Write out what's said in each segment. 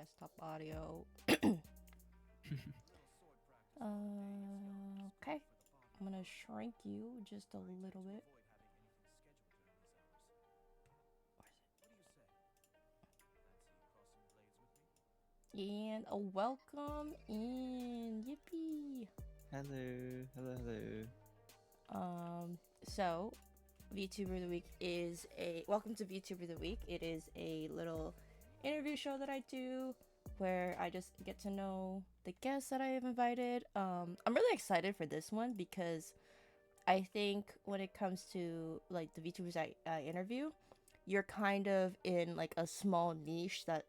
desktop audio. Okay. I'm gonna shrink you just a little bit. And a welcome in. Yippee. Hello, hello, hello. So VTuber of the Week is a welcome to VTuber of the Week. It is a little interview show that I do where I just get to know the guests that I have invited. I'm really excited for this one because I think when it comes to like the VTubers I interview, you're kind of in like a small niche that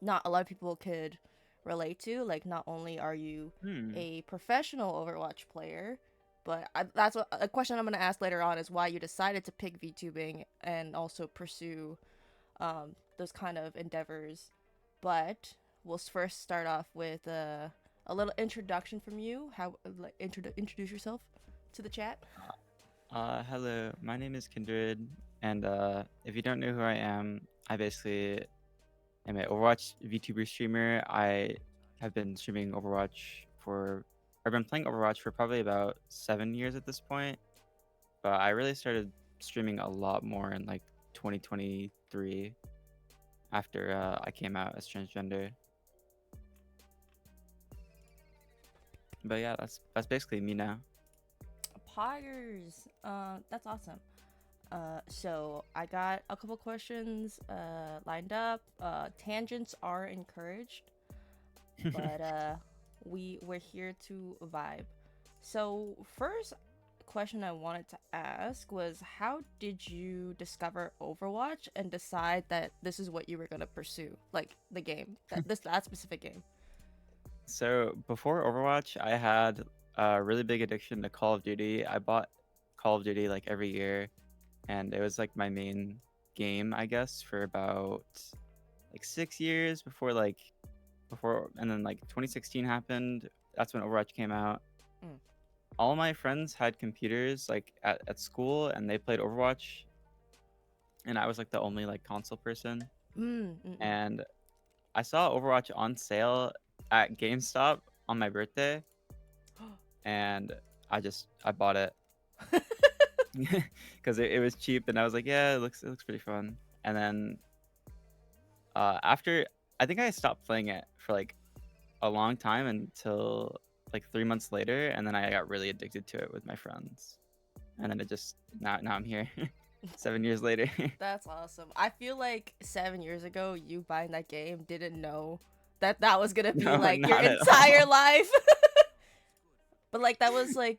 not a lot of people could relate to. Like, not only are you Hmm. a professional Overwatch player, but that's what a question I'm going to ask later on is why you decided to pick VTubing and also pursue those kind of endeavors. But we'll first start off with a little introduction from you. How like introduce yourself to the chat. Hello. My name is Kindred, and if you don't know who I am, I basically am an Overwatch VTuber streamer. I have been streaming Overwatch for, I've been playing Overwatch for probably about 7 years at this point. But I really started streaming a lot more in like 2023 after I came out as transgender. But yeah, that's basically me now. Poggers. That's awesome. So I got a couple questions lined up. Tangents are encouraged, but we're here to vibe. So first question I wanted to ask was how did you discover Overwatch and decide that this is what you were gonna pursue, like the game that specific game? So before Overwatch, I had a really big addiction to Call of Duty. I bought Call of Duty like every year, and it was like my main game, I guess, for about like 6 years before, and then like 2016 happened. That's when Overwatch came out. Mm. All my friends had computers like at school, and they played Overwatch, and I was like the only like console person. Mm. And I saw Overwatch on sale at GameStop on my birthday, and I bought it because it was cheap, and I was like, yeah, it looks pretty fun. And then after, I think I stopped playing it for like a long time until like 3 months later, and then I got really addicted to it with my friends, and then it just now I'm here, 7 years later. That's awesome. I feel like 7 years ago, you buying that game didn't know that that was gonna be No, like your not at entire all. life. But like that was like,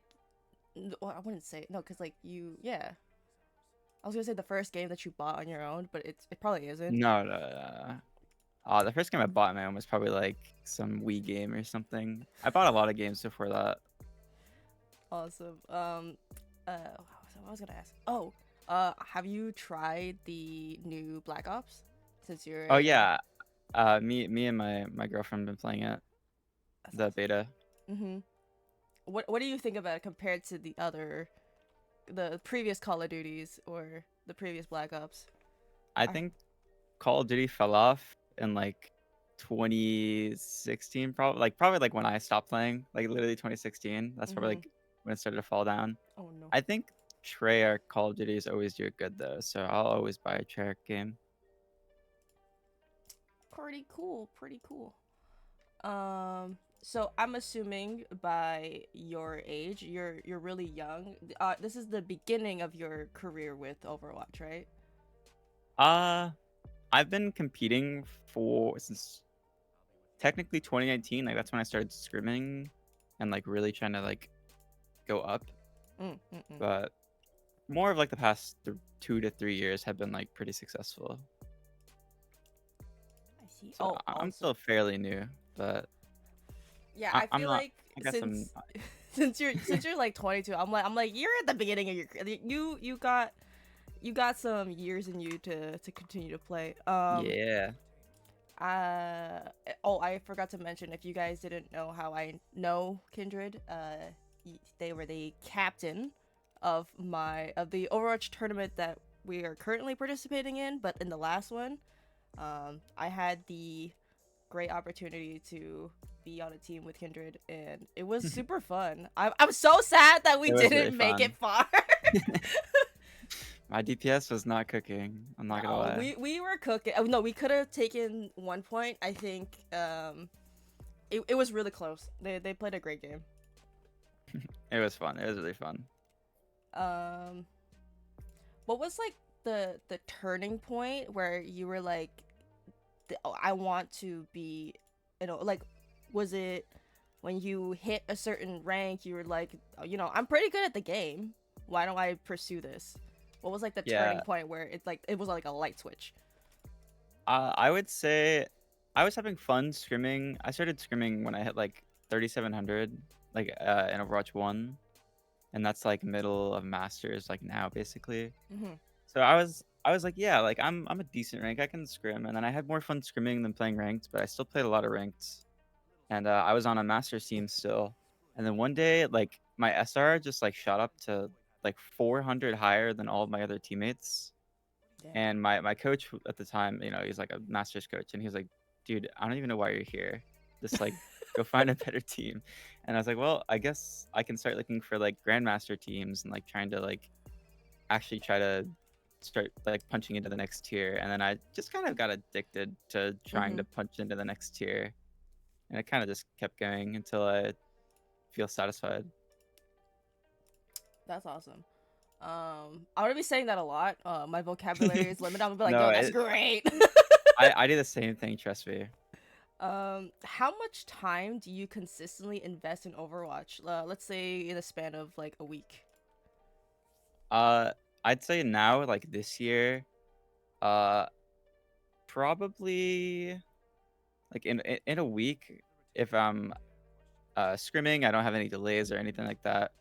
well, I wouldn't say no, cause like you, yeah. I was gonna say the first game that you bought on your own, but it probably isn't. No, no, no. The first game I bought on my own was probably like some Wii game or something. I bought a lot of games before that. Awesome. What was I gonna ask? Oh, have you tried the new Black Ops? Since you're Oh a, yeah, me and my girlfriend been playing it, that's the awesome. beta. What do you think about it compared to the previous Call of Duties or the previous Black Ops? I I, think Call of Duty fell off in like 2016, probably like when I stopped playing, like literally 2016. That's probably mm-hmm. like when it started to fall down. Oh no. I think Treyarch Call of Duties always do it good though, so I'll always buy a Treyarch game. Pretty cool. Pretty cool. So I'm assuming by your age, you're really young. This is the beginning of your career with Overwatch, right? Uh, I've been competing for since technically 2019. Like that's when I started scrimming and like really trying to like go up. Mm. But more of like the past 2 to 3 years have been like pretty successful. I see. So Oh, I'm awesome. still fairly new, but Yeah, I, I I'm feel not. like I guess I'm. since since you're like 22, I'm like you're at the beginning of your you got some years in you to continue to play. Yeah. Uh oh, I forgot to mention if you guys didn't know how I know Kindred, they were the captain of the Overwatch tournament that we are currently participating in, but in the last one, I had the great opportunity to be on a team with Kindred, and it was super fun. I'm so sad that we It was really didn't make it fun. far. My DPS was not cooking. I'm not gonna No, lie. we were cooking. Oh, no, we could have taken 1 point. I think it was really close. They played a great game. It was fun. It was really fun. Um, what was like the turning point where you were like, oh, I want to be, like, was it when you hit a certain rank? You were like, oh, I'm pretty good at the game. Why don't I pursue this? What was like the turning Yeah. point where it was like a light switch? I would say I was having fun scrimming. I started scrimming when I hit like 3700, like in Overwatch 1, and that's like middle of Masters, like now basically. Mm-hmm. So I was like, yeah, like I'm a decent rank. I can scrim, and then I had more fun scrimming than playing ranked, but I still played a lot of ranked, and I was on a Masters team still. And then one day, like my SR just like shot up to like 400 higher than all of my other teammates. Damn. And my coach at the time, he's like a master's coach, and he was like, "Dude, I don't even know why you're here. Just like go find a better team." And I was like, "Well, I guess I can start looking for like grandmaster teams and like trying to like actually try to start like punching into the next tier." And then I just kind of got addicted to trying Mm-hmm. to punch into the next tier, and I kind of just kept going until I feel satisfied. That's awesome. I'm gonna be saying that a lot. My vocabulary is limited. I'm gonna be like, No, yo, that's great. I do the same thing. Trust me. How much time do you consistently invest in Overwatch? Let's say in a span of like a week. Uh, I'd say now, like this year, uh, probably like in a week, if I'm scrimming, I don't have any delays or anything like that.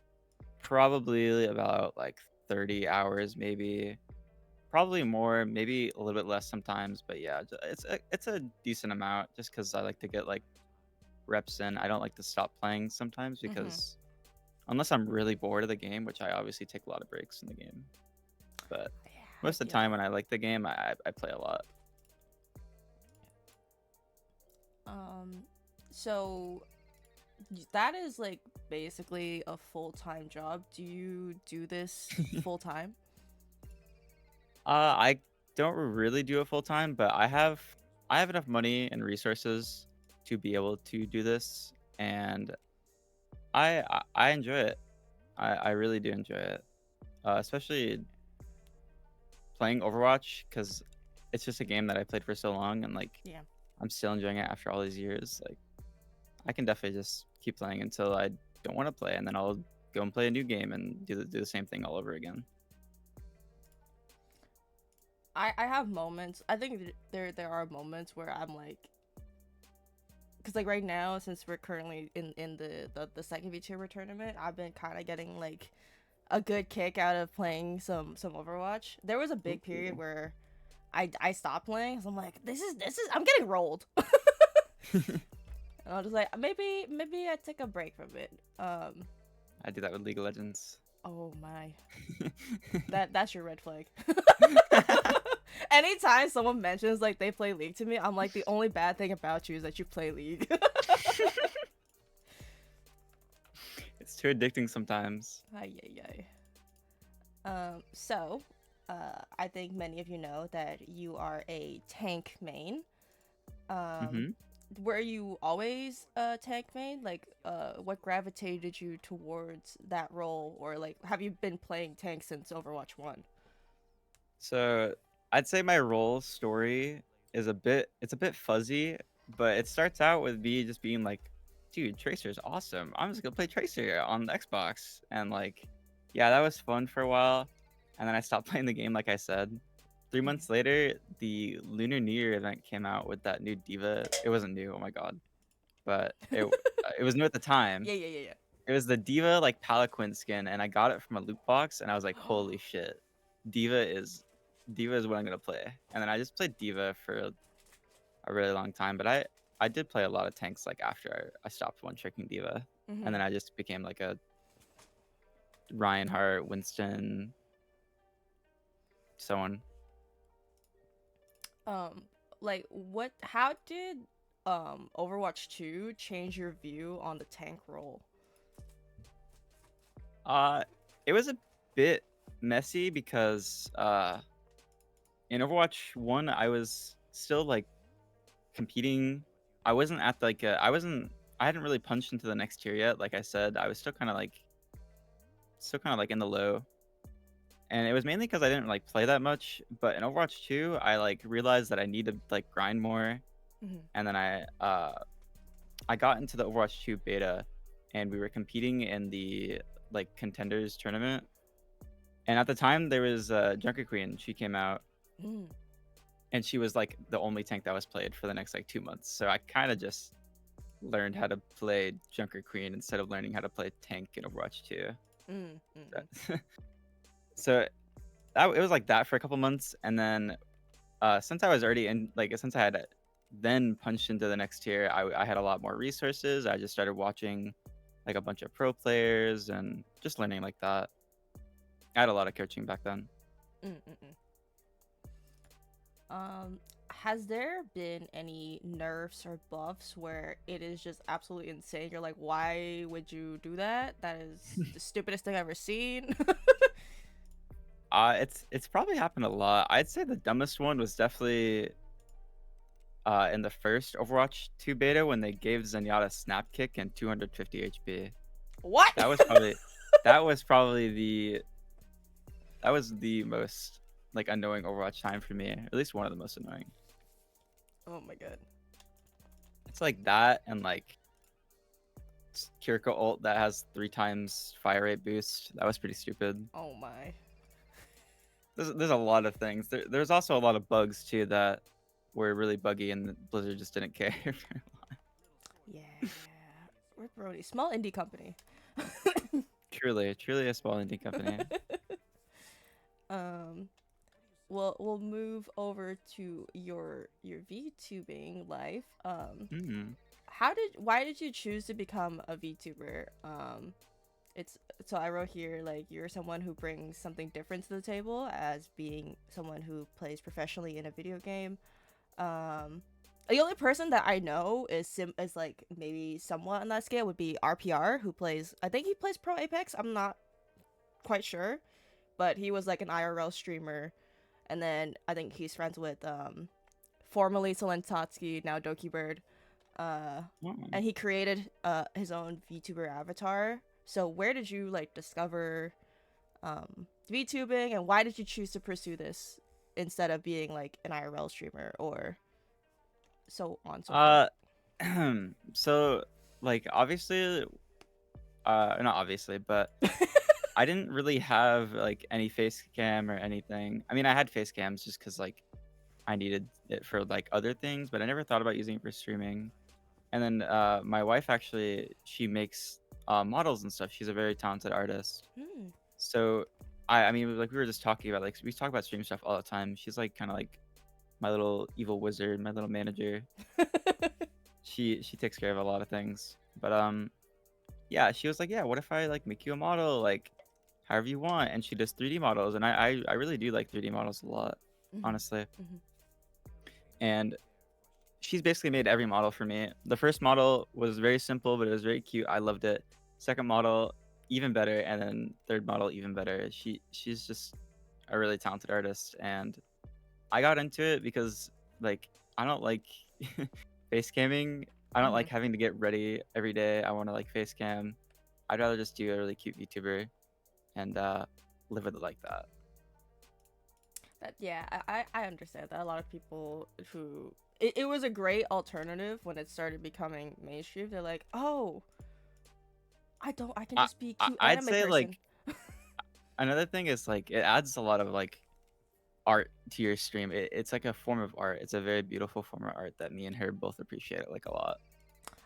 Probably about like 30 hours, maybe. Probably more, maybe a little bit less sometimes, but yeah, it's a decent amount just because I like to get like reps in. I don't like to stop playing sometimes Mm-hmm. because unless I'm really bored of the game, which I obviously take a lot of breaks in the game, but Yeah, I most of the feel time that. when I like the game, I play a lot. Um, so that is like basically a full-time job. Do you do this full time? I don't really do it full time, but I have enough money and resources to be able to do this, and I enjoy it. I really do enjoy it, especially playing Overwatch because it's just a game that I played for so long, and like Yeah. I'm still enjoying it after all these years. Like I can definitely just keep playing until I don't want to play, and then I'll go and play a new game and do the same thing all over again. I have moments. I think there are moments where I'm like, because like right now, since we're currently in the second VTuber tournament, I've been kind of getting like a good kick out of playing some Overwatch. There was a big period Ooh. where I stopped playing. So I'm like, this is I'm getting rolled. And I was just like, maybe I take a break from it. I do that with League of Legends. Oh my, that's your red flag. Anytime someone mentions like they play League to me, I'm like, the only bad thing about you is that you play League. It's too addicting sometimes. Ay, ay, ay. So, I think many of you know that you are a tank main. Um, Hmm. were you always a tank main? Like, what gravitated you towards that role, or like, have you been playing tank since Overwatch 1? So I'd say my role story it's a bit fuzzy, but it starts out with me just being like, dude, Tracer's awesome. I'm just gonna play Tracer on the Xbox. And like, yeah, that was fun for a while. And then I stopped playing the game, like I said. 3 months later, the Lunar New Year event came out with that new diva. It wasn't new, oh my god. But it was new at the time. Yeah, yeah, yeah, It was the diva like Palaquin skin, and I got it from a loot box, and I was like, yeah. holy shit. Diva is Diva is what I'm gonna play. And then I just played Diva for a really long time, but I did play a lot of tanks like after I stopped one tricking Diva. And Mm-hmm. then I just became like a Reinhardt, Winston, so on. Um, like what? How did Overwatch 2 change your view on the tank role? Uh, it was a bit messy because in Overwatch 1 I was still like competing. I wasn't at like I hadn't really punched into the next tier yet. Like I said, I was still kind of like in the low. And it was mainly because I didn't like play that much. But in Overwatch 2, I like realized that I need to like grind more. Mm-hmm. And then I got into the Overwatch 2 beta, and we were competing in the like contenders tournament. And at the time, there was Junker Queen. She came out, Mm. and she was like the only tank that was played for the next like 2 months. So I kind of just learned how to play Junker Queen instead of learning how to play tank in Overwatch 2. Mm. Mm. So it was like that for a couple months, and then since I was already in, like, since I had then punched into the next tier, I had a lot more resources. I just started watching like a bunch of pro players and just learning like that. I had a lot of coaching back then. Mm. Mm. Has there been any nerfs or buffs where it is just absolutely insane? You're like, why would you do that? That is the stupidest thing I've ever seen. It's probably happened a lot. I'd say the dumbest one was definitely in the first Overwatch 2 beta when they gave Zenyatta snap kick and 250 HP. What? That was probably that was probably that was the most like annoying Overwatch time for me. At least one of the most annoying. Oh my god. It's like that and like Kiriko ult that has 3 times fire rate boost. That was pretty stupid. Oh my. There's a lot of things. There's also a lot of bugs too that were really buggy and Blizzard just didn't care. Yeah. Ripperoni, small indie company. Truly a small indie company. um, we'll move over to your VTubing life. Mm. Why did you choose to become a VTuber? It's so I wrote here like you're someone who brings something different to the table as being someone who plays professionally in a video game. Um, the only person that I know is like maybe somewhat on that scale would be RPR, who plays. I think he plays Pro Apex. I'm not quite sure, but he was like an IRL streamer, and then I think he's friends with formerly Solentatsky, now Doki Bird, and he created his own VTuber avatar. So where did you like discover VTubing, and why did you choose to pursue this instead of being like an IRL streamer or so on so forth? So like obviously not obviously, but I didn't really have like any face cam or anything. I mean, I had face cams just because like I needed it for like other things, but I never thought about using it for streaming. And then my wife actually, she makes models and stuff. She's a very talented artist. Hmm. So I mean, like we were just talking about, like we talk about stream stuff all the time. She's like kind of like my little evil wizard, my little manager. She takes care of a lot of things. But yeah, she was like, yeah, what if I like make you a model like however you want? And she does 3D models, and I really do like 3D models a lot, Mhm. honestly. Mhm. And she's basically made every model for me. The first model was very simple, but it was very cute. I loved it. Second model, even better, and then third model, even better. She's just a really talented artist, and I got into it because like I don't like face camming. I don't Mhm. like having to get ready every day. I want to like face cam. I'd rather just do a really cute VTuber and live with it like that. That yeah, I understand that a lot of people who it was a great alternative when it started becoming mainstream. They're like, oh, I can I, just be cute I'd anime say person. like another thing is like it adds a lot of like art to your stream. It's like a form of art. It's a very beautiful form of art that me and her both appreciate it like a lot.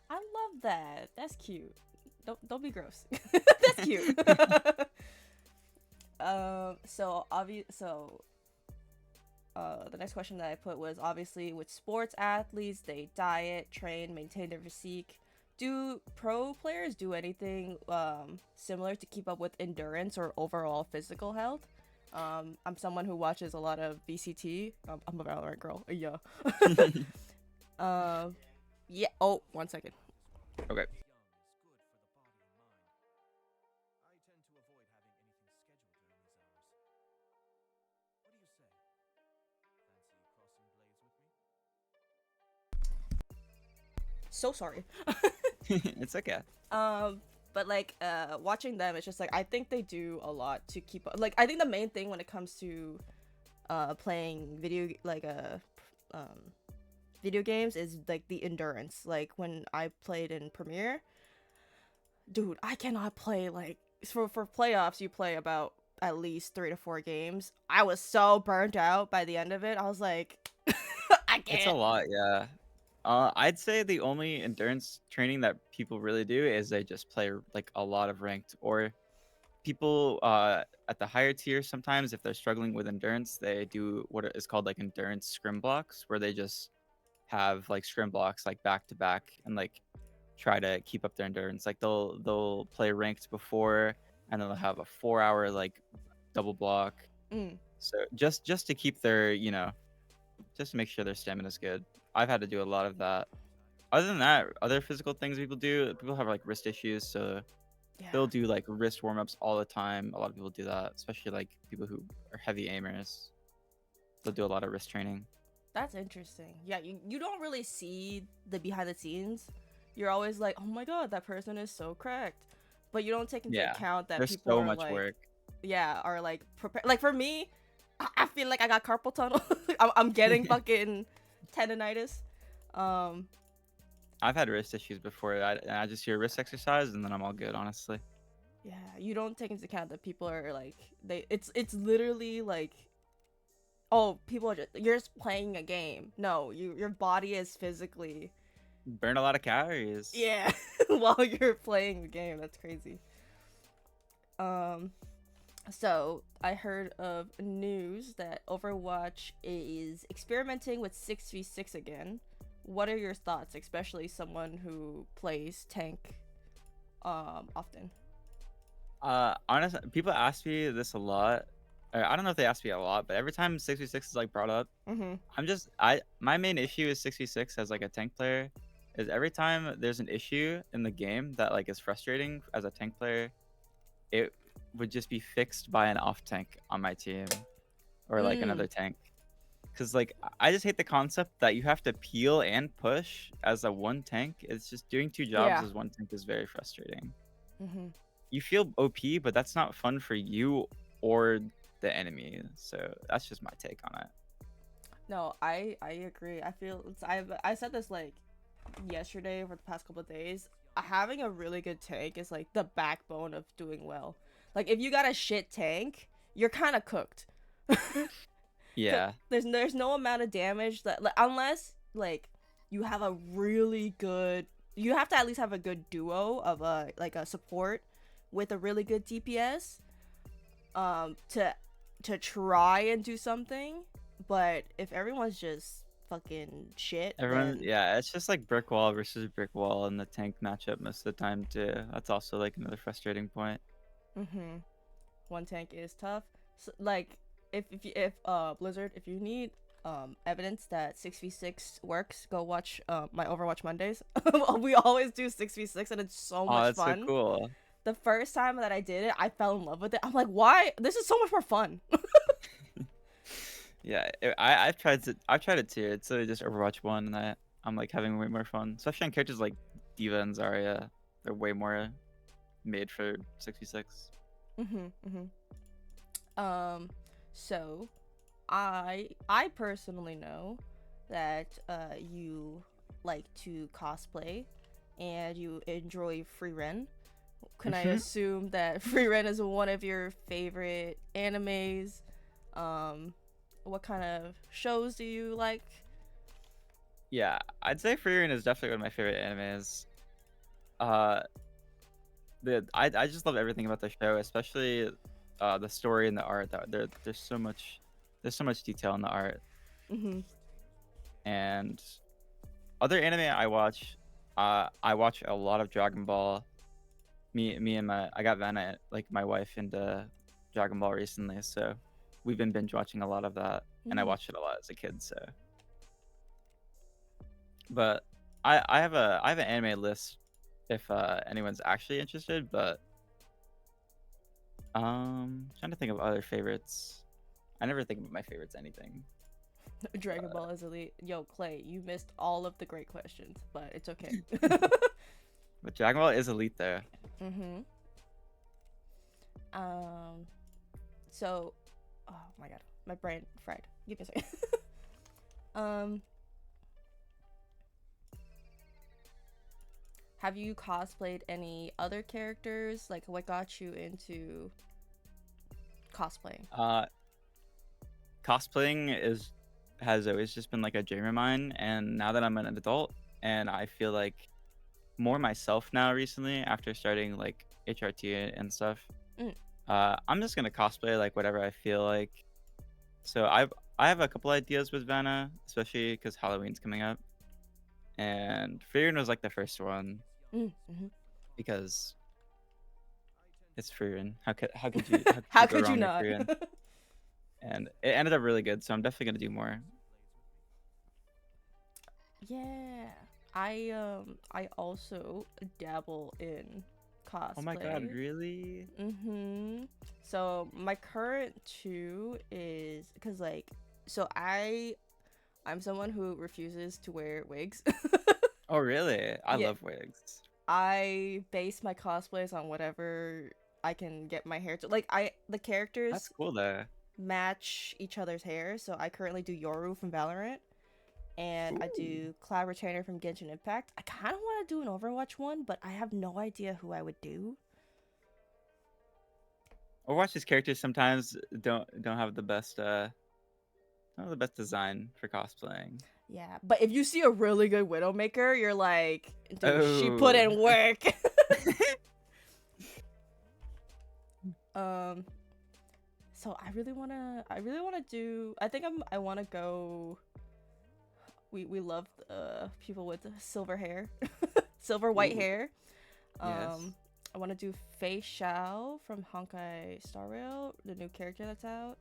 I love that. That's cute. Don't be gross. That's cute. The next question that I put was obviously with sports athletes, they diet, train, maintain their physique. Do pro players do anything similar to keep up with endurance or overall physical health? I'm someone who watches a lot of VCT. I'm a Valorant girl. Yeah. um, yeah. Oh, 1 second. Okay. So sorry. It's okay. Um, but like watching them, it's just like I think they do a lot to keep up. Like I think the main thing when it comes to playing um video games is like the endurance. Like when I played in Premiere, dude, I cannot play like for playoffs. You play about at least 3 to 4 games. I was so burnt out by the end of it. I was like, I It's a can't. lot, yeah. I'd say the only endurance training that people really do is they just play like a lot of ranked, or people at the higher tier sometimes if they're struggling with endurance, they do what is called like endurance scrim blocks, where they just have like scrim blocks like back to back and like try to keep up their endurance. Like they'll play ranked before, and then they'll have a 4 hour like double block. Mm, So just to keep their, just to make sure their stamina is good. I've had to do a lot of that. Other than that, other physical things people have like wrist issues, so yeah. they'll do like wrist warm ups all the time. A lot of people do that, especially like people who are heavy aimers. They'll do a lot of wrist training. That's interesting. Yeah, you don't really see the behind the scenes. You're always like, oh my god, that person is so cracked. But you don't take into Yeah, account that there's people so are much like, work. yeah, are like prepared. Like for me, I feel like I got carpal tunnel. I'm getting fucking tendonitis. Um, I've had wrist issues before. I just do a wrist exercise and then I'm all good, honestly. yeah, you don't take into account that people are like it's literally like, oh, people are just you're just playing a game. No, your body is physically, Burn a lot of calories. yeah, while you're playing the game. That's crazy. Um, so I heard of news that Overwatch is experimenting with 6v6 again. What are your thoughts, especially someone who plays tank often? Honestly, people ask me this a lot. I don't know if they ask me a lot, but every time 6v6 is like brought up, Mm-hmm. my main issue is 6v6 as like a tank player is every time there's an issue in the game that like is frustrating as a tank player, it would just be fixed by an off tank on my team or like Mm, another tank. Cause like I just hate the concept that you have to peel and push as a one tank. It's just doing two jobs yeah. as one tank is very frustrating. Mm-hmm. You feel OP, but that's not fun for you or the enemy. So that's just my take on it. No, I agree. I feel I said this like yesterday for the past couple of days. Having a really good tank is like the backbone of doing well. Like if you got a shit tank, you're kind of cooked. Yeah. There's no amount of damage that like, unless like you have a really good, you have to at least have a good duo of a like a support with a really good DPS to try and do something. But if everyone's just fucking shit, Everyone, then yeah, it's just like brick wall versus brick wall in the tank matchup most of the time too. That's also like another frustrating point. mm-hmm, one tank is tough. So, like if Blizzard, if you need evidence that 6v6 works, go watch my Overwatch Mondays. We always do 6v6 and it's so Oh, much that's so fun. cool. The first time that I did it, I fell in love with it. I'm like, why? This is so much more fun. Yeah, I've tried it too. It's just Overwatch 1, and I'm like having way more fun, especially on characters like Diva and Zarya. They're way more made for 6v6. Mm-hmm, mm-hmm. So I personally know that you like to cosplay and you enjoy free run. Can I assume that free run is one of your favorite animes? Um, what kind of shows do you like? Yeah, I'd say Frieren is definitely one of my favorite animes. Uh, I just love everything about the show, especially the story and the art. There's so much detail in the art. Mm-hmm. And other anime I watch a lot of Dragon Ball. Me and I got Vanna, like my wife, into Dragon Ball recently, so we've been binge watching a lot of that, and I Mm. watched it a lot as a kid. So, but I have an anime list if anyone's actually interested. But trying to think of other favorites. I never think about my favorites anything. Dragon Ball is elite. Yo, Clay, you missed all of the great questions, but it's okay. But Dragon Ball is elite though. Mm-hmm. Um. So, oh my god, my brain fried. Give me a second. um. Have you cosplayed any other characters? Like, what got you into cosplaying? Cosplaying has always just been like a dream of mine, and now that I'm an adult and I feel like more myself now recently after starting like HRT and stuff, Mm. I'm just gonna cosplay like whatever I feel like. So I have a couple ideas with Vanna, especially because Halloween's coming up, and Frieren was like the first one Mm-hmm. because it's Frieren. How could you How go could you wrong with not? Frieren? And it ended up really good, so I'm definitely gonna do more. Yeah, I also dabble in Oh my god, cosplay. really? Mm-hmm. So my current two is because like, so I'm someone who refuses to wear wigs. Oh really? I Yeah, love wigs. I base my cosplays on whatever I can get my hair to. Like the That's characters cool though. match each other's hair. So I currently do Yoru from Valorant, and I Ooh. do Cloud Returner from Genshin Impact. I kind of want to do an Overwatch one, but I have no idea who I would do. Overwatch's characters sometimes don't have the best not the best design for cosplaying. Yeah, but if you see a really good Widowmaker, you're like, dude, she put Oh. in work. um, so I really wanna do. I think I wanna go. We love people with silver hair, silver white Ooh. hair. Yes. Um, I want to do Fei Xiao from Honkai Star Rail, the new character that's out,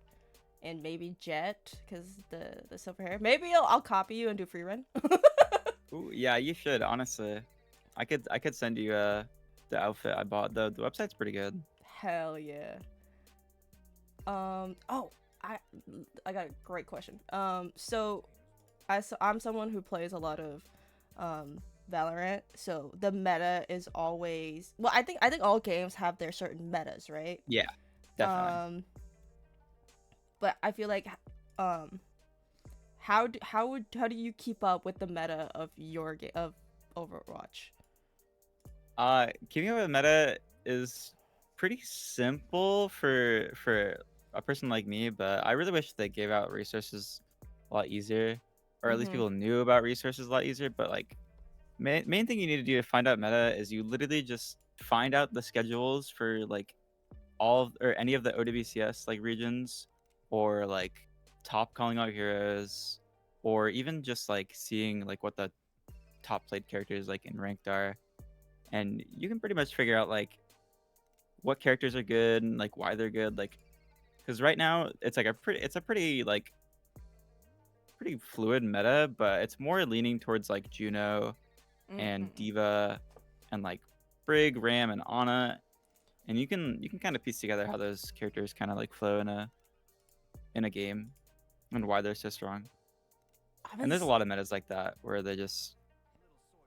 and maybe Jet because the silver hair. Maybe I'll copy you and do free run. Ooh, yeah, you should, honestly. I could send you the outfit I bought. The website's pretty good. Hell yeah. Oh, I I got a great question. So I'm someone who plays a lot of Valorant, so the meta is always well. I think all games have their certain metas, right? Yeah, definitely. Um, but I feel like um, how do you keep up with the meta of your game of Overwatch? Keeping up with meta is pretty simple for a person like me, but I really wish they gave out resources a lot easier, or at least Mm-hmm. people knew about resources a lot easier. But like, main thing you need to do to find out meta is you literally just find out the schedules for like or any of the OWCS like regions, or like top calling out heroes, or even just like seeing like what the top played characters like in ranked are, and you can pretty much figure out like what characters are good and like why they're good. Like, because right now it's like it's a pretty fluid meta, but it's more leaning towards like Juno and Mm-hmm. Diva and like Brig, Ram, and Ana, and you can kind of piece together how those characters kind of like flow in a game and why they're so strong. I And there's a was lot of metas like that where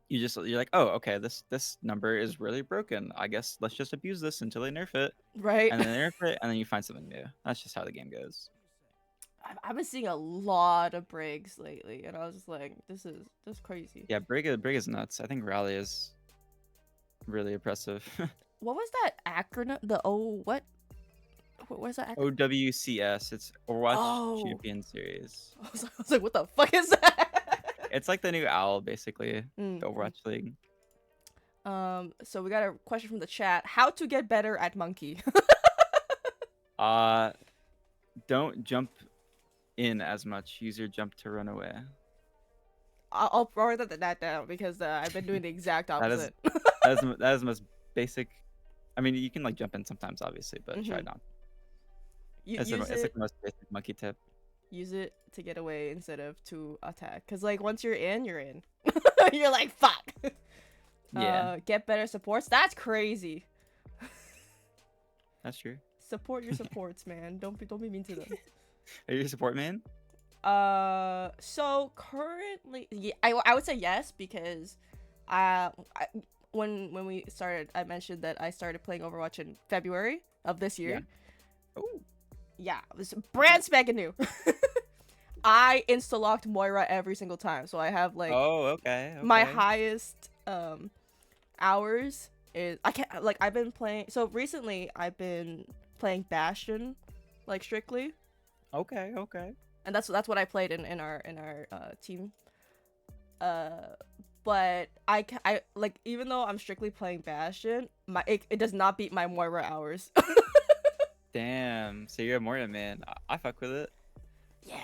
you're like, oh, okay, this number is really broken. I guess let's just abuse this until they nerf it, right. and then they nerf it, and then you find something new. That's just how the game goes. I've been seeing a lot of Briggs lately, and I was just like, this is crazy. Yeah, Brig is nuts. I think Rally is really impressive. What was that acronym? The O what? What was that acronym? OWCS, it's Overwatch Oh, Champion Series. I was like, what the fuck is that? It's like the new OWL, basically, the Mm-hmm. Overwatch League. So we got a question from the chat: How to get better at Monkey? Uh, don't jump in as much. Use your jump to run away. I'll write that down because I've been doing the exact That is opposite. that is the most basic. I mean, you can like jump in sometimes, obviously, but try Hmm. not. You It's like the most basic monkey tip. use it to get away instead of to attack. Cause like once you're in, you're in. You're like fuck. Yeah, Get better supports. That's crazy. that's true. Support your supports, man. Don't be mean to them. Are you a support man? So currently, yeah, I would say yes because, I, when we started, I mentioned that I started playing Overwatch in February of this year. Yeah. Oh, Yeah, it was brand spanking new. I insta locked Moira every single time, so I have like oh, okay, my okay. highest hours is I can't like I've been playing. So recently I've been playing Bastion, like strictly, Okay, okay. and that's what I played in our team. But I like even though I'm strictly playing Bastion, it does not beat my Moira hours. Damn. So you're a Moira man. I fuck with it. Yeah,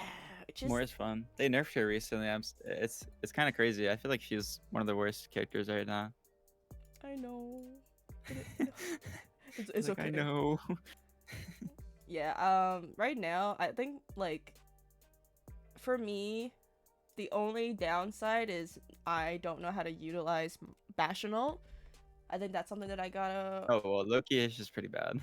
just Moira's fun. They nerfed her recently. It's kind of crazy. I feel like she's one of the worst characters right now. I know. It's Like, okay. I know. Yeah. Right now, I think like for me, the only downside is I don't know how to utilize Bastional. I think that's something that I gotta. Oh well, Loki is just pretty bad.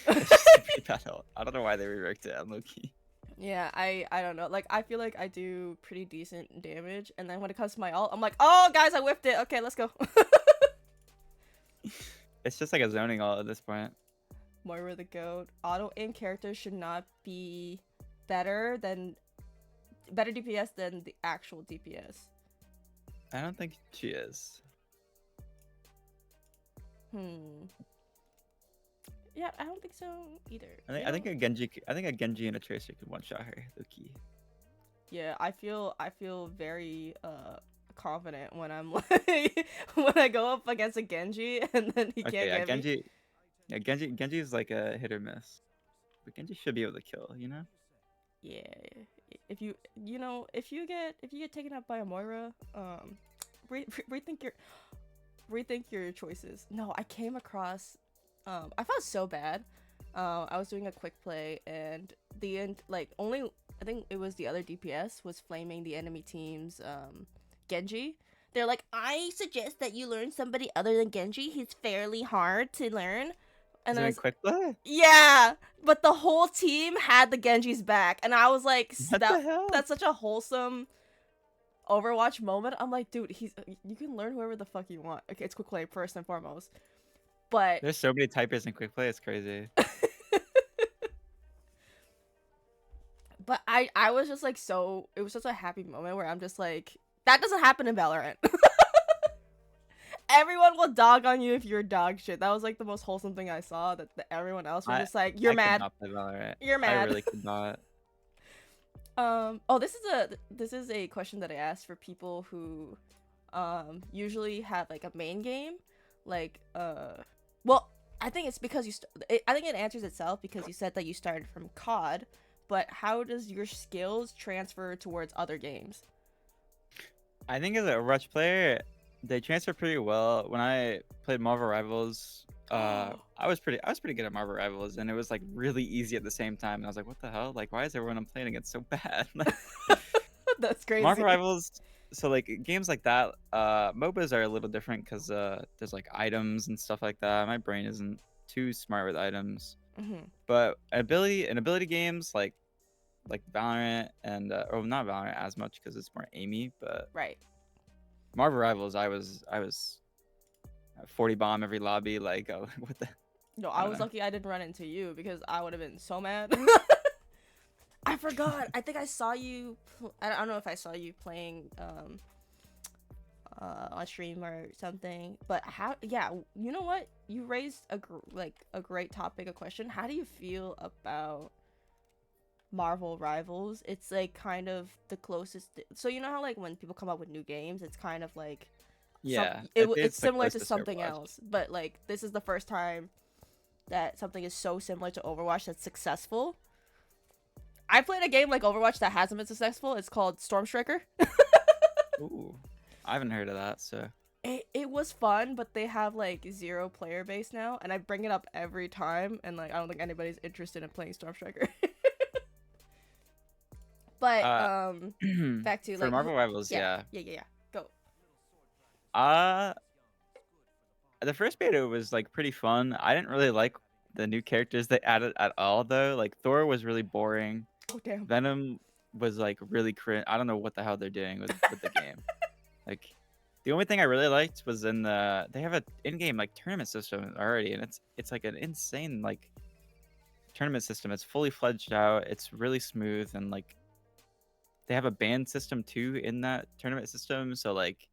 It's just a pretty bad ult. I don't know why they reworked it on Loki. Yeah, I don't know. Like I feel like I do pretty decent damage, and then when it comes to my ult, I'm like, oh guys, I whiffed it. Okay, let's go. It's just like a zoning ult at this point. Moira the goat. Auto aim characters should not be better DPS than the actual DPS. I don't think she is. Yeah, I don't think so either. I think a Genji and a Tracer could one shot her. Loki. Yeah, I feel very confident when I'm like when I go up against a Genji and then he Okay, can't yeah, get me. Genji is like a hit or miss, but Genji should be able to kill. You know. Yeah, if you get taken out by a Moira, rethink your choices. No, I came across, I felt so bad. I was doing a quick play and the end, like only I think it was the other DPS was flaming the enemy team's Genji. They're like, I suggest that you learn somebody other than Genji. He's fairly hard to learn. And I Doing was, quick play. yeah, but the whole team had the Genji's back, and I was like, What the hell? that's such a wholesome Overwatch moment. I'm like, dude, you can learn whoever the fuck you want. Okay, it's quick play first and foremost, but There's so many typers in quick play. It's crazy. but I was just like it was such a happy moment where I'm just like, that doesn't happen in Valorant. Everyone will dog on you if you're dog shit. That was like the most wholesome thing I saw. That everyone else was just like, "You're I mad. could not play Valorant. You're mad." I really could not. Oh, this is a question that I asked for people who, usually have like a main game, like well, I think it's because I think it answers itself because you said that you started from COD, but how does your skills transfer towards other games? I think as a Rush player, they transfer pretty well. When I played Marvel Rivals, I was pretty good at Marvel Rivals, and it was like really easy at the same time. And I was like, what the hell? Like, why is everyone I'm playing against so bad? That's crazy. Marvel Rivals. So like games like that, MOBAs are a little different because there's like items and stuff like that. My brain isn't too smart with items, but ability games like Valorant and or not Valorant as much because it's more aimy, but right. Marvel Rivals, I was 40 bomb every lobby. Like, what the? No, I was lucky I didn't run into you because I would have been so mad. I forgot. I think I saw you. I don't know if I saw you playing on stream or something. But how? Yeah, you know what? You raised a great topic, a question. How do you feel about Marvel Rivals? It's like kind of the closest. So you know how like when people come up with new games, it's kind of like Yeah, it's the similar to closest something Overwatch. else. But like this is the first time that something is so similar to Overwatch that's successful. I played a game like Overwatch that hasn't been successful. It's called Storm Striker. Ooh, I haven't heard of that. So It was fun, but they have like 0 player base now, and I bring it up every time, and like I don't think anybody's interested in playing Storm Striker. But Uh, back to for like who. Marvel Rivals, Yeah, yeah. yeah, yeah, yeah. Go. Uh, the first beta was like pretty fun. I didn't really like the new characters they added at all, though. Like Thor was really boring. Oh damn. Venom was like really cringe. I don't know what the hell they're doing with the game. Like, the only thing I really liked was they have a in-game like tournament system already, and it's like an insane like tournament system. It's fully fledged out. It's really smooth, and like they have a band system too in that tournament system. So like,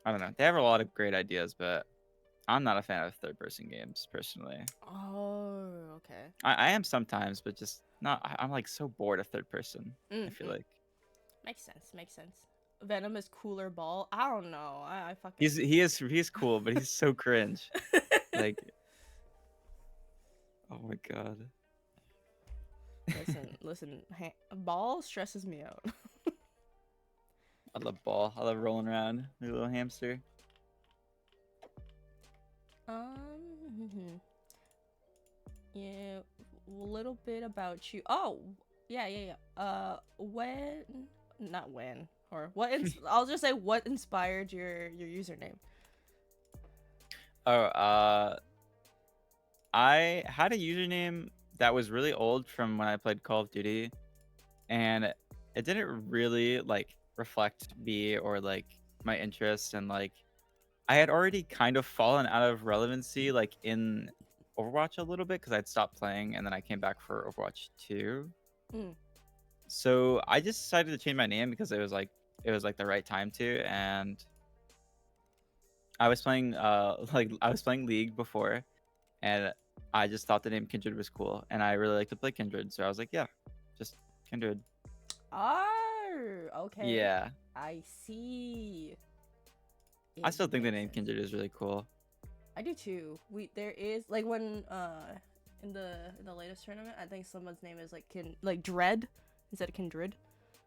I don't know. They have a lot of great ideas, but I'm not a fan of third-person games personally. Oh, okay. I am sometimes, but just not. I'm like so bored of third person. I feel Mm. like Makes sense. Makes sense. Venom is cooler ball. I don't know. I fucking. he's cool, but he's so cringe. Like, oh my god. listen. Ball stresses me out. I love ball. I love rolling around, my little hamster. Um. Yeah. A little bit about you. Oh. Yeah. Yeah. Yeah. When? Not when. Or what? I'll just say what inspired your username. Oh, I had a username that was really old from when I played Call of Duty, and it didn't really like reflect me or like my interests, and like I had already kind of fallen out of relevancy like in Overwatch a little bit because I'd stopped playing and then I came back for Overwatch 2. Mm. So I just decided to change my name because it was like the right time to, and I was playing like I was playing League before, and I just thought the name Kindred was cool, and I really like to play Kindred, so I was like, yeah, just Kindred. Oh, okay. Yeah, I see. I It still think the makes name sense. Kindred is really cool. I do too. There is like when in the latest tournament, I think someone's name is like like Dread instead of Kindred,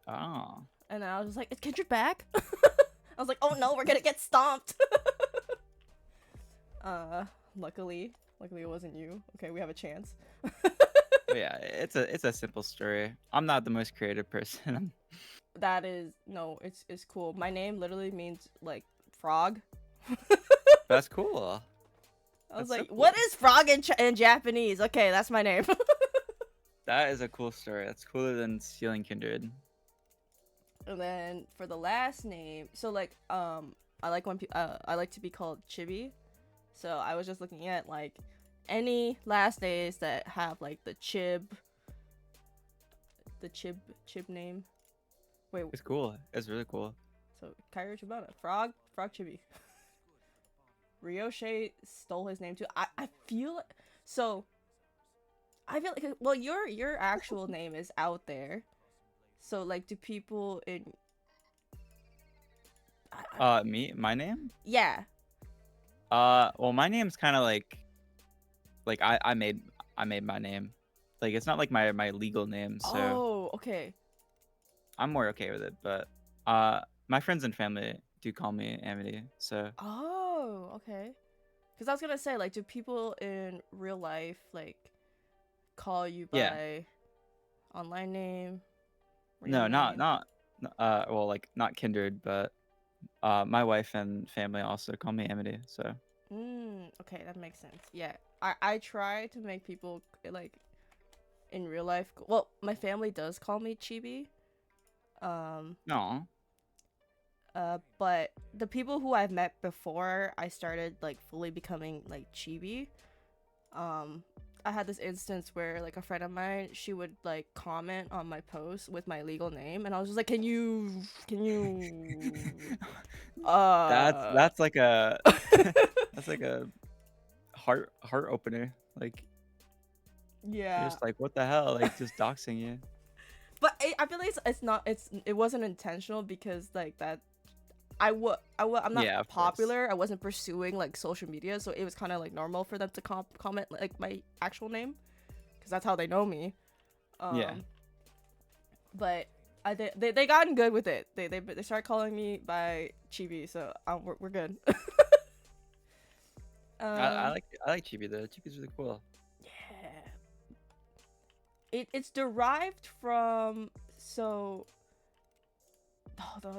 Oh, and I was just like, is Kindred back? I was like, oh no, we're gonna get stomped. uh, luckily it wasn't you. Okay, we have a chance. but yeah, it's a simple story. I'm not the most creative person. That is no, it's cool. My name literally means like frog. That's cool. I was That's so like, cool. what is frog in Japanese? Okay, that's my name. That is a cool story. That's cooler than stealing Kindred. And then for the last name, so like I like when I like to be called Chibi. So I was just looking at like any last names that have like the chib name. Wait, It's cool. It's really cool. so Kairo Chibana, Frog Chibi. Ryoshei stole his name too. I feel so. I feel like well, your actual name is out there. So like, do people in? My name? Yeah. Well, my name's kind of like I made my name. Like it's not like my legal name, so Oh, okay. I'm more okay with it. But my friends and family do call me Amity, so Oh, okay. Because I was gonna say, like, do people in real life like call you yeah. by online name, real No, not name? not well, like not kindred, but my wife and family also call me Amity, so Okay, that makes sense. Yeah, I try to make people like in real life. Well, my family does call me Chibi. Um, no. but the people who I've met before I started like fully becoming like Chibi, um, I had this instance where like a friend of mine, she would like comment on my post with my legal name, and I was just like, can you uh That's like a that's like a heart opener. Like you're yeah. just like, what the hell? Like just doxing you. But I feel like it wasn't intentional because like that I'm not Yeah, of course. popular. I wasn't pursuing like social media, so it was kind of like normal for them to comment like my actual name because that's how they know me. Yeah. But they gotten good with it. They started calling me by Chibi, so we're good. I like Chibi though. Chibi's really cool. Yeah. It's derived from So,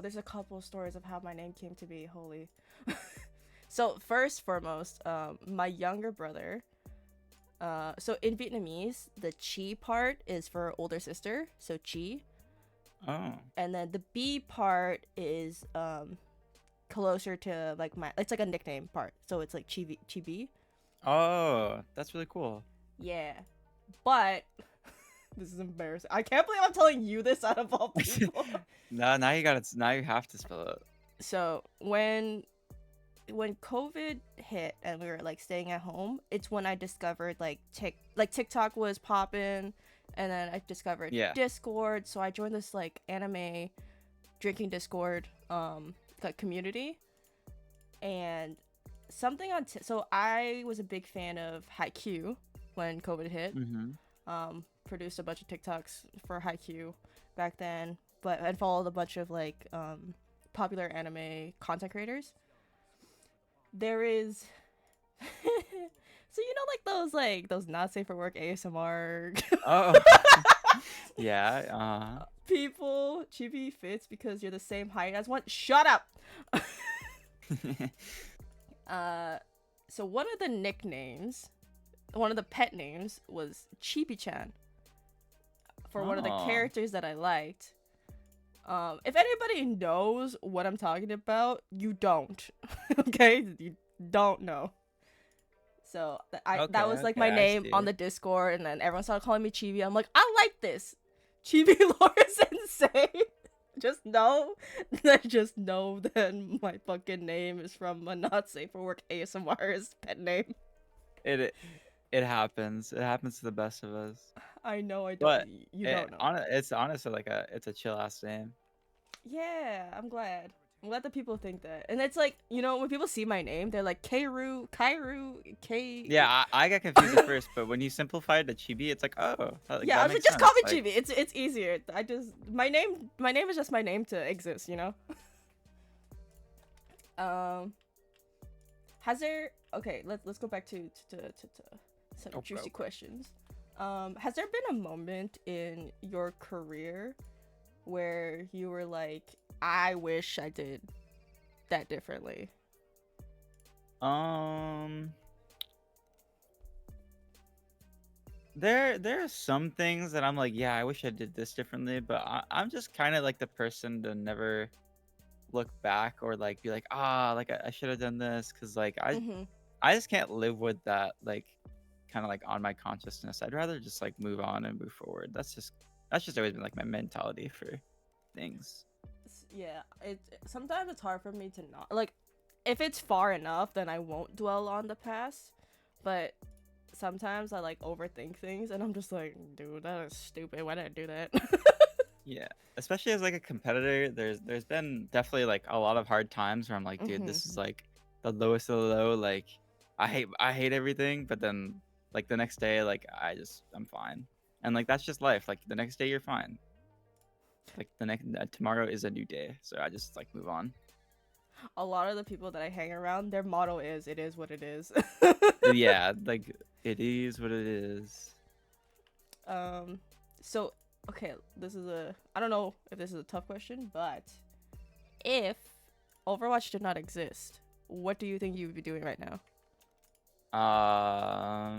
there's a couple stories of how my name came to be. Holy. So first foremost, my younger brother. So in Vietnamese, the chi part is for older sister, so chi, Oh. and then the b part is closer to like my. It's like a nickname part, so it's like chi b. Oh, that's really cool. Yeah, but this is embarrassing. I can't believe I'm telling you this out of all people. No, now you got it. Now you have to spell it. So when COVID hit and we were like staying at home, it's when I discovered like TikTok was popping, and then I discovered Yeah. Discord. So I joined this like anime drinking Discord like community, and something on so I was a big fan of Haikyuu when COVID hit. Mm-hmm. Produced a bunch of TikToks for Haikyuu back then, but and followed a bunch of like popular anime content creators. There is so you know like those not safe for work ASMR Oh. Yeah. people chibi fits because you're the same height as one. Shut up. So one of the nicknames, one of the pet names was Chibi-chan for one of the Oh. characters that I liked. If anybody knows what I'm talking about, you don't. Okay, you don't know. So that was like my name on the Discord, and then everyone started calling me Chibi. I'm like, I like this, Chibi Lore Sensei. Just know that my fucking name is from a not safe for work ASMR's pet name. It happens. It happens to the best of us. I know I don't. But You don't know. It's honestly like it's a chill ass name. Yeah, I'm glad. I'm glad that people think that. And it's like, you know, when people see my name, they're like Kairu, K. Yeah, I got confused at first, but when you simplified to Chibi, it's like, oh, like, Yeah, I that was like, makes just sense. call me Like, Chibi. It's easier. My name is just my name to exist, you know? Has there okay, let's go back to some juicy questions. Has there been a moment in your career where you were like, I wish I did that differently? There are some things that I'm like, yeah, I wish I did this differently, but I'm just kind of like the person to never look back or like be like, like I should have done this, because like I just can't live with that, like kind of like on my consciousness. I'd rather just like move on and move forward. That's just always been like my mentality for things. Yeah, sometimes it's hard for me to not like, if it's far enough, then I won't dwell on the past, but sometimes I like overthink things, and I'm just like, dude, that is stupid. Why did I do that? Yeah, especially as like a competitor, there's been definitely like a lot of hard times where I'm like, dude, this is like the lowest of the low. Like, I hate everything, but then like the next day, like I'm fine, and like that's just life. Like the next day you're fine. Like the next tomorrow is a new day, so I just like move on. A lot of the people that I hang around, their motto is "It is what it is." Yeah, like it is what it is. So okay, I don't know if this is a tough question, but if Overwatch did not exist, what do you think you would be doing right now? I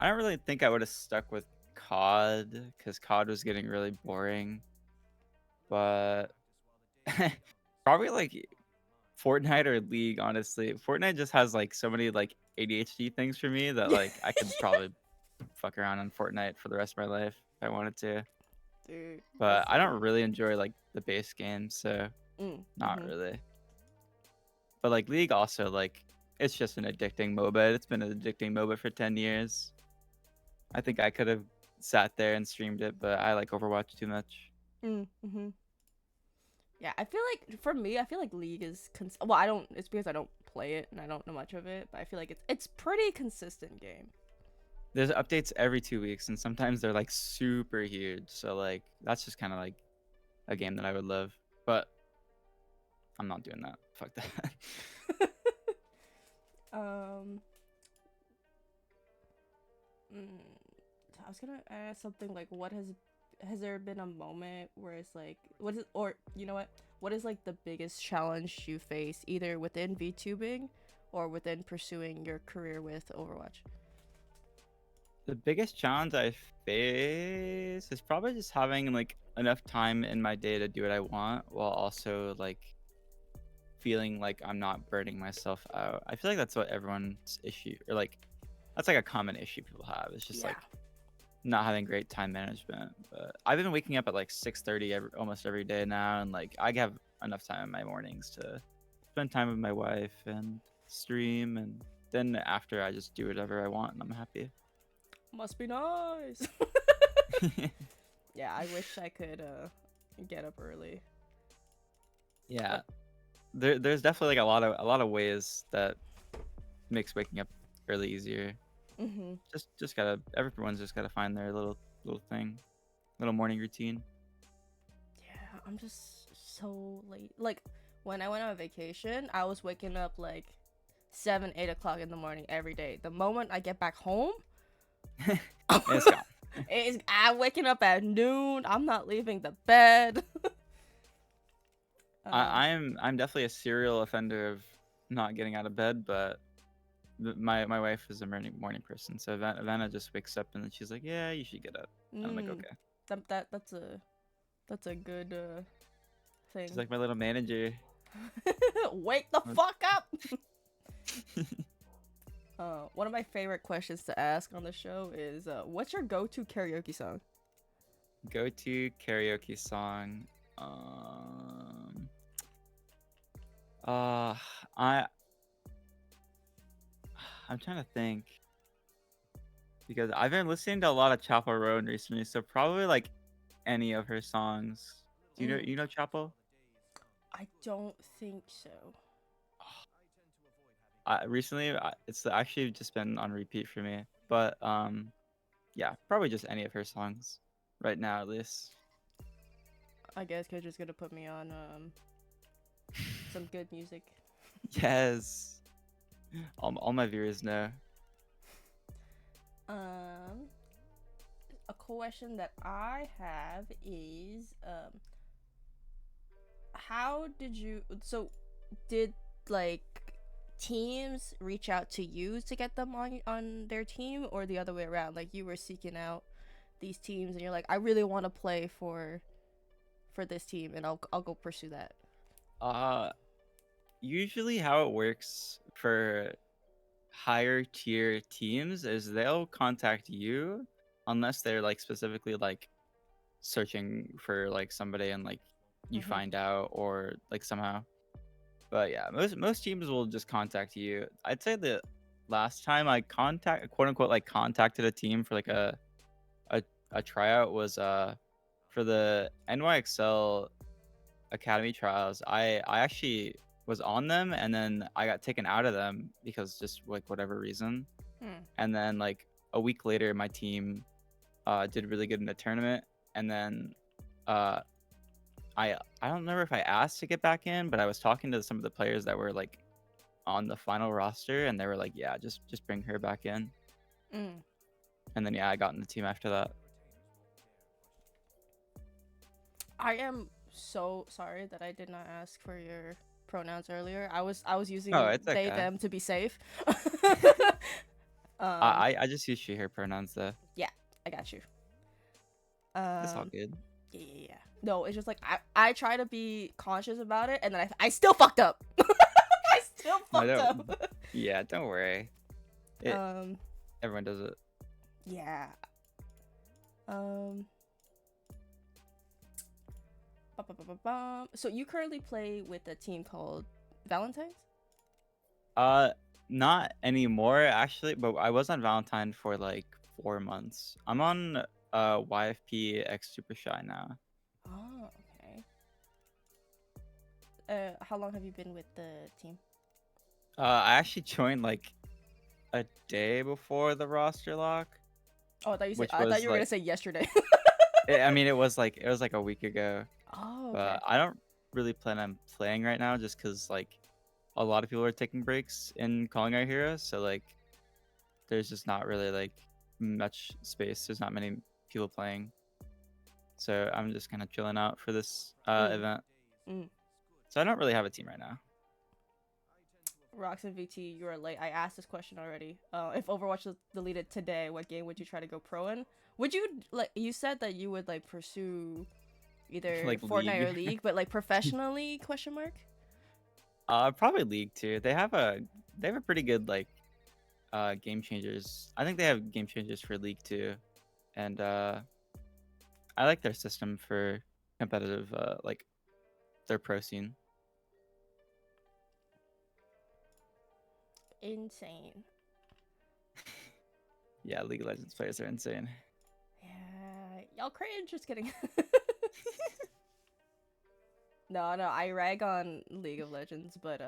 don't really think I would have stuck with COD because COD was getting really boring, but probably like Fortnite or League. Honestly, Fortnite just has like so many like ADHD things for me that like I could probably fuck around on Fortnite for the rest of my life if I wanted to. Dude, But I don't really enjoy like the base game, so not mhm. really. But like League also, like it's just an addicting MOBA. It's been an addicting MOBA for 10 years. I think I could have sat there and streamed it, but I like Overwatch too much. Mm-hmm. Yeah, I feel like for me, I feel like League is well, I don't. It's because I don't play it and I don't know much of it, but I feel like it's pretty consistent game. There's updates every 2 weeks, and sometimes they're like super huge. So like that's just kind of like a game that I would love, but I'm not doing that. Fuck that. um, I was gonna ask something like, what has there been a moment where it's like, what is, or you know what is like the biggest challenge you face either within VTubing or within pursuing your career with Overwatch? The biggest challenge I face is probably just having like enough time in my day to do what I want while also like feeling like I'm not burning myself out. I feel like that's what everyone's issue, or like that's like a common issue people have. It's just Yeah. like not having great time management. But I've been waking up at like 6:30 almost every day now, and like I have enough time in my mornings to spend time with my wife and stream, and then after I just do whatever I want and I'm happy. Must be nice. Yeah, I wish I could get up early. Yeah, What? there's definitely like a lot of ways that makes waking up really easier. Mhm. Just gotta everyone's just gotta find their little thing, little morning routine. Yeah, I'm just so late. Like when I went on vacation, I was waking up like 7, 8 o'clock in the morning every day. The moment I get back home, It's gone. I'm waking up at noon. I'm not leaving the bed. um, I'm definitely a serial offender of not getting out of bed, but my wife is a morning person, so Vanna just wakes up and then she's like, "Yeah, you should get up," and I'm like, mm, "Okay." that's a good She's thing. like my little manager. Wake the fuck up. One of my favorite questions to ask on the show is, what's your go-to karaoke song? Go to karaoke song. Um. Uh. I. I'm trying to think because I've been listening to a lot of Chappell Roan recently, so probably like any of her songs. Do Mm, you know Chappell? I don't think so. Recently, it's actually just been on repeat for me. But yeah, probably just any of her songs right now, at least. I guess you're just gonna put me on some good music. Yes, all my viewers know. Um, a question that I have is, how did you? So, did like teams reach out to you to get them on their team, or the other way around? Like you were seeking out these teams, and you're like, I really want to play for this team, and I'll go pursue that. Uh, Usually how it works for higher tier teams is they'll contact you unless they're like specifically like searching for like somebody and like you Mm-hmm. find out or like somehow. But yeah, most teams will just contact you. I'd say the last time I quote unquote like contacted a team for like a, a tryout was for the NYXL Academy trials. I actually was on them and then I got taken out of them because just like whatever reason. Hmm. And then like a week later my team did really good in the tournament, and then uh I don't remember if I asked to get back in, but I was talking to some of the players that were like on the final roster, and they were like, "Yeah, just bring her back in." Mm. And then yeah, I got in the team after that. I am so sorry that I did not ask for your pronouns earlier. I was Oh, using it's they okay. them to be safe. um I just use she her pronouns though. yeah, I got you. It's all Um good. yeah. No, it's just like I try to be conscious about it, and then I still fucked up. I still No, fucked don't. up. Yeah, don't worry. It um Everyone does it. yeah. Um so you currently play with a team called Valentine's? Uh, Not anymore actually, but I was on Valentine for like 4 months. I'm on YFP X Super Shy now. Oh, okay. How long have you been with the team? I actually joined like a day before the roster lock, Oh, I thought you said which I thought was you were gonna like say yesterday. I mean it was like a week ago, Oh, okay. but I don't really plan on playing right now just because like a lot of people are taking breaks in calling our heroes, so like there's just not really like much space. There's not many people playing, so I'm just kind of chilling out for this Mm, event. mm. So I don't really have a team right now. Rox and VT, you are late. I asked this question already. If Overwatch was deleted today, what game would you try to go pro in? Would you like? You said that you would like pursue either Like Fortnite League. or League, but like professionally? Question mark. Probably League too. They have a pretty good like game changers. I think they have game changers for League too, and I like their system for competitive like their pro scene. Insane. Yeah, League of Legends players are insane. Yeah, y'all cringe. Just kidding. No, I rag on League of Legends, but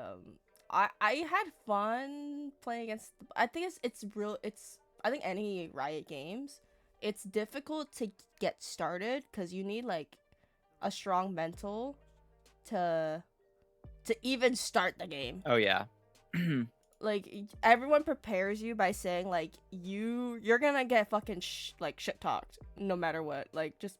I had fun playing against. I think it's real. It's I think any Riot games, it's difficult to get started because you need like a strong mental to even start the game. Oh yeah. Like everyone prepares you by saying like you're gonna get fucking like shit talked no matter what. Like just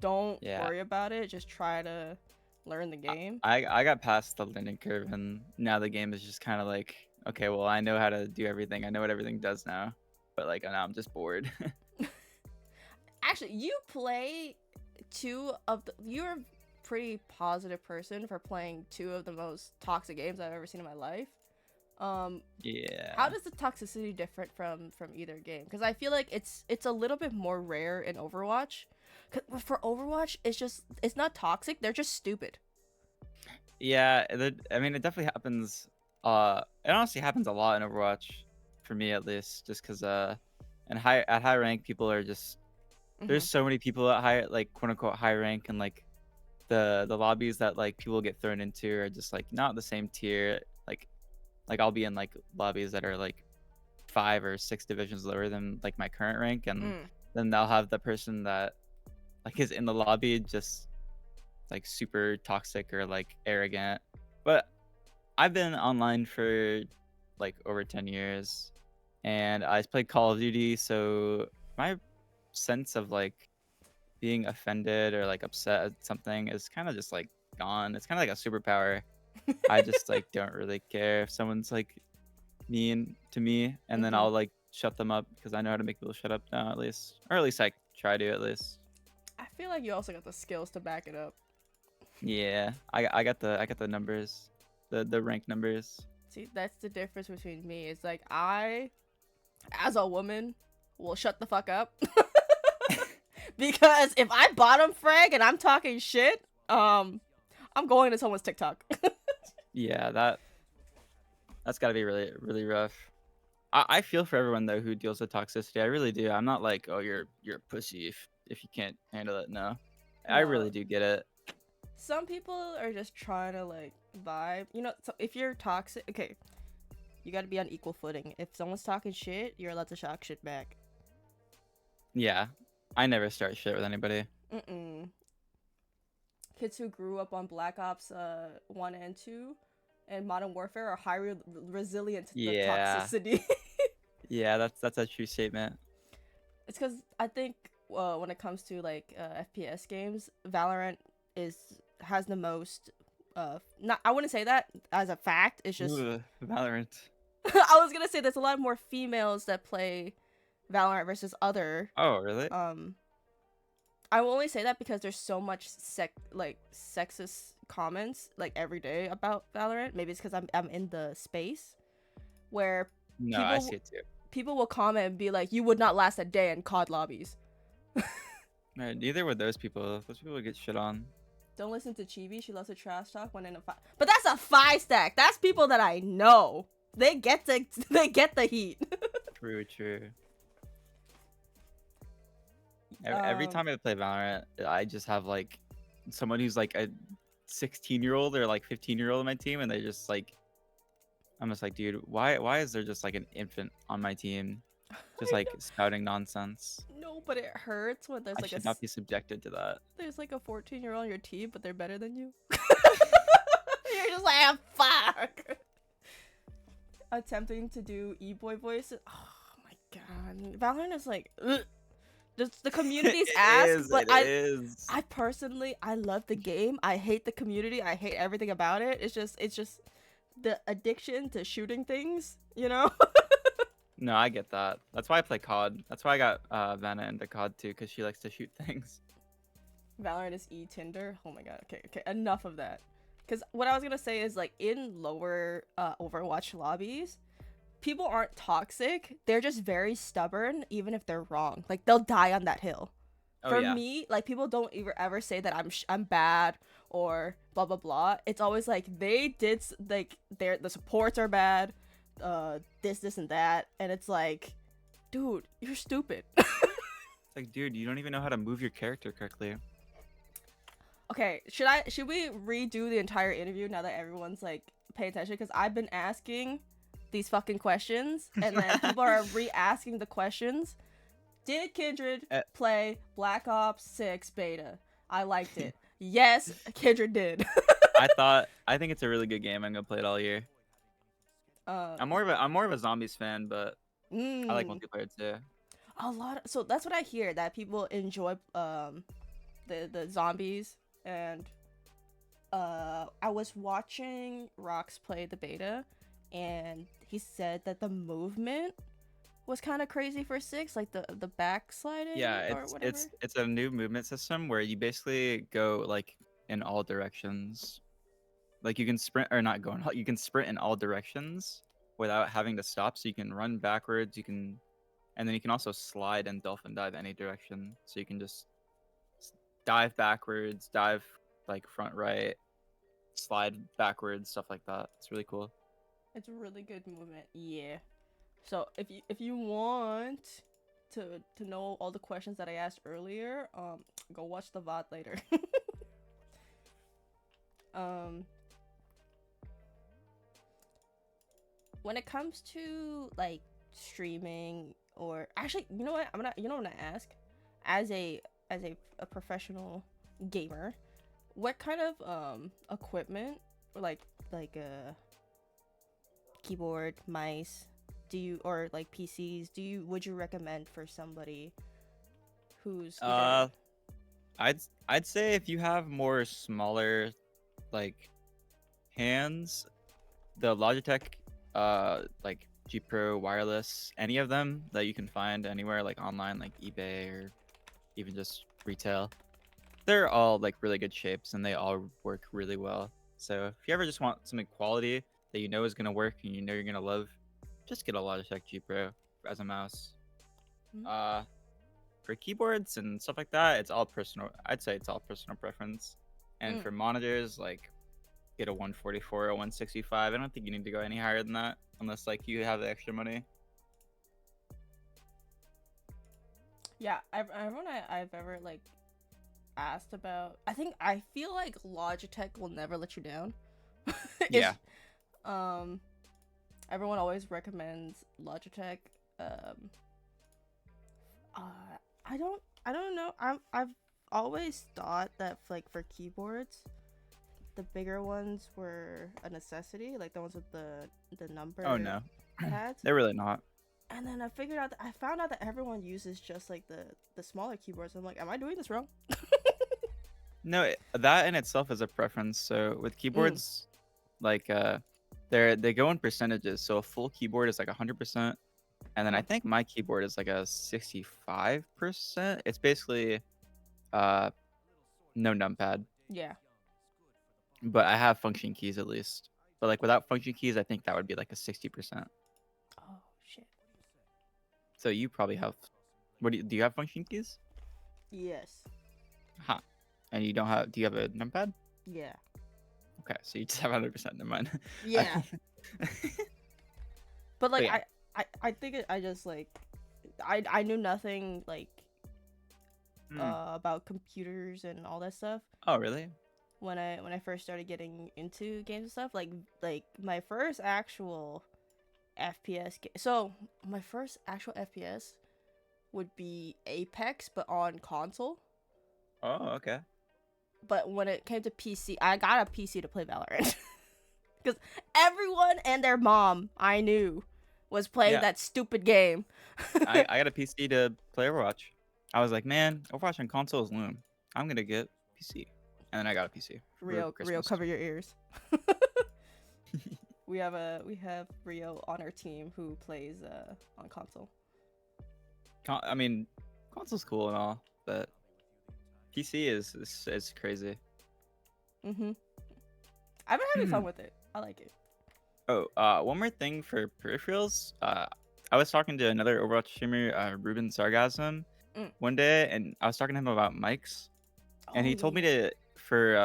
don't Yeah. worry about it. Just try to learn the game. I got past the learning curve, and now the game is just kind of like, okay, well, I know how to do everything. I know what everything does now, but like now I'm just bored. Actually, you play you're a pretty positive person for playing two of the most toxic games I've ever seen in my life. Yeah. How does the toxicity different from either game? Because I feel like it's a little bit more rare in Overwatch. 'Cause for Overwatch, it's not toxic. They're just stupid. Yeah, I mean, it definitely happens. It honestly happens a lot in Overwatch, for me at least, just because and at high rank, people are just there's Mm-hmm. so many people at high like quote unquote high rank, and like the lobbies that like people get thrown into are just like not the same tier. Like I'll be in like lobbies that are like 5 or 6 divisions lower than like my current rank, and Mm. then they'll have the person that like is in the lobby just like super toxic or like arrogant. But I've been online for like over 10 years, and I played Call of Duty, so my sense of like being offended or like upset at something is kind of just like gone. It's kind of like a superpower. I just like don't really care if someone's like mean to me, and then Mm-hmm. I'll like shut them up because I know how to make people shut up now, at least, or at least I try to at least. I feel like you also got the skills to back it up. Yeah, I got the numbers, the rank numbers. See, that's the difference between me. It's like I, as a woman, will shut the fuck up. Because if I bottom frag and I'm talking shit, I'm going to someone's TikTok. Yeah, that's got to be really really rough. I feel for everyone though who deals with toxicity. I really do. I'm not like, oh, you're a pussy if you can't handle it. No, I No, really do get it. some people are just trying to like vibe. You know, so if you're toxic, okay, you got to be on equal footing. If someone's talking shit, you're allowed to talk shit back. Yeah, I never start shit with anybody. Mm-mm. Kids who grew up on Black Ops 1 and 2 and Modern Warfare are highly resilient to the Yeah, toxicity. yeah, that's a true statement. It's because I think when it comes to like FPS games, Valorant is has the most. Not I wouldn't say that as a fact. It's just Ooh, Valorant. I was gonna say there's a lot more females that play Valorant versus other. Oh, really? Um, I will only say that because there's so much sexist comments like every day about Valorant. Maybe it's because I'm in the space where No, I people see it too. people will comment and be like, "You would not last a day in COD lobbies." No, neither would those people. Those people would get shit on. Don't listen to Chibi. She loves to trash talk when in a fight. But that's a 5 stack. That's people that I know. They get the heat. True, true. Every time I play Valorant, I just have like someone who's like a 16-year-old or like 15-year-old on my team, and they just like, I'm just like, dude, why is there just like an infant on my team, just I like spouting nonsense? No, but it hurts when I should not be subjected to that. there's like a 14-year-old on your team, but they're better than you. You're just like, fuck. Attempting to do e-boy voices. Oh my God, Valorant is like, ugh. The community's It ask, is. but It is. I personally, I love the game. I hate the community. I hate everything about it. It's just the addiction to shooting things, you know? No, I get that. That's why I play COD. That's why I got Vanna into COD too, because she likes to shoot things. Valorant is Tinder. Oh my god. Okay, okay. Enough of that. Because what I was gonna say is like in lower Overwatch lobbies, people aren't toxic. They're just very stubborn, even if they're wrong. Like they'll die on that hill. Oh For yeah. me, like people don't ever say that I'm bad or blah blah blah. It's always like they did like the supports are bad, this and that, and it's like, dude, you're stupid. It's like, dude, you don't even know how to move your character correctly. Okay, should we redo the entire interview now that everyone's like paying attention? Because I've been asking these fucking questions, and then people are re-asking the questions. Did Kindred play Black Ops 6 beta? I liked it. Yes, Kindred did. I think it's a really good game. I'm gonna play it all year. I'm more of a zombies fan, but I like multiplayer too. So that's what I hear, that people enjoy the zombies. And I was watching Rox play the beta, and he said that the movement was kind of crazy for 6, like the backsliding. Yeah, or whatever. it's a new movement system where you basically go like in all directions. Like you can sprint or not go in, you can sprint in all directions without having to stop. So you can run backwards, and then you can also slide and dolphin dive any direction. So you can just dive backwards, dive like front right, slide backwards, stuff like that. It's really cool. It's a really good movement. Yeah. So if you want to know all the questions that I asked earlier, go watch the VOD later. When it comes to like streaming, or actually, you know what? I'm gonna ask, as a professional gamer, what kind of equipment, or like keyboard, mice, do you, or like PCs, would you recommend for somebody who's either... I'd say if you have more smaller like hands, the Logitech like G Pro wireless, any of them that you can find anywhere like online, like eBay or even just retail, they're all like really good shapes and they all work really well. So if you ever just want something quality that you know is gonna work and you know you're gonna love, just get a Logitech G Pro as a mouse. Mm-hmm. For keyboards and stuff like that, it's all personal. I'd say it's all personal preference. And for monitors, like get a 144 or 165. I don't think you need to go any higher than that unless like you have the extra money. Yeah, everyone I've ever like asked about, I feel like Logitech will never let you down. Yeah. Everyone always recommends Logitech. I don't know. I've always thought that like for keyboards, the bigger ones were a necessity, like the ones with the number. Oh no, pads. they're really not. And then I found out that everyone uses just like the smaller keyboards. I'm like, am I doing this wrong? No, that in itself is a preference. So with keyboards, like they go in percentages. So a full keyboard is like 100%, and then I think my keyboard is like a 65%. It's basically no numpad. Yeah. But I have function keys at least. But like without function keys, I think that would be like a 60%. Oh shit. So you probably have. Do you have function keys? Yes. Huh. And you don't have? Do you have a numpad? Yeah. Okay, so you just have 100%. Never mind. Yeah. But like yeah. I think I just like I knew nothing like about computers and all that stuff. Oh really? When I first started getting into games and stuff, like my first actual FPS so my first actual FPS would be Apex, but on console. Oh, okay. But when it came to PC, I got a PC to play Valorant. Because everyone and their mom I knew was playing Yeah, that stupid game. I got a PC to play Overwatch. I was like, man, Overwatch on console is lame. I'm gonna get PC, and then I got a PC for Rio, Christmas. cover your ears. We have Rio on our team who plays on console. I mean, console's cool and all, but PC is crazy. Mhm. I've been having fun with it. I like it. Oh, one more thing for peripherals. I was talking to another Overwatch streamer, Ruben Sargasm, Mm. one day, and I was talking to him about mics, and Oh, he yeah, told me yeah. to for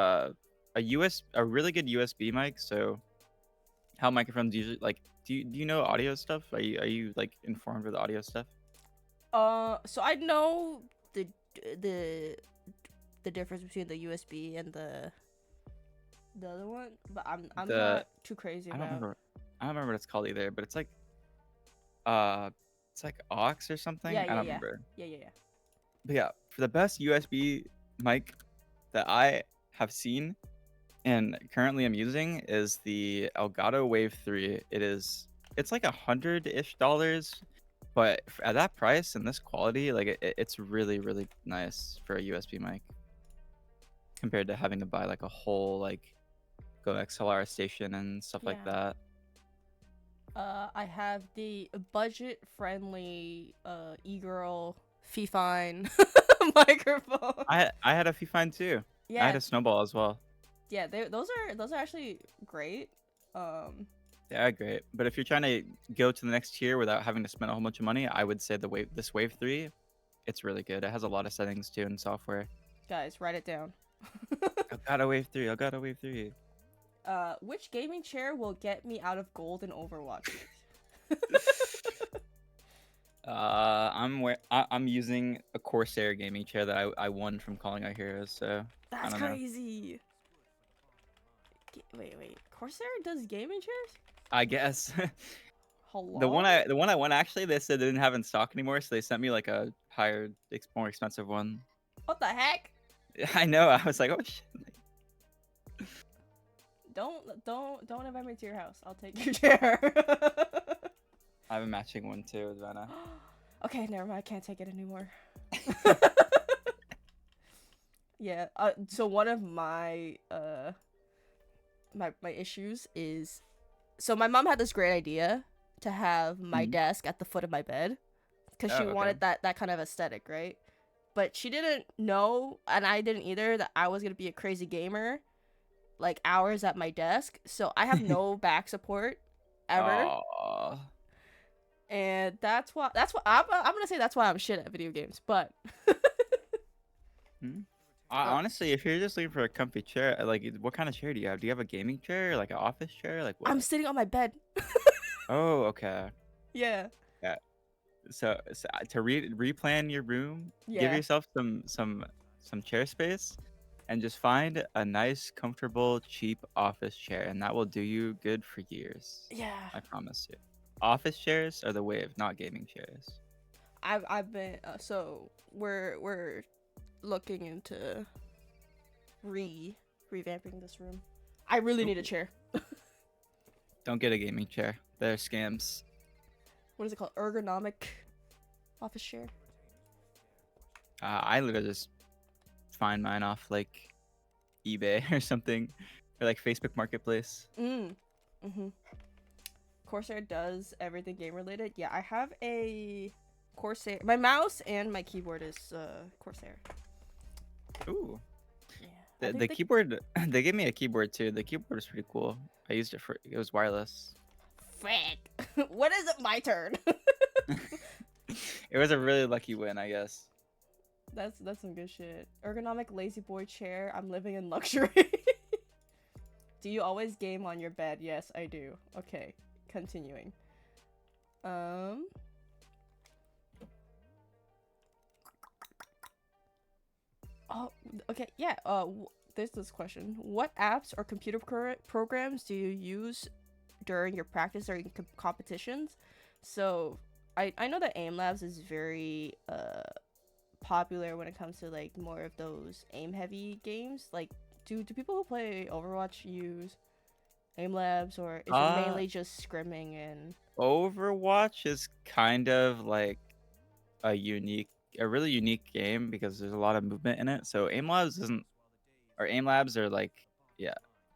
a really good USB mic. So how microphones usually like? Do you know audio stuff? Are you like informed with audio stuff? So I know the the difference between the USB and the other one, but I'm The not too crazy I don't about. remember. I don't remember what it's called either, but uh, it's like aux or something. Yeah, I yeah, don't yeah, remember. yeah, yeah, yeah. But yeah, for the best USB mic that I have seen and currently I'm using is the Elgato Wave 3. It's like $100-ish, but at that price and this quality, like it's really really nice for a USB mic compared to having to buy like a whole like Go XLR station and stuff like Yeah. that. I have the budget-friendly e-girl Fifine microphone. I had a Fifine too. I had Yeah, a Snowball as well. yeah. Those are actually great. Um, Yeah, great. But if you're trying to go to the next tier without having to spend a whole bunch of money, I would say this Wave 3, it's really good. It has a lot of settings too and software. guys, write it down. Elgato Wave 3. Elgato Wave 3. Which gaming chair will get me out of gold in Overwatch? I'm using a Corsair gaming chair that I won from Calling Our Heroes, so I That's don't know. crazy. Wait. Corsair does gaming chairs? I guess Hello? the one I won actually they said they didn't have in stock anymore, so they sent me like a more expensive one. What the heck? I know. I was like, oh shit. Don't invite me to your house. I'll take your chair. I have a matching one too with Vanna. Okay, never mind. I can't take it anymore. Yeah. So one of my my issues is, so my mom had this great idea to have my Mhm. desk at the foot of my bed because Oh, she okay. wanted that kind of aesthetic, right? But she didn't know, and I didn't either, that I was gonna be a crazy gamer, like hours at my desk. So I have no back support ever, Aw. and that's why I'm gonna say that's why I'm shit at video games. But Hmm? uh, Honestly, if you're just looking for a comfy chair, like what kind of chair do you have? Do you have a gaming chair, like an office chair, like I'm what? sitting on my bed. Oh, okay. Yeah, Yeah. So to replan your room, give yeah, yourself some chair space, and just find a nice, comfortable, cheap office chair, and that will do you good for years. yeah. I promise you. Office chairs are the wave, not gaming chairs. I've been so we're looking into revamping this room. I really need a Ooh. chair. Don't get a gaming chair. They're scams. What is it called? Ergonomic office chair. I literally just find mine off like eBay or something, or like Facebook Marketplace. Mm-hmm. Corsair does everything game related. Yeah, I have a Corsair. My mouse and my keyboard is Corsair. Ooh. Yeah. The keyboard, they gave me a keyboard too. The keyboard was pretty cool. I used it it was wireless. Frick. When is it my turn? It was a really lucky win, I guess. That's some good shit. Ergonomic lazy boy chair. I'm living in luxury. Do you always game on your bed? Yes, I do. Okay, continuing. Oh, okay. Yeah. There's this question. What apps or computer programs do you use during your practice or in competitions? So, I know that Aim Labs is very popular when it comes to like more of those aim heavy games. Like, do people who play Overwatch use aim labs, or is it Uh, mainly just scrimming and? Overwatch is kind of like a unique, a really unique game because there's a lot of movement in it. So aim labs isn't, or aim labs are like, yeah,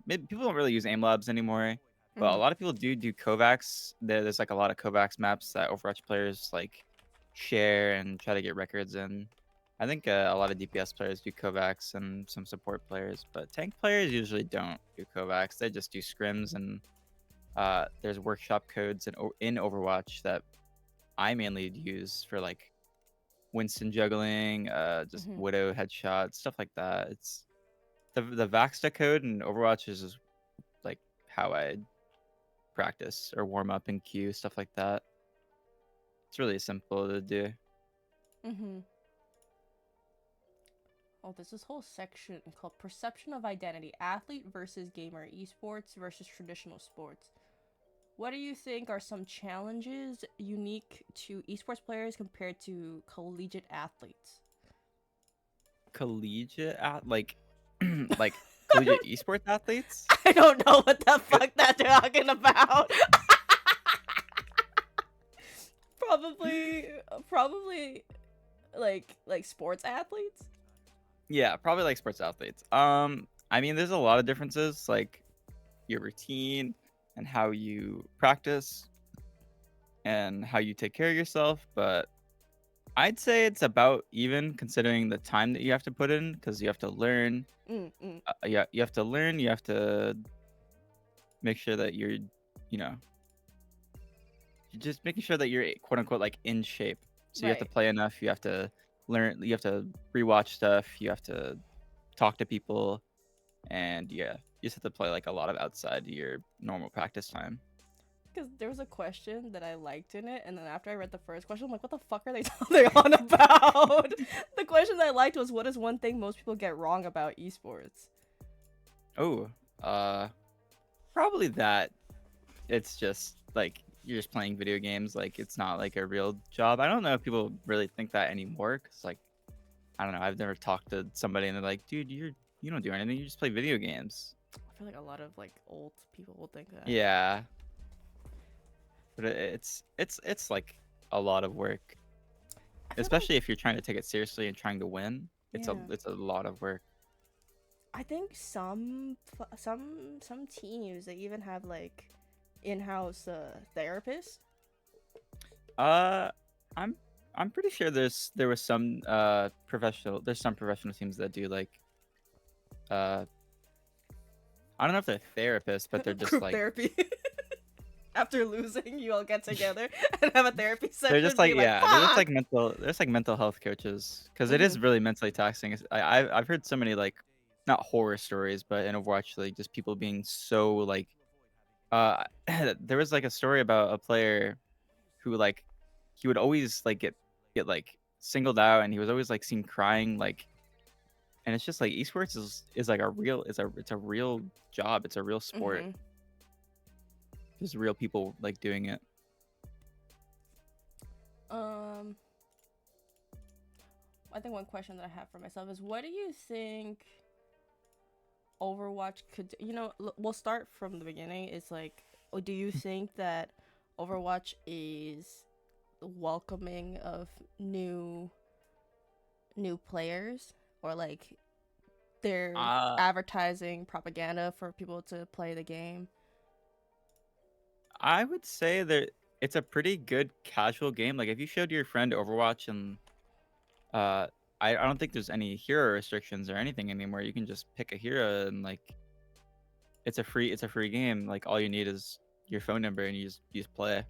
people don't really use aim labs anymore, but a Mhm. lot of people do Kovacs. There's like a lot of Kovacs maps that Overwatch players like share and try to get records in. I think a lot of DPS players do Kovacs and some support players, but tank players usually don't do Kovacs. They just do scrims, and there's workshop codes in Overwatch that I mainly use for like Winston juggling, just Mhm. Widow headshots, stuff like that. It's the Vaxta code in Overwatch is just like how I practice or warm up and queue, stuff like that. It's really simple to do. Mhm. Oh, there's this whole section called perception of identity: athlete versus gamer, esports versus traditional sports. What do you think are some challenges unique to esports players compared to collegiate athletes? Collegiate at like like I collegiate don't esports athletes. I don't know what the It- fuck that's talking about. Probably like sports athletes. yeah, probably like sports athletes. I mean, there's a lot of differences, like your routine and how you practice and how you take care of yourself, but I'd say it's about even considering the time that you have to put in because you have to learn. Mm, mm, Yeah, you have to learn. You have to make sure that you know, just making sure that you're quote unquote like in shape. So you have to right. play enough. You have to learn. You have to rewatch stuff. You have to talk to people, and yeah, you just have to play like a lot of outside your normal practice time. Because there was a question that I liked in it, and then after I read the first question, I'm like, what the fuck are they on about? The question I liked was, what is one thing most people get wrong about esports? Oh, uh, probably that. It's just like you're just playing video games. Like it's not like a real job. I don't know if people really think that anymore. Cause like I don't know. I've never talked to somebody and they're like, dude, you don't do anything. You just play video games. I feel like a lot of like old people will think that. Yeah, but it's like a lot of work, I feel like especially if you're trying to take it seriously and trying to win. yeah. It's a lot of work. I think some teams they even have like in-house therapists. Uh, I'm I'm pretty sure there was some professional there's some professional teams that do like uh I don't know if they're therapists, but they're just Group like therapy. After losing, you all get together and have a therapy they're session. just like Be like, yeah, fuck. there's like mental health coaches because it Mm-hmm. is really mentally taxing. I've heard so many like not horror stories, but in Overwatch like just people being so like uh there was like a story about a player who like he would always like get like singled out and he was always like seen crying like and it's just like esports is like a real it's a real job. It's a real sport. Mm-hmm. There's real people like doing it. Um, I think one question that I have for myself is, what do you think Overwatch could? We'll start from the beginning. It's like, do you think that Overwatch is welcoming of new players, or like they're Uh, advertising propaganda for people to play the game? I would say that it's a pretty good casual game. Like if you showed your friend Overwatch and uh I don't think there's any hero restrictions or anything anymore. You can just pick a hero and like it's a free game. Like all you need is your phone number and you just play.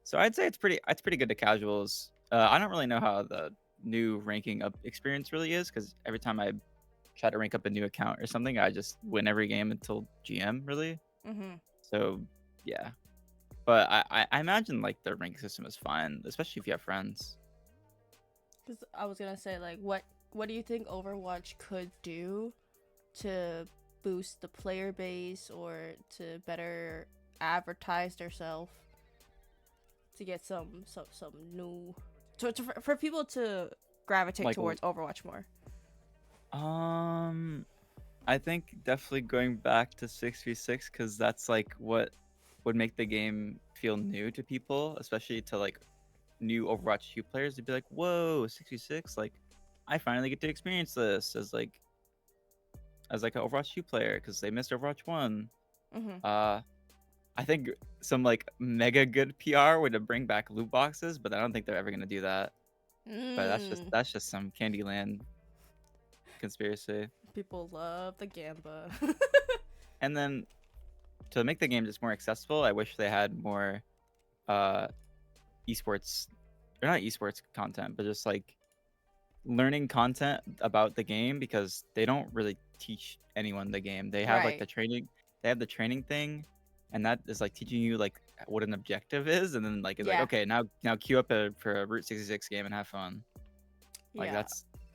So I'd say it's pretty good to casuals. I don't really know how the new ranking up experience really is because every time I try to rank up a new account or something, I just win every game until GM really. Mm-hmm. So yeah, but I imagine like the rank system is fine, especially if you have friends. Because I was gonna say, like, what do you think Overwatch could do to boost the player base, or to better advertise themselves, to get some new, for people to gravitate Like towards Overwatch more? um I think definitely going back to 6v6 because that's like what would make the game feel new to people, especially to like new Overwatch 2 players. They'd be like, "Whoa, 6v6! Like, I finally get to experience this as like an Overwatch 2 player because they missed Overwatch 1." Mm-hmm. Uh, I think some like mega good PR would bring back loot boxes, but I don't think they're ever gonna do that. But Mm. that's just some Candyland conspiracy. People love the Gamba. And then to make the game just more accessible, I wish they had more uh esports or not esports content, but just like learning content about the game because they don't really teach anyone the game. They have like Right. the training, they have the training thing, and that is like teaching you like what an objective is, and then like it's like Yeah. okay, now queue up for a Route 66 game and have fun. Like Yeah.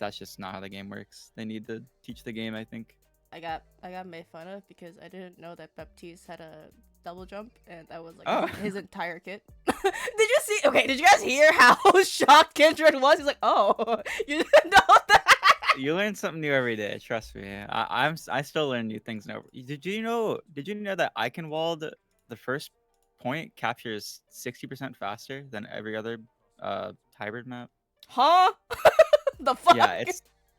that's just not how the game works. They need to teach the game, I think. I got made fun of because I didn't know that Baptiste had a double jump, and that was like Oh, his entire kit. Did you see? Okay, did you guys hear how shocked Kindred was? He's like, "Oh, you didn't know that?" you learn something new every day. Trust me. I still learn new things now. Did you know that Eichenwald, the first point, captures 60% faster than every other hybrid map? Huh? The fuck? Yeah,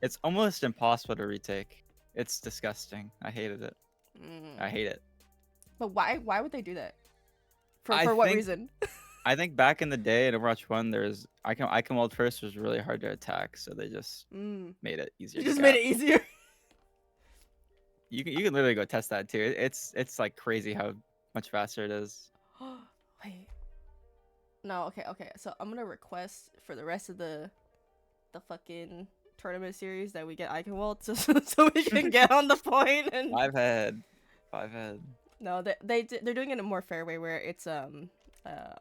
it's almost impossible to retake. It's disgusting. I hated it. I Mm. hate it. But why? Why would they do that? For I what think reason? I think back in the day in Overwatch 1 there's Eichenwald first was really hard to attack, so they just Mm. made it You easier to just made cap. it easier. You can literally go test that too. It's like crazy how much faster it is. Wait. No. Okay. Okay. So I'm gonna request for the rest of the fucking tournament series that we get Eichenwald so we can get on the point and Five head. Five head. no they're doing it in a more fair way where it's a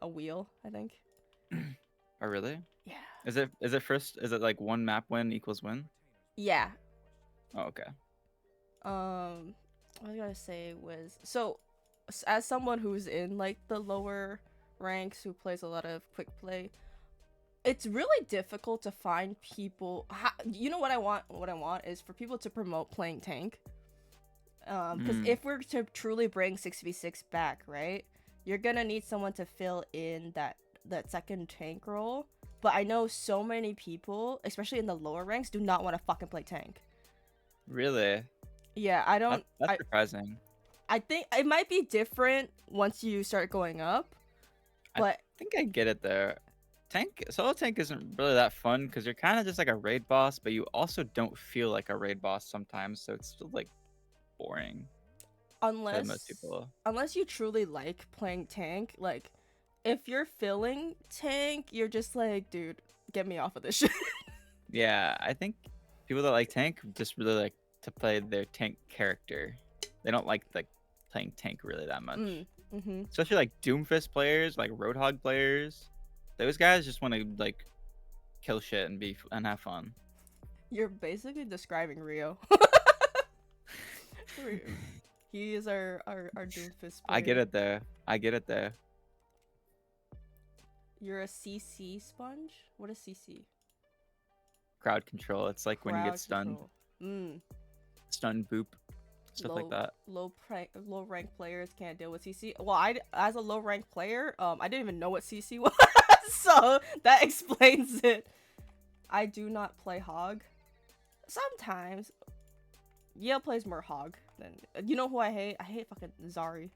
wheel, I think. Oh really? Yeah. Is it first is it like one map win equals win? Yeah. Oh okay. What I was gonna say was so as someone who's in like the lower ranks who plays a lot of quick play, it's really difficult to find people. You know what I want? What I want is for people to promote playing tank. Because Mm, if we're to truly bring 6v6 back, right, you're gonna need someone to fill in that second tank role. But I know so many people, especially in the lower ranks, do not want to fucking play tank. really? Yeah, I don't. That's surprising. I think it might be different once you start going up, I but think I get it there. Solo tank isn't really that fun because you're kind of just like a raid boss, but you also don't feel like a raid boss sometimes, so it's still like boring to most unless people. unless you truly like playing tank, like if you're filling tank, you're just like, dude, get me off of this shit. Yeah, I think people that like tank just really like to play their tank character. They don't like playing tank really that much. Mm-hmm. Especially like Doomfist players, like Roadhog players. Those guys just want to like kill shit and have fun. You're basically describing Rio. He is our Doomfist player. I get it there. I get it there. You're a CC sponge? What is CC? Crowd control. It's like when you get Crowd stunned, control. Mm. stun boop, stuff like that. Low rank players can't deal with CC. Well, I as a low rank player, I didn't even know what CC was, so that explains it. I do not play Hog. Sometimes, Yale plays more Hog than you know who I hate. I hate fucking Zari.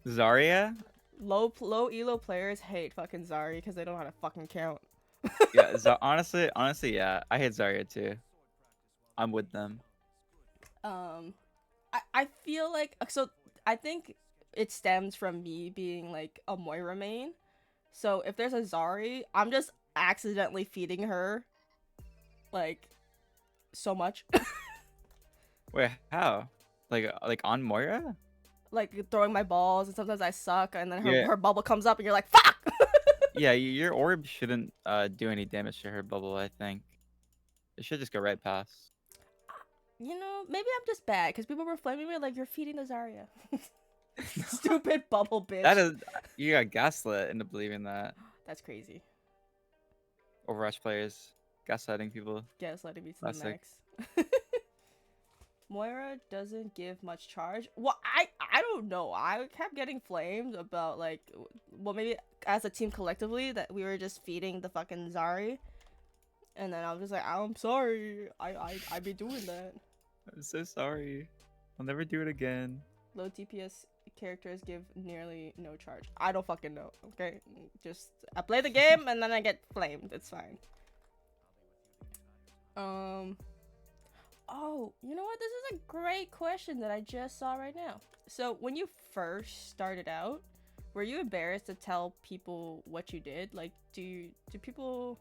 Zarya? Low elo players hate fucking Zari because they don't know how to fucking count. Yeah, honestly, yeah. I hate Zarya too. I'm with them. I feel like so I think it stems from me being like a Moira main. So if there's a Zari, I'm just accidentally feeding her like so much. Wait, how? Like on Moira? Like throwing my balls and sometimes I suck and then Yeah, her bubble comes up and you're like fuck. yeah. Your orb shouldn't do any damage to her bubble. I think it should just go right past. You know, maybe I'm just bad because people were flaming me like you're feeding the Zarya. Stupid bubble bitch. That is, you got gaslit into believing that. That's crazy. Overwatch players gaslighting people. Gaslighting me to the Classic. max. Moira doesn't give much charge. Well, I don't know. I kept getting flamed about like, well, maybe as a team collectively that we were just feeding the fucking Zari, and then I was just like, I'm sorry, I be doing that. I'm so sorry. I'll never do it again. Low DPS characters give nearly no charge. I don't fucking know. Okay, just I play the game and then I get flamed. It's fine. Oh, you know what? This is a great question that I just saw right now. So, when you first started out, were you embarrassed to tell people what you did? Like, do people?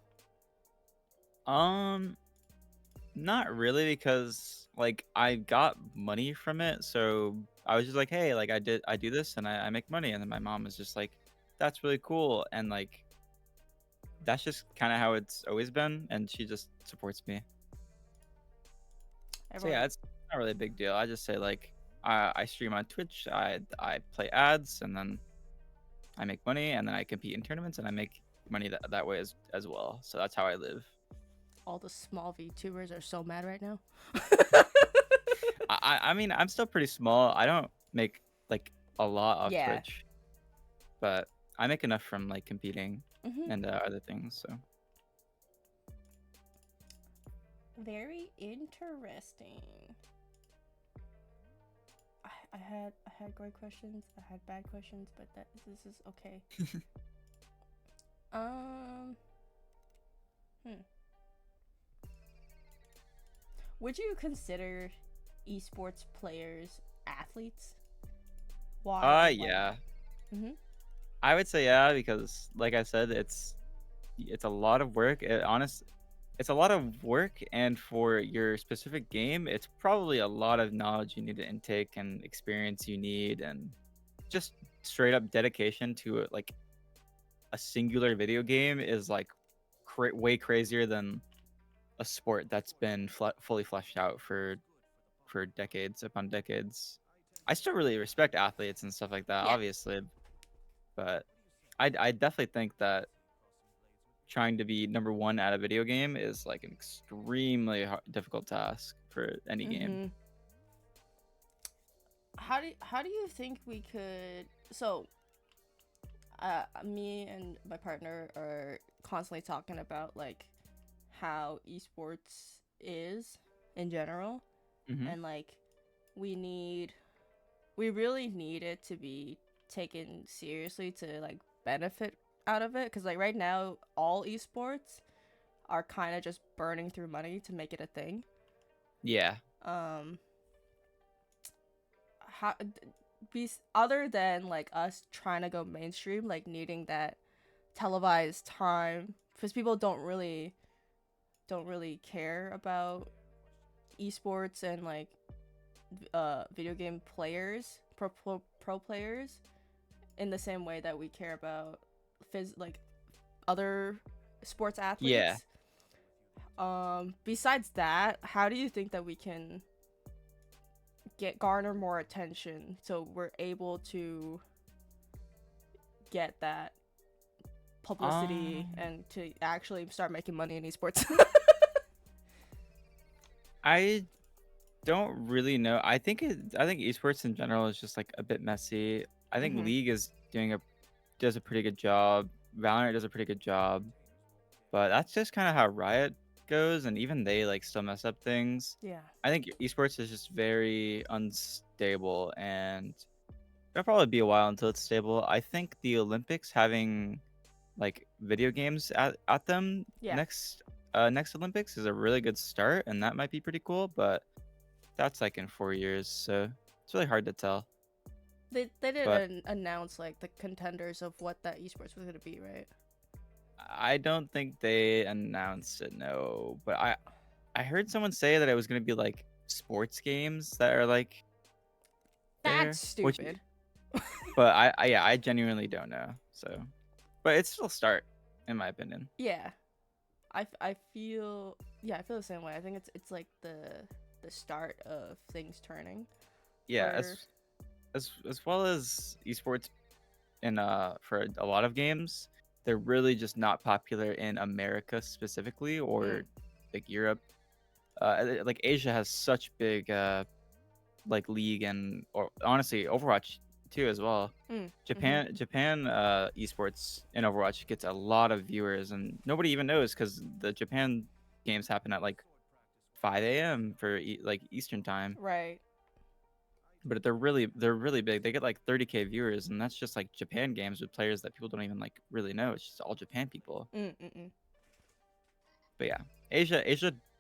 Um, Not really, because like I got money from it, so I was just like, hey, like I do this and I make money, and then my mom was just like, that's really cool, and like that's just kind of how it's always been, and she just supports me. So Everyone. yeah, it's not really a big deal. I just say like I stream on Twitch, I play ads, and then I make money, and then I compete in tournaments, and I make money that way as well. So that's how I live. All the small VTubers are so mad right now. I mean, I'm still pretty small. I don't make like a lot off Yeah. Twitch, but I make enough from like competing Mm-hmm. and other things. So Very interesting. I had great questions. I had bad questions, but this is okay. Hmm. Would you consider esports players athletes? Why and why yeah, not? Mm-hmm. I would say yeah, because like I said, it's a lot of work. It's a lot of work, and for your specific game, it's probably a lot of knowledge you need to intake and experience you need, and just straight up dedication to like a singular video game is like way crazier than a sport that's been fully fleshed out for decades upon decades. I still really respect athletes and stuff like that, Yeah. obviously, but I definitely think that trying to be number one at a video game is like an extremely difficult task for any game. Mm-hmm. How do you think we could? So, me and my partner are constantly talking about like how esports is in general, Hmm. and like we need we really need it to be taken seriously to like benefit out of it, because like right now all esports are kind of just burning through money to make it a thing. Yeah. um how be other than like us trying to go mainstream, like needing that televised time, because people don't really care about esports and like video game players, pro players, in the same way that we care about like other sports Yeah. athletes. Besides that, how do you think that we can garner more attention so we're able to get that publicity Um, and to actually start making money in esports? I don't really know. I think esports in general is just like a bit messy. I think Mm-hmm. League is does a pretty good job. Valorant does a pretty good job. But that's just kind of how Riot goes, and even they like still mess up things. Yeah. I think esports is just very unstable, and it'll probably be a while until it's stable. I think the Olympics having like video games at them Yeah. next Olympics is a really good start, and that might be pretty cool. But that's like in 4 years, so it's really hard to tell. They But didn't announce like the contenders of what that esports was gonna be, right? I don't think they announced it. No, but I heard someone say that it was gonna be like sports games that are like That's there, which stupid. but yeah, I genuinely don't know. So, but it's still a start in my opinion. Yeah. I feel, yeah, I feel the same way. I think it's like the start of things turning Yeah, for. as well as esports in for a lot of games, they're really just not popular in America specifically, Mm, or like Europe. Like Asia has such big like League and or honestly Overwatch too as well. Mm, mm-hmm. Japan esports in Overwatch gets a lot of viewers, and nobody even knows because the Japan games happen at like 5 a.m. for like Eastern time. Right. But they're really big. They get like 30K viewers, and that's just like Japan games with players that people don't even like really know. It's just all Japan people. Mm-mm-mm. But yeah, Asia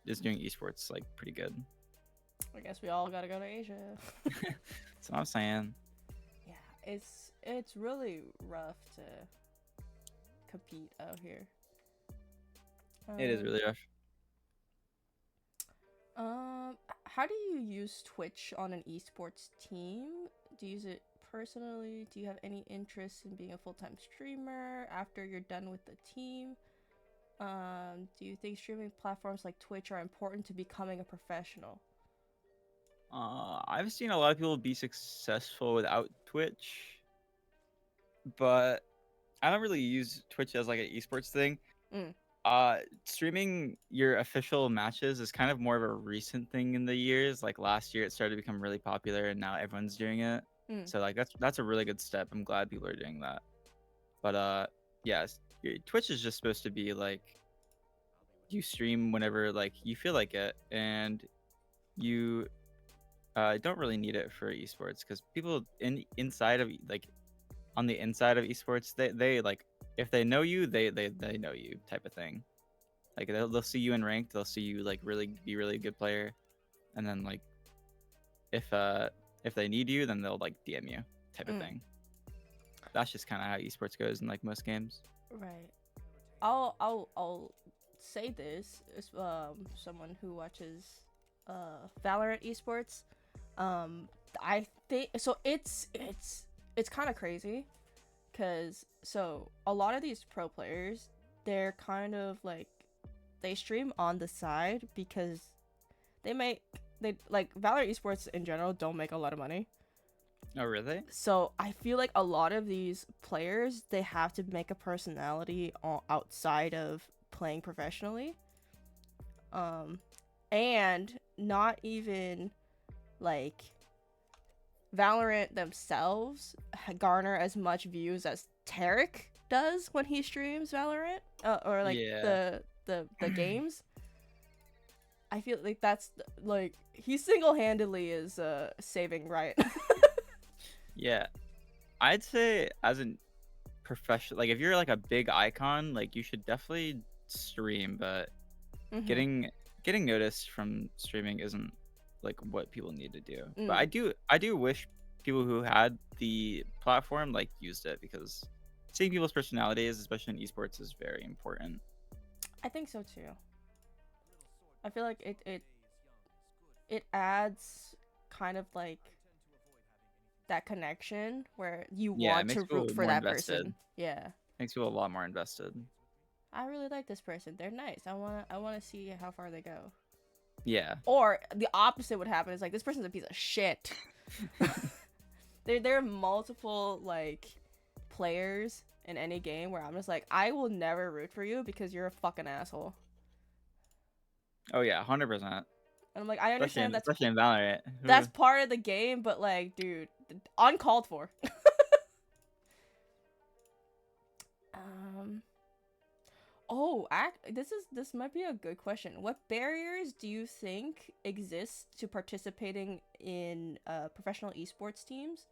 is doing esports like pretty good. I guess we all gotta go to Asia. That's what I'm saying. Yeah, it's really rough to compete out here. It is Um, really rough. how do you use Twitch on an esports team? Do you use it personally? Do you have any interest in being a full-time streamer after you're done with the team? Do you think streaming platforms like Twitch are important to becoming a professional? I've seen a lot of people be successful without Twitch, but I don't really use Twitch as like an esports thing. Mm, Streaming your official matches is kind of more of a recent thing in the years. Like last year, it started to become really popular, and now everyone's doing it. mm, So like that's a really good step. I'm glad people are doing that. But yes, Twitch is just supposed to be like you stream whenever like you feel like it, and you don't really need it for esports because people inside of like on the inside of esports, they like if they know you, they know you type of thing. Like they'll see you in ranked, they'll see you like really be really good player, and then like if uh if they need you, then they'll like DM you type of mm. thing. That's just kind of how esports goes in like most games. Right. I'll say this as someone who watches Valorant esports. Um, I think so. It's kind of crazy, cause so a lot of these pro players, they're kind of like they stream on the side because they make they like Valorant esports in general don't make a lot of money. Oh really? So I feel like a lot of these players they have to make a personality outside of playing professionally. Um, and not even like Valorant themselves garner as much views as Tarek does when he streams Valorant, or like Yeah. the games. I feel like that's like he single handedly is saving Riot. Yeah. I'd say as a professional, like if you're like a big icon, like you should definitely stream, but Mm-hmm. getting noticed from streaming isn't like what people need to do. But Mm, I do wish people who had the platform like used it because seeing people's personalities, especially in esports, is very important. I think so too. I feel like it adds kind of like that connection where you Yeah, it want makes to root people for more that invested. person. Yeah. Makes people a lot more invested. I really like this person. They're nice. I wanna see how far they go. Yeah. Or the opposite would happen is like this person's a piece of shit. There are multiple like players in any game where I'm just like I will never root for you because you're a fucking asshole. Oh yeah, 100%. And I'm like I Especially understand in especially in Valorant. that's part of the game, but like dude, uncalled for. um this might be a good question. What barriers do you think exist to participating in professional esports teams?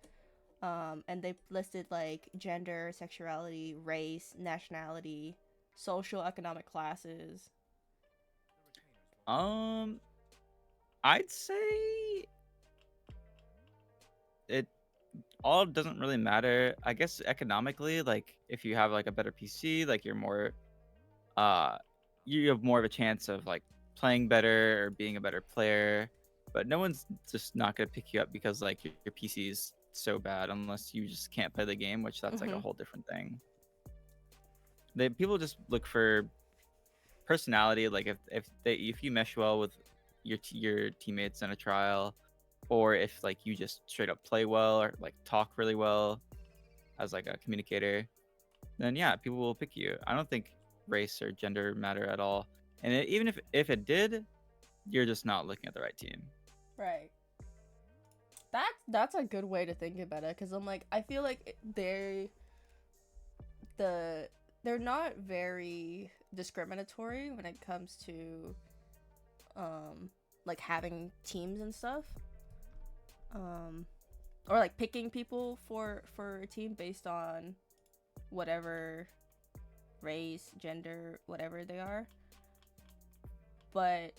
And they listed like gender, sexuality, race, nationality, social economic classes. Um, I'd say it all doesn't really matter. I guess economically, like if you have like a better PC, like you're more uh you have more of a chance of like playing better or being a better player. But no one's just not gonna pick you up because like your PC is so bad unless you just can't play the game, which that's like a Mm-hmm. whole different thing. They people just look for personality, like if you mesh well with your teammates in a trial, or if like you just straight up play well or like talk really well as like a communicator, then yeah, people will pick you. I don't think race or gender matter at all, and even if it did, you're just not looking at the right team. Right. That's a good way to think about it, because I'm like, I feel like the they're not very discriminatory when it comes to like having teams and stuff, um or like picking people for a team based on whatever race, gender, whatever they are. But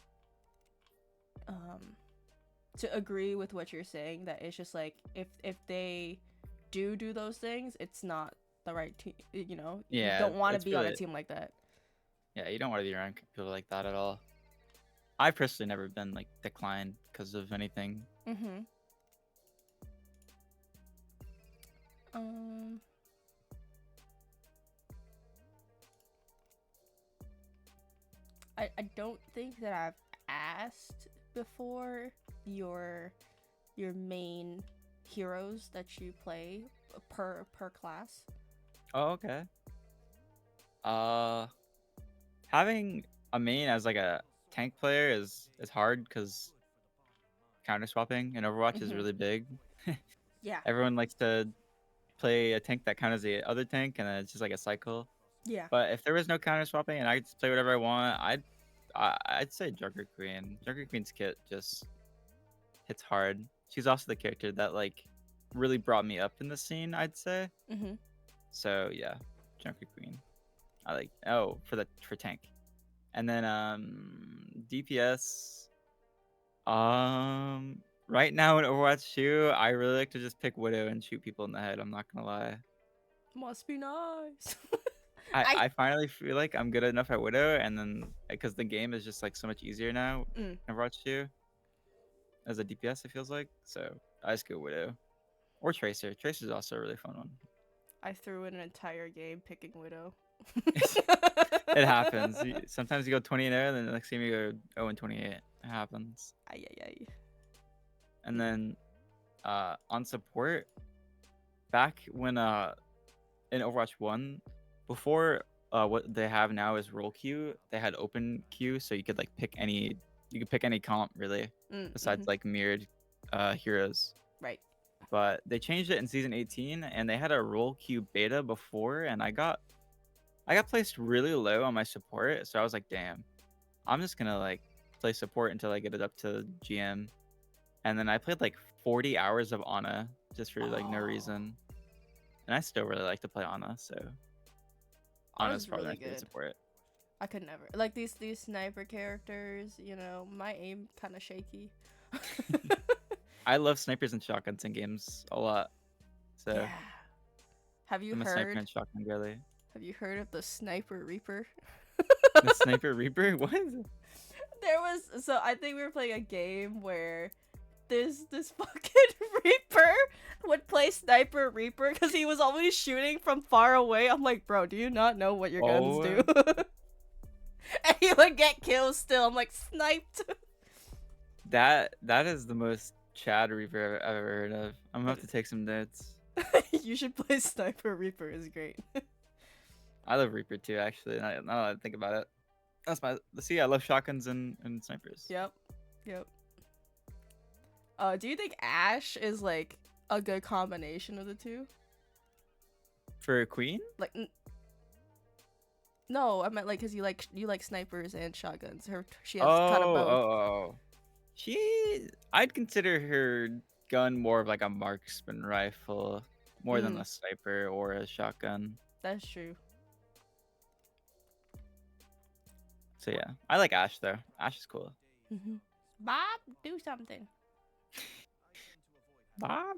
um to agree with what you're saying, that it's just like, if they do those things, it's not the right team. You know, you Yeah, don't want to it's be on a really, team like that. yeah, you don't want to be around people like that at all. I've personally never been like declined because of anything. Mm-hmm. Um, I don't think that I've asked before your your main heroes that you play per class. Oh, okay. Uh, Having a main as like a tank player is hard because counter swapping in Overwatch is Mm-hmm. really big. Yeah. Everyone likes to play a tank that counters the other tank, and then it's just like a cycle. Yeah. But if there was no counter swapping and I could just play whatever I want, I'd say Junker Queen. Junker Queen's kit just hits hard. She's also the character that like really brought me up in the scene, I'd say. Mm-hmm. So yeah, Junker Queen. I like, oh, for tank. And then DPS. Right now in Overwatch 2, I really like to just pick Widow and shoot people in the head. I'm not gonna lie. Must be nice. I I I finally feel like I'm good enough at Widow, and then because the game is just like so much easier now mm, in Overwatch 2 as a DPS, it feels like. So I just go Widow or Tracer. Tracer's also a really fun one. I threw in an entire game picking Widow. It happens. Sometimes you go 20-0, and then the next game you go 0-28. It happens. Ay ay ay. And then on support, back when in Overwatch 1, before what they have now is role queue, they had open queue, so you could like pick any comp really, Mm-hmm. besides like mirrored heroes. Right. But they changed it in season 18, and they had a role queue beta before, and I got placed really low on my support, so I was like, damn, I'm just gonna like play support until I get it up to GM. And then I played like 40 hours of Ana just for like no Oh, reason. And I still really like to play Ana, so Ana's Ana's probably my really favorite good. support. I could never like these sniper characters. You know, my aim kind of shaky. I love snipers and shotguns in games a lot. So Yeah. Have you I'm a sniper heard? and shotgun girly. Have you heard of the Sniper Reaper? The sniper reaper? What is it? There was, so I think we were playing a game where this fucking Reaper would play Sniper Reaper because he was always shooting from far away. I'm like, bro, do you not know what your guns do? Oh, And he would get kills still. I'm like, sniped. that is the most Chad reaper I've ever heard of. I'm gonna But have to take some notes. you should play Sniper Reaper. Is great. I love reaper too, actually. Now that I think about it, that's my. See, I love shotguns and snipers. Yep. Yep. Do you think Ash is like a good combination of the two? For a queen? Like, no, I meant like because you like snipers and shotguns. She Oh, has kind of both. oh. I'd consider her gun more of like a marksman rifle, more than Mm, a sniper or a shotgun. that's true. So yeah, I like Ash though. Ash is cool. Mm-hmm. Bob, do something. Bob?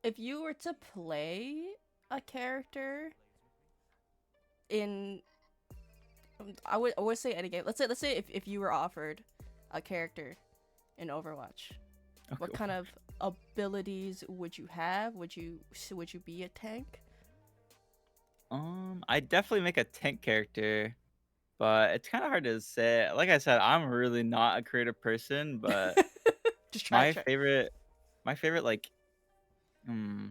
If you were to play a character in, I would say any game. Let's say if you were offered a character in Overwatch, what Okay. kind of abilities would you have? Would you be a tank? I'd definitely make a tank character, but it's kind of hard to say. Like I said, I'm really not a creative person, but Just try my to try. favorite, my favorite like, hmm,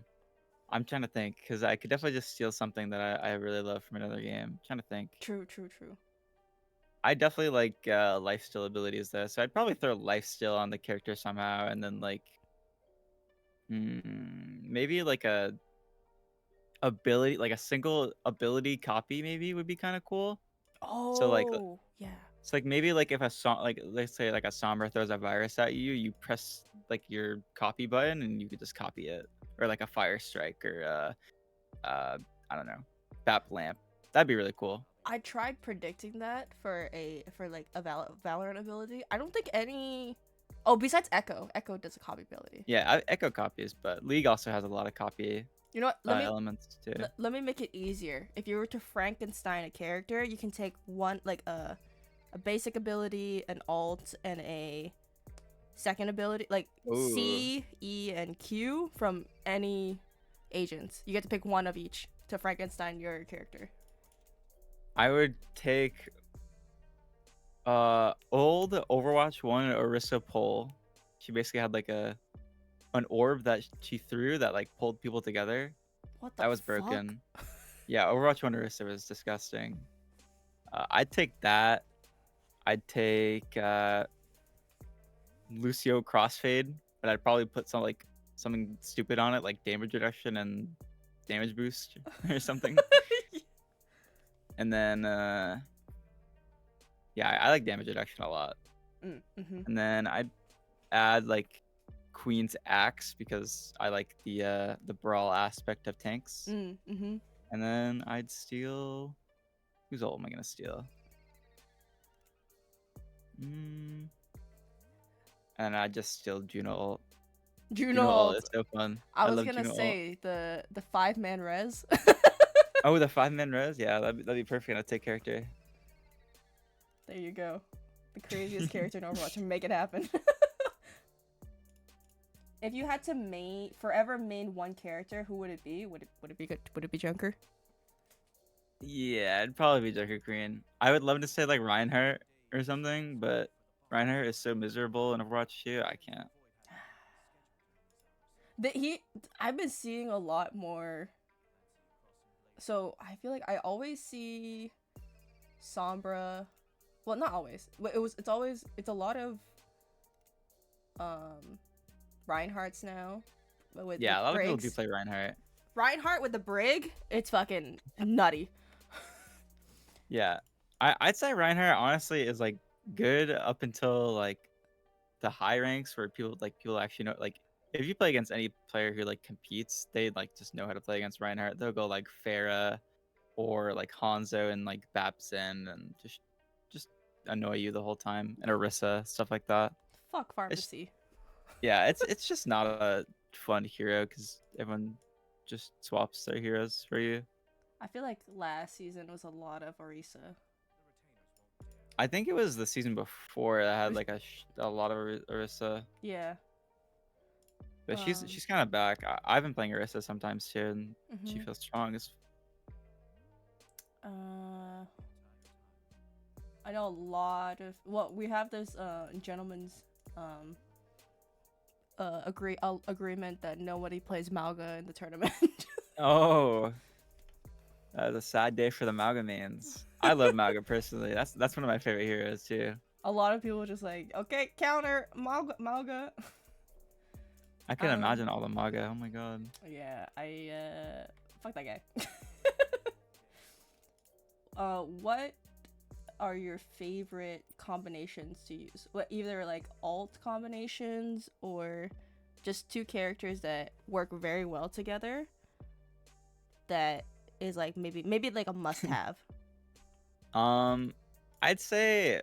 I'm trying to think because I could definitely just steal something that I really love from another game. I'm trying to think. True, true, true. I definitely like life steal abilities though, so I'd probably throw life steal on the character somehow, and then like maybe like a ability, like a single ability copy, maybe would be kind of cool. So like Oh, yeah. it's like maybe like if a song, like let's say like a Sombra throws a virus at you, you press like your copy button and you could just copy it, or like a fire strike or I don't know, bat lamp. That'd be really cool. I tried predicting that for like a Valorant ability. I don't think any. Oh, besides Echo, Echo does a copy ability. Yeah, Echo copies, but League also has a lot of copy You know what? elements too. Let me make it easier. If you were to Frankenstein a character, you can take one like a basic ability, an alt, and a second ability, like Ooh, C, E, and Q from any agents. You get to pick one of each to Frankenstein your character. I would take old Overwatch 1 Orisa Pole. She basically had like an orb that she threw that like pulled people together. What the That was fuck? broken. Yeah, Overwatch 1 Orisa was disgusting. I'd take that. I'd take Lucio Crossfade, but I'd probably put something stupid on it like damage reduction and damage boost or something. And then yeah, I like damage reduction a lot. Mm-hmm. And then I'd add like Queen's Axe because I like the brawl aspect of tanks. Mm-hmm. And then I'd steal. Whose ult am I gonna steal? And I'd just steal Juno ult. Juno Juno ult alt. is so fun. I I was love gonna Juno ult. say the 5-man res. Oh, the 5-man res? Yeah, that'd be perfect on a tick character. There you go. The craziest character in Overwatch. Make it happen. If you had to forever main one character, who would it be? Would it be good? Would it be Junker? Yeah, it'd probably be Joker Queen. I would love to say like Reinhardt or something, but Reinhardt is so miserable in Overwatch 2. I can't. That he, I've been seeing a lot more. So I feel like I always see Sombra. Well, not always. It's a lot of um Reinhardt's now with Yeah, a lot of people do Briggs. play Reinhardt. Reinhardt with the Brig, it's fucking nutty. Yeah, I'd say Reinhardt honestly is like good up until like the high ranks where people actually know, like if you play against any player who like competes, they like just know how to play against Reinhardt. They'll go like Pharah or like Hanzo and like Babson and just annoy you the whole time, and Orisa, stuff like that. Fuck It's pharmacy. yeah, it's just not a fun hero because everyone just swaps their heroes for you. I feel like last season was a lot of Orisa. I think it was the season before that had like a lot of Orisa, Yeah. but she's kind of back. I've been playing Orisa sometimes too, and she Mhm. feels strong. As Uh, I know a lot of. Well, we have this gentleman's um agreement that nobody plays Malga in the tournament. oh, that was a sad day for the Malga mains. I love Malga personally. That's one of my favorite heroes too. A lot of people just like, okay, counter Malga. I can imagine all the Malga. Oh my god. Yeah, I fuck that guy. What are your favorite combinations to use? What, either like alt combinations or just two characters that work very well together that is like maybe like a must have. I'd say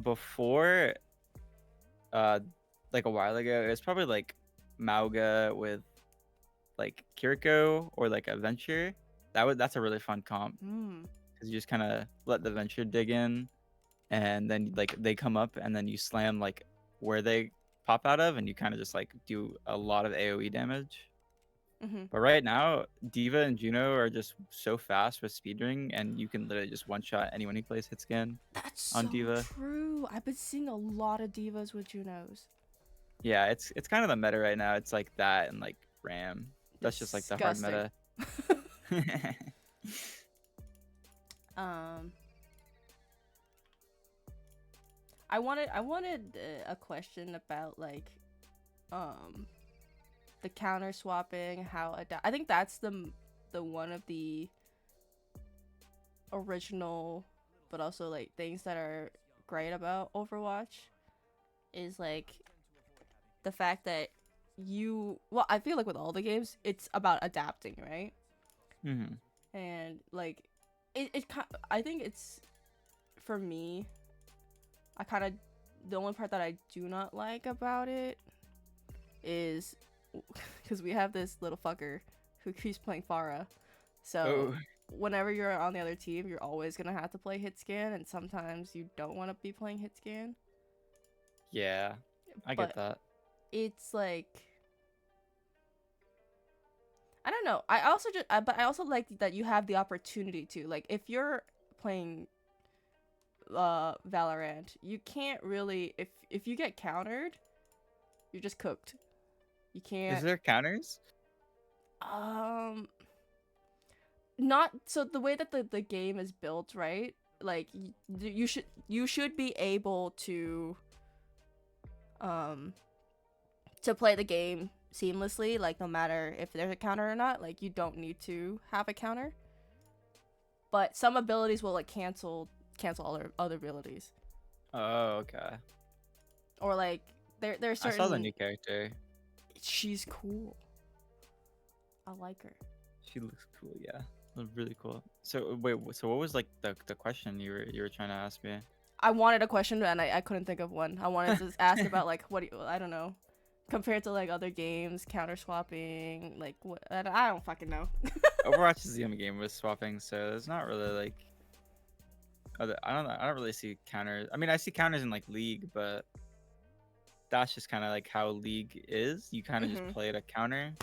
before, like a while ago, it was probably like Mauga with like Kiriko or like a Venture. That's a really fun comp Hmm. because you just kind of let the Venture dig in, and then like they come up, and then you slam like where they pop out of, and you kind of just like do a lot of AOE damage. Mm-hmm. But right now, Diva and Juno are just so fast with speedring, and you can literally just one shot anyone who plays hit scan That's on so Diva. true. I've been seeing a lot of divas with Junos. Yeah, it's kind of the meta right now. It's like that and like Ram. That's just like the hard Disgusting. meta. um I wanted a question about like um the counter swapping, how I think that's the one of the original but also like things that are great about Overwatch is like the fact that well, I feel like with all the games it's about adapting, right? Mm-hmm. And like I think it's, for me, I kind of, the only part that I do not like about it is because we have this little fucker who keeps playing Farah. So Oh, whenever you're on the other team, you're always gonna have to play hit scan, and sometimes you don't want to be playing hit scan. yeah, I get But that. it's like, I don't know. I also but I also like that you have the opportunity to, like, if you're playing Valorant, you can't really, if you get countered, you're just cooked. You Is can't there counters? um not so the way that the game is built, right? Like you should be able um to play the game seamlessly, like no matter if there's a counter or not. Like you don't need to have a counter, but some abilities will like cancel other abilities, Oh, okay. or like there's I saw the certain. new character. She's cool. I like her. She looks cool. Yeah, looks really cool. So wait, so what was like the question you were trying to ask me? I wanted a question and I couldn't think of one. I wanted to ask about like I don't know, compared to like other games, counter swapping, like what, I don't fucking know. Overwatch is the only game with swapping, so there's not really like other. I don't know. I don't really see counters. I mean, I see counters in like League, but that's just kind of like how League is. You kind of just Mhm. play at a counter.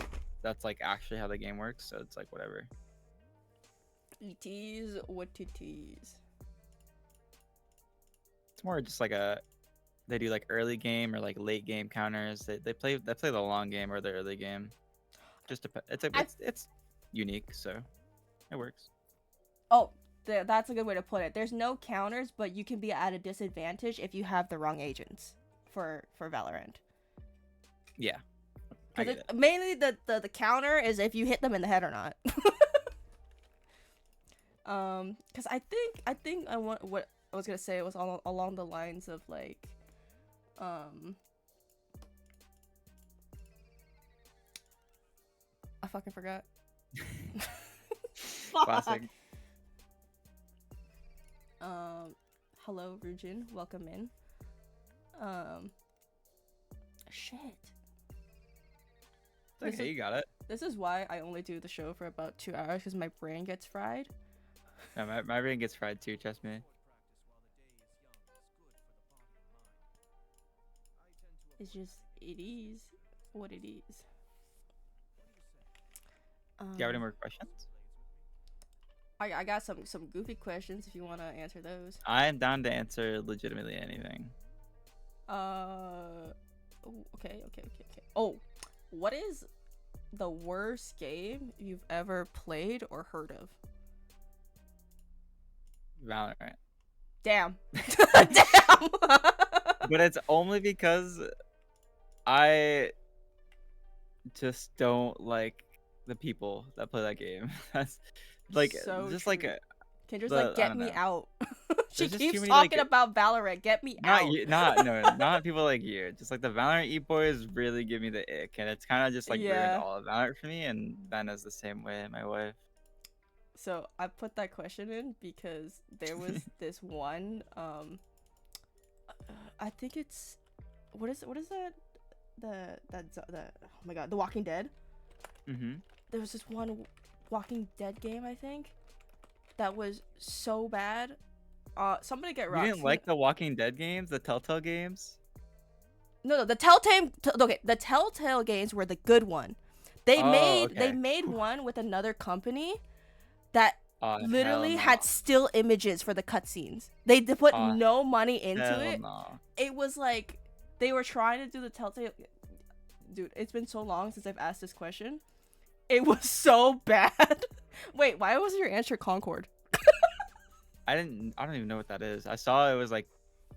That's like actually how the game works. So it's like whatever. ETs, what to tease? It's more just like a they do like early game or like late game counters. They play the long game or the early game. Just I it's unique, so it works. Oh, that's a good way to put it. There's no counters, but you can be at a disadvantage if you have the wrong agents for Valorant. Yeah, I Because get it. it's mainly the counter is if you hit them in the head or not. Because I think I want, what I was gonna say was along the lines of like, um, I fucking forgot. Fuck. Classic. Um, hello, Rujin. Welcome in. Um, shit. It's okay, you got it. This is why I only do the show for about 2 hours, because my brain gets fried. No, my brain gets fried too. Trust me. It's just, it is what it is. Do you have any Um, more questions? I got some goofy questions if you want to answer those. I am down to answer legitimately anything. Okay. Oh, what is the worst game you've ever played or heard of? Valorant. Damn. Damn. But it's only because I just don't like the people that play that game. That's like So just true. like Kendra's the like, I get don't me know. out. She There's just too keeps many talking like about Valorant. Get me not out. you, not no, not people like you. Just like the Valorant e boys really give me the ick, and it's kind of just like ruined Yeah. all of Valorant for me. And Ben is the same way. My wife. So I put that question in because there was this one. I think it's, what is that? The oh my god, The Walking Dead. Mm-hmm. There was this one Walking Dead game, I think, that was so bad. Somebody get You Roxy. didn't like the Walking Dead games, the Telltale games? No, the Telltale games were the good one. Oh, They okay. made one with another company that Oh, hell literally no. had still images for the cutscenes. They put Oh, no money into hell it. no. It was like they were trying to do the Telltale. Dude, it's been so long since I've asked this question. It was so bad. Wait, why was your answer Concord? I don't even know what that is. I saw it was like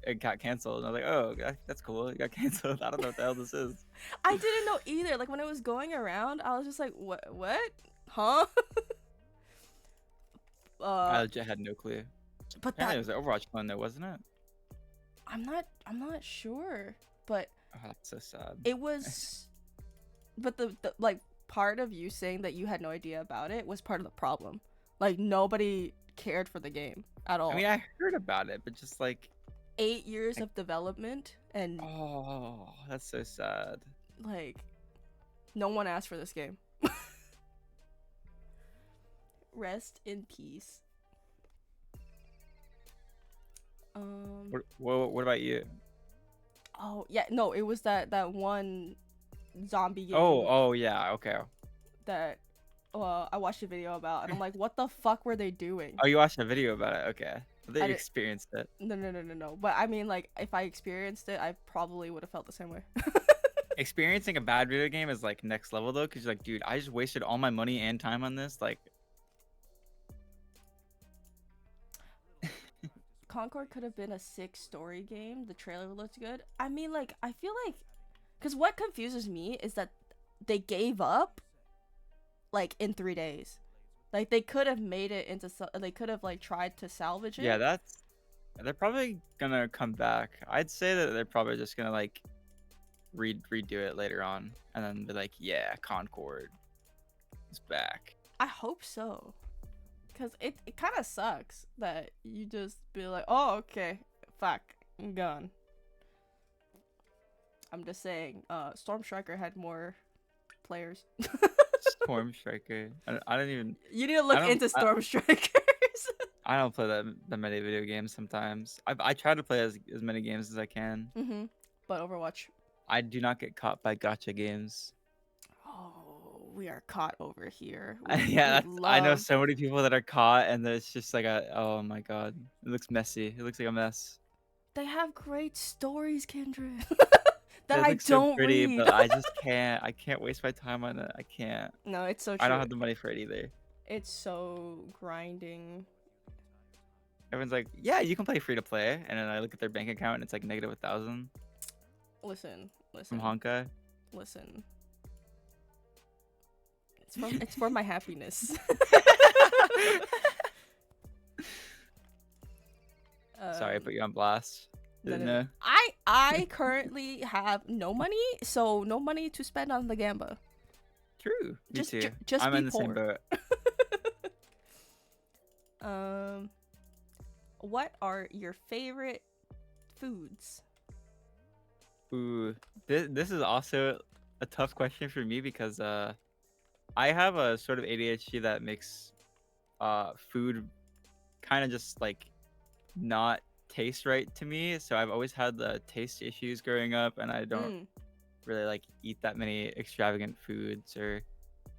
it got canceled. And I was like, oh, that's cool. It got canceled. I don't know what the hell this is. I didn't know either. Like when it was going around, I was just like, what, huh? I uh, legit had no clue. but Apparently, that it was the Overwatch clone, though, wasn't it? I'm not sure, but Oh, that's so sad. it was. But the like part of you saying that you had no idea about it was part of the problem. Like nobody cared for the game at I all. mean, I heard about it, but just like, 8 years of development and oh, that's so sad. like no one asked for this game. Rest in peace. What about you? Oh yeah, no, it was that one zombie game Oh, yeah, okay. that I watched a video about, and I'm like, what the fuck were they doing? Oh, you watched a video about it? Okay. I thought I you did, experienced it. no. But I mean, like, if I experienced it, I probably would have felt the same way. Experiencing a bad video game is like next level though, because you're like, dude, I just wasted all my money and time on this. Like, Concord could have been a sick story game. The trailer looked good. I mean, like, I feel like, because what confuses me is that they gave up, like, in 3 days. Like, they could have made it into, they could have, like, tried to salvage it. yeah, they're probably gonna come back. I'd say that they're probably just gonna like redo it later on, and then be like, yeah, Concord is back. I hope so. Because it kind of sucks that you just be like, oh, okay, fuck, I'm gone. I'm just saying, Storm Striker had more players. Storm Striker. I don't even. You need to look into Storm Strikers. I don't play that many video games. Sometimes I try to play as many games as I can. But Overwatch. I do not get caught by gacha games. Oh, we are caught over here. Yeah, I know so many people that are caught, and it's just like oh my god, it looks messy. It looks like a mess. They have great stories, Kindred. That I don't so pretty, read. but I just can't. I can't waste my time on it. I can't. No, it's so true. I don't have the money for it either. It's so grinding. Everyone's like, yeah, you can play free to play, and then I look at their bank account and it's like negative 1,000. Listen. From Honkai. Listen. It's for my happiness. Sorry, I put you on blast. Didn't know. I currently have no money, so no money to spend on the Gamba. True. Me too. Just I'm be in the poor. same boat. What are your favorite foods? Ooh, this is also a tough question for me because I have a sort of ADHD that makes food kind of just like not taste right to me. So I've always had the taste issues growing up, and I don't really like eat that many extravagant foods or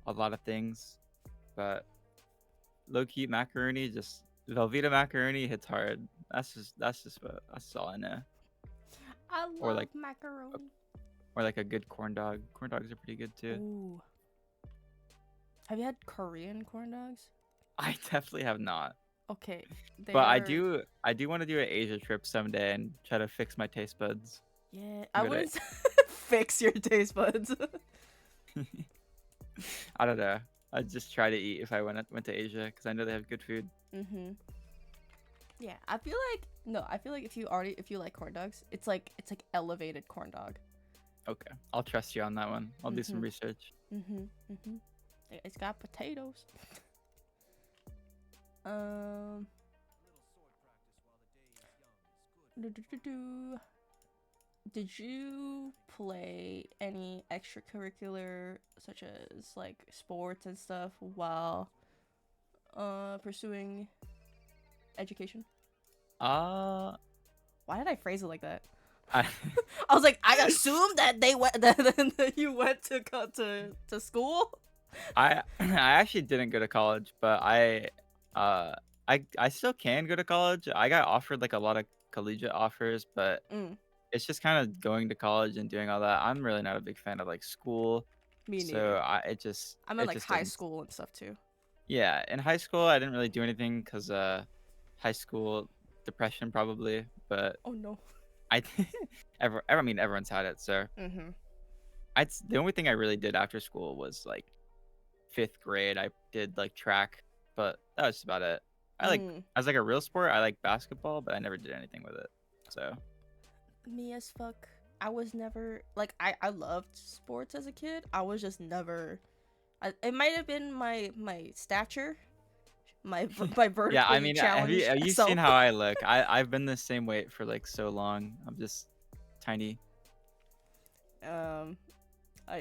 a lot of things. But low-key macaroni, just Velveeta macaroni hits hard. That's all I know. I love macaroni. Or like a good corn dog. Corn dogs are pretty good too. Ooh. Have you had Korean corn dogs? I definitely have not. Okay. But I do want to do an Asia trip someday and try to fix my taste buds. Yeah, I wouldn't fix your taste buds. I don't know. I'd just try to eat if I went to Asia because I know they have good food. Yeah, I feel like if you like corn dogs, it's like elevated corn dog. Okay, I'll trust you on that one. I'll do some research. It's got potatoes. Did you play any extracurricular such as like sports and stuff while pursuing education? Why did I phrase it like that? I was like, I assume that that you went to school. I actually didn't go to college, but I still can go to college. I got offered like a lot of collegiate offers, but it's just kind of going to college and doing all that. I'm really not a big fan of like school. Me neither. So I'm in like high school and stuff too. Yeah, in high school I didn't really do anything because high school depression probably, but Oh no. I I mean everyone's had it. So Mhm. the only thing I really did after school was like 5th grade. I did like track, but that was about it. I like Mm. as like a real sport, I like basketball, but I never did anything with it. So Me as fuck. I was never like I loved sports as a kid. I was just never. It might have been my stature, my yeah, I vertically mean, challenged have you seen self. how I look? I've been the same weight for like so long. I'm just tiny. um,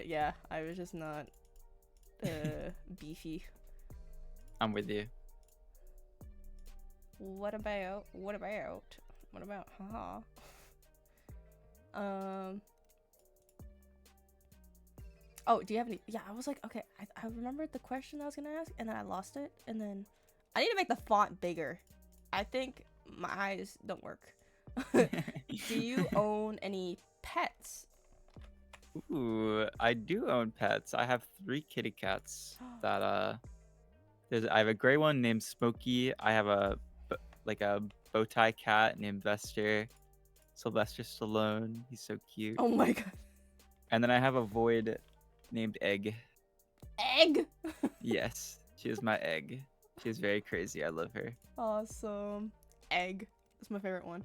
yeah, I was just not beefy. I'm with you. What about? What about? What about? Haha. Um. Oh, do you have any? Yeah, I was like, okay, I remembered the question I was gonna ask, and then I lost it, and then I need to make the font bigger. I think my eyes don't work. Do you own any pets? Ooh, I do own pets. I have 3 kitty cats that I have a gray one named Smokey. I have like a bow tie cat named Sylvester Stallone. He's so cute. Oh my god. And then I have a void named Egg. Egg. Yes, she is my egg. She is very crazy. I love her. Awesome. Egg. That's my favorite one.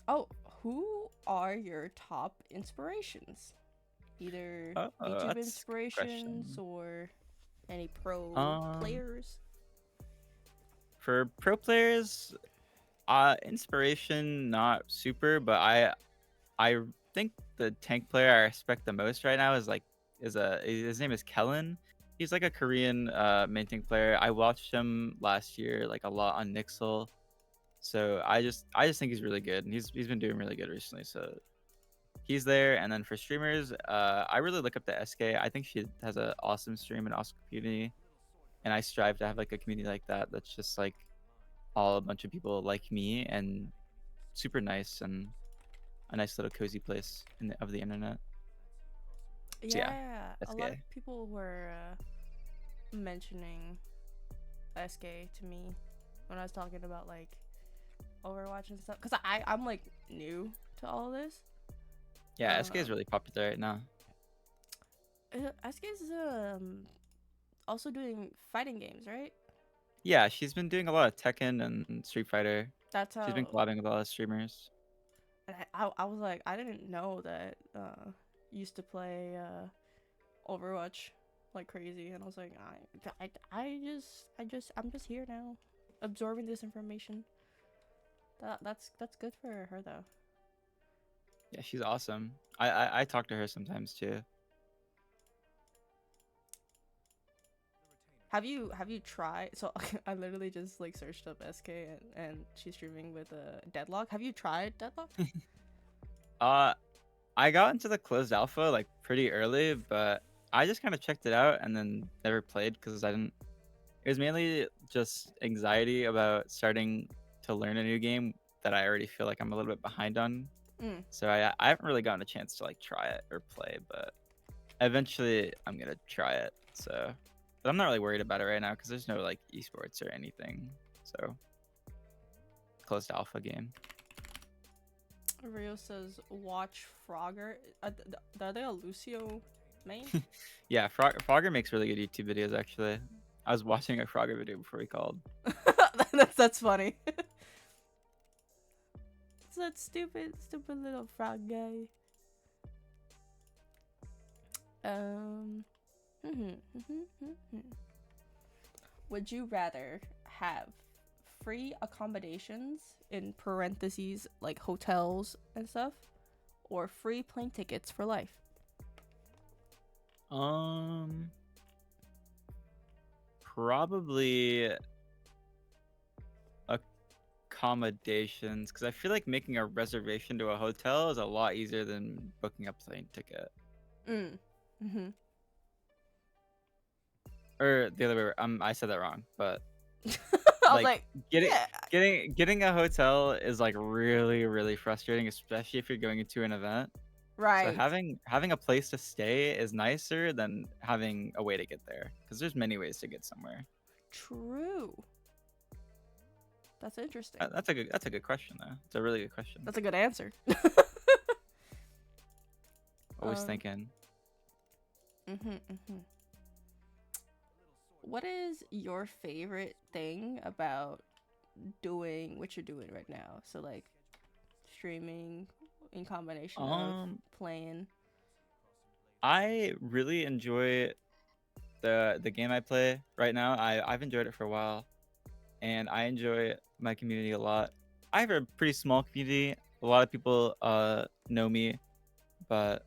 Oh, who are your top inspirations? Either YouTube That's a good inspirations question. or any pro Um, players? for pro players, inspiration not super, but I think the tank player I respect the most right now his name is Kellen. He's like a Korean main tank player. I watched him last year like a lot on Nixel. So I just think he's really good, and he's been doing really good recently. So he's there. And then for streamers, I really look up to SK. I think she has an awesome stream and awesome community, and I strive to have like a community like that. That's just like all a bunch of people like me and super nice and a nice little cozy place of the internet. So yeah, Yeah, a lot of SK. people were mentioning SK to me when I was talking about like Overwatch and stuff. Cause I'm like new to all of this. Yeah, SK is really popular right now. SK's also doing fighting games, right? Yeah, she's been doing a lot of Tekken and Street Fighter. That's She's been how. collabing with a lot of streamers. And I was like, I didn't know that used to play Overwatch like crazy, and I was like, I'm just here now, absorbing this information. That's good for her though. Yeah, she's awesome. I talk to her sometimes too. Have you tried? So I literally just like searched up SK and she's streaming with Deadlock. Have you tried Deadlock? Uh, I got into the closed alpha like pretty early, but I just kind of checked it out and then never played because I didn't. It was mainly just anxiety about starting to learn a new game that I already feel like I'm a little bit behind on. Mm. So I haven't really gotten a chance to like try it or play, but eventually I'm gonna try it. So, but I'm not really worried about it right now because there's no like esports or anything. So closed alpha game. Rio says watch Frogger. Are they a Lucio main? Yeah, Frogger makes really good YouTube videos actually. I was watching a Frogger video before he called. That's funny. It's that stupid little frog guy. Um. Would you rather have free accommodations in parentheses like hotels and stuff, or free plane tickets for life? Probably accommodations because I feel like making a reservation to a hotel is a lot easier than booking a plane ticket. Or the other way. I said that wrong, but I was like like, getting yeah, getting a hotel is like really frustrating, especially if you're going into an event. So right. having a place to stay is nicer than having a way to get there because there's many ways to get somewhere. True. That's interesting. That's a good question though. It's a really good question. That's a good answer. Always um. thinking. Mhm. Mhm. What is your favorite thing about doing what you're doing right now? So like streaming in combination of Um, playing. I really enjoy the game I play right now. I've enjoyed it for a while, and I enjoy my community a lot. I have a pretty small community. A lot of people know me, but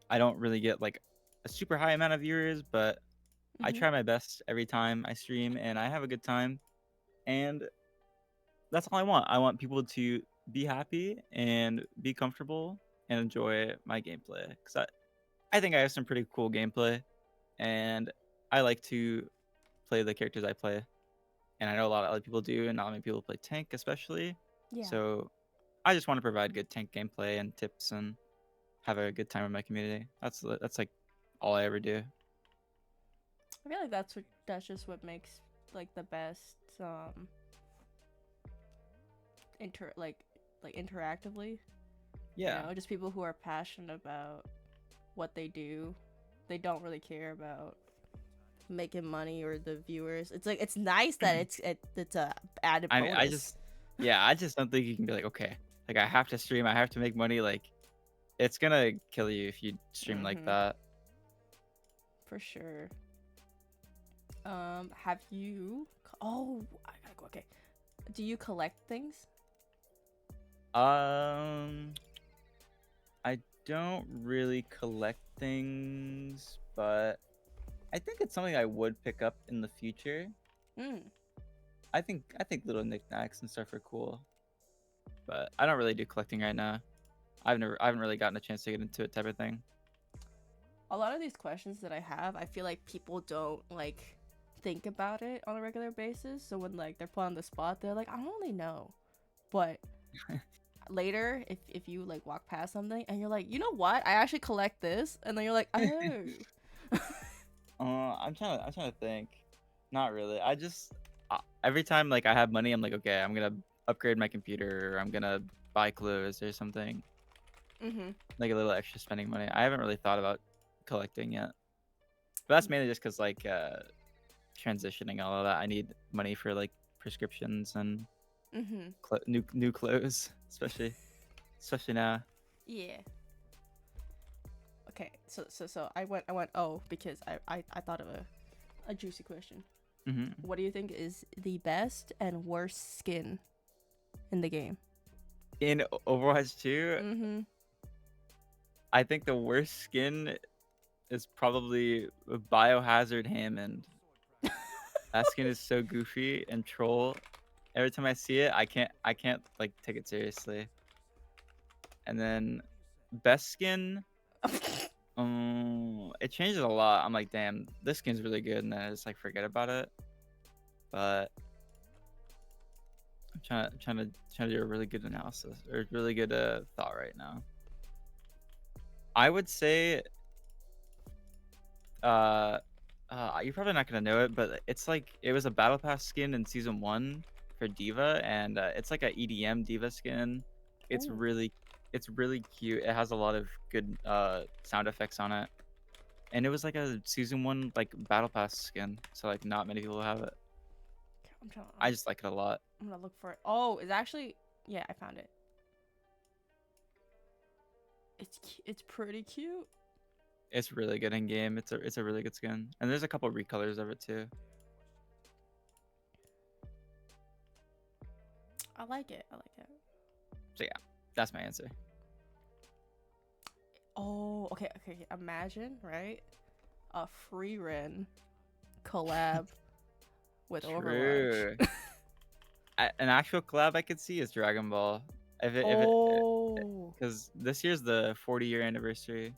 I don't really get like a super high amount of viewers, but I Mhm. try my best every time I stream and I have a good time. And that's all I want. I want people to be happy and be comfortable and enjoy my gameplay. Because I think I have some pretty cool gameplay and I like to play the characters I play. And I know a lot of other people do, and not many people play tank, especially. Yeah. So I just want to provide good tank gameplay and tips and have a good time with my community. That's like all I ever do. I feel like that's just what makes like the best inter like interactively. You Yeah. know, just people who are passionate about what they do. They don't really care about making money or the viewers. It's like it's nice that it's a added I bonus. just yeah, I just don't think you can be like, okay, like I have to stream, I have to make money. Like it's gonna kill you if you stream like Mhm. that. For sure. Have you? Oh, I gotta go. Okay. Do you collect things? Um, I don't really collect things, but I think it's something I would pick up in the future. Mm. I think little knickknacks and stuff are cool, but I don't really do collecting right now. I haven't really gotten a chance to get into it type of thing. A lot of these questions that I have, I feel like people don't like think about it on a regular basis. So when like they're put on the spot, they're like, I don't really know. But later, if you like walk past something and you're like, you know what? I actually collect this, and then you're like, oh. I'm trying to think. Not really. I just every time like I have money, I'm like, okay, I'm gonna upgrade my computer, or I'm gonna buy clothes or something, Mhm. like a little extra spending money. I haven't really thought about collecting yet, but that's mainly just because like transitioning all of that. I need money for like prescriptions and Mhm. new clothes, especially now. Yeah. Okay. So I went oh because I thought of a juicy question. Hmm. What do you think is the best and worst skin in the game? In Overwatch 2, Mhm. I think the worst skin is probably Biohazard Hammond. That skin is so goofy and troll. Every time I see it, I can't like take it seriously. And then best skin, it changes a lot. I'm like, damn, this skin's really good, and then I just like forget about it. But I'm trying to do a really good analysis or really good thought right now. I would say uh you're probably not gonna know it, but it's like it was a battle pass skin in season 1 for Diva, and it's like a EDM Diva skin. It's Ooh. really it's really cute. It has a lot of good sound effects on it, and it was like a season 1 like battle pass skin, so like not many people have it. I'm trying. I just like it a lot. I'm gonna look for it. Oh, it's actually yeah, I found it. It's pretty cute. It's really good in game. It's a really good skin, and there's a couple recolors of it too. I like it. I like it. So yeah, that's my answer. Oh, okay, okay. Okay. Imagine, right? A free run collab with Overwatch. True. An actual collab I could see is Dragon Ball. If it, Oh. because this year's the 40-year anniversary.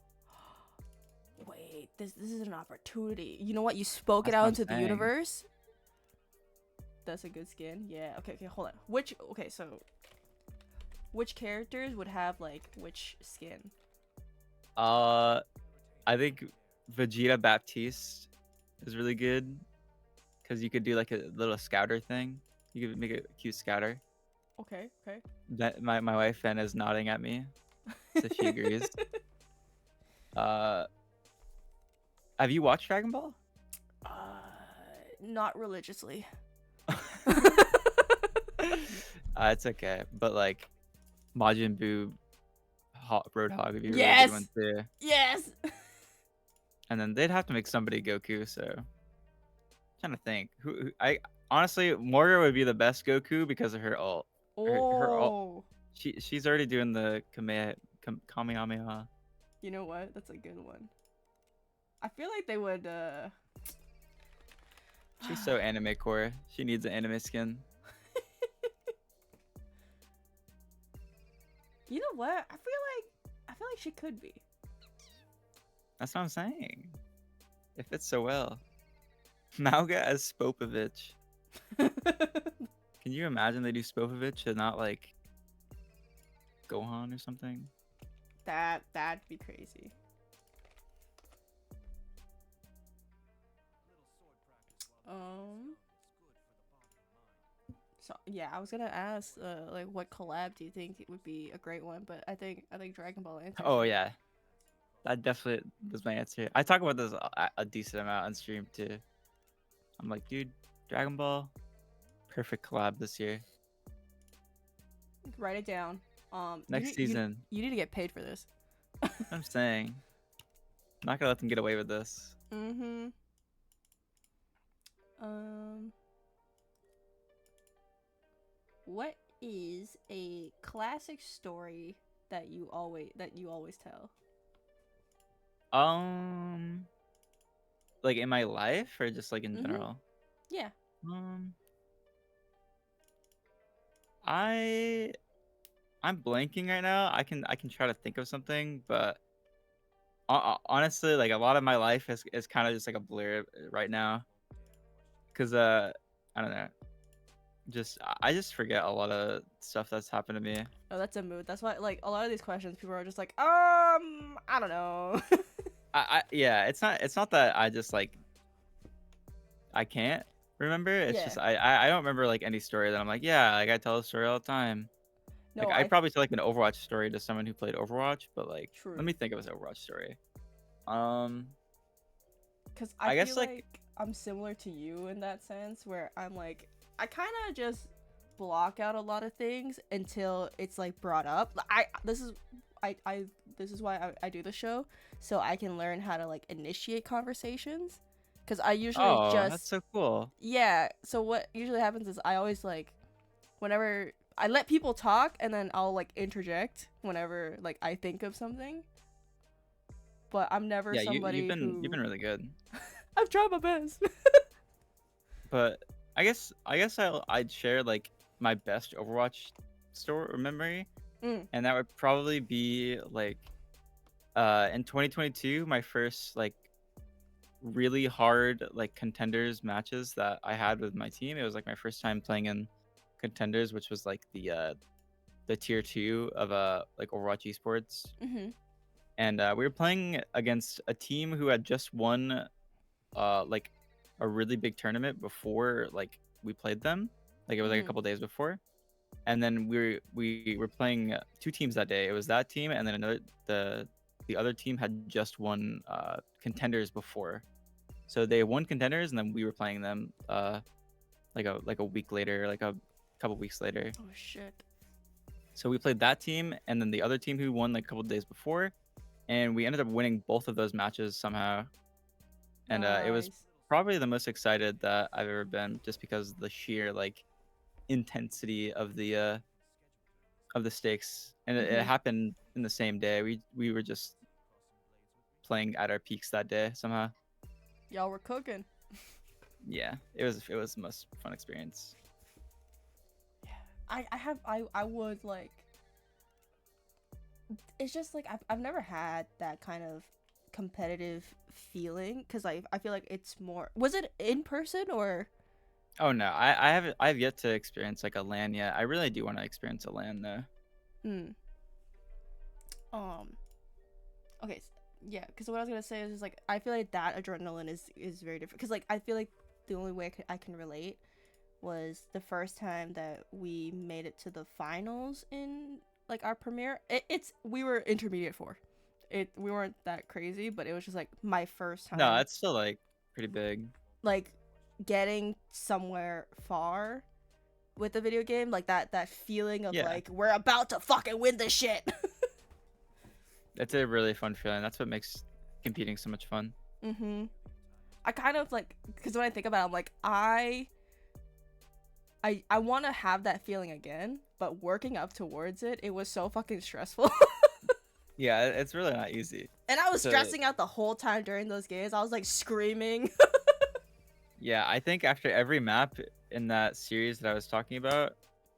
Wait, this is an opportunity. You know what? You spoke it That's what out I'm into the saying. universe. That's a good skin. Yeah. Okay. Okay. Hold on. Which? Okay. So, which characters would have like which skin? Uh, I think Vegeta Baptiste is really good because you could do like a little scouter thing. You could make a cute scatter. Okay, okay. That my wife then is nodding at me, so she agrees. Uh, have you watched Dragon Ball? uh, not religiously. It's okay, but like Majin Buu, Roadhog would be a really good one Yes, too. yes. And then they'd have to make somebody Goku. So trying to think I honestly Morga would be the best Goku because of her ult. Her ult. Oh, She's already doing the Kamehameha. you know what? That's a good one. I feel like they would. She's so anime core. She needs an anime skin. You know what? I feel like she could be. That's what I'm saying. It fits so well. Mauga as Spopovich. Can you imagine they do Spopovich and not like Gohan or something? That'd be crazy. So yeah, I was gonna ask, like, what collab do you think it would be a great one? But I think Dragon Ball answered Oh that. yeah, that definitely was my answer. I talk about this a decent amount on stream too. I'm like, dude, Dragon Ball, perfect collab this year. Write it down. Next season. You need to get paid for this. I'm saying, I'm not gonna let them get away with this. Mm-hmm. Um, what is a classic story that you always tell? Um, like in my life or just like in Mm-hmm. general? Yeah. Um, I I'm blanking right now. I can try to think of something, but honestly, like a lot of my life is kind of just like a blur right now. Cause I don't know. I just forget a lot of stuff that's happened to me. Oh, that's a mood. That's why, like, a lot of these questions, people are just like, I don't know. Yeah, it's not that I just like I can't remember. It's Yeah. just I don't remember like any story that I'm like, yeah, like I tell a story all the time. Like No, I probably tell like an Overwatch story to someone who played Overwatch, but like let true. me think of an Overwatch story. Um, Because I I feel guess like like I'm similar to you in that sense, where I'm like, I kind of just block out a lot of things until it's like brought up. I this is why I do the show, so I can learn how to like initiate conversations. Because I usually oh, that's just, so cool. yeah. So what usually happens is I always like, whenever I let people talk, and then I'll like interject whenever like I think of something. But I'm never Yeah, somebody you've been who, really good. I've tried my best. But I'd share like my best Overwatch story or memory, Mm. and that would probably be like in 2022 my first like really hard like contenders matches that I had with my team. It was like my first time playing in contenders, which was like the tier 2 of like Overwatch esports. Mm-hmm. And we were playing against a team who had just won like a really big tournament before like we played them. Like it was like a Mm-hmm. couple days before. And then we were playing two teams that day. It was that team and then another the other team had just won contenders before. So they won contenders and then we were playing them like a week later, like a couple weeks later. Oh shit. So we played that team and then the other team who won like a couple days before, and we ended up winning both of those matches somehow. And it was Nice. probably the most excited that I've ever been, just because of the sheer like intensity of the stakes, and it Mm-hmm. happened in the same day. We were just playing at our peaks that day somehow. Y'all were cooking. Yeah, it was the most fun experience. I would like. It's just like I've never had that kind of competitive feeling, because I feel like it's more. Was it in person or? Oh no, I have yet to experience like a LAN yet. I really do want to experience a LAN though. Hmm. Um. Okay. Yeah. Because what I was gonna say is like I feel like that adrenaline is very different. Because like I feel like the only way I can relate was the first time that we made it to the finals in like our premiere. It's we were intermediate four. We weren't that crazy, but it was just like my first No, time it's still like pretty big. like getting somewhere far with the video game, like that feeling of Yeah, like we're about to fucking win this shit. it's a really fun feeling. That's what makes competing so much fun. Mhm. I kind of like because when I think about it, I'm like I want to have that feeling again, but working up towards it, it was so fucking stressful. Yeah, it's really not easy. And I was So stressing out the whole time during those games. I was like screaming. yeah, I think after every map in that series that I was talking about,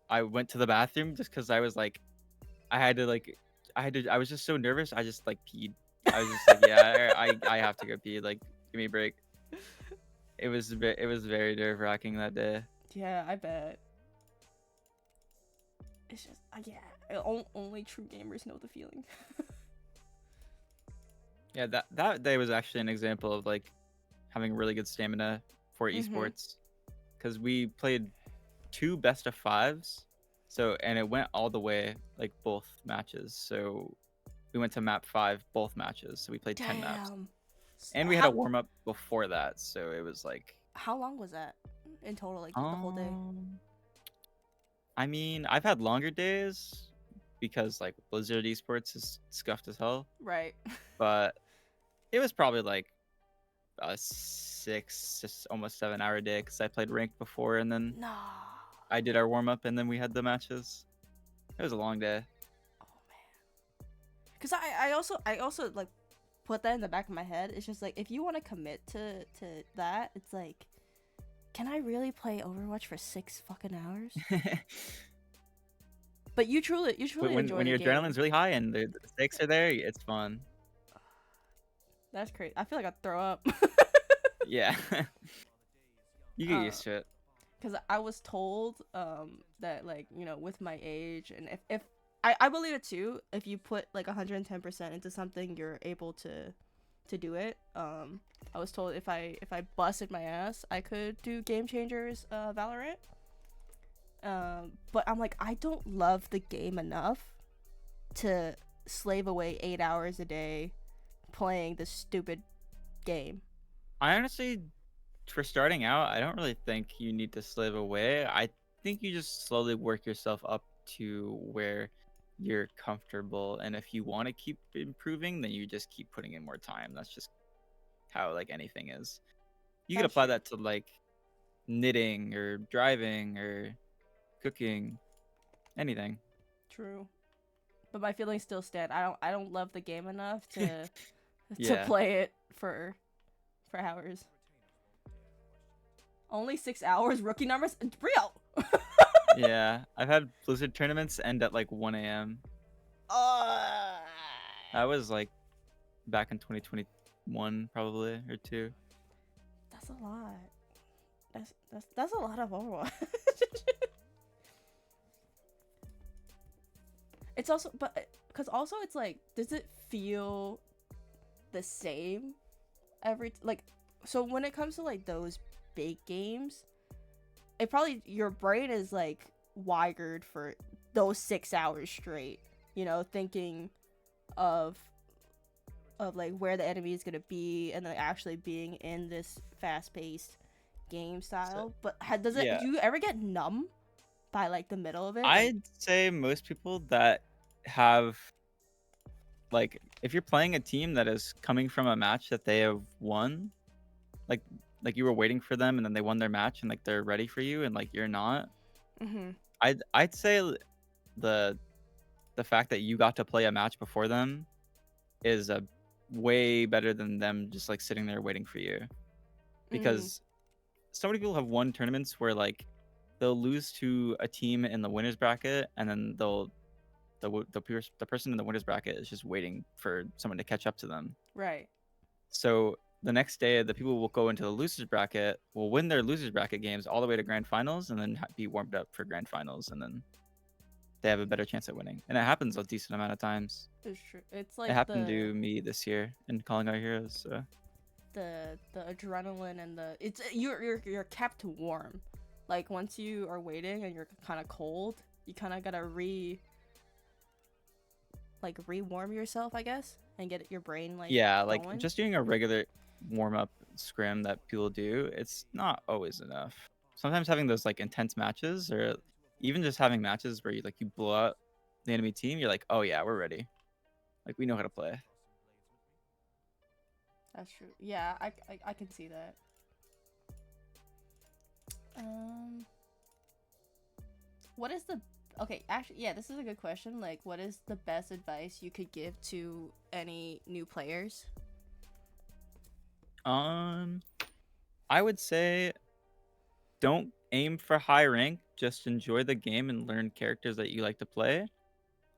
I went to the bathroom just because I was like, I had to like, I was just so nervous. I just like peed. I was just like, yeah, I have to go pee. Like, give me a break. It was very nerve wracking that day. Yeah, I bet. It's just yeah, only true gamers know the feeling. Yeah, that day was actually an example of like having really good stamina for Mhm. esports because we played two best of fives, so and it went all the way like both matches. So we went to map 5 both matches, so we played 10 maps, Damn. and we had a How warm up before that, so it was like how long was that in total? Like the whole day? um I mean, I've had longer days because like Blizzard esports is scuffed as hell, Right. but it was probably like a 6 just almost 7 hour day because I played ranked before and then Nah. I did our warm up and then we had the matches. It was a long day. Oh man. Cause I also like put that in the back of my head. It's just like if you want to commit to that, it's like, can I really play Overwatch for 6 fucking hours? But you truly enjoy When the your game. adrenaline's really high and the stakes are there, it's fun. That's crazy. I feel like I'd throw up. Yeah. You get uh, used to it. because I was told that like with my age and if I believe it too, if you put like 110% into something, you're able to do it. I was told if I busted my ass, I could do Game Changers Valorant. But I'm like, I don't love the game enough to slave away 8 hours a day playing this stupid game. I honestly, for starting out, I don't really think you need to slave away. I think you just slowly work yourself up to where you're comfortable, and if you want to keep improving, then you just keep putting in more time. That's just how like anything is. You could That's apply true. that to like knitting or driving or cooking, anything. True. But my feelings still stand. I don't love the game enough to Yeah. play it for hours. Only 6 hours, rookie numbers, real. Yeah, I've had Blizzard tournaments end at like 1 a.m. uh, That was like back in 2021 probably or 2. that's a lot. That's a lot of Overwatch. It's also, but because also it's like, does it feel the same like? So when it comes to like those big games, it probably your brain is like wired for those 6 hours straight. Thinking of like where the enemy is gonna be and then actually being in this fast paced game So style. But does it? yeah, Do you ever get numb by like the middle of it? Like, I'd say most people that have like if you're playing a team that is coming from a match that they have won, like like you were waiting for them and then they won their match and like they're ready for you and like you're not. mm-hmm. I'd say the the fact that you got to play a match before them is a way better than them just like sitting there waiting for you Mm-hmm. because so many people have won tournaments where like they'll lose to a team in the winners bracket and then the person in the winners bracket is just waiting for someone to catch up to them. Right. So the next day, the people will go into the losers bracket, will win their losers bracket games all the way to grand finals, and then be warmed up for grand finals, and then they have a better chance at winning. And it happens a decent amount of times. It's true. It's It like happened the to me this year in calling our heroes. So the adrenaline and the it's you're kept warm. like once you are waiting and you're kind of cold, you kind of gotta re-warm yourself, I guess, and get your brain like Yeah, like going. just doing a regular warm up scrim that people do, it's not always enough. Sometimes having those like intense matches, or even just having matches where you blow out the enemy team, you're like, oh yeah, we're ready. Like we know how to play. That's true. Yeah, I can see that. Um, what is the okay? Actually, yeah, this is a good question. Like, what is the best advice you could give to any new players? I would say don't aim for high rank. Just enjoy the game and learn characters that you like to play.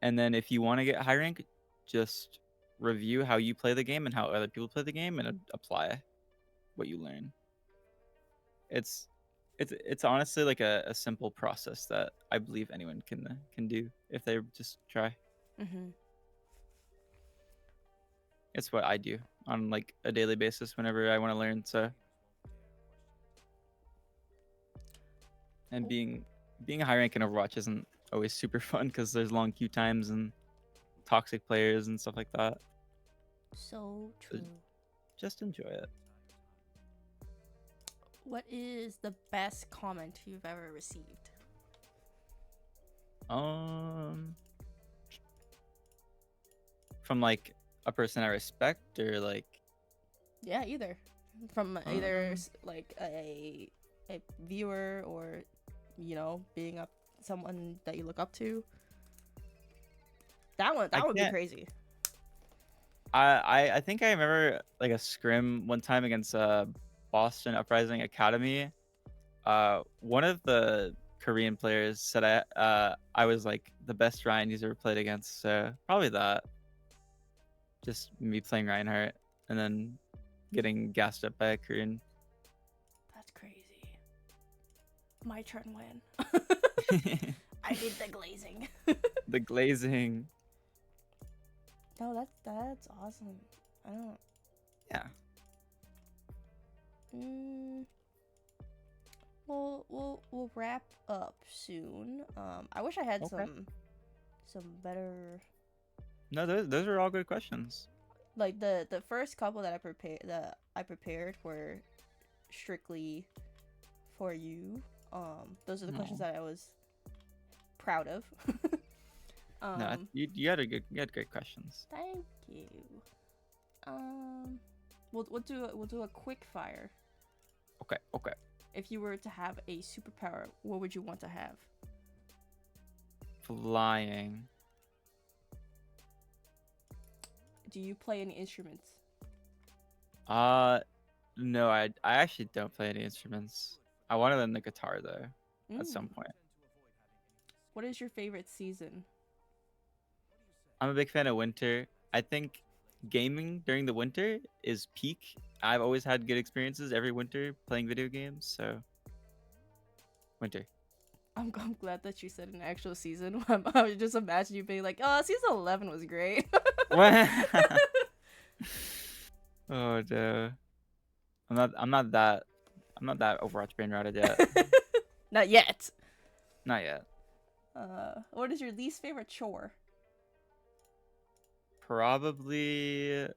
And then if you want to get high rank, just review how you play the game and how other people play the game and apply what you learn. It's it's honestly like a simple process that I believe anyone can do if they just try. Mm-hmm. It's what I do on like a daily basis whenever I want to learn. So and being a high rank in Overwatch isn't always super fun because there's long queue times and toxic players and stuff like that. So So true. just enjoy it. What is the best comment you've ever received? From like a person I respect or like Yeah, either from either um, like a viewer or being up someone that you look up to. That one I would be can't. crazy. I think I remember like a scrim one time against Boston Uprising Academy. One of the Korean players said I was like the best Ryan he's ever played against. So probably that. Just me playing Reinhardt and then getting gassed up by a Korean. That's crazy. My turn when I did the glazing. The glazing. No, that's awesome. I don't. Yeah. We'll wrap up soon. I wish I had Okay. some better. No, those are all good questions. Like the first couple that I prepared were strictly for you. Those are the questions No, that I was proud of. no, um, you had great questions. Thank you. We'll do a quick fire. Okay, okay. If you were to have a superpower, what would you want to have? Flying. Do you play any instruments? No, I actually don't play any instruments. I want to learn the guitar though, at some Mm. point. What is your favorite season? I'm a big fan of winter. I think gaming during the winter is peak. I've always had good experiences every winter playing video games, so winter. I'm glad that you said an actual season. I would just imagine you being like, "Oh, season 11 was great." What? Oh no. I'm not that Overwatch brain rotted yet. Not yet. Not yet. What is your least favorite chore? Probably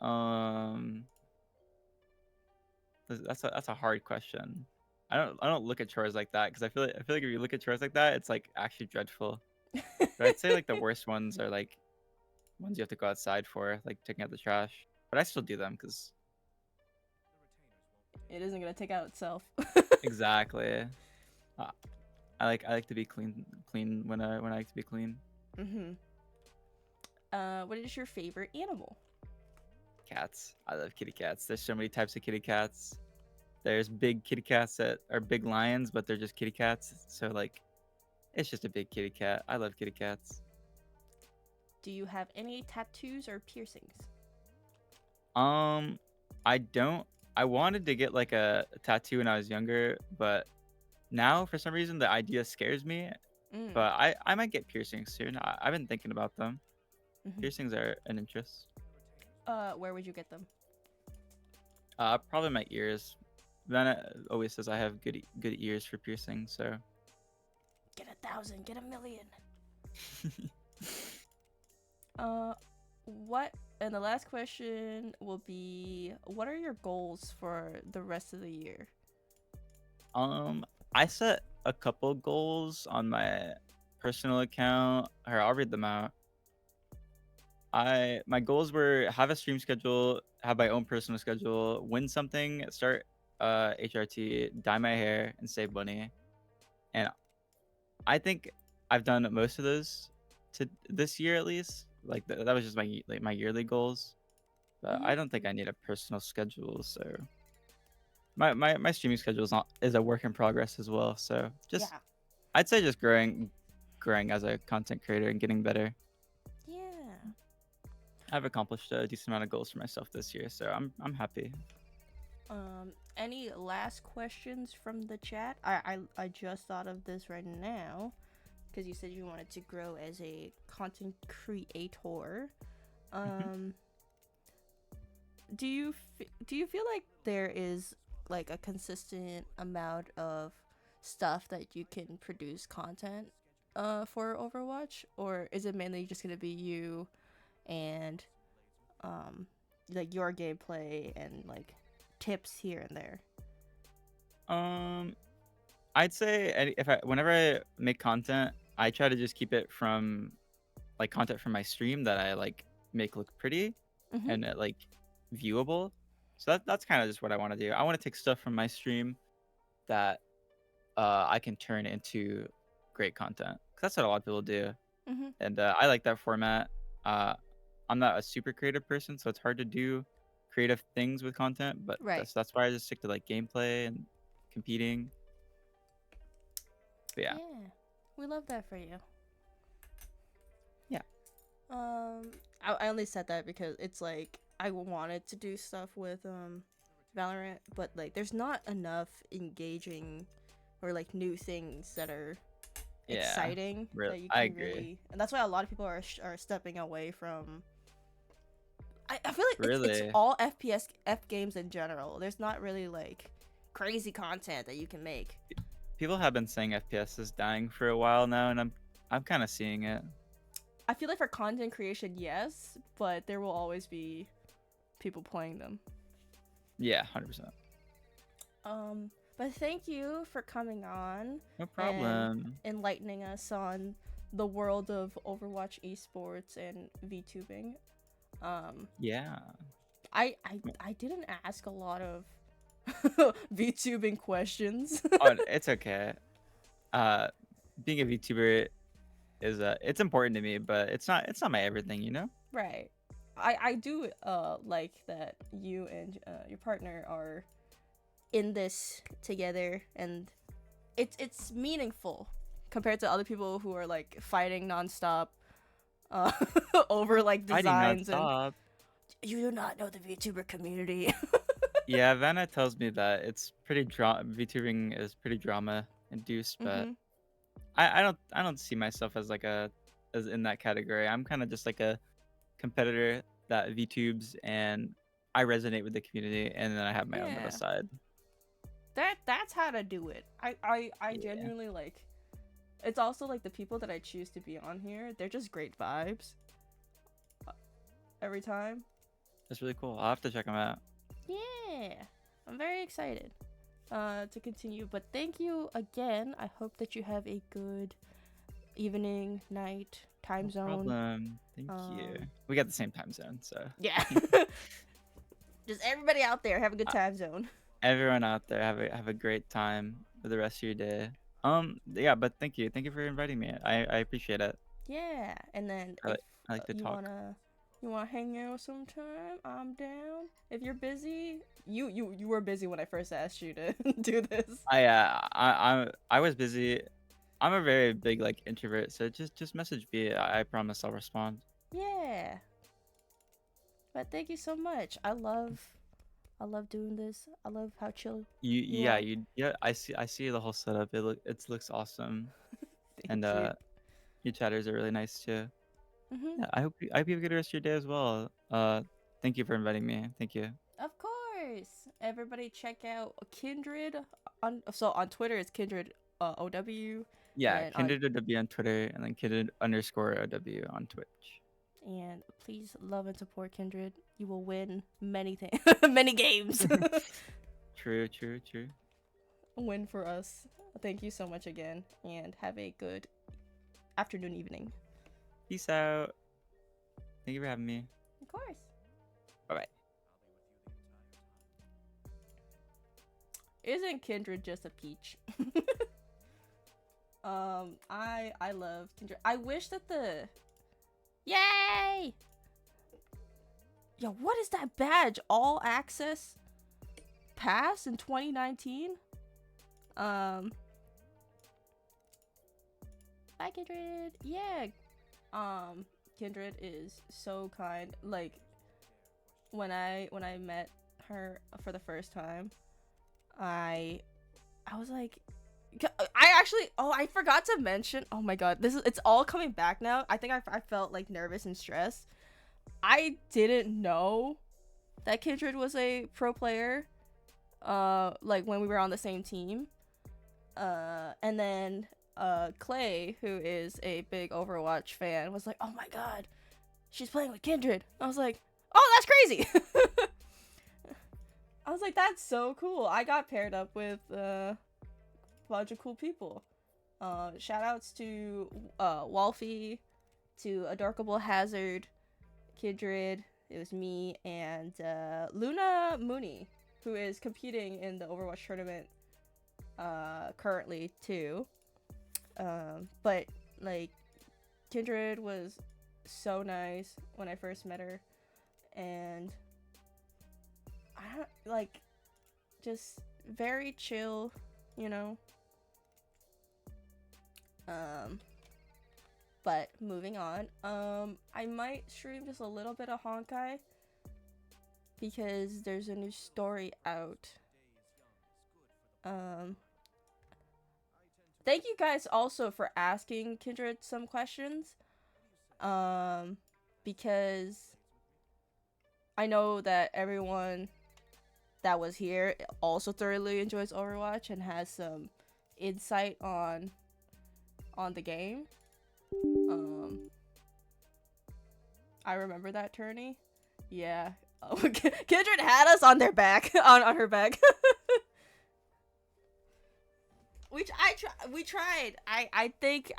um that's a hard question. I don't look at chores like that because I feel like if you look at chores like that, it's like actually dreadful. But I'd say like the worst ones are like ones you have to go outside for, like taking out the trash. But I still do them because It isn't gonna take out itself. exactly. Uh, I like to be clean when I like to be clean. Mm-hmm. What is your favorite animal? Cats. I love kitty cats. There's so many types of kitty cats. There's big kitty cats that are big lions, but they're just kitty cats. So like, it's just a big kitty cat. I love kitty cats. Do you have any tattoos or piercings? Um, I don't. I wanted to get like a tattoo when I was younger, but now for some reason the idea scares me. Mm. But I might get piercings soon. I've been thinking about them. Mm-hmm. Piercings are an interest. Where would you get them? Probably my ears, Vanna always says I have good ears for piercing, so. Get 1,000, get 1,000,000. Uh, what? And the last question will be, what are your goals for the rest of the year? um, I set a couple goals on my personal account. Here, I'll read them out. My goals were have a stream schedule, have my own personal schedule, win something, start HRT, dye my hair, and save money. And I think I've done most of those to this year at least. Like that was just my yearly goals. But Mm-hmm. I don't think I need a personal schedule. So my streaming schedule is a work in progress as well. So just Yeah. I'd say just growing as a content creator and getting better. Yeah. I've accomplished a decent amount of goals for myself this year, so I'm happy. Any last questions from the chat? I just thought of this right now because you said you wanted to grow as a content creator. Mhm. Um, do you feel like there is like a consistent amount of stuff that you can produce content for Overwatch, or is it mainly just gonna be you and um like your gameplay and like tips here and there? Um, I'd say if I whenever I make content, I try to just keep it from like content from my stream that I like make look pretty Mm-hmm. and like viewable. So that's kind of just what I want to do. I want to take stuff from my stream that I can turn into great content. 'Cause that's what a lot of people do, Mm-hmm. and I like that format. Uh, I'm not a super creative person, so it's hard to do creative things with content. But Right. that's why I just stick to like gameplay and competing. But yeah, Yeah. We love that for you. yeah, I only said that because it's like I wanted to do stuff with Valorant, but like there's not enough engaging or like new things that are yeah. exciting Real, that you I can agree. really, and that's why a lot of people are stepping away from. I feel like it's Really, all FPS F games in general. There's not really like crazy content that you can make. people have been saying FPS is dying for a while now, and I'm kind of seeing it. I feel like for content creation, yes, but there will always be people playing them. Yeah, 100%. But thank you for coming on No and problem. enlightening us on the world of Overwatch esports and VTubing. Um, Yeah. I didn't ask a lot of VTubing questions. Oh, it's okay. Uh, being a VTuber is it's important to me, but it's not my everything, you know? Right. I do like that you and your partner are in this together, and it's meaningful compared to other people who are like fighting nonstop uh, over like Fighting designs, and nonstop. you do not know the VTuber community. Yeah, Vanna tells me that it's pretty VTubing is pretty drama induced, but Mhm. I don't see myself as like as in that category. I'm kind of just like a competitor that VTubes and I resonate with the community, and then I have my own little Yeah. side. That's how to do it. I Yeah, genuinely like. It's also like the people that I choose to be on here. They're just great vibes uh, every time. that's really cool. I'll have to check them out. Yeah. I'm very excited to continue. But thank you again. I hope that you have a good evening, night, time No zone. problem. Thank you. Um, We got the same time zone, so yeah. Just everybody out there have a good uh, time zone. everyone out there have a great time for the rest of your day. Yeah, but thank you for inviting me. I appreciate it. Yeah. And then I if like I like to you talk. wanna hang out sometime, I'm down. If you're busy, you were busy when I first asked you to do this. I was busy. I'm a very big like introvert, so just message me. I promise I'll respond. Yeah. But thank you so much. I love doing this. I love how chill you are. Yeah. I see the whole setup. It looks awesome, and Thank you. your chatters are really nice too. Mhm. Yeah, I hope you have a good rest of your day as well. Thank you for inviting me. Thank you. Of course. course. Everybody check out Kindred. On Twitter it's Kindred OW. Yeah, And Kindred OW on Twitter, and then Kindred underscore OW on Twitch. And please love and support Kindred. You will win many things, many games. True. Win for us. Thank you so much again, and have a good afternoon, evening. Peace out. Thank you for having me. Of course. Bye-bye. Isn't Kindred just a peach? I love Kindred. I wish that the yay! Yo, what is that badge? All access pass in 2019? Bye, Kindred. Yeah. Kindred is so kind. Like, when I met her for the first time, I was like, I forgot to mention, oh my god, it's all coming back now. I think I felt like nervous and stressed. I didn't know that Kindred was a pro player, like when we were on the same team. And then Clay, who is a big Overwatch fan, was like, oh my god, she's playing with Kindred. I was like, oh, that's crazy. I was like, that's so cool. I got paired up with a bunch of cool people. Shout outs to Wolfie, to Adorkable Hazard, Kindred, it was me, and Luna Mooney, who is competing in the Overwatch tournament currently too. But like, Kindred was so nice when I first met her, and I don't like, just very chill, you know. But moving on, I might stream just a little bit of Honkai because there's a new story out. Thank you guys also for asking Kindred some questions, because I know that everyone that was here also thoroughly enjoys Overwatch and has some insight on the game. I remember that tourney. Yeah. Kindred had us on their back, on her back. Which we tried. I think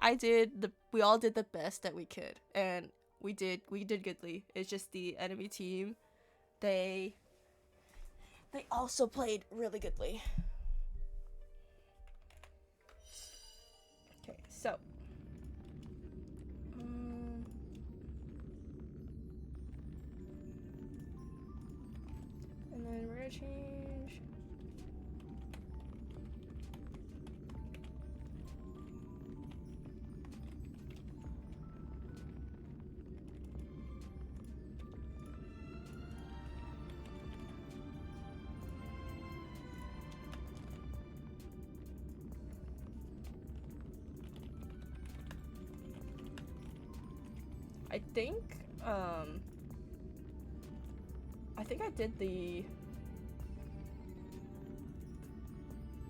we all did the best that we could, and we did goodly. It's just the enemy team, they also played really goodly. Okay, so and then we're gonna change. I think I did the...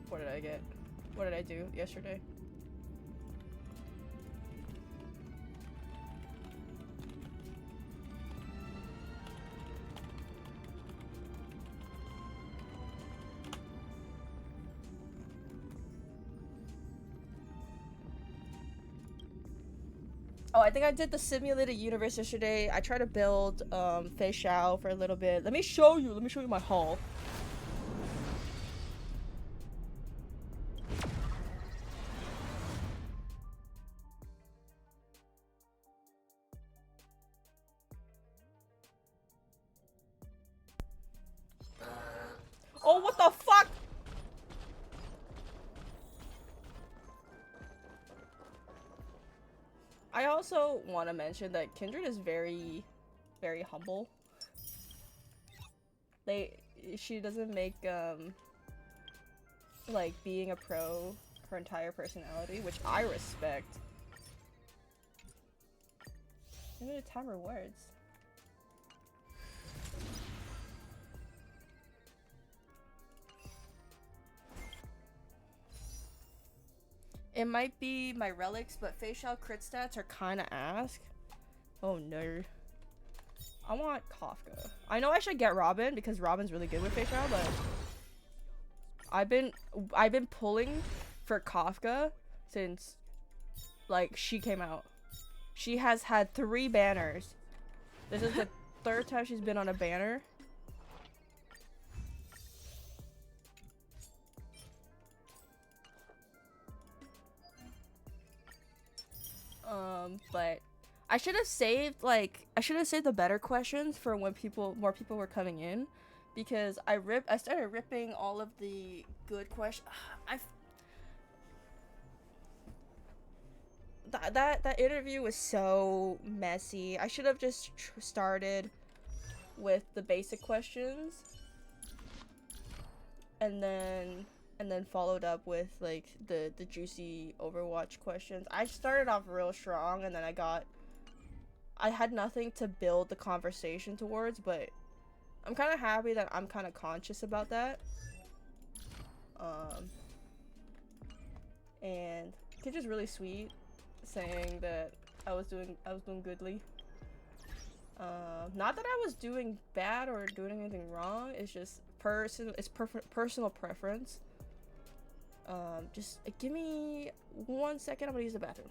What did I get? What did I do yesterday? Oh, I think I did the simulated universe yesterday. I tried to build Fei Xiao for a little bit. Let me show you my haul. Oh, what the fuck? I also want to mention that Kindred is very, very humble. She doesn't make, like, being a pro her entire personality, which I respect. Limited time rewards. It might be my relics, but facial crit stats are kind of ass. Oh no. I want Kafka. I know I should get Robin because Robin's really good with facial, but I've been pulling for Kafka since like she came out. She has had 3 banners. This is the 3rd time she's been on a banner. But I should have saved the better questions for when more people were coming in, because I started ripping all of the good questions. That interview was so messy. I should have just started with the basic questions, and then followed up with like the juicy Overwatch questions. I started off real strong, and then I had nothing to build the conversation towards, but I'm kind of happy that I'm kind of conscious about that. And Kitch is really sweet, saying that I was doing goodly. Not that I was doing bad or doing anything wrong. It's just personal preference. Just give me 1 second. I'm gonna use the bathroom.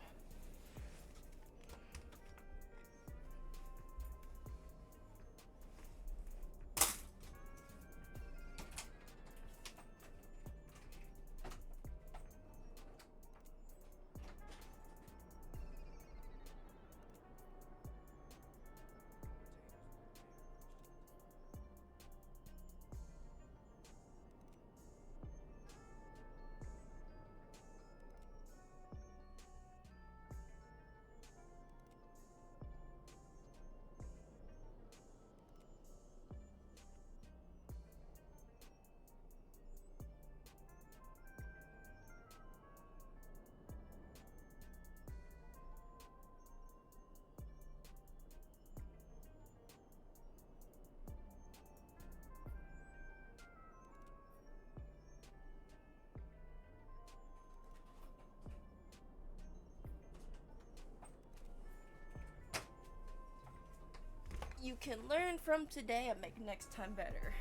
You can learn from today and make next time better.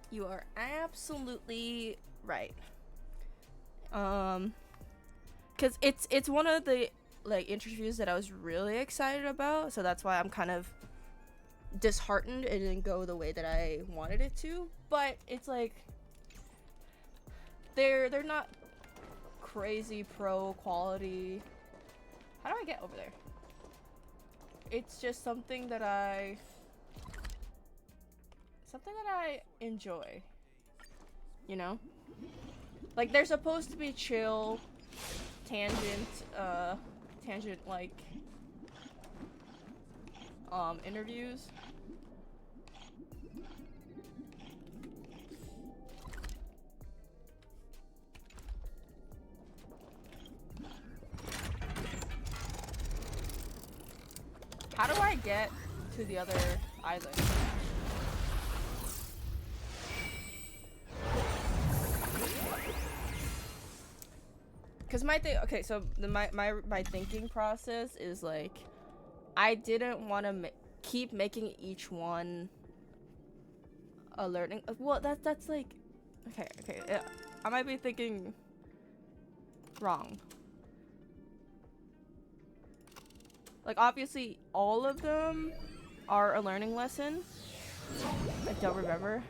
You are absolutely right. Cause it's one of the like interviews that I was really excited about, so that's why I'm kind of disheartened it didn't go the way that I wanted it to. But it's like they're not crazy pro quality. How do I get over there? It's just something that I enjoy, you know? Like, they're supposed to be chill, tangent like interviews. How do I get to the other island? Cause my thing, okay, so my thinking process is like, I didn't want to keep making each one a learning. Well, that's like, okay, I might be thinking wrong. Like, obviously, all of them are a learning lesson. I don't remember.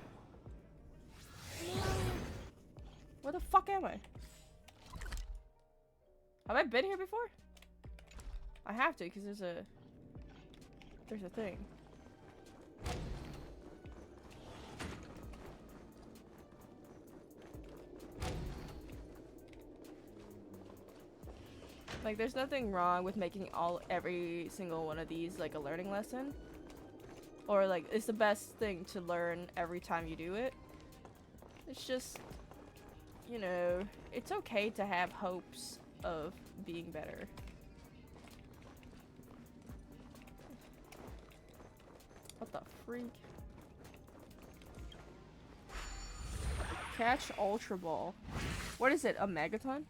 Where the fuck am I? Have I been here before? I have to, because there's a thing. Like, there's nothing wrong with making every single one of these like a learning lesson. Or like, it's the best thing to learn every time you do it. It's just, you know, it's okay to have hopes of being better. What the freak? Catch Ultra Ball. What is it, a Megaton?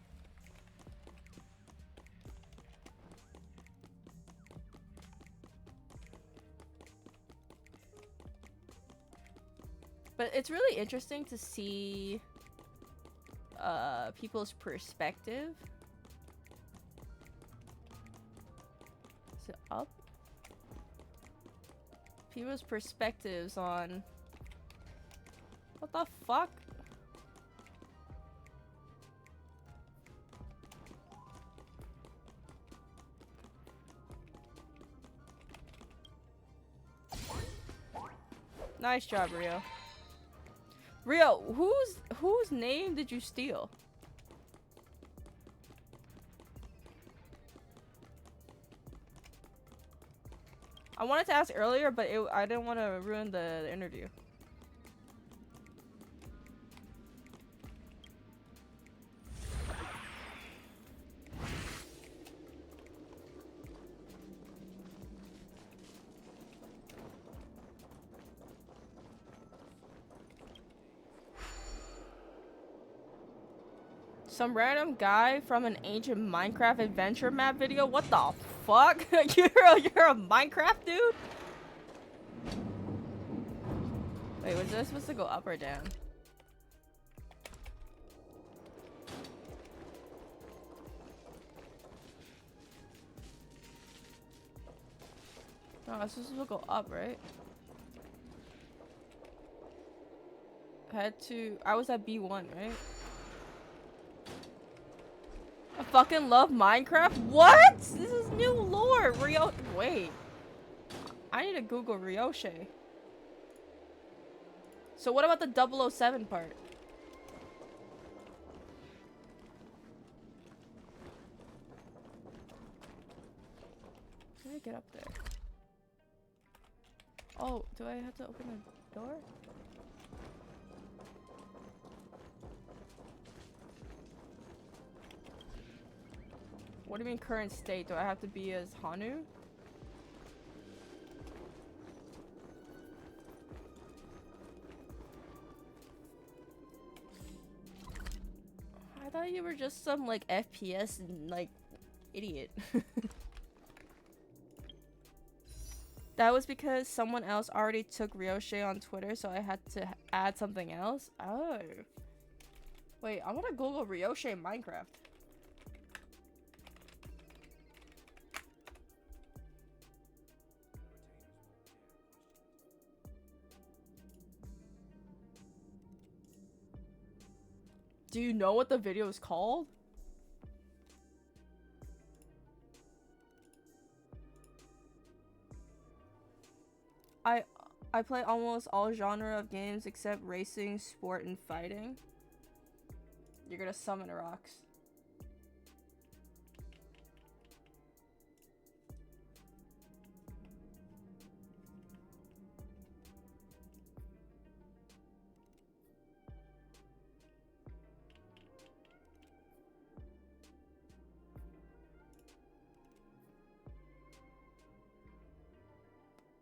But it's really interesting to see people's perspective. Is it up? People's perspectives on what the fuck? Nice job, Rio. Rio, whose name did you steal? I wanted to ask earlier, but I didn't want to ruin the interview. Some random guy from an ancient Minecraft adventure map video? What the fuck? You're a Minecraft dude? Wait, was this supposed to go up or down? No, this was supposed to go up, right? I was at B1, right? I fucking love Minecraft? What? This is new lore! Wait. I need to Google Ryoshi. So what about the 007 part? How do I get up there? Oh, do I have to open the door? What do you mean current state? Do I have to be as Hanu? I thought you were just some like FPS like idiot. That was because someone else already took Ryoshi on Twitter, so I had to add something else. Oh. Wait, I want to Google Ryoshi in Minecraft. Do you know what the video is called? I play almost all genre of games except racing, sport, and fighting. You're gonna summon rocks.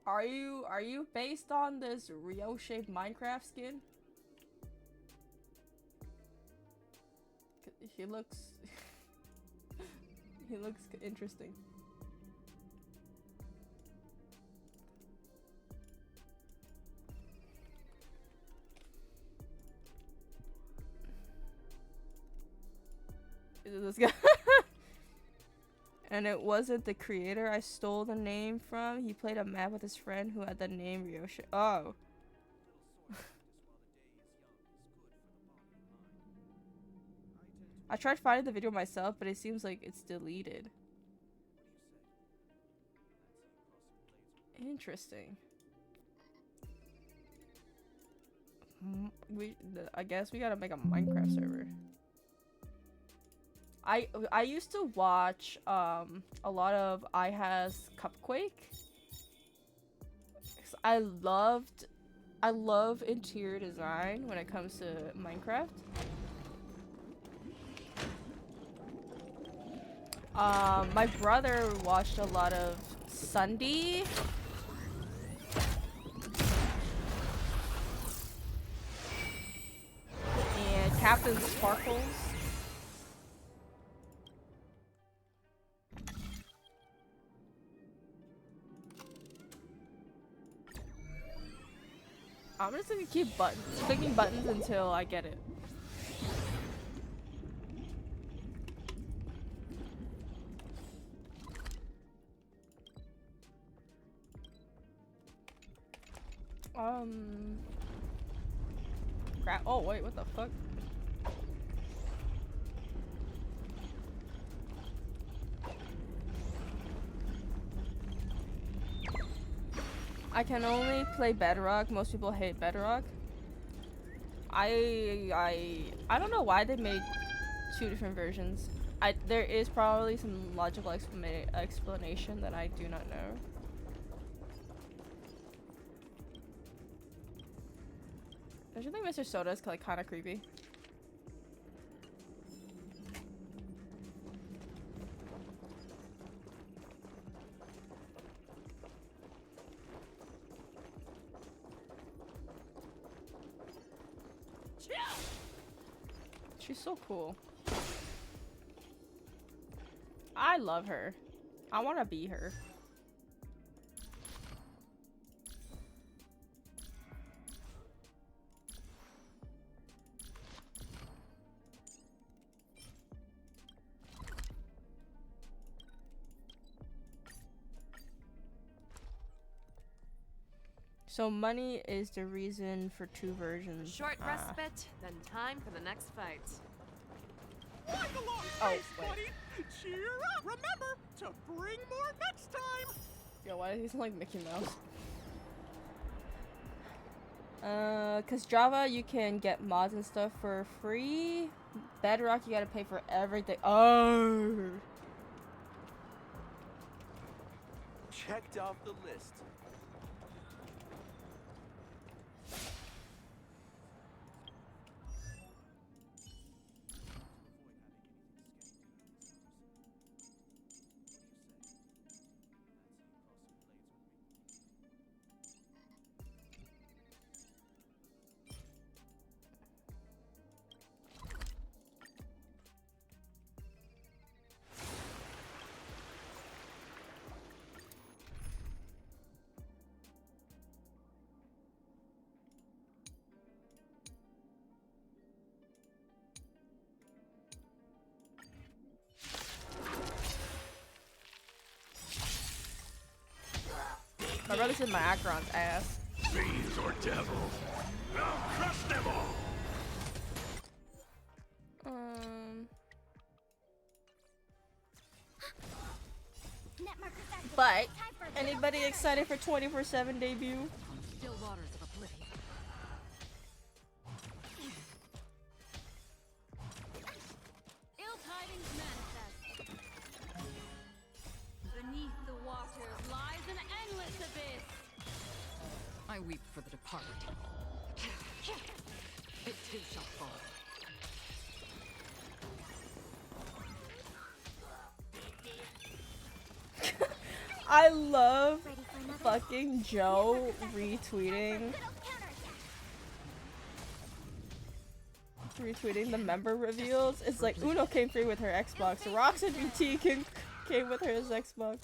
Are you based on this Rio-shaped Minecraft skin? He looks he looks interesting. Is this guy? And it wasn't the creator I stole the name from. He played a map with his friend who had the name Ryoshi. Oh. I tried finding the video myself, but it seems like it's deleted. Interesting. I guess we gotta make a Minecraft server. I used to watch a lot of IHA's Cupquake. I love interior design when it comes to Minecraft. My brother watched a lot of Sunday. And Captain Sparkles. I'm just gonna keep clicking buttons until I get it. Crap. Oh wait, what the fuck? I can only play Bedrock. Most people hate Bedrock. I don't know why they made two different versions. There is probably some logical explanation that I do not know. Don't you think Mr. Soda is like kind of creepy? She's so cool. I love her. I want to be her. So money is the reason for two versions. Short respite, then time for the next fight. Like a long Oh, face, wait. buddy. Cheer up. Remember to bring more next time. Yo, why does he sound like Mickey Mouse? Cause Java you can get mods and stuff for free. Bedrock you gotta pay for everything. Oh. Checked off the list. My brother's in my Acheron's ass. Fiends or devils, I'll crush them all. But anybody excited for 24/7 debut? Still waters of oblivion. Ill tidings manifest. Beneath the waters lies an endless abyss. I weep for the departed. It too shall fall. I love fucking Joe retweeting the member reveals. It's like Uno came free with her Xbox. Roxanne BT came with her Xbox.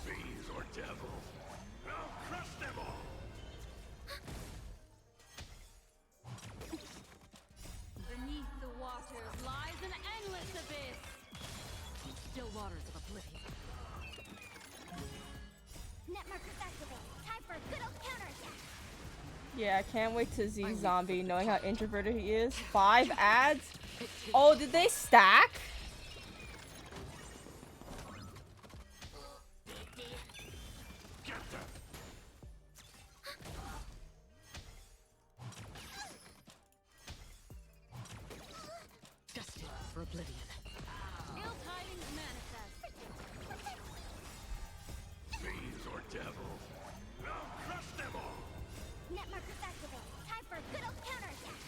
Fiends or devils, I'll crush them all. Beneath the waters lies an endless abyss. Still waters of oblivion. Net markers activated. Time for a good old counterattack. Yeah, I can't wait to see Zombie knowing how introverted he is. 5 ads? Oh, did they stack? Destined for oblivion. Ill tidings manifest. Fiends or devils, I'll crush them all. Net markers activated. Time for a good old counterattack.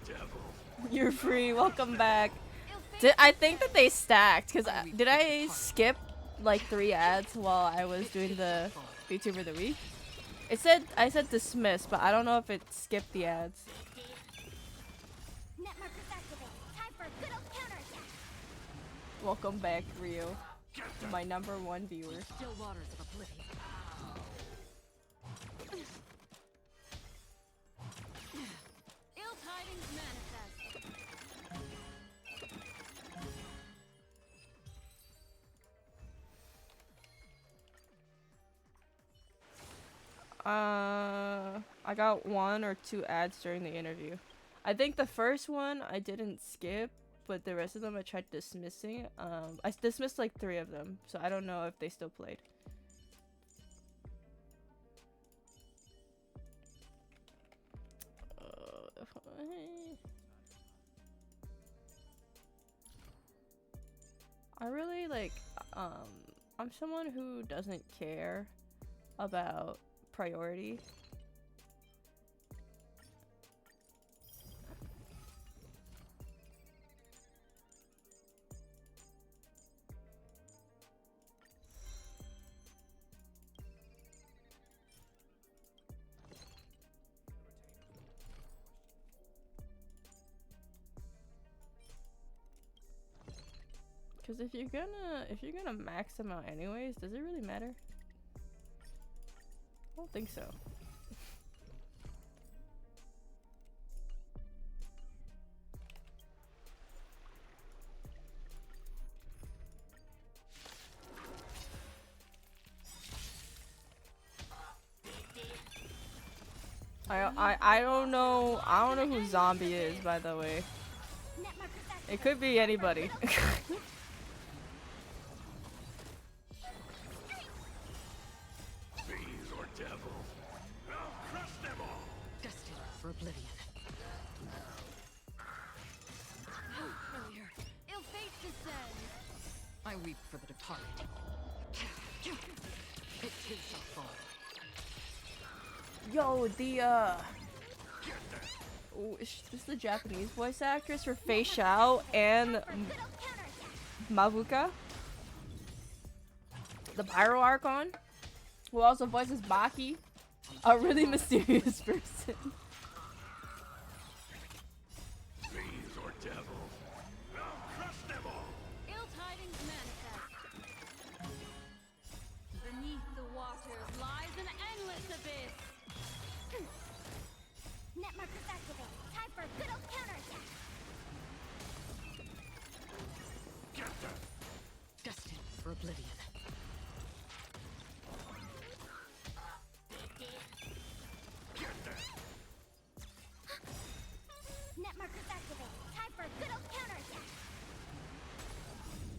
devil. You're free. Welcome back. I think that they stacked because did I skip like 3 ads while I was doing the VTuber of the week? I said dismiss, but I don't know if it skipped the ads. Net markers activated. Time for a good old counterattack. Welcome back, Rio, my #1 viewer. Still waters of oblivion. Ill tidings manifest. I got 1 or 2 ads during the interview. I think the first one I didn't skip, but the rest of them I tried dismissing. I dismissed like 3 of them, so I don't know if they still played. I really like, I'm someone who doesn't care about priority. Because if you're gonna max them out anyways, does it really matter? I don't think so. I don't know. I don't know who Zombie is, by the way. Net markers activated. It could be anybody. Fiends or devils. I'll crush them all. Destined for oblivion. Earlier. Ill fate descends. I weep for the departed. It too shall fall. Yo, this is the Japanese voice actress for Fei Xiao and Good old counterattack. Mavuka, the Pyro Archon, who also voices Baki, a really mysterious person. Fiends or devils. I'll crush them all. Ill tidings manifest. Beneath the waters lies an endless abyss. Net markers activated. Time for a good old counterattack. Destined for oblivion. Net markers activated. Time for a good old counterattack.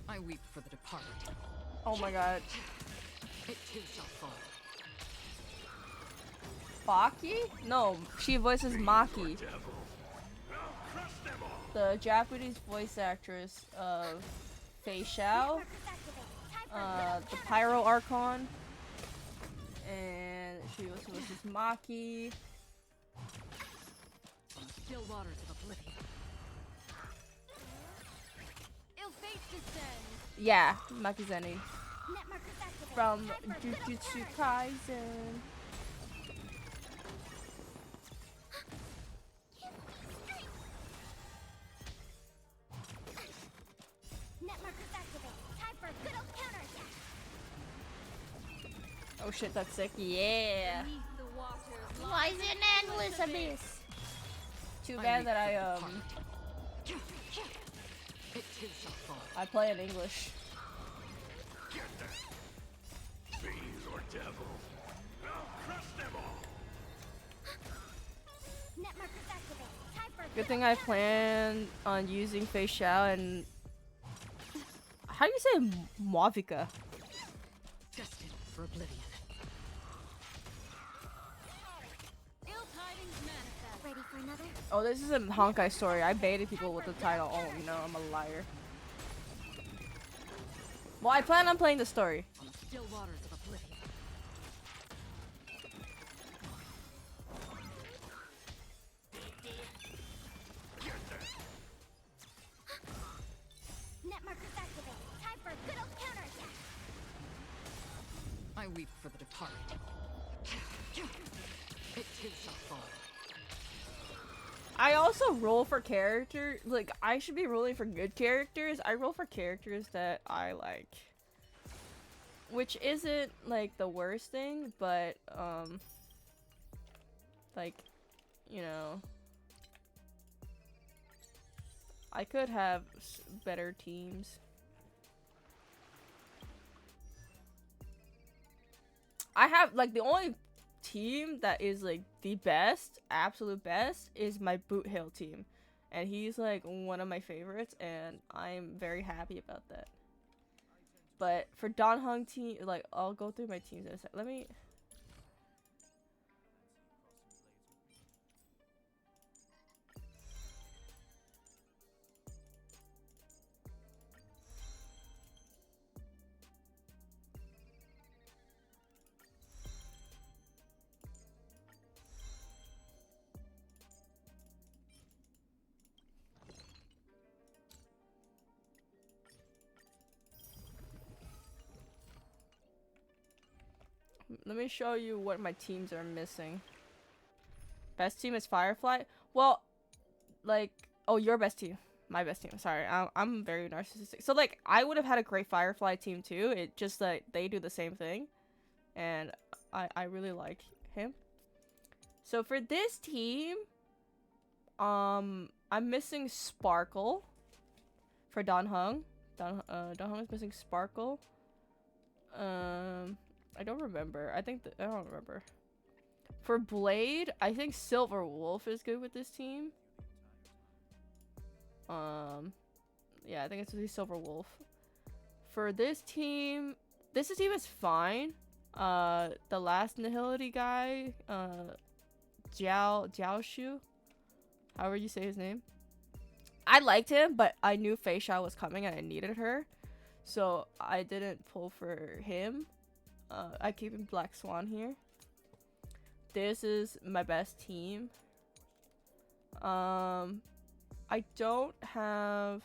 I weep for the departed. Oh my god. It too shall fall. Baki? No, she voices Maki, Devils. I'll crush them all. the Japanese voice actress of Fei Xiao, Markers activated. Time for a good the old Pyro Archon, and she also voices Maki. Still waters of oblivion. Ill fate descends. Yeah, Makizeni Net markers activated. from Time for a good old Jujutsu counterattack. Kaisen. Net markers activated. Time for a good old counterattack. Oh shit, that's sick. Yeah. Beneath the waters Lies an endless abyss. Too bad that It too shall fall. I play in English. Fiends or devils. I'll crush them all. Net markers activated. Time for a Good thing I plan on using Fei Xiao and how do you say Mavuka? Destined for oblivion. Ill tidings manifest. Ready for another? Oh, this is a Honkai story. I baited people with the title. Oh no, I'm a liar. Well, I plan on playing the story. Still waters of oblivion. heart. It too shall fall. I also roll for characters. Like, I should be rolling for good characters. I roll for characters that I like. Which isn't, like, the worst thing, but, like, you know, I could have better teams. I have, like, the only team that is, like, the best, absolute best, is my Boot Hill team. And he's, like, one of my favorites, and I'm very happy about that. But for Don Hung team, like, I'll go through my teams in a sec. Let me... Let me show you what my teams are missing. Best team is Firefly. Well, like, oh, your best team. My best team. Sorry, I'm very narcissistic. So, like, I would have had a great Firefly team too. It just that they do the same thing, and I really like him. So for this team, I'm missing Sparkle for Don Hung. Don Hung is missing Sparkle. I don't remember. I don't remember. For Blade, I think Silver Wolf is good with this team. Yeah, I think it's really Silver Wolf. For this team is fine. The last Nihility guy, Jiao Shu, however you say his name. I liked him, but I knew Fei Xiao was coming and I needed her, so I didn't pull for him. I keep in Black Swan here. This is my best team. I don't have...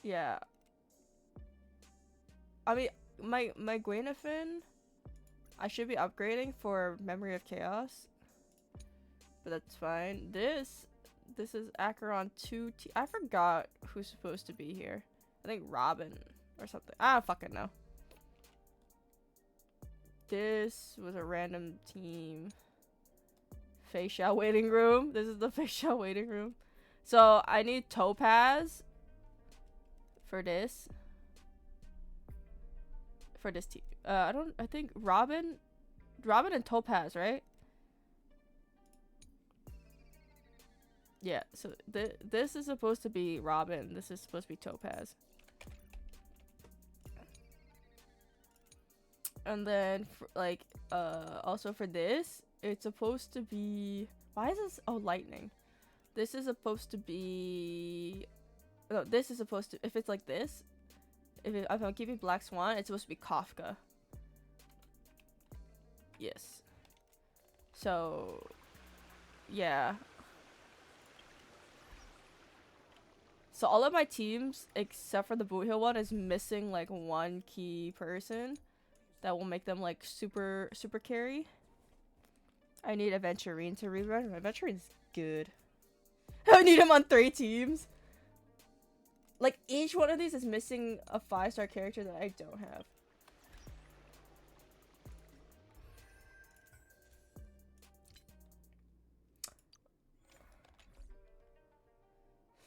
Yeah. I mean, my Gwenafin, I should be upgrading for Memory of Chaos, but that's fine. This is Acheron 2 T. I forgot who's supposed to be here. I think Robin or something. I don't fucking know. This was a random team. Fei Xiao waiting room. This is the Fei Xiao waiting room. So I need Topaz for this. For this team. I think Robin and Topaz, right? Yeah, so this is supposed to be Robin. This is supposed to be Topaz. And then for, like, also for this, it's supposed to be... Why is this? Oh, lightning. This is supposed to be... No, this is supposed to... If it's like this, if I'm keeping Black Swan, it's supposed to be Kafka. Yes. So... Yeah. So all of my teams, except for the Boot Hill one, is missing, like, one key person that will make them, like, super carry. I need Aventurine to rerun. Aventurine's good. I need him on 3 teams. Like, each one of these is missing a 5-star character that I don't have.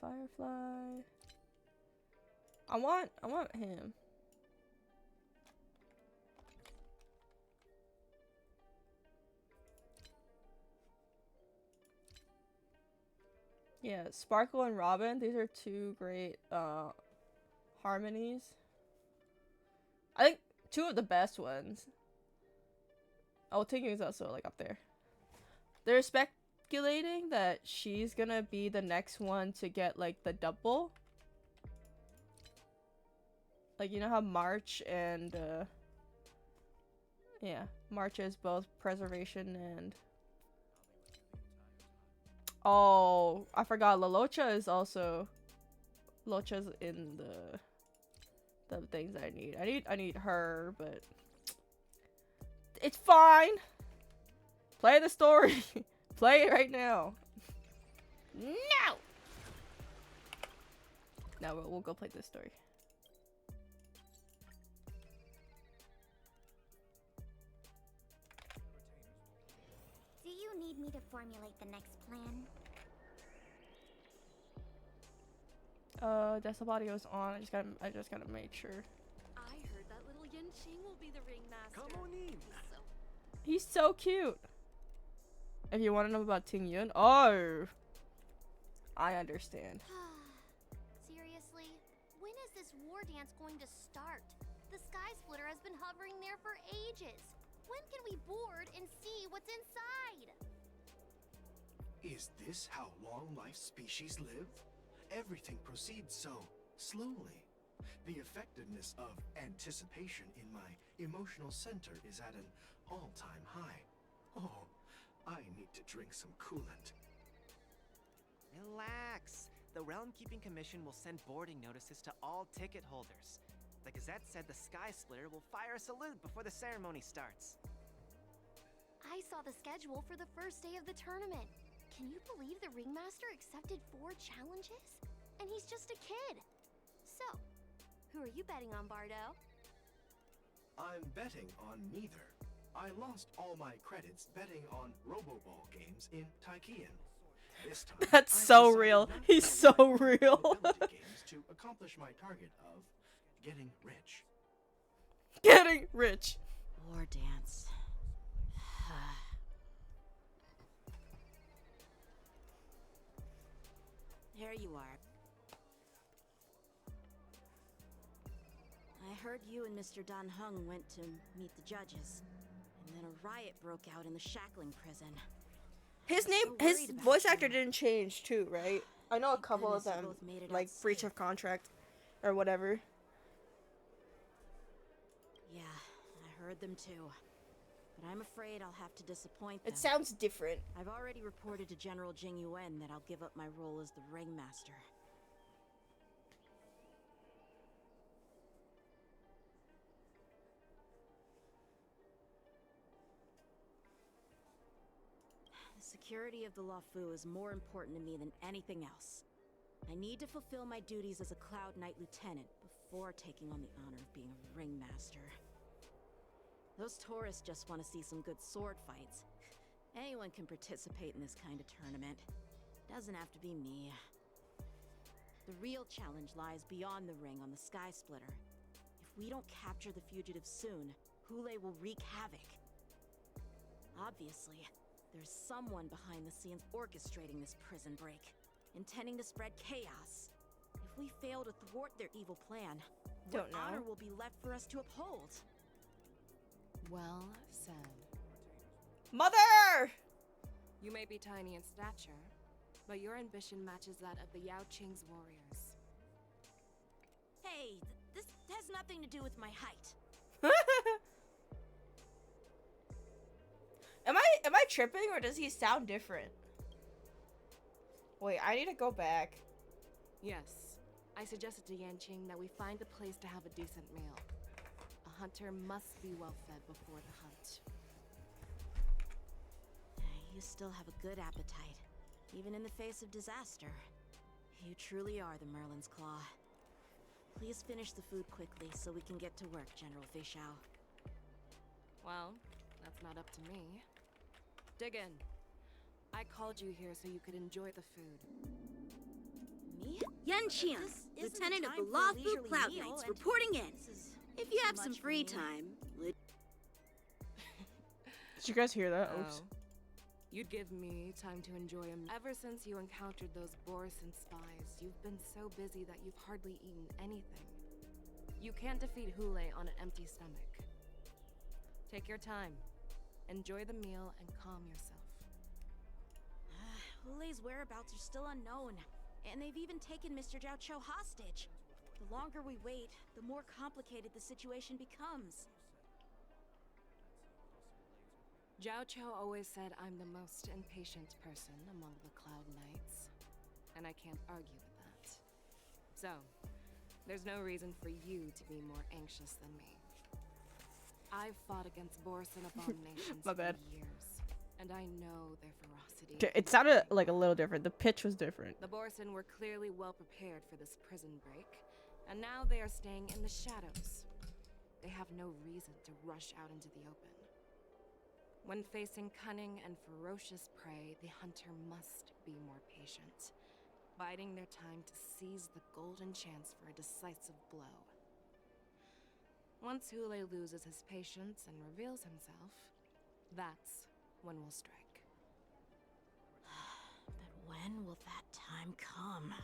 Firefly. I want him. Yeah, Sparkle and Robin, these are 2 great harmonies. I think 2 of the best ones. Oh, Tinky is also, like, up there. They're speculating that she's gonna be the next one to get, like, the double. Like, you know how March and yeah, March is both preservation and... Oh, I forgot. Lalocha is also... Locha's in the the things I need. I need her, but it's fine. Play the story. Play it right now. No. No, we'll go play this story. Do you need me to formulate the next plan? Desktop audio's on. I just gotta make sure. I heard that little Yanqing will be the ringmaster. Come on in. He's so cute. If you want to know about Ting Yun, oh, I understand. Seriously? When is this war dance going to start? The Sky Splitter has been hovering there for ages. When can we board and see what's inside? Is this how long-life species live? Everything proceeds so slowly. The effectiveness of anticipation in my emotional center is at an all-time high. Oh, I need to drink some coolant. Relax. The Realm Keeping Commission will send boarding notices to all ticket holders. The Gazette said the Sky Splitter will fire a salute before the ceremony starts. I saw the schedule for the first day of the tournament. Can you believe the Ringmaster accepted 4 challenges? And he's just a kid. So, who are you betting on, Bardo? I'm betting on neither. I lost all my credits betting on Roboball games in Taikian. This time, That's I so decided real. not He's to so play real. probability games to accomplish my target of getting rich. Getting rich. War dance. Here you are. I heard you and Mr. Dan Heng went to meet the judges. And then a riot broke out in the shackling prison. His I'm name, so his worried about voice you. actor didn't change too, right? I know a Thank couple of goodness you them, both made it like out breach safe. of contract or whatever. Yeah, I heard them too. But I'm afraid I'll have to disappoint them. It sounds different. I've already reported to General Jing Yuan that I'll give up my role as the ringmaster. The security of the Luofu is more important to me than anything else. I need to fulfill my duties as a Cloud Knight Lieutenant before taking on the honor of being a ringmaster. Those tourists just want to see some good sword fights. Anyone can participate in this kind of tournament. Doesn't have to be me. The real challenge lies beyond the ring on the Sky Splitter. If we don't capture the fugitives soon, Hule will wreak havoc. Obviously, there's someone behind the scenes orchestrating this prison break, intending to spread chaos. If we fail to thwart their evil plan, what Don't know. honor will be left for us to uphold? Well said. Mother! You may be tiny in stature, but your ambition matches that of the Yao Qing's warriors. Hey, this has nothing to do with my height. Am I tripping or does he sound different? Wait, I need to go back. Yes, I suggested to Yanqing that we find a place to have a decent meal. A hunter must be well fed before the hunt. You still have a good appetite, even in the face of disaster. You truly are the Merlin's Claw. Please finish the food quickly so we can get to work, General Feixiao. Well, that's not up to me. Dig in. I called you here so you could enjoy the food. Me? Yanqiang, This isn't Lieutenant of time the for a Luofu leisurely Cloud meal, Knights, and reporting in. this is If you have too some much for free me. time, Did you guys hear that? Oops. Oh. You'd give me time to enjoy him. Ever since you encountered those Borison spies, you've been so busy that you've hardly eaten anything. You can't defeat Hule on an empty stomach. Take your time. Enjoy the meal and calm yourself. Hule's whereabouts are still unknown, and they've even taken Mr. Zhao Cho hostage. The longer we wait, the more complicated the situation becomes. Zhao Cho always said I'm the most impatient person among the Cloud Knights, and I can't argue with that. So, There's no reason for you to be more anxious than me. I've fought against Borson abominations My bad. for years, and I know their ferocity. Okay, it sounded like a little different. The pitch was different. The Borson were clearly well prepared for this prison break, and now they are staying in the shadows. They have no reason to rush out into the open. When facing cunning and ferocious prey, the hunter must be more patient, biding their time to seize the golden chance for a decisive blow. Once Hule loses his patience and reveals himself, that's when we'll strike. But when will that time come?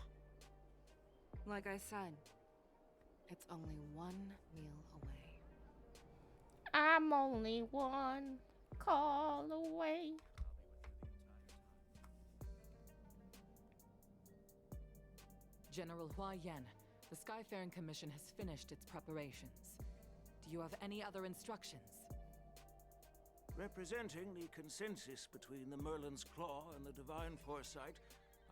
Like I said, it's only one meal away. I'm only one call away. General Hua Yan, the Skyfaring Commission has finished its preparations. Do you have any other instructions? Representing the consensus between the Merlin's Claw and the Divine Foresight,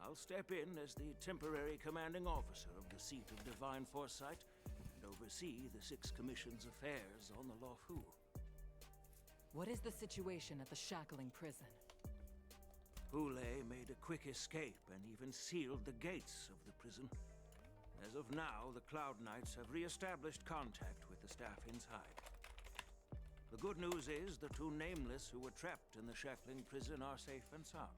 I'll step in as the temporary commanding officer of the seat of Divine Foresight and oversee the Six Commission's affairs on the Lawfu. What is the situation at the Shackling prison? Hule made a quick escape and even sealed the gates of the prison. As of now, the Cloud Knights have re-established contact with the staff inside. The good news is the two Nameless who were trapped in the Shackling prison are safe and sound.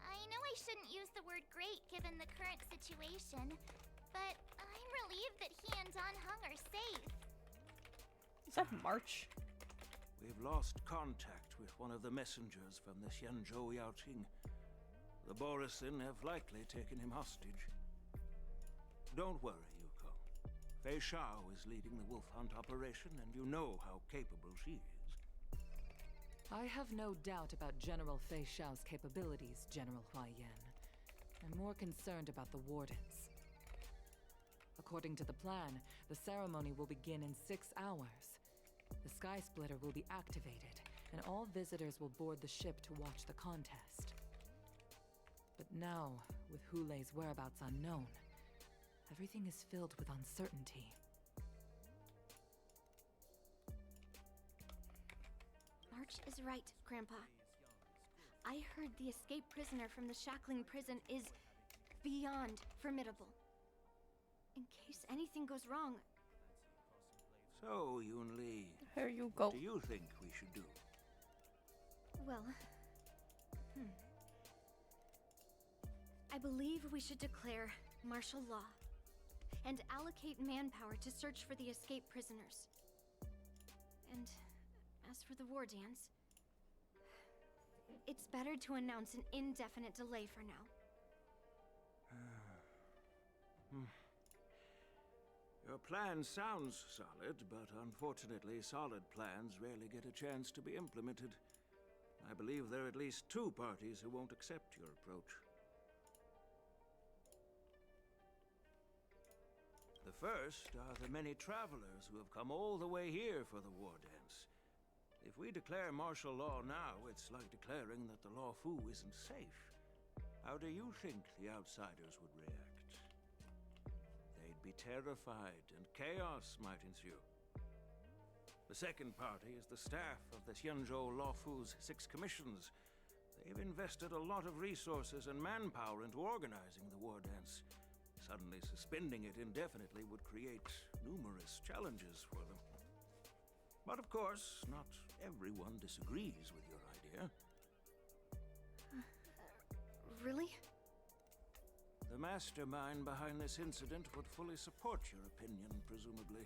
I know I shouldn't use the word great given the current situation, but I'm relieved that he and Don Hung are safe. Is that March? We've lost contact with one of the messengers from the Xianzhou Yaoting. The Borisin have likely taken him hostage. Don't worry, Yuko. Fei Shao is leading the wolf hunt operation, and you know how capable she is. I have no doubt about General Fei Shao's capabilities, General Hua Yan. I'm more concerned about the Wardens. According to the plan, the ceremony will begin in 6 hours. The Sky Splitter will be activated, and all visitors will board the ship to watch the contest. But now, with Hule's whereabouts unknown, everything is filled with uncertainty. March is right, Grandpa. I heard the escaped prisoner from the Shackling prison is beyond formidable. In case anything goes wrong. So, Yunli, Here you go. what do you think we should do? Well, I believe we should declare martial law and allocate manpower to search for the escaped prisoners. And as for the war dance, it's better to announce an indefinite delay for now. Your plan sounds solid, but unfortunately, solid plans rarely get a chance to be implemented. I believe there are at least 2 parties who won't accept your approach. The first are the many travelers who have come all the way here for the war dance. If we declare martial law now, it's like declaring that the Lawfu isn't safe. How do you think the outsiders would react? They'd be terrified, and chaos might ensue. The second party is the staff of the Xianzhou Lawfu's 6 commissions. They've invested a lot of resources and manpower into organizing the war dance. Suddenly suspending it indefinitely would create numerous challenges for them. But of course, not everyone disagrees with your idea. Really? The mastermind behind this incident would fully support your opinion, presumably.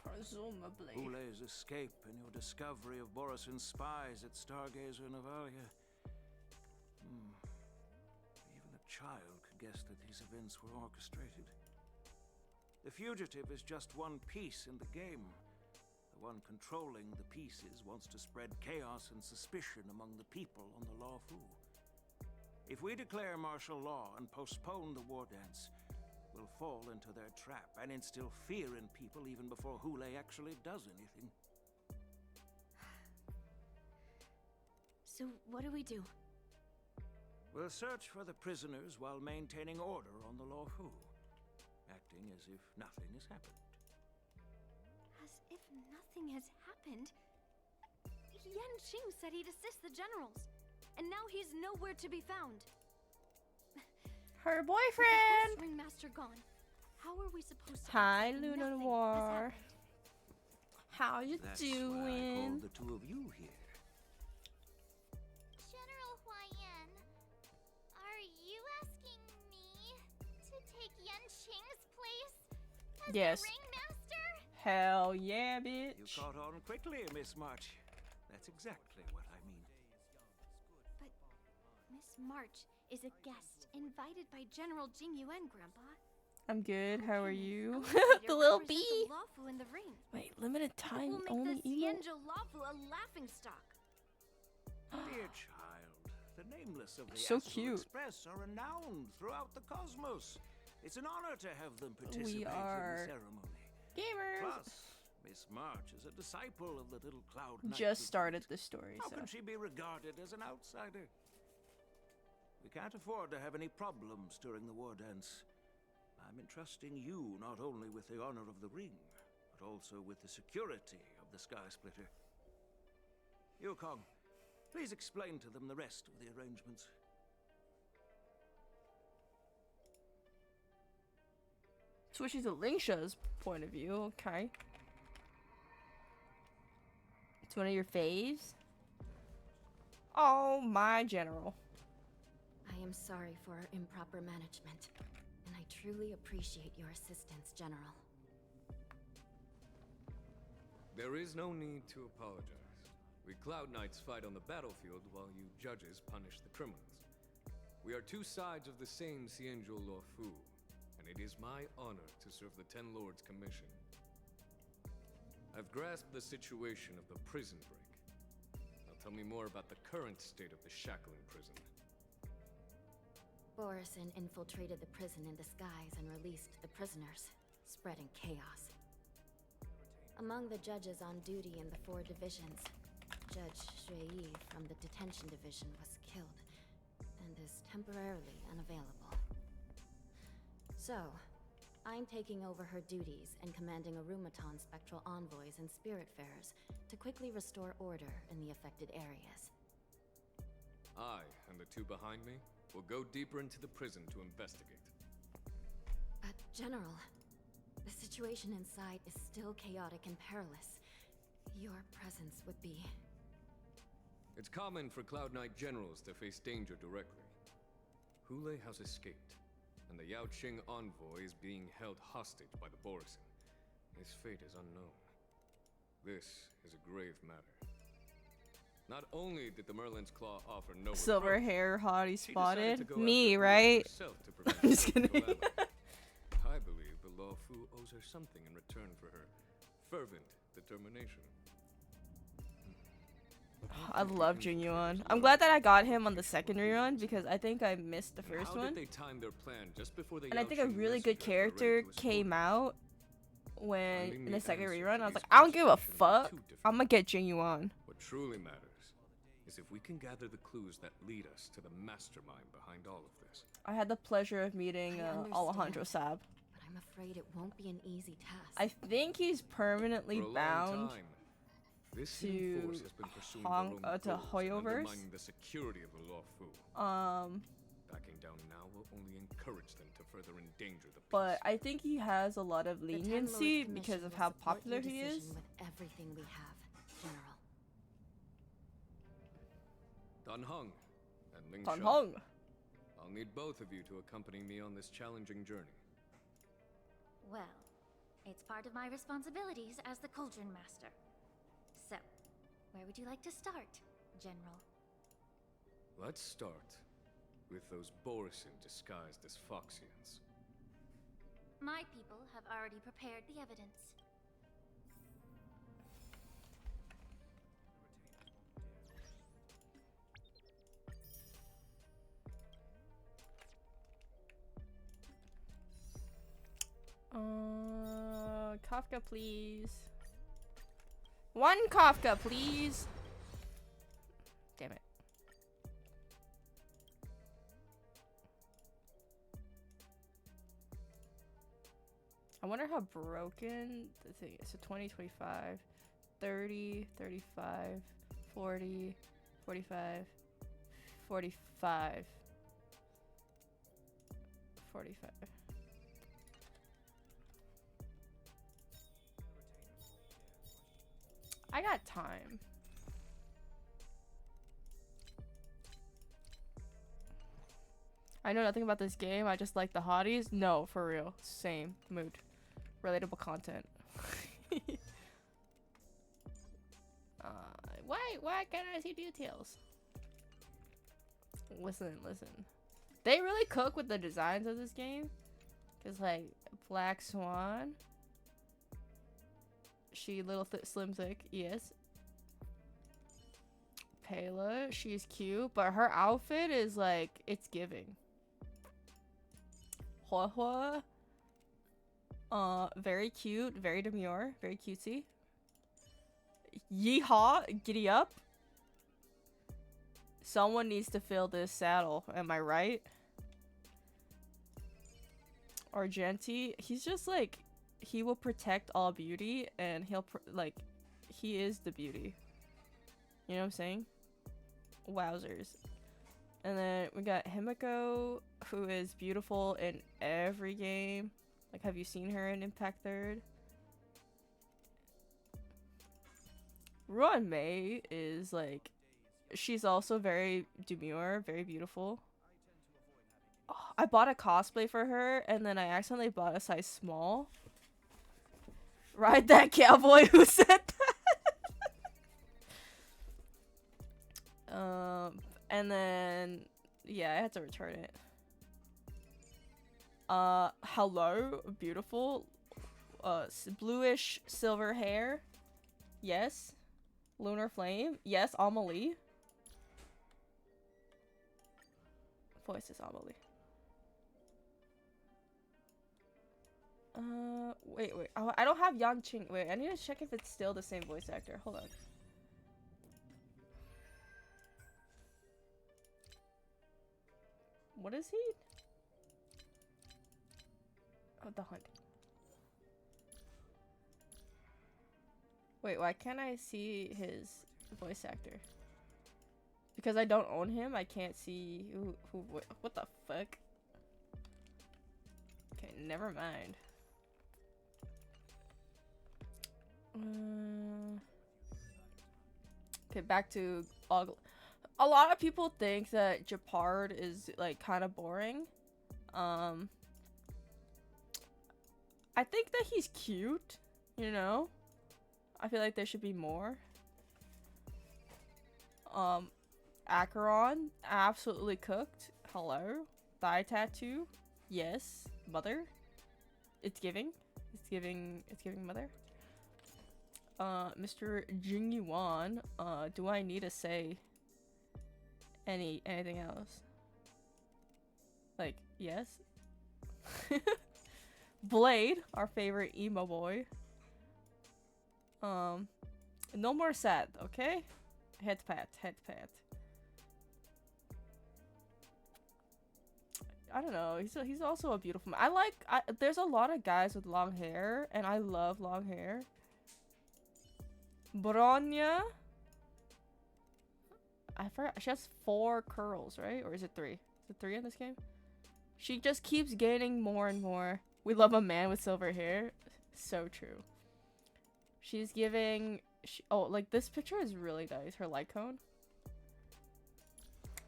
Presumably. Hule's escape and your discovery of Borisin's spies at Stargazer Navalia. Even a child could guess that these events were orchestrated. The fugitive is just one piece in the game. The one controlling the pieces wants to spread chaos and suspicion among the people on the Lawfu. If we declare martial law and postpone the war dance, we'll fall into their trap and instill fear in people even before Hule actually does anything. So what do we do? We'll search for the prisoners while maintaining order on the Lawfu, acting as if nothing has happened. As if nothing has happened? Yan Qing said he'd assist the generals, and now he's nowhere to be found. Her With the boyfriend! host ringmaster gone, how are we supposed to Hi, act like Luna nothing Noir. has happened? How you That's why I doing? called the two of you here. General Huayan, are you asking me to take Yan Qing's place as Yes. the ringmaster? Hell yeah, You bitch. caught on quickly, Miss March. That's exactly what I mean. But Miss March is a guest invited by General Jing Yuan, Grandpa. I'm good. How are you? Only The to little represent bee. the Lawfu in the ring. Wait, limited It time will make only the emote? Xianzhou Lawfu a laughingstock. Dear child, the nameless of the So Astral cute. Express are renowned throughout the cosmos. It's an honor to have them participate in are the ceremony. Gamers. Plus, Miss March is a disciple of the little Cloud Knight. Just wizard. started the story, How so. can she be regarded as an outsider? We can't afford to have any problems during the war dance. I'm entrusting you not only with the honor of the ring, but also with the security of the Sky Splitter. Yukong, please explain to them the rest of the arrangements. Switching to Lingsha's point of view, okay. It's one of your faves? Oh, my general. I am sorry for our improper management, and I truly appreciate your assistance, General. There is no need to apologize. We Cloud Knights fight on the battlefield while you judges punish the criminals. We are two sides of the same Xianzhou Lawfu, and it is my honor to serve the Ten Lords' commission. I've grasped the situation of the prison break. Now tell me more about the current state of the Shackling prison. Borison infiltrated the prison in disguise and released the prisoners, spreading chaos. Among the judges on duty in the 4 divisions, Judge Shui from the detention division was killed and is temporarily unavailable. So, I'm taking over her duties and commanding Arumaton spectral envoys and spiritfarers to quickly restore order in the affected areas. I, and the two behind me, will go deeper into the prison to investigate. But, General, the situation inside is still chaotic and perilous. Your presence would be... It's common for Cloud Knight generals to face danger directly. Hule has escaped, and the Yao Qing envoy is being held hostage by the Borison. His fate is unknown. This is a grave matter. Not only did the Merlin's Claw offer no Silver reproach, hair hottie she decided spotted. to go Me, after Hule right? herself to prevent I'm just further kidding. calamity. I believe the Lawfu owes her something in return for her fervent determination. I love Jing Yuan. I'm glad that I got him on the second rerun because I think I missed the And first how one. did they time their plan just before the And I Yao think a Qing really good messengers were ready character to escort came them? out when Finding in the second answer rerun. to I was these like, I don't give a questions are fuck. two different I'm gonna get Jing Yuan. What truly matters is if we can gather the clues that lead us to the mastermind behind all of this. I had the pleasure of meeting I Alejandro understand. Sab. But I'm afraid it won't be an easy task. I think he's permanently For a long bound time, this hidden to force has been pursuing Hong- their own to goals and Hoyoverse. undermining the security of the Lawfu. Backing down now will only encourage them to further endanger the peace. But I think he has a lot of The Ten leniency Lords because of Commission how will support popular your he is. decision with everything we have, General. Dan Heng and Ling Tan Shao, Heng. I'll need both of you to accompany me on this challenging journey. Well, it's part of my responsibilities as the Cauldron Master. So, where would you like to start, General? Let's start with those Borison disguised as Foxians. My people have already prepared the evidence. Kafka, please. One Kafka, please. Damn it. I wonder how broken the thing is. So 20, 25, 30, 35, 40, 45, 45, 45. I got time. I know nothing about this game. I just like the hotties. No, for real. Same mood. Relatable content. Why can't I see details? Listen. They really cook with the designs of this game. Cause like Black Swan. She little slim thick, yes. Pela, she's cute, but her outfit is like, it's giving. Hua, very cute, very demure, very cutesy. Yeehaw, giddy up. Someone needs to fill this saddle, am I right? Argenti, he's just like, he will protect all beauty, and he'll like, he is the beauty. You know what I'm saying? Wowzers. And then we got Himiko, who is beautiful in every game. Like, have you seen her in Impact 3rd? Ruan Mei is like, she's also very demure, very beautiful. Oh, I bought a cosplay for her, and then I accidentally bought a size small. Ride that cowboy who said that. And then yeah, I had to return it. Hello, beautiful. Bluish silver hair. Yes. Lunar flame. Yes, Amelie. Voice is Amelie. Wait. Oh, I don't have Yang Qing. Wait, I need to check if it's still the same voice actor. Hold on. What is he? Oh, the hunt. Wait, why can't I see his voice actor? Because I don't own him, I can't see who what the fuck? Okay, never mind. Okay, back to a lot of people think that Japard is like kind of boring. I think that he's cute, you know? I feel like there should be more. Acheron, absolutely cooked. Hello. Thigh tattoo. Yes. Mother. It's giving. It's giving mother. Mr. Jing Yuan, do I need to say anything else? Like, yes. Blade, our favorite emo boy. No more sad, okay? Head pat. I don't know. He's also a beautiful man. There's a lot of guys with long hair, and I love long hair. Bronya. I forgot. She has 4 curls, right? Or is it 3? Is it 3 in this game? She just keeps gaining more and more. We love a man with silver hair. So true. She's giving... oh, like, this picture is really nice. Her light cone.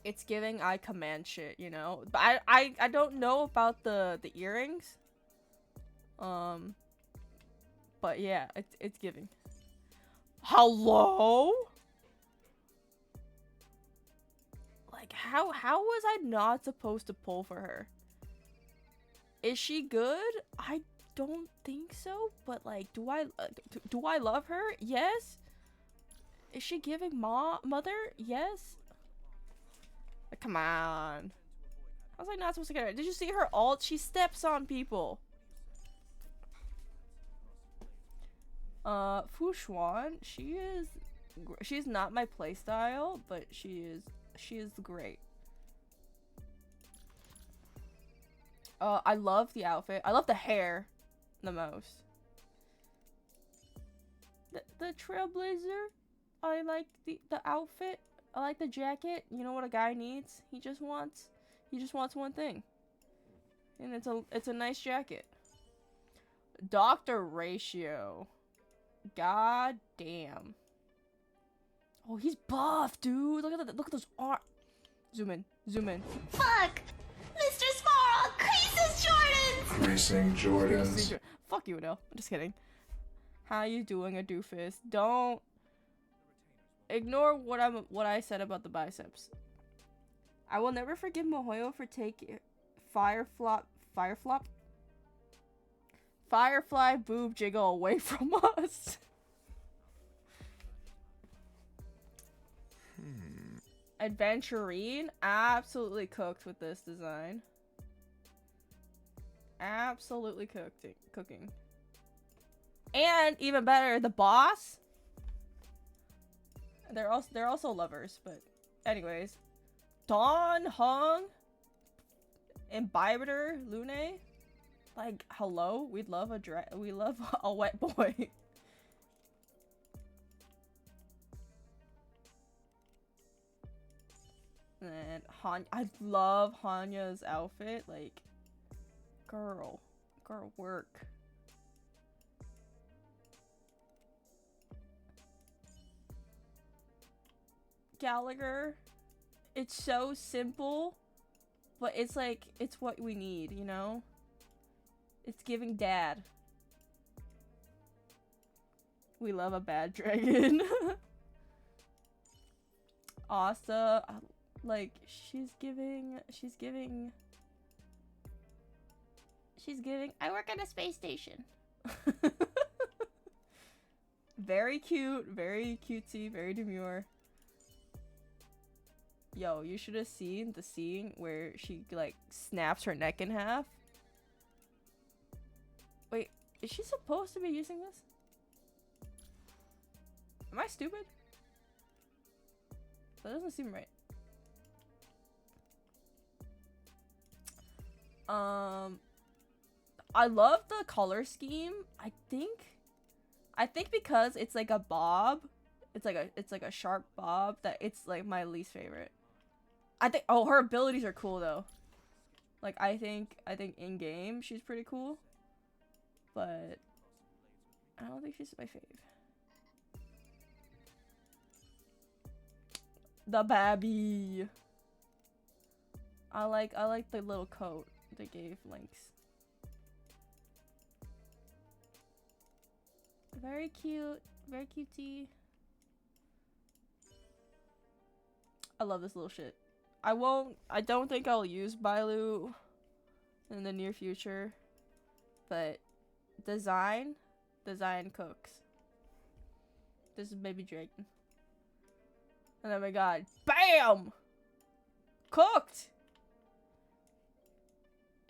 It's giving I command shit, you know? But I don't know about the earrings. But yeah, it's giving. Hello? Like, how was I not supposed to pull for her? Is she good? I don't think so, but like, do I love her? Yes. Is she giving mother? Yes. Like, come on. How was I not supposed to get her? Did you see her ult? She steps on people. Fu Xuan, she's not my playstyle, but she is great. I love the outfit. I love the hair. the most. The Trailblazer, I like the outfit. I like the jacket. You know what a guy needs? He just wants one thing. And it's a nice jacket. Doctor Ratio. God damn. Oh, he's buff, dude. Look at those arms. Zoom in. Fuck! Mr. Sparrow, Creases Jordans! Creasing Jordans. Fuck you, Adele. I'm just kidding. How you doing, a doofus? Don't ignore what I said about the biceps. I will never forgive Mihoyo for taking Firefly boob jiggle away from us. Adventurine, absolutely cooked with this design. Absolutely cooking. And even better, the boss. They're also lovers, but anyways, Dawn Hung, Imbibitor Lune. Like, hello, we love a wet boy. And I love Hanya's outfit. Like, girl work. Gallagher, it's so simple, but it's like, it's what we need, you know? It's giving dad. We love a bad dragon. Asa, like, she's giving, I work at a space station. Very cute, very cutesy, very demure. Yo, you should have seen the scene where she, like, snaps her neck in half. Wait, is she supposed to be using this? Am I stupid? That doesn't seem right. I love the color scheme. I think because it's like a bob, it's like a sharp bob, that it's like my least favorite. Oh, her abilities are cool though. Like, I think in game she's pretty cool, but I don't think she's my fave. The babby. I like the little coat they gave Lynx. Very cute, very cutesy. I love this little shit. I don't think I'll use Bailu in the near future, but design cooks. This is Baby Dragon. And oh my god, BAM! Cooked!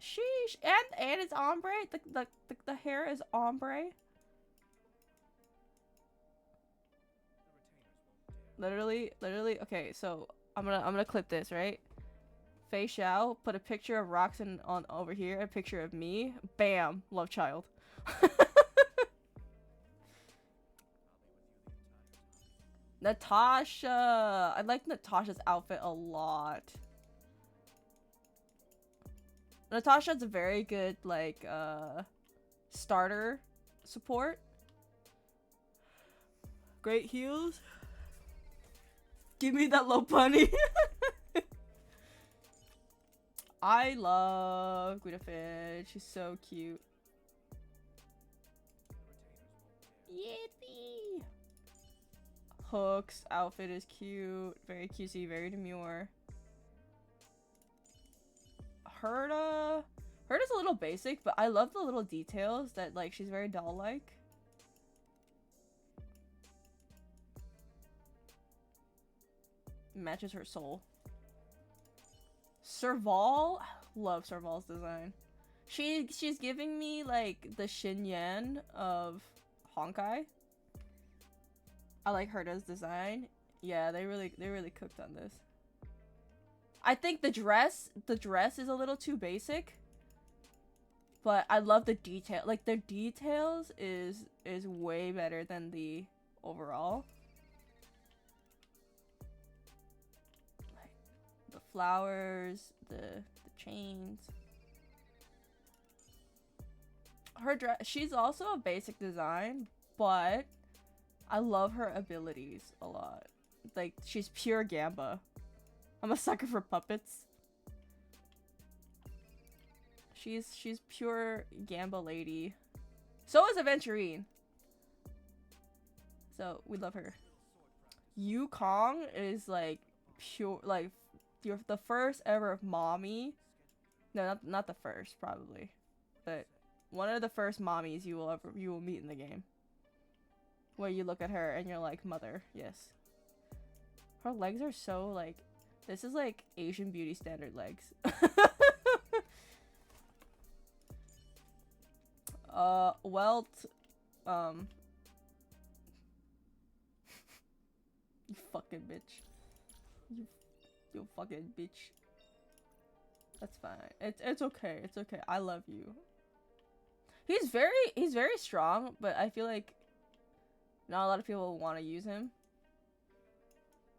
Sheesh. And it's ombre. The hair is ombre. Literally, okay, so I'm gonna clip this, right? Fei Xiao, put a picture of Roxanne on over here, a picture of me. Bam! Love child. Natasha! I like Natasha's outfit a lot. Natasha's a very good, like, starter support. Great heels. Give me that low punny. I love Guinevere. She's so cute. Yippee! Hook's outfit is cute. Very cutesy, very demure. Herda's a little basic, but I love the little details that, like, she's very doll-like. Matches her soul. Serval, love Serval's design. She's giving me like the Xin Yan of Honkai. I like Herda's design. Yeah, they really cooked on this. I think the dress is a little too basic. But I love the detail. Like the details is way better than the overall. Like the flowers, the chains. Her dress, she's also a basic design, but I love her abilities a lot. Like she's pure Gamba. I'm a sucker for puppets. She's pure Gamba lady. So is Aventurine. So we love her. Yukong is like pure, like you're the first ever mommy. No, not the first probably, but one of the first mommies you will meet in the game. Where you look at her and you're like, mother, yes. Her legs are so like, this is like Asian beauty standard legs. Welt, you fucking bitch. You fucking bitch. That's fine. It's okay. It's okay. I love you. He's very strong, but I feel like not a lot of people want to use him.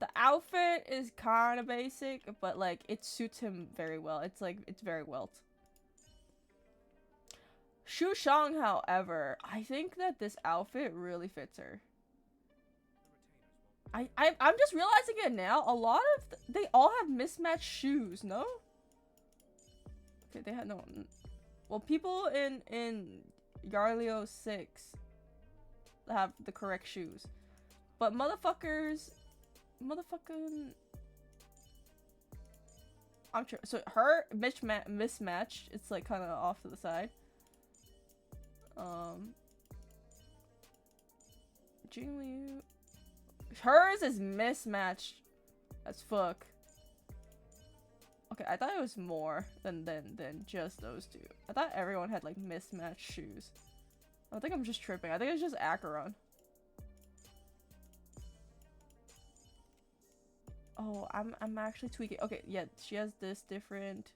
The outfit is kind of basic, but like it suits him very well. It's like it's very Welt. Shu Shang, however, I think that this outfit really fits her. I'm just realizing it now. A lot of they all have mismatched shoes, no? Okay, they had no. Well, people in Yarlio 6 have the correct shoes, but motherfucking. I'm sure. So her mismatched. It's like kind of off to the side. Jingliu. Hers is mismatched as fuck. Okay, I thought it was more than just those two. I thought everyone had like mismatched shoes. I think I'm just tripping. I think it's just Acheron. Oh, I'm actually tweaking. Okay, yeah, she has this different.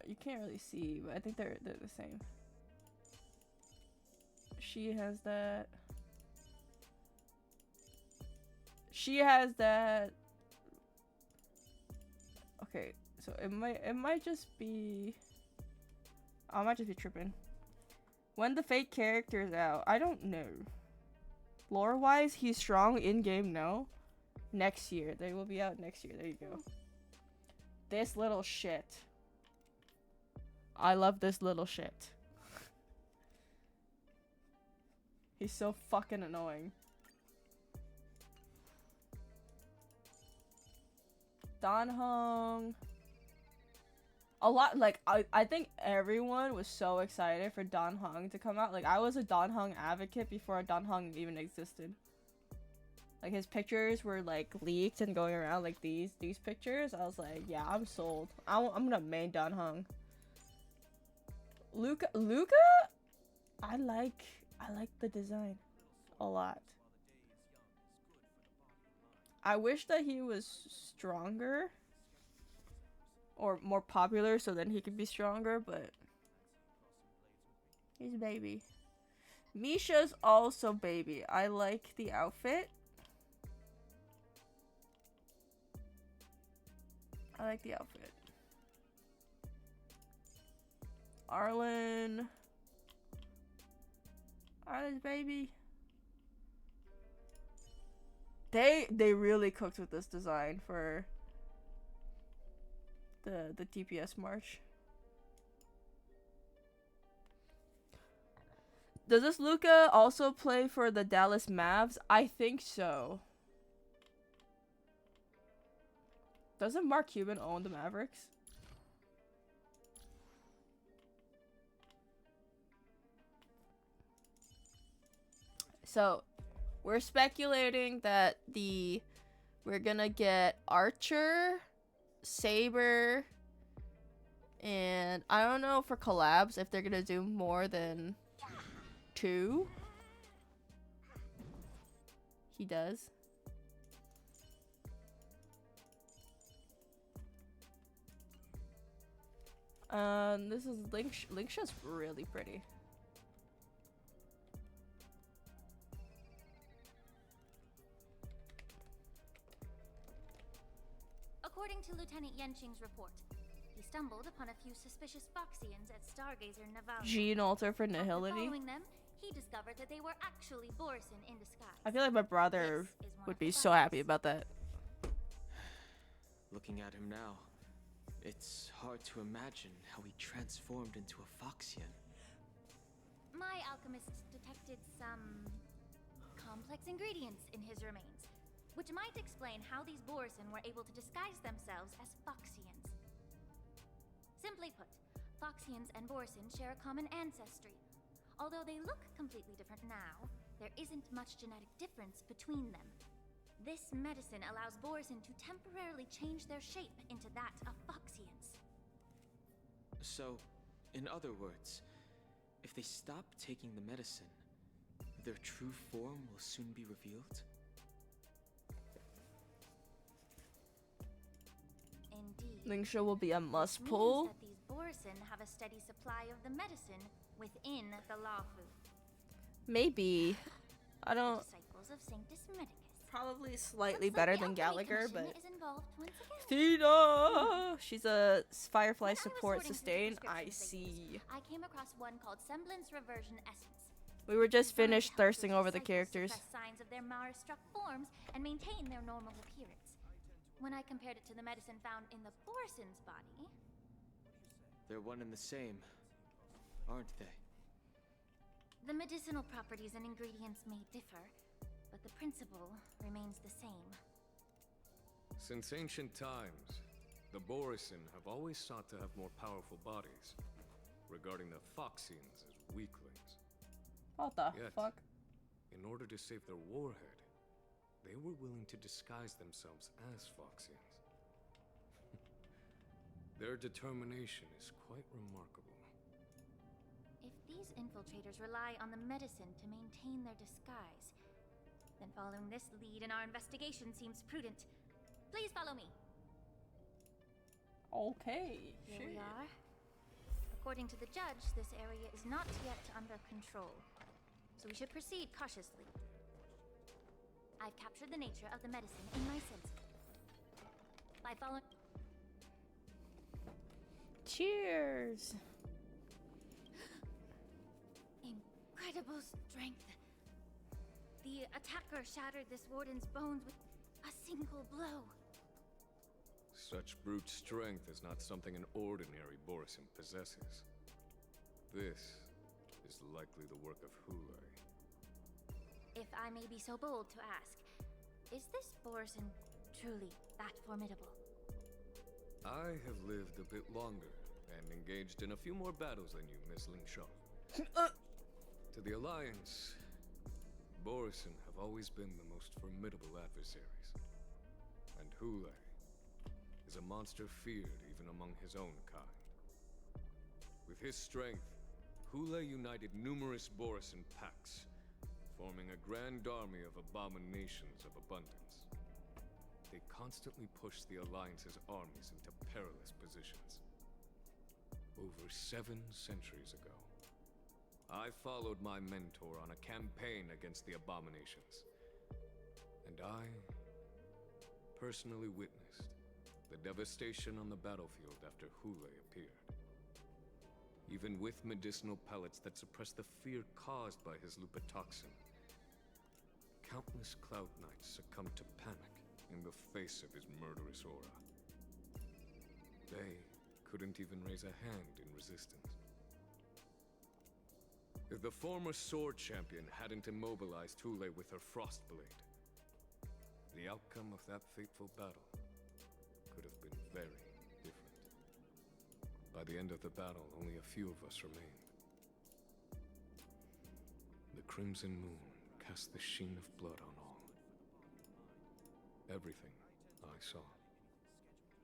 You can't really see, but I think they're the same. She has that. She has that. Okay, so it might just be. I might just be tripping. When the fake character is out, I don't know. Lore wise, he's strong in game. No, next year they will be out next year. There you go. This little shit. I love this little shit. He's so fucking annoying. Dan Hong. A lot, like, I think everyone was so excited for Dan Hong to come out. Like, I was a Dan Hong advocate before Dan Hong even existed. Like, his pictures were, like, leaked and going around, like, these pictures. I was like, yeah, I'm sold. I'm gonna main Dan Hong. Luca? I like the design a lot. I wish that he was stronger or more popular so then he could be stronger, but he's baby. Misha's also baby. I like the outfit. I like the outfit. Arlen's baby. They really cooked with this design for the TPS March. Does this Luca also play for the Dallas Mavs? I think so. Doesn't Mark Cuban own the Mavericks? So, we're speculating that we're gonna get Archer, Saber, and I don't know for collabs if they're gonna do more than 2. He does. This is Linksha's really pretty. According to Lieutenant Yenqing's report, he stumbled upon a few suspicious Foxians at Stargazer Naval. Gene alter for nihility. Following them, he discovered that they were actually Borson in disguise. I feel like my brother would be so happy about that. Looking at him now, it's hard to imagine how he transformed into a Foxian. My alchemist detected some complex ingredients in his remains, which might explain how these Borson were able to disguise themselves as Foxians. Simply put, Foxians and Borson share a common ancestry. Although they look completely different now, there isn't much genetic difference between them. This medicine allows Borson to temporarily change their shape into that of Foxians. So, in other words, if they stop taking the medicine, their true form will soon be revealed? Indeed. Linksha will be a must This pull. means that these Borson have a steady supply of the medicine within the Lafu. Maybe. I don't. Disciples of Sanctus Medicus. Probably slightly better than Gallagher, but. Is involved once again. Thena! She's a Firefly When I was support sorting through sustain. the I prescriptions see. I came across one called Semblance Reversion Essence. We were just Designed finished to help thirsting those over the disciples characters. suppress signs of their Mara-struck forms and maintain their normal appearance. When I compared it to the medicine found in the Borson's body, They're one and the same, aren't they? the medicinal properties and ingredients may differ, but the principle remains the same. Since ancient times, the Borison have always sought to have more powerful bodies, regarding the Foxians as weaklings. What the Yet, fuck? in order to save their warhead, they were willing to disguise themselves as Foxians. Their determination is quite remarkable. If these infiltrators rely on the medicine to maintain their disguise, then following this lead in our investigation seems prudent. Please follow me. Okay. Here we are. According to the judge, this area is not yet under control, so we should proceed cautiously. I've captured the nature of the medicine in my senses. By following... Cheers! Incredible strength. The attacker shattered this warden's bones with a single blow. Such brute strength is not something an ordinary Borison possesses. This is likely the work of Hule. If I may be so bold to ask, is this Borison truly that formidable? I have lived a bit longer and engaged in a few more battles than you, Miss Lingshaw. To the Alliance, Borison have always been the most formidable adversaries. And Hule is a monster feared even among his own kind. With his strength, Hule united numerous Borison packs, forming a grand army of abominations of abundance. They constantly push the Alliance's armies into perilous positions. Over 7 centuries ago, I followed my mentor on a campaign against the abominations. And I personally witnessed the devastation on the battlefield after Hule appeared. Even with medicinal pellets that suppress the fear caused by his lupotoxin, countless Cloud Knights succumbed to panic in the face of his murderous aura. They couldn't even raise a hand in resistance. If the former sword champion hadn't immobilized Hule with her frost blade, the outcome of that fateful battle could have been very different. By the end of the battle, only a few of us remained. The crimson moon cast the sheen of blood on all. Everything I saw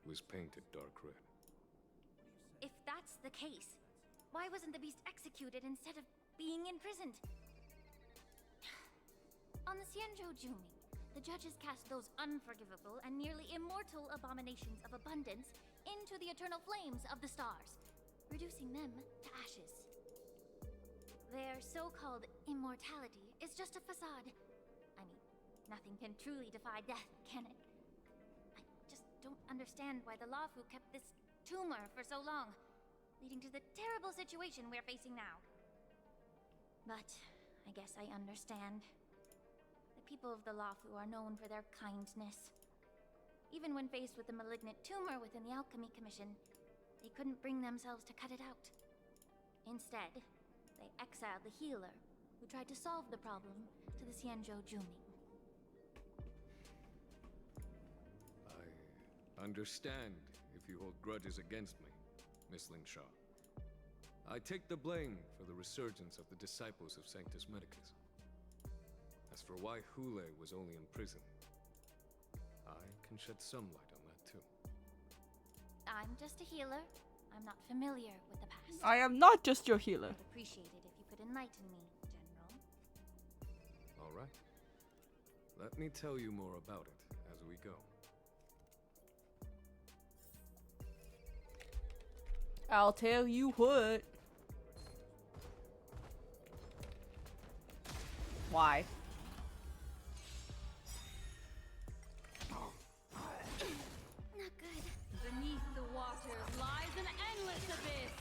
was painted dark red. If that's the case, why wasn't the beast executed instead of being imprisoned? On the Xianzhou Jumi, the judges cast those unforgivable and nearly immortal abominations of abundance into the eternal flames of the stars. reducing them to ashes. Their so-called immortality is just a facade. I mean, nothing can truly defy death, can it? I just don't understand why the Lawfu kept this tumor for so long, leading to the terrible situation we're facing now. But I guess I understand. The people of the Lawfu are known for their kindness. Even when faced with a malignant tumor within the Alchemy Commission, they couldn't bring themselves to cut it out. Instead, they exiled the healer, who tried to solve the problem, to the Xianzhou Juming. I understand if you hold grudges against me, Miss Lingshaw. I take the blame for the resurgence of the disciples of Sanctus Medicus. As for why Hule was only in prison, I can shed some light on that too. I'm just a healer. I'm not familiar with the past. I am not just your healer. I'd appreciate it if you could enlighten me, General. All right. Let me tell you more about it as we go. I'll tell you what. Why? Not good. Beneath the waters lies an endless abyss.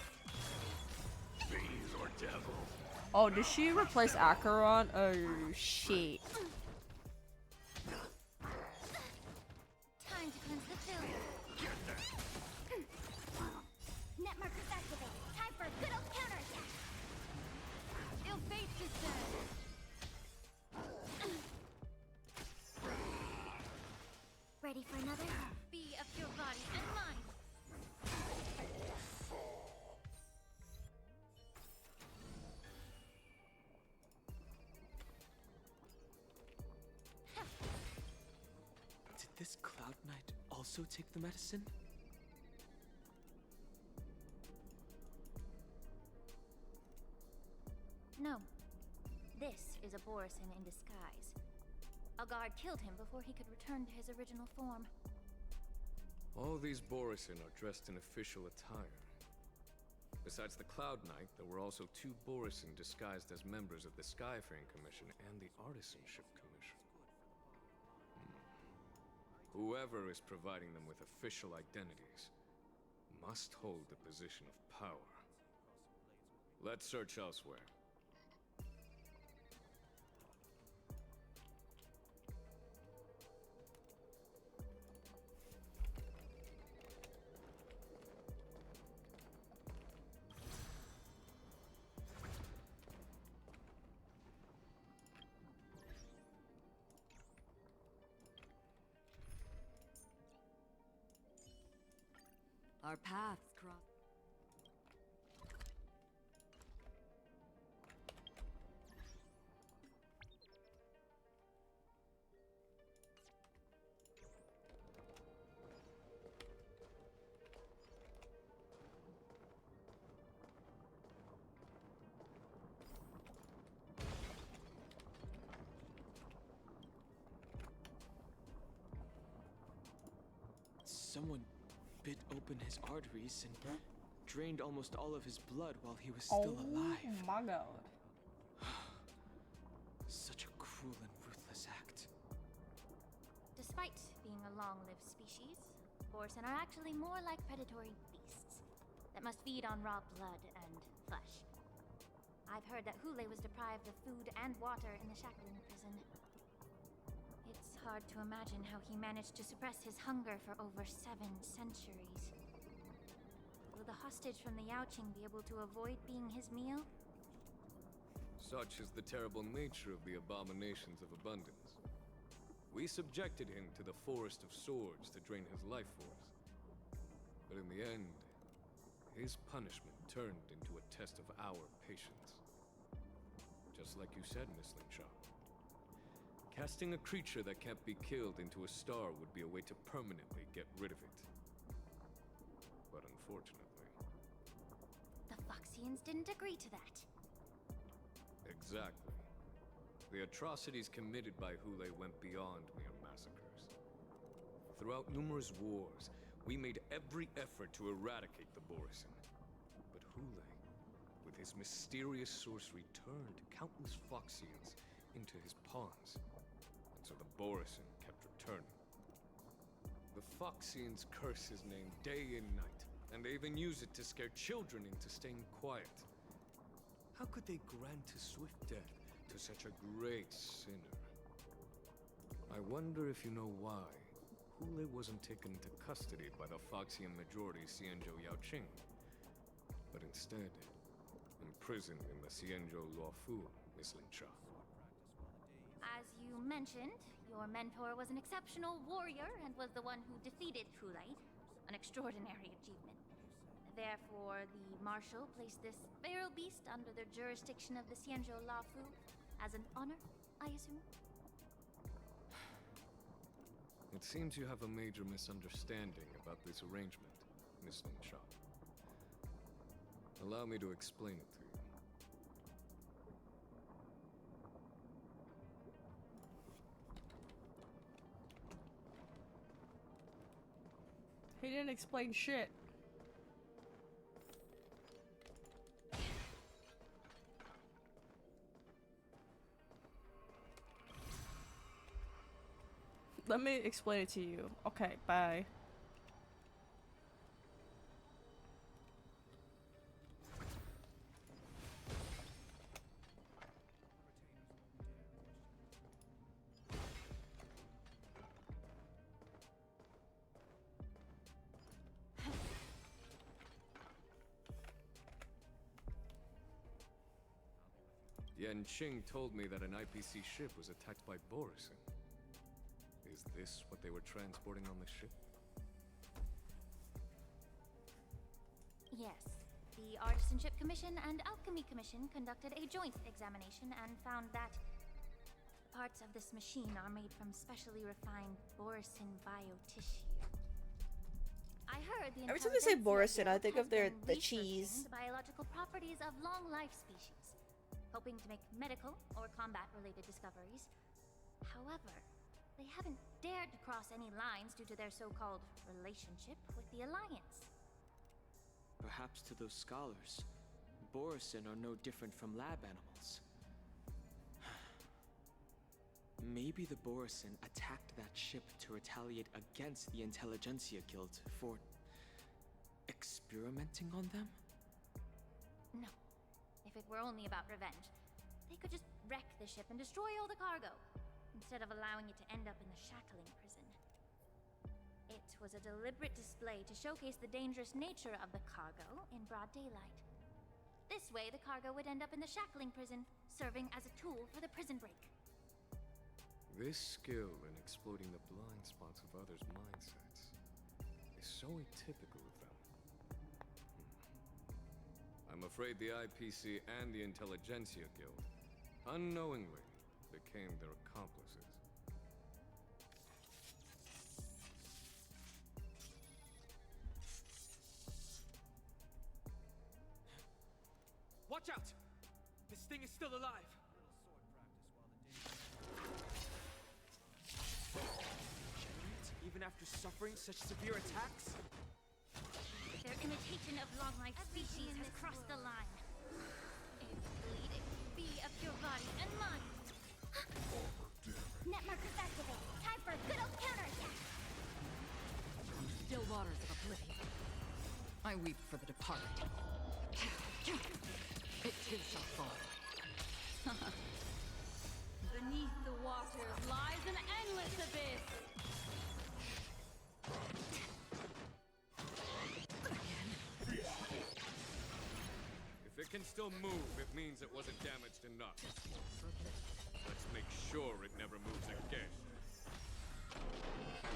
Fiends or devils. Oh, did she replace Acheron? Oh, shit. Time to cleanse the field. Net markers activated. Time for a good old counterattack. Ill fate descends. Ready for another? Be of your body and mind. Did this Cloud Knight also take the medicine? No. This is a Borisin in disguise. A guard killed him before he could return to his original form. All these Borisin are dressed in official attire. Besides the Cloud Knight, there were also 2 Borisin disguised as members of the Skyfaring Commission and the Artisanship Commission. Whoever is providing them with official identities must hold the position of power. Let's search elsewhere. Our paths cross. Someone bit open his arteries and drained almost all of his blood while he was still alive. Oh my god. Such a cruel and ruthless act. Despite being a long-lived species, Borisin are actually more like predatory beasts that must feed on raw blood and flesh. I've heard that Hule was deprived of food and water in the Shackling prison. It's hard to imagine how he managed to suppress his hunger for over 7 centuries. Will the hostage from the Yaoqing be able to avoid being his meal? Such is the terrible nature of the abominations of abundance. We subjected him to the Forest of Swords to drain his life force. But in the end, his punishment turned into a test of our patience. Just like you said, Miss Lingshaw. Casting a creature that can't be killed into a star would be a way to permanently get rid of it. But unfortunately... The Foxians didn't agree to that. Exactly. The atrocities committed by Hule went beyond mere massacres. Throughout numerous wars, we made every effort to eradicate the Borisin. But Hule, with his mysterious sorcery, turned countless Foxians into his pawns, and so the Borisin kept returning. The Foxians curse his name day and night, and they even use it to scare children into staying quiet. How could they grant a swift death to such a great sinner? I wonder if you know why Hule wasn't taken into custody by the Foxian majority Xianzhou Yaoqing, but instead imprisoned in the Xianzhou Luofu, Miss Lin Sha. As you mentioned, your mentor was an exceptional warrior and was the one who defeated Hule, an extraordinary achievement. Therefore, the Marshal placed this feral beast under the jurisdiction of the Xianzhou Luofu as an honor, I assume? It seems you have a major misunderstanding about this arrangement, Miss Lin Sha. Allow me to explain it to you. He didn't explain shit. Let me explain it to you. Okay, bye. Yan Qing told me that an IPC ship was attacked by Borisin. Is this what they were transporting on the ship? Yes. The Artisanship Commission and Alchemy Commission conducted a joint examination and found that parts of this machine are made from specially refined Borisin biotissue. I heard the Every time they say Borisin, I think of the researching cheese. the biological properties of long-life species, hoping to make medical or combat-related discoveries. However, they haven't dared to cross any lines due to their so-called relationship with the Alliance. Perhaps to those scholars, Borisin are no different from lab animals. Maybe the Borisin attacked that ship to retaliate against the Intelligentsia Guild for experimenting on them? No. If it were only about revenge, they could just wreck the ship and destroy all the cargo, instead of allowing it to end up in the shackling prison. It was a deliberate display to showcase the dangerous nature of the cargo in broad daylight. This way, the cargo would end up in the shackling prison, serving as a tool for the prison break. This skill in exploiting the blind spots of others' mindsets is so atypical of them. I'm afraid the IPC and the Intelligentsia Guild unknowingly became their accomplices. Watch out! This thing is still alive! Even after suffering such severe attacks? Their imitation of long-life species has crossed the line. A bleeding bee of your body and mind. Net markers activate. Time for a good old counterattack. Still waters of oblivion. I weep for the departed. It too shall fall. Beneath the waters lies an endless abyss. If it can still move, it means it wasn't damaged enough. Let's make sure it never moves again.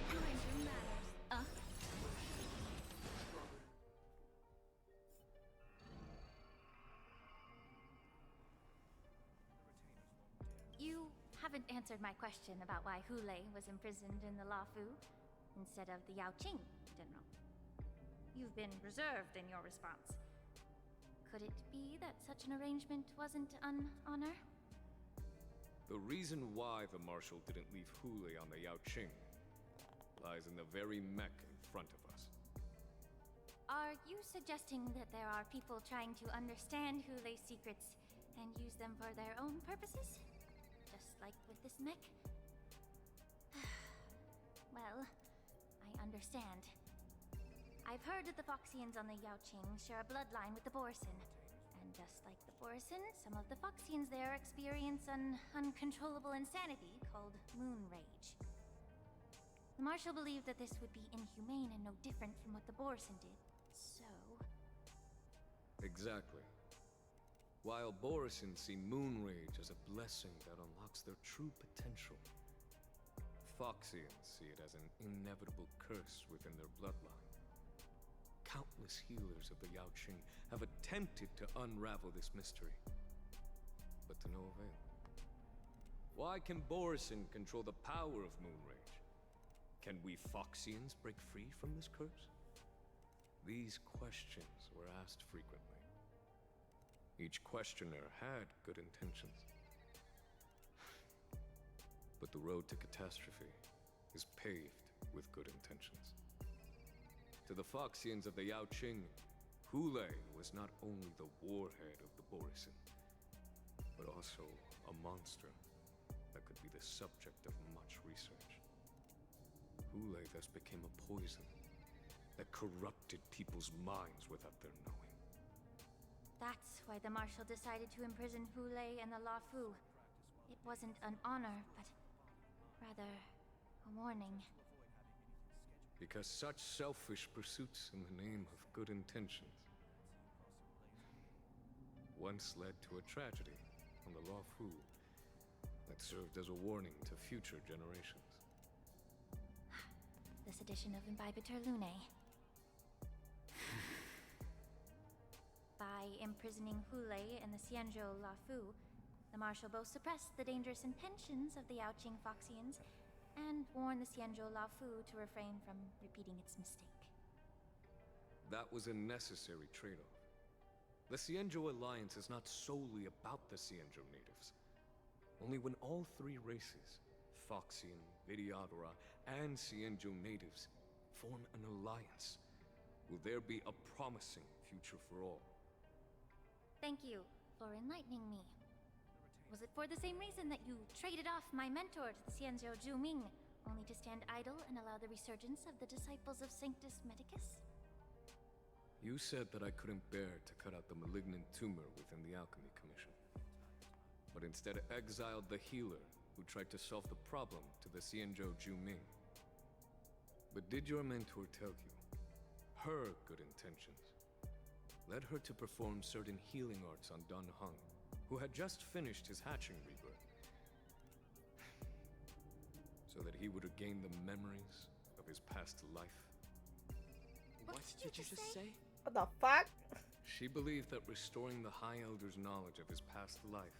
Reminder matters. You haven't answered my question about why Hule was imprisoned in the Luofu instead of the Yaoqing, General. You've been reserved in your response. Could it be that such an arrangement wasn't an honor? The reason why the Marshal didn't leave Hule on the Yaoqing lies in the very mech in front of us. Are you suggesting that there are people trying to understand Hule's secrets and use them for their own purposes? Just like with this mech? Well, I understand. I've heard that the Foxians on the Yaoqing share a bloodline with the Borison. And just like the Borison, some of the Foxians there experience an uncontrollable insanity called moon rage. The Marshal believed that this would be inhumane and no different from what the Borison did, so... Exactly. While Borison see moon rage as a blessing that unlocks their true potential, Foxians see it as an inevitable curse within their bloodline. Countless healers of the Yaoqing have attempted to unravel this mystery, but to no avail. Why can Borison control the power of moon rage? Can we Foxians break free from this curse? These questions were asked frequently. Each questioner had good intentions. But the road to catastrophe is paved with good intentions. To the Foxians of the Yaoqing, Hule was not only the warhead of the Borison, but also a monster that could be the subject of much research. Hule thus became a poison that corrupted people's minds without their knowing. That's why the Marshal decided to imprison Hule and the Luofu. It wasn't an honor, but rather a warning. Because such selfish pursuits in the name of good intentions once led to a tragedy on the Luofu that served as a warning to future generations. This edition of Imbibitor Lunae. By imprisoning Hule and the Xianzhou Luofu, the Marshal both suppressed the dangerous intentions of the Yaoqing Foxians and warned the Xianzhou Luofu to refrain from repeating its mistake. That was a necessary trade-off. The Xianzhou alliance is not solely about the Xianzhou natives. Only when all three races, Foxian, Videodora, and Xianzhou natives, form an alliance, will there be a promising future for all. Thank you for enlightening me. Was it for the same reason that you traded off my mentor to the Xianzhou Zhuming, only to stand idle and allow the resurgence of the disciples of Sanctus Medicus? You said that I couldn't bear to cut out the malignant tumor within the Alchemy Commission, but instead exiled the healer who tried to solve the problem to the Xianzhou Zhuming. But did your mentor tell you her good intentions led her to perform certain healing arts on Dan Heng, who had just finished his hatching rebirth, so that he would regain the memories of his past life? What did you just say? What the fuck? She believed that restoring the High Elder's knowledge of his past life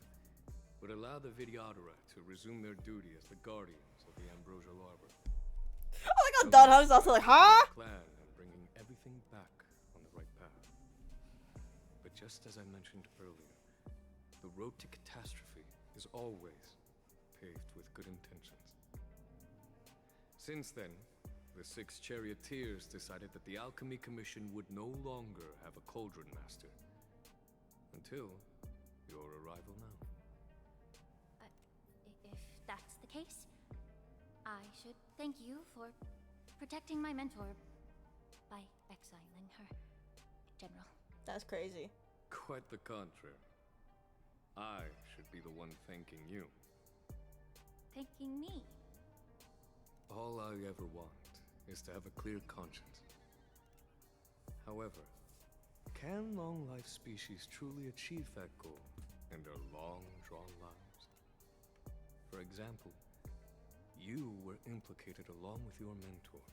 would allow the Videodora to resume their duty as the guardians of the Ambrosial Arbor. Oh my god, Don Hung's also like, huh? Clan and bringing everything back on the right path. But just as I mentioned earlier, the road to catastrophe is always paved with good intentions. Since then, the 6 charioteers decided that the Alchemy Commission would no longer have a cauldron master. Until your arrival now. If that's the case, I should thank you for protecting my mentor by exiling her, General. That's crazy. Quite the contrary. I should be the one thanking you. Thanking me? All I ever want is to have a clear conscience. However, can long-life species truly achieve that goal in their long-drawn lives? For example, you were implicated along with your mentor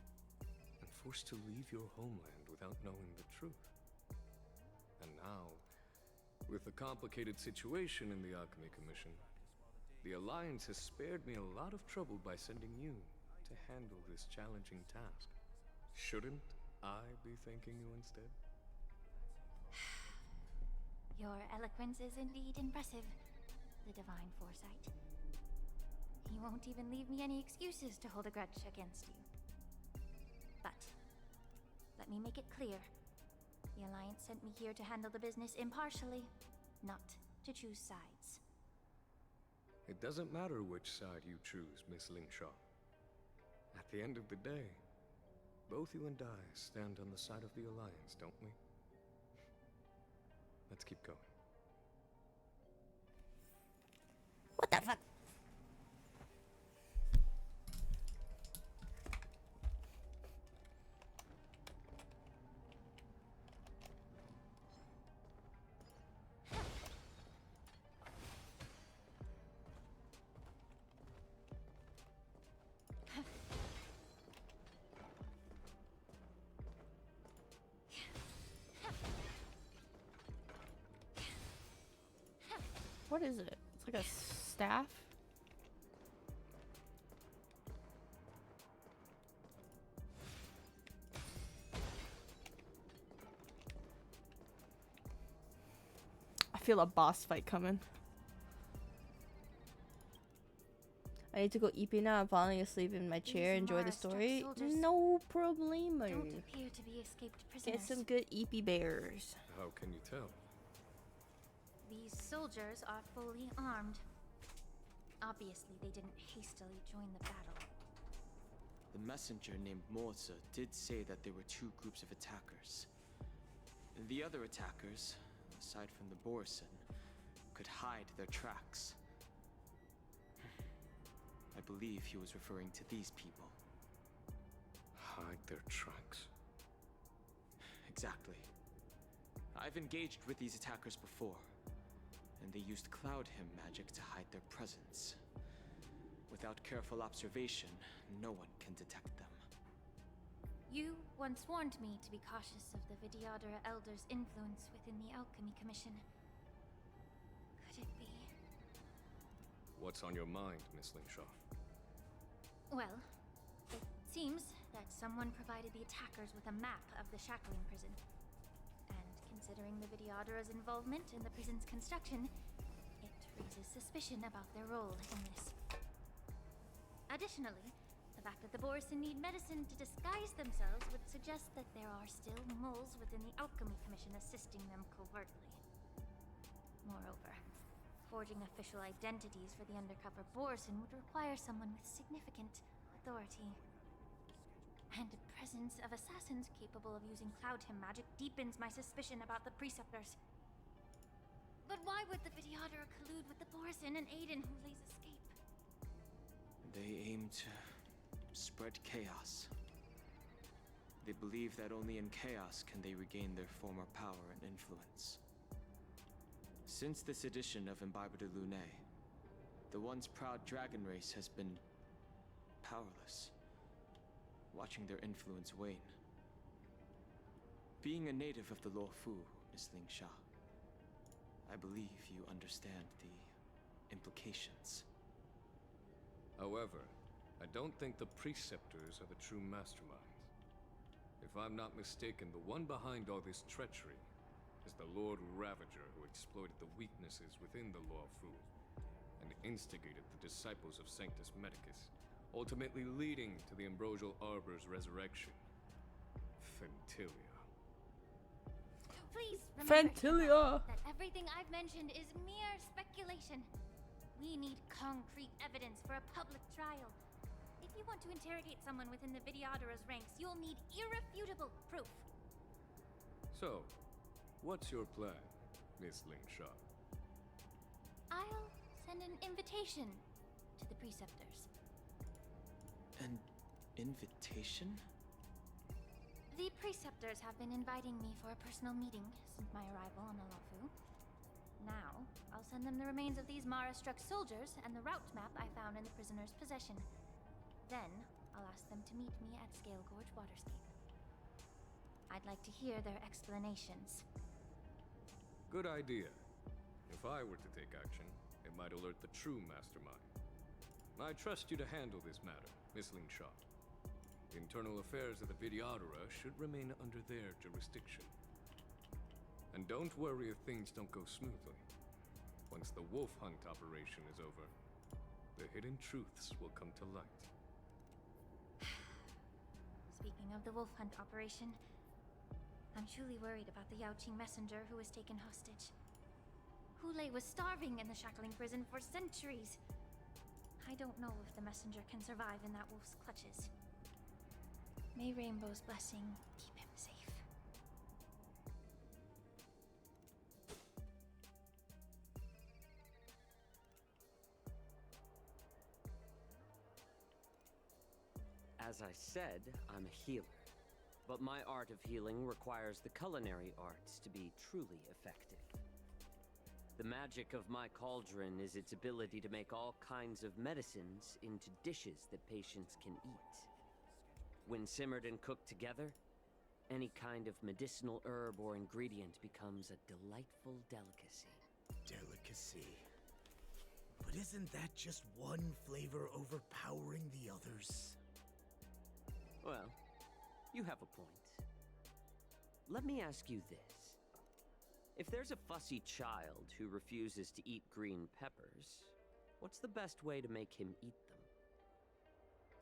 and forced to leave your homeland without knowing the truth. And now, with the complicated situation in the Alchemy Commission, the Alliance has spared me a lot of trouble by sending you to handle this challenging task. Shouldn't I be thanking you instead? Your eloquence is indeed impressive, the divine foresight. You won't even leave me any excuses to hold a grudge against you. But let me make it clear, The Alliance sent me here to handle the business impartially, not to choose sides. It doesn't matter which side you choose, Miss Lingshaw. At the end of the day, both you and I stand on the side of the Alliance, don't we? Let's keep going. What the fuck? What is it? It's like a staff? I feel a boss fight coming. I need to go eepy now. I'm falling asleep in my chair. Enjoy the story. No problemo. Don't appear to be escaped prisoners. Get some good eepy bears. How can you tell? These soldiers are fully armed. Obviously, they didn't hastily join the battle. The messenger named Morza did say that there were two groups of attackers. The other attackers, aside from the Borison, could hide their tracks. I believe he was referring to these people. Hide their tracks? Exactly. I've engaged with these attackers before, and they used Cloud Hymn magic to hide their presence. Without careful observation, no one can detect them. You once warned me to be cautious of the Vidyadhara Elder's influence within the Alchemy Commission. Could it be? What's on your mind, Miss Lingshaw? Well, it seems that someone provided the attackers with a map of the shackling prison. And considering the Vidyadhara's involvement in the prison's construction, it raises suspicion about their role in this. Additionally, the fact that the Borison need medicine to disguise themselves would suggest that there are still moles within the Alchemy Commission assisting them covertly. Moreover, forging official identities for the undercover Borison would require someone with significant authority. And the presence of assassins capable of using Cloud Hymn magic deepens my suspicion about the Preceptors. But why would the Vidyadhara collude with the Borison and aid in Hulei's escape? They aim to spread chaos. They believe that only in chaos can they regain their former power and influence. Since this edition of Imbibe de Lune, the once proud dragon race has been powerless, watching their influence wane. Being a native of the Luofu, Miss Lingsha, I believe you understand the implications. However, I don't think the Preceptors are the true masterminds. If I'm not mistaken, the one behind all this treachery is the Lord Ravager, who exploited the weaknesses within the Luofu and instigated the disciples of Sanctus Medicus, ultimately leading to the Ambrosial Arbor's resurrection. Fentilia. Please remember Fentilia! that everything I've mentioned is mere speculation. We need concrete evidence for a public trial. If you want to interrogate someone within the Vidyadhara's ranks, you'll need irrefutable proof. So, what's your plan, Miss Lingshaw? I'll send an invitation to the Preceptors. An invitation? The Preceptors have been inviting me for a personal meeting since my arrival on the Luofu. Now, I'll send them the remains of these Mara-struck soldiers and the route map I found in the prisoner's possession. Then, I'll ask them to meet me at Scale Gorge Waterscape. I'd like to hear their explanations. Good idea. If I were to take action, it might alert the true mastermind. I trust you to handle this matter, Miss Lingshaw. The internal affairs of the Vidyadhara should remain under their jurisdiction. And don't worry if things don't go smoothly. Once the wolf hunt operation is over, the hidden truths will come to light. Speaking of the wolf hunt operation, I'm truly worried about the Yaoqing messenger who was taken hostage. Hulei was starving in the shackling prison for centuries. I don't know if the messenger can survive in that wolf's clutches. May Rainbow's blessing keep him safe. As I said, I'm a healer. But my art of healing requires the culinary arts to be truly effective. The magic of my cauldron is its ability to make all kinds of medicines into dishes that patients can eat. When simmered and cooked together, any kind of medicinal herb or ingredient becomes a delightful delicacy. Delicacy. But isn't that just one flavor overpowering the others? Well, you have a point. Let me ask you this. If there's a fussy child who refuses to eat green peppers, what's the best way to make him eat them?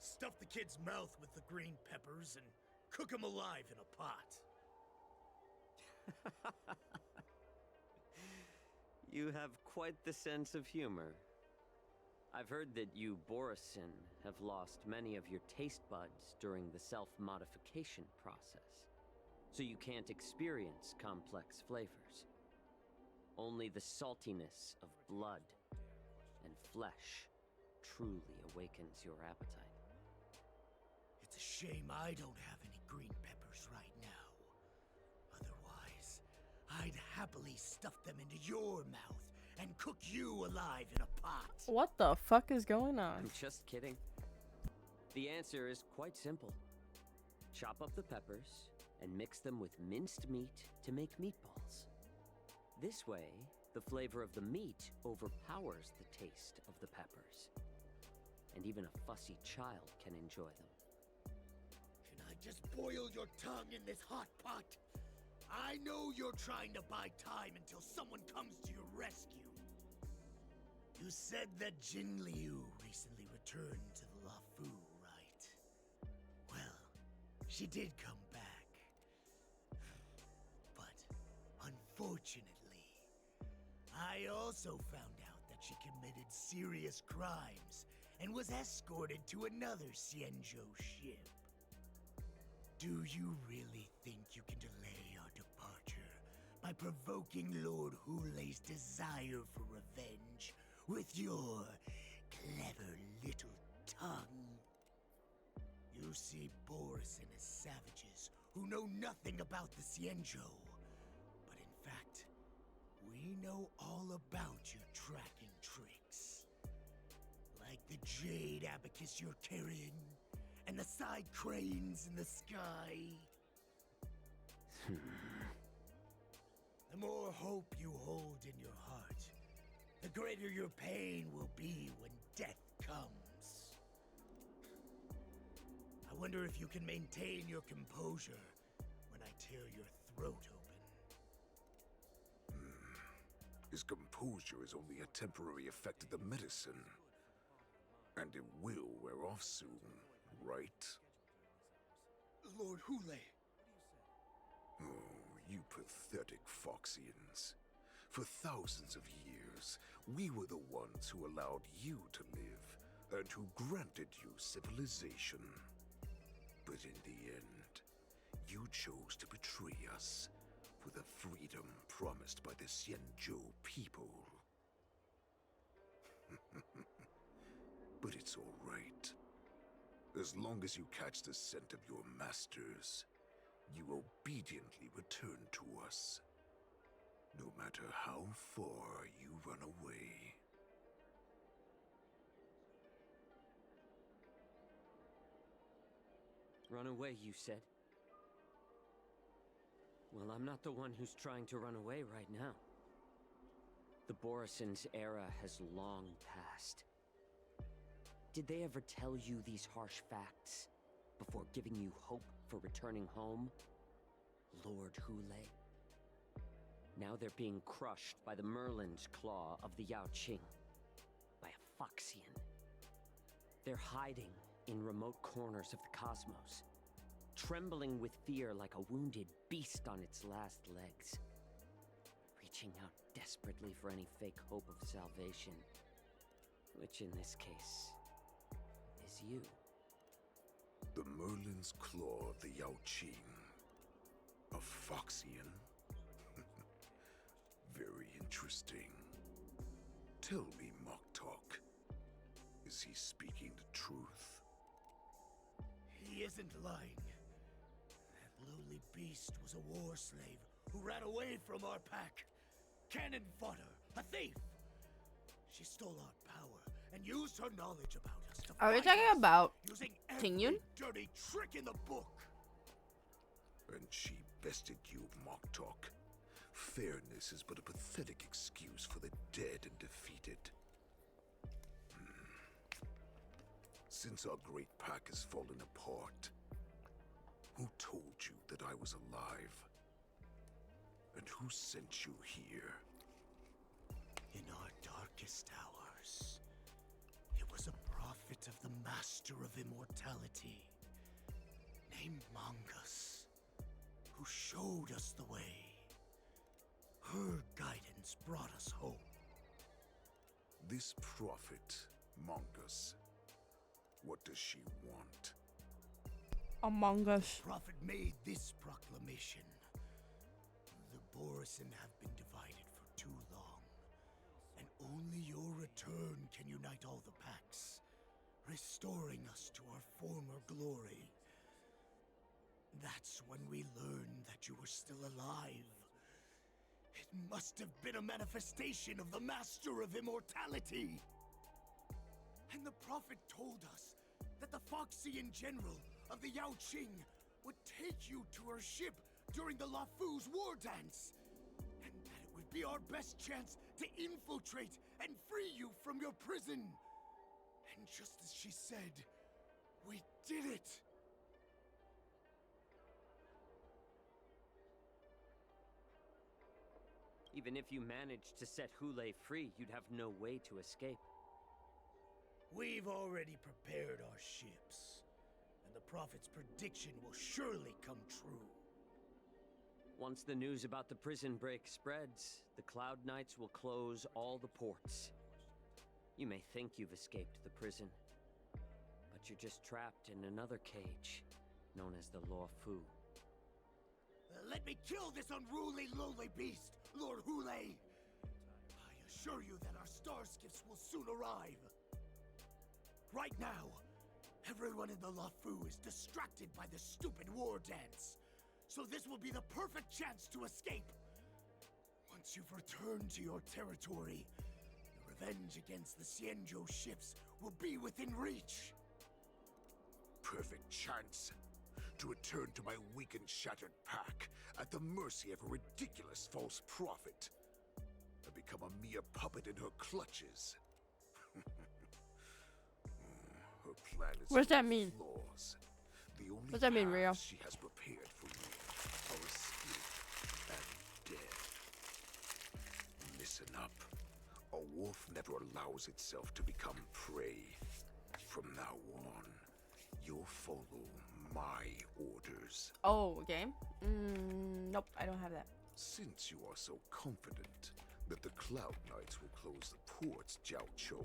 Stuff the kid's mouth with the green peppers and cook him alive in a pot. You have quite the sense of humor. I've heard that you, Borisin, have lost many of your taste buds during the self-modification process, so you can't experience complex flavors. Only the saltiness of blood and flesh truly awakens your appetite. It's a shame I don't have any green peppers right now. Otherwise, I'd happily stuff them into your mouth and cook you alive in a pot. What the fuck is going on? I'm just kidding. The answer is quite simple. Chop up the peppers and mix them with minced meat to make meatballs. This way, the flavor of the meat overpowers the taste of the peppers. And even a fussy child can enjoy them. Can I just boil your tongue in this hot pot? I know you're trying to buy time until someone comes to your rescue. You said that Jin Liu recently returned to the Lafu, right? Well, she did come back. But, unfortunately, I also found out that she committed serious crimes and was escorted to another Xianzhou ship. Do you really think you can delay our departure by provoking Lord Hulei's desire for revenge with your clever little tongue? You see Borisin as savages who know nothing about the Xianzhou. But in fact, we know all about your tracking tricks. Like the jade abacus you're carrying, and the side cranes in the sky. The more hope you hold in your heart, the greater your pain will be when death comes. I wonder if you can maintain your composure when I tear your throat open. His composure is only a temporary effect of the medicine. And it will wear off soon, right? Lord Hulei. Oh, you pathetic Foxians. For thousands of years, we were the ones who allowed you to live, and who granted you civilization. But in the end, you chose to betray us for the freedom promised by the Xianzhou people. But it's all right. As long as you catch the scent of your masters, you obediently return to us. No matter how far you run away. Run away, you said? Well, I'm not the one who's trying to run away right now. The Borisin's era has long passed. Did they ever tell you these harsh facts before giving you hope for returning home? Lord Hulei? Now they're being crushed by the Merlin's claw of the Yaoqing. By a Foxian. They're hiding in remote corners of the cosmos. trembling with fear like a wounded beast on its last legs, reaching out desperately for any fake hope of salvation, which in this case is you. The Merlin's Claw of the Yaoqing. A Foxian? Very interesting. Tell me, Moktok, is he speaking the truth? He isn't lying. That lowly beast was a war slave who ran away from our pack. Cannon fodder, a thief. She stole our power and used her knowledge about us to Are we fight talking us, about using Tingyun? every dirty trick in the book. And she bested you, Moktok. Fairness is but a pathetic excuse for the dead and defeated. Since our great pack has fallen apart, who told you that I was alive? And who sent you here? In our darkest hours, it was a prophet of the Master of Immortality, named Mongus, who showed us the way. Her guidance brought us hope. This prophet, Mongus, what does she want? Among Us. The prophet made this proclamation. The Borisin have been divided for too long, and only your return can unite all the packs, restoring us to our former glory. That's when we learned that you were still alive. It must have been a manifestation of the Master of Immortality. And the prophet told us that the Foxian general of the Yaoqing would take you to her ship during the Lafu's war dance, and that it would be our best chance to infiltrate and free you from your prison. And just as she said, we did it! Even if you managed to set Hule free, you'd have no way to escape. We've already prepared our ships, and the prophet's prediction will surely come true. Once the news about the prison break spreads, the Cloud Knights will close all the ports. You may think you've escaped the prison, but you're just trapped in another cage, known as the Luofu. Let me kill this unruly, lowly beast, Lord Hule! I assure you that our star skiffs will soon arrive. Right now, everyone in the Lafu is distracted by the stupid war dance, so this will be the perfect chance to escape. Once you've returned to your territory, your revenge against the Xianzhou ships will be within reach. Perfect chance to return to my weak and shattered pack at the mercy of a ridiculous false prophet and become a mere puppet in her clutches. Her plan is What does that full of mean? flaws. The only What does that mean, Rio? paths she has prepared for me are escape and death. Listen up. A wolf never allows itself to become prey. From now on, you'll follow my orders. Oh, okay. Nope, I don't have that. Since you are so confident that the Cloud Knights will close the ports, Jiao Chou,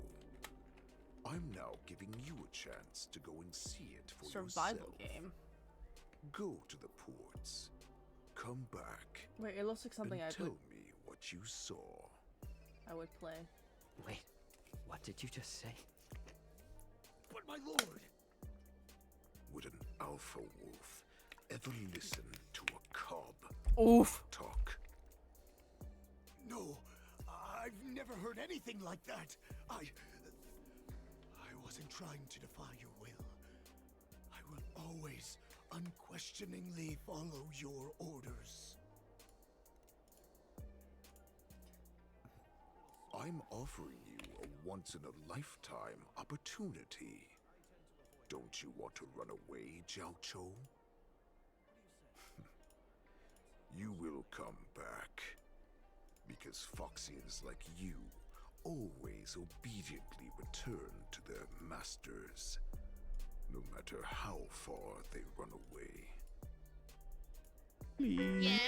I'm now giving you a chance to go and see it for Survival yourself. game. Go to the ports. Come back. Wait, it looks like something and I tell would me what you saw. play. Wait, what did you just say? But my lord! Would an alpha wolf ever listen to a cub Oof. talk? No, I've never heard anything like that. I wasn't trying to defy your will. I will always unquestioningly follow your orders. I'm offering you a once-in-a-lifetime opportunity. Don't you want to run away, Jiao Chou? You will come back. Because Foxians like you always obediently return to their masters, no matter how far they run away. Please. Yes?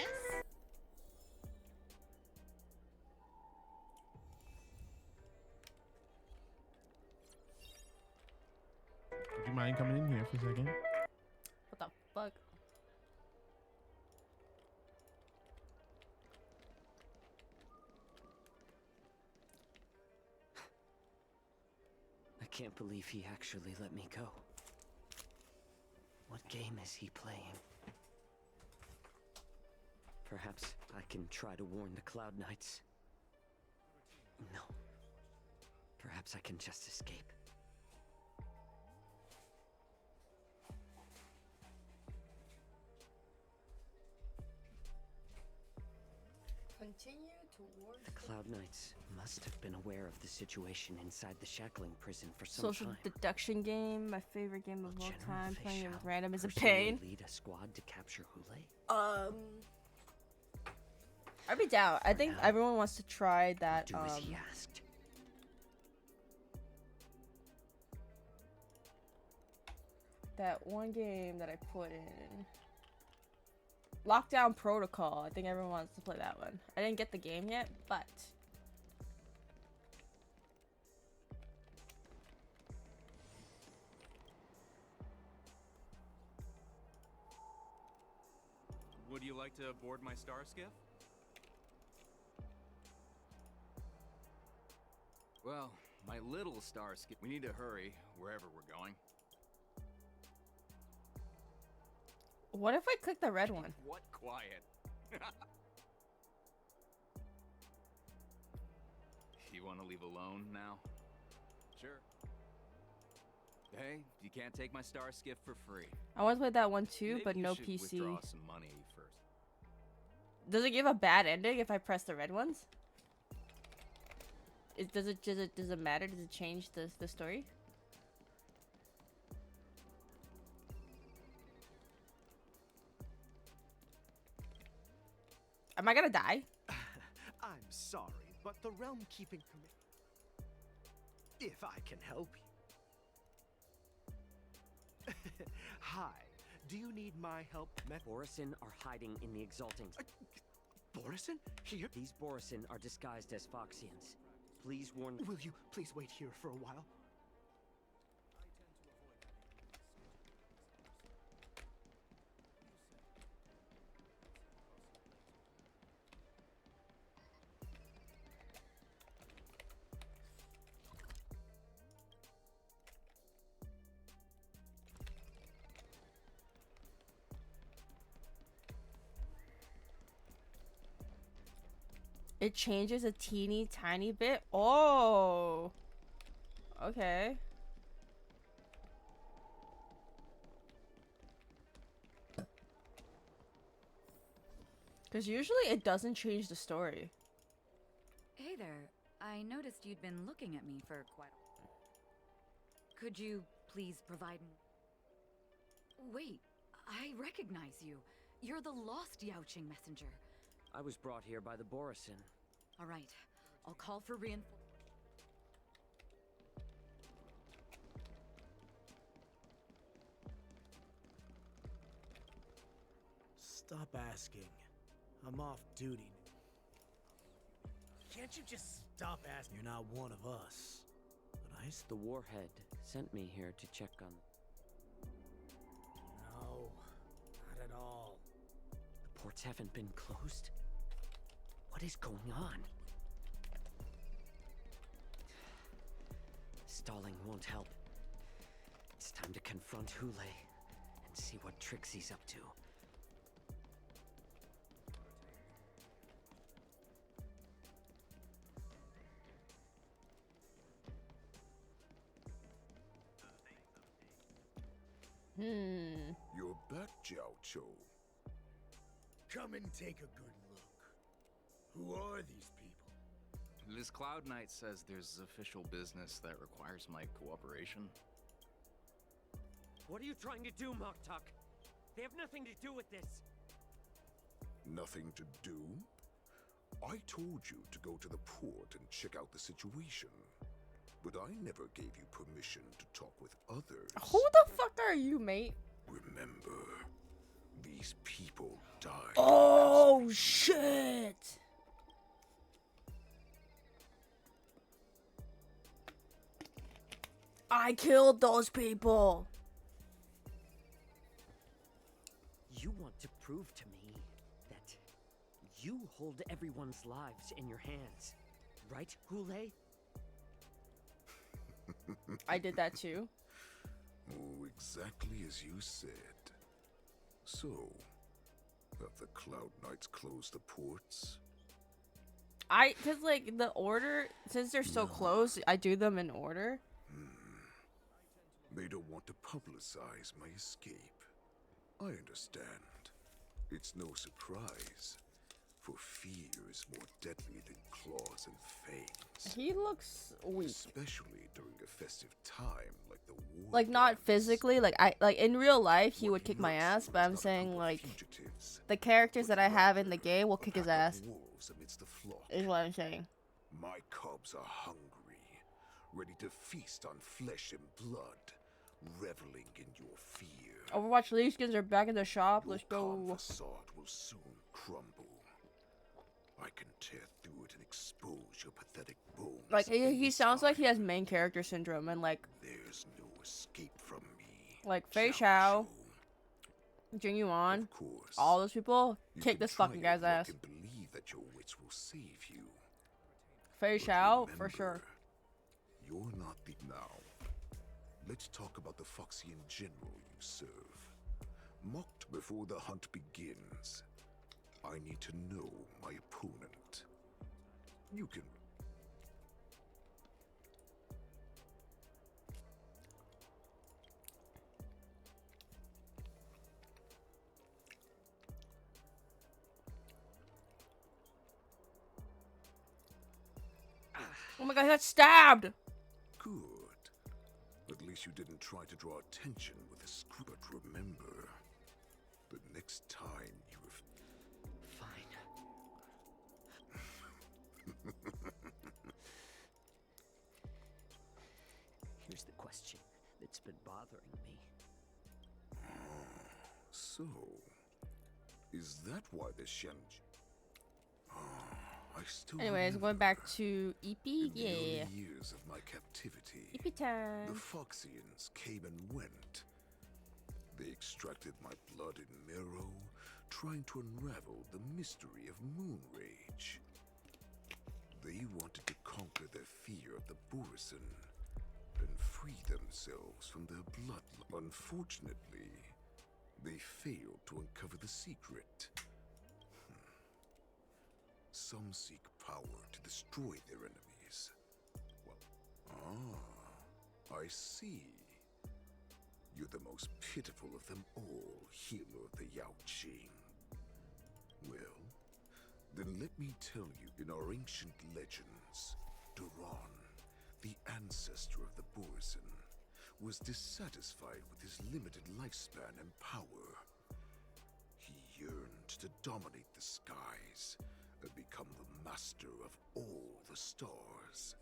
Would you mind coming in here for a second? What the fuck? I can't believe he actually let me go. What game is he playing? Perhaps I can try to warn the Cloud Knights. No. Perhaps I can just escape. Continue towards The Cloud Knights must have been aware of the situation inside the shackling prison for some social time. deduction game, my favorite game of all time. Playing it with random is a Personally pain. lead a squad to capture Hule? I'd be down. I think everyone wants to try that. Do as he asked. That one game that I put in. Lockdown Protocol. I think everyone wants to play that one. I didn't get the game yet, but Would you like to board my star skiff? Well, my little star skiff. We need to hurry wherever we're going. what if I click the red one? What quiet? You want to leave alone now? Sure. Hey, you can't take my star skiff for free. I want to play that one too, Maybe but you no should PC. Withdraw some money first. Does it give a bad ending if I press the red ones? Does it matter? Does it change the story? Am I gonna die? I'm sorry, but the Realm Keeping Committee. If I can help you. Hi. Do you need my help, Borisin are hiding in the Exalting. Borisin? Here? These Borisin are disguised as Foxians. Please warn. Will you please wait here for a while? It changes a teeny tiny bit. Oh. Okay. Because usually it doesn't change the story. Hey there. I noticed you'd been looking at me for quite a while. Could you please provide me? Wait, I recognize you. You're the lost Yaoqing messenger. I was brought here by the Borisin. All right, I'll call for reinforcements. Stop asking. I'm off duty. Can't you just stop asking? You're not one of us. But The Warhead sent me here to check on. No, not at all. The ports haven't been closed? What is going on? Stalling won't help. It's time to confront Hule and see what tricks he's up to. You're back, Jiao Cho. Come and take a good look. Who are these people? This Cloud Knight says there's official business that requires my cooperation. What are you trying to do, Moktuk? They have nothing to do with this. Nothing to do? I told you to go to the port and check out the situation. But I never gave you permission to talk with others. Who the fuck are you, mate? Remember, These people died. Oh shit! I killed those people. You want to prove to me that you hold everyone's lives in your hands, right, Hule? I did that too. Oh, exactly as you said. So, have the Cloud Knights closed the ports? Cause like the order, since they're so close, I do them in order. They don't want to publicize my escape. I understand. It's no surprise, for fear is more deadly than claws and fangs. He looks weak. Especially during a festive time like the war. Like not physically, like in real life he would kick my ass, but I'm saying like the characters that I have in the game will kick his ass. Wolves amidst the flock. Is what I'm saying. My cubs are hungry, ready to feast on flesh and blood, reveling in your fear. Overwatch League skins are back in the shop. Let's Calm go. facade will soon crumble. I can tear through it and expose your pathetic bones. Like he sounds like he has main character syndrome, and like There's no escape from me. like Fei Xiao, Jing Yuan, all those people kick this fucking guy's ass. And believe that your wits will save you. Fei Xiao for sure. You're not the now. Let's talk about the Foxian general you serve. Mocked before the hunt begins. I need to know my opponent. You can... Oh my god, he got stabbed! Good. At least you didn't try to draw attention with a screw. But remember, the next time you have... Fine. Here's the question that's been bothering me. So, is that why the Shen... I still Anyways, going back to EP, in the yeah. early years of my captivity, EP time. the Foxians came and went. They extracted my blood and marrow, trying to unravel the mystery of moon rage. They wanted to conquer their fear of the Borisin and free themselves from their blood. Unfortunately, they failed to uncover the secret. Some seek power to destroy their enemies. I see. You're the most pitiful of them all, healer of the Yao Qing. Well, then let me tell you, in our ancient legends, Duran, the ancestor of the Borisin, was dissatisfied with his limited lifespan and power. He yearned to dominate the skies and become the master of all the stars.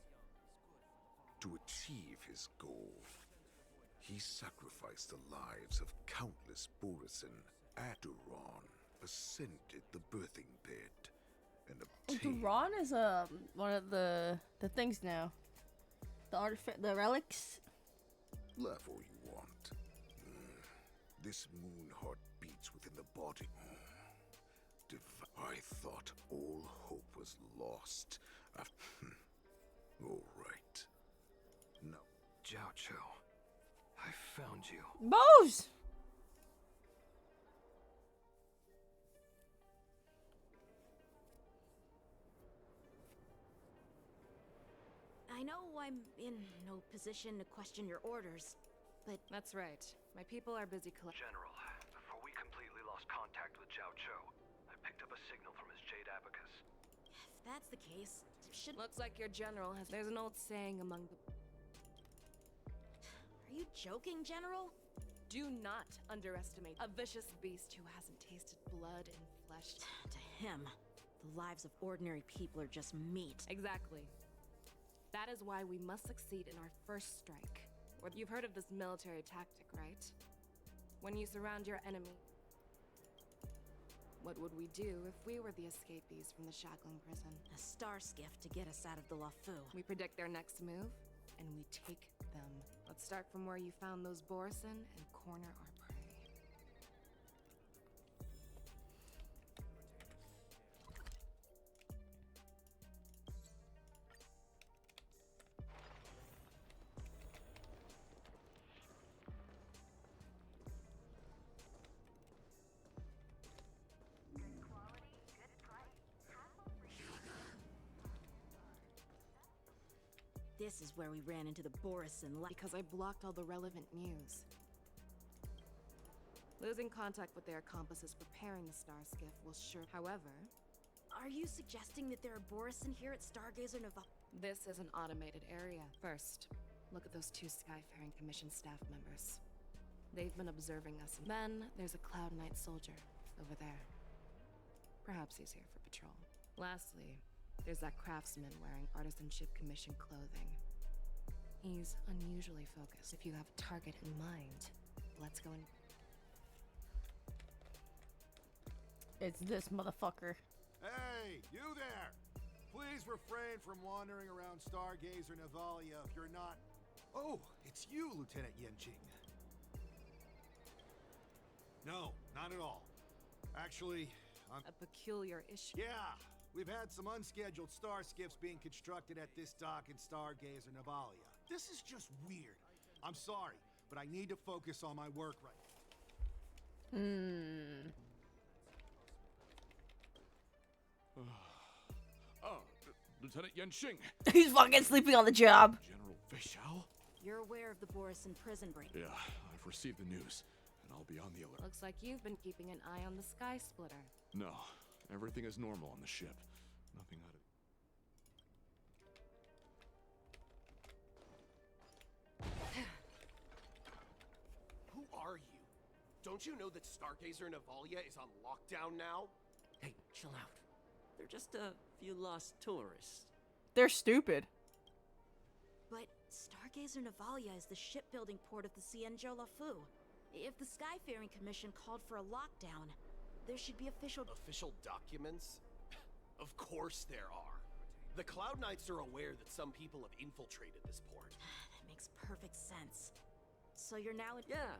To achieve his goal, he sacrificed the lives of countless Borisin. Duran ascended the birthing bed and obtained... Duran is one of the things now. The relics. Laugh all you want. This moon heart beats within the body. I thought all hope was lost. All right. No. Jiao Cho, I found you. Bose! I know I'm in no position to question your orders, but... That's right. My people are busy collecting. General, before we completely lost contact with Jiao Cho, I picked up a signal from his Jade Abacus. If that's the case, should... Looks like your general has... There's an old saying among the... Are you joking, General? Do not underestimate a vicious beast who hasn't tasted blood and flesh. To him, the lives of ordinary people are just meat. Exactly. That is why we must succeed in our first strike. Or you've heard of this military tactic, right? When you surround your enemy. What would we do if we were the escapees from the shackling prison? A star skiff to get us out of the Lafu. We predict their next move, and we take them. Let's start from where you found those Borison and corner our prey. This is where we ran into the Borison because I blocked all the relevant news. Losing contact with their accomplices preparing the star skiff will sure. However, are you suggesting that there are Borison here at Stargazer Nova? This is an automated area. First, look at those 2 Skyfaring Commission staff members. They've been observing us. Then there's a Cloud Knight soldier over there. Perhaps he's here for patrol. Lastly, there's that craftsman wearing Artisanship Commission clothing. He's unusually focused. If you have a target in mind, let's go in. It's this motherfucker. Hey, you there! Please refrain from wandering around Stargazer Navalia if you're not... Oh, it's you, Lieutenant Yenching. No, not at all. Actually, I'm... A peculiar issue. Yeah! We've had some unscheduled star skiffs being constructed at this dock in Stargazer Navalia. This is just weird. I'm sorry, but I need to focus on my work right now. Lieutenant Yenching. He's fucking sleeping on the job. General Vishal? You're aware of the Borison prison break. Yeah, I've received the news, and I'll be on the alert. Looks like you've been keeping an eye on the Sky Splitter. No, everything is normal on the ship. Nothing out of... Who are you? Don't you know that Stargazer Navalia is on lockdown now? Hey, chill out. They're just a few lost tourists. They're stupid. But Stargazer Navalia is the shipbuilding port of the Cienjo Lafu. If the Skyfaring Commission called for a lockdown, there should be official documents? Of course there are. The Cloud Knights are aware that some people have infiltrated this port. That makes perfect sense. So you're now in... Yeah,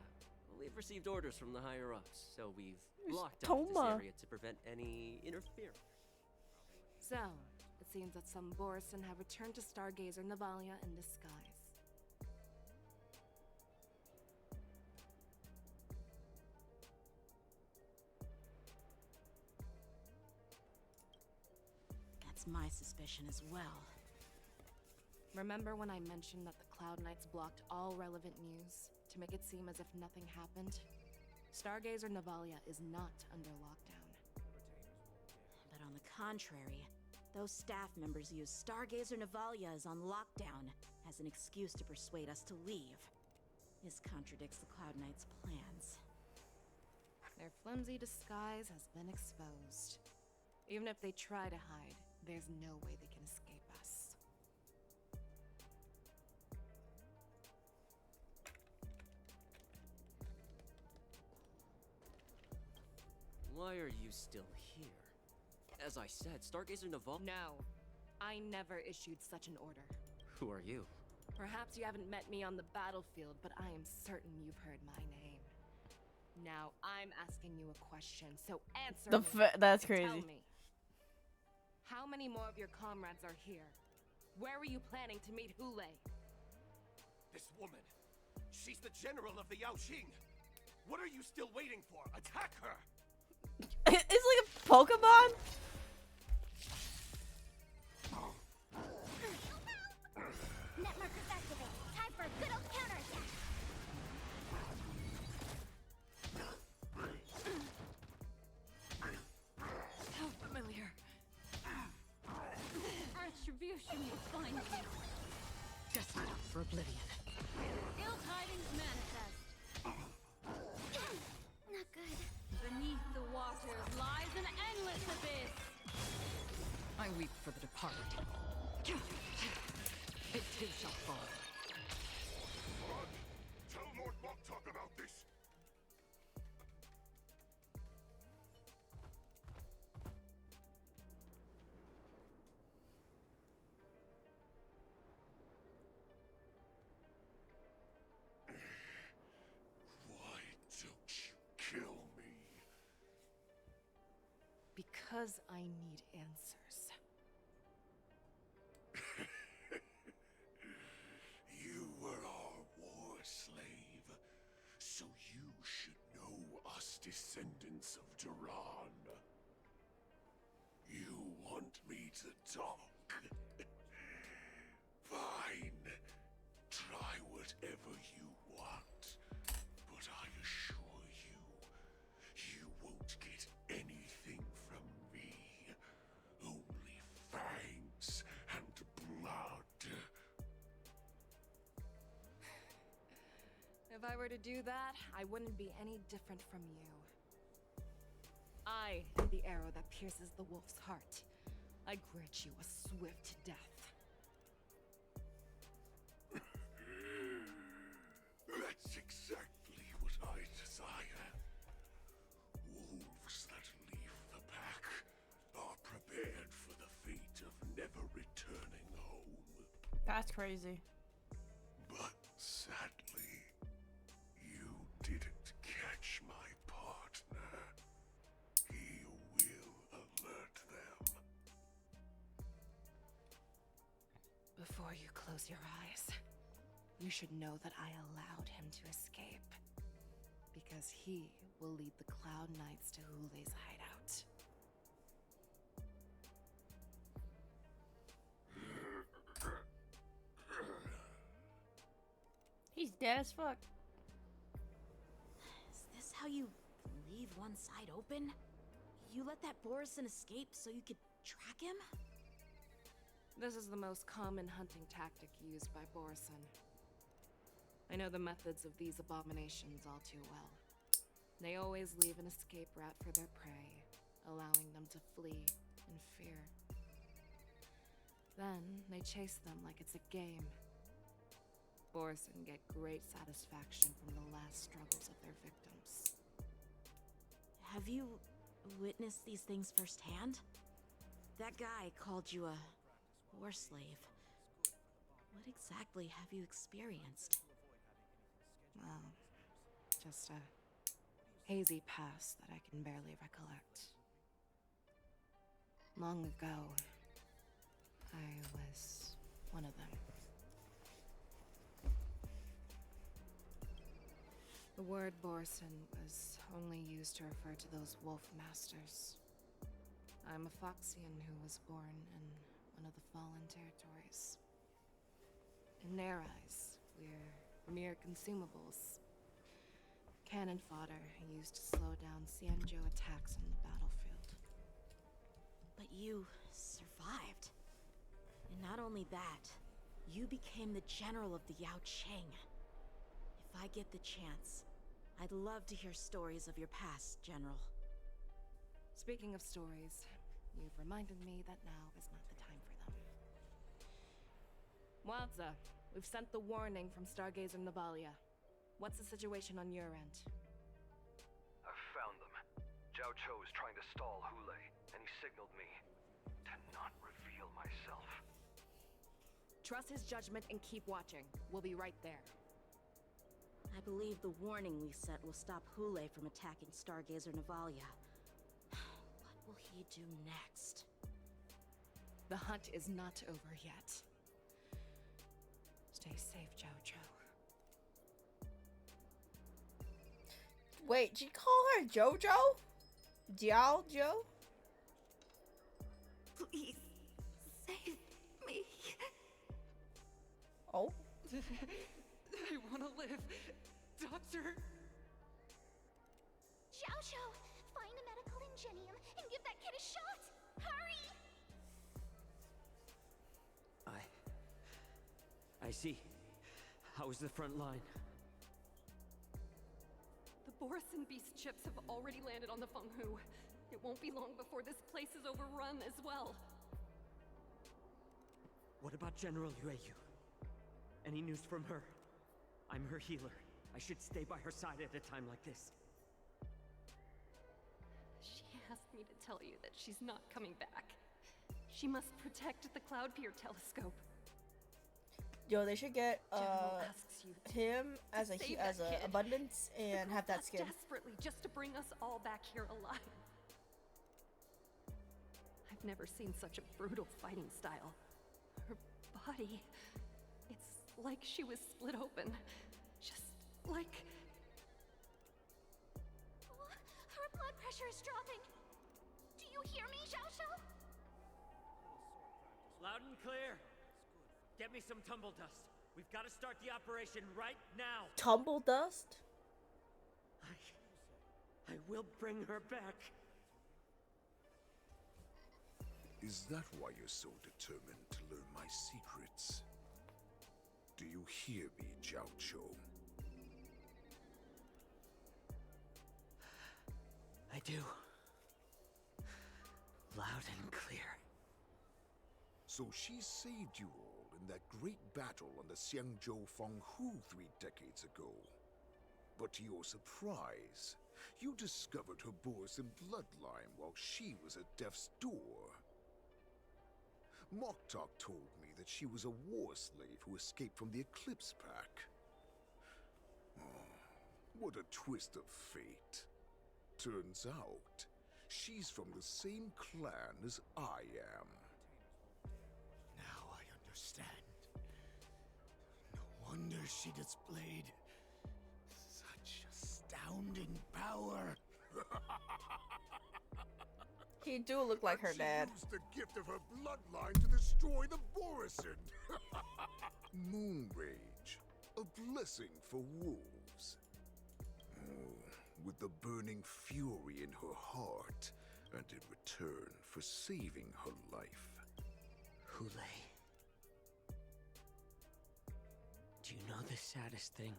we've received orders from the higher-ups, so we've blocked off this area to prevent any interference. So, it seems that some Borison have returned to Stargazer Navalia in disguise. That's my suspicion as well. Remember when I mentioned that the Cloud Knights blocked all relevant news to make it seem as if nothing happened? Stargazer Navalia is not under lockdown. But on the contrary, those staff members use Stargazer Navalia is on lockdown as an excuse to persuade us to leave. This contradicts the Cloud Knights' plans. Their flimsy disguise has been exposed. Even if they try to hide, there's no way they can escape us. Why are you still here? As I said, Stargazer Navalia... No, I never issued such an order. Who are you? Perhaps you haven't met me on the battlefield, but I am certain you've heard my name. Now, I'm asking you a question, so answer me. That's crazy. Tell me, how many more of your comrades are here? Where were you planning to meet Hule? This woman, she's the general of the Yaoxing. What are you still waiting for? Attack her! It's like a Pokemon? Netmarkers activate. Time for a good old counterattack. How familiar. Retribution will find you. Destined for oblivion. Ill tidings manifest. Not good. Beneath the waters lies an endless abyss. I weep for the departed. It too shall fall. Tell Lord Moktok about this. Because I need answers. You were our war slave, so you should know us descendants of Duran. You want me to talk? Fine. Try whatever you want. But I assure you, you won't get anything from me. Only fangs and blood. If I were to do that, I wouldn't be any different from you. I am the arrow that pierces the wolf's heart. I grant you a swift death. That's exactly what I desire. Wolves that leave the pack are prepared for the fate of never returning home. That's crazy. But sadly, you didn't catch my partner. He will alert them. Before you close your eyes, you should know that I allowed him to escape. Because he will lead the Cloud Knights to Hule's hideout. He's dead as fuck. Is this how you leave one side open? You let that Borison escape so you could track him? This is the most common hunting tactic used by Borison. I know the methods of these abominations all too well. They always leave an escape route for their prey, allowing them to flee in fear. Then they chase them like it's a game. Borison get great satisfaction from the last struggles of their victims. Have you witnessed these things firsthand? That guy called you a war slave. What exactly have you experienced? Well, just a hazy past that I can barely recollect. Long ago, I was one of them. The word Borison was only used to refer to those wolf masters. I'm a Foxian who was born in one of the fallen territories. In their eyes, we're mere consumables. Cannon fodder used to slow down Xianzhou attacks on the battlefield. But you survived. And not only that, you became the general of the Yao Cheng. If I get the chance, I'd love to hear stories of your past, General. Speaking of stories, you've reminded me that now is not the time for them. Wadza, we've sent the warning from Stargazer Navalia. What's the situation on your end? I've found them. Zhao Cho is trying to stall Hule, and he signaled me to not reveal myself. Trust his judgment and keep watching. We'll be right there. I believe the warning we sent will stop Hule from attacking Stargazer Navalia. What will he do next? The hunt is not over yet. Stay safe, Zhao Cho. Wait, did you call her Jojo? Jiao Jo? Please, save me. Oh? I want to live. Doctor! Xiaoshu, find a medical ingenium and give that kid a shot! Hurry! I see. How is the front line? The Borison Beast ships have already landed on the Fenghu. It won't be long before this place is overrun as well. What about General Yueyu? Any news from her? I'm her healer. I should stay by her side at a time like this. She asked me to tell you that she's not coming back. She must protect the Cloud Pier telescope. Yo, they should get General asks you him as a save as that a kid. abundance and The have that girl skin. fought desperately just to bring us all back here alive. I've never seen such a brutal fighting style. Her body... it's like she was split open. Just like... Her blood pressure is dropping. Do you hear me, Xiao Xiao? Loud and clear. Get me some tumble dust. We've got to start the operation right now. Tumble dust? I will bring her back. Is that why you're so determined to learn my secrets? Do you hear me, Jiao Chou? I do. Loud and clear. So she saved you all in that great battle on the Xiangzhou Fenghu 3 decades ago. But to your surprise, you discovered her Borisin bloodline while she was at death's door. Moktok told me that she was a war slave who escaped from the Eclipse Pack. Oh, what a twist of fate. Turns out, she's from the same clan as I am. Now I understand. No wonder she displayed such astounding power. He do look like her dad. She used the gift of her bloodline to destroy the Borisin. Moon Rage, a blessing for wolves. Oh, with the burning fury in her heart, and in return for saving her life. Hulei. Do you know the saddest thing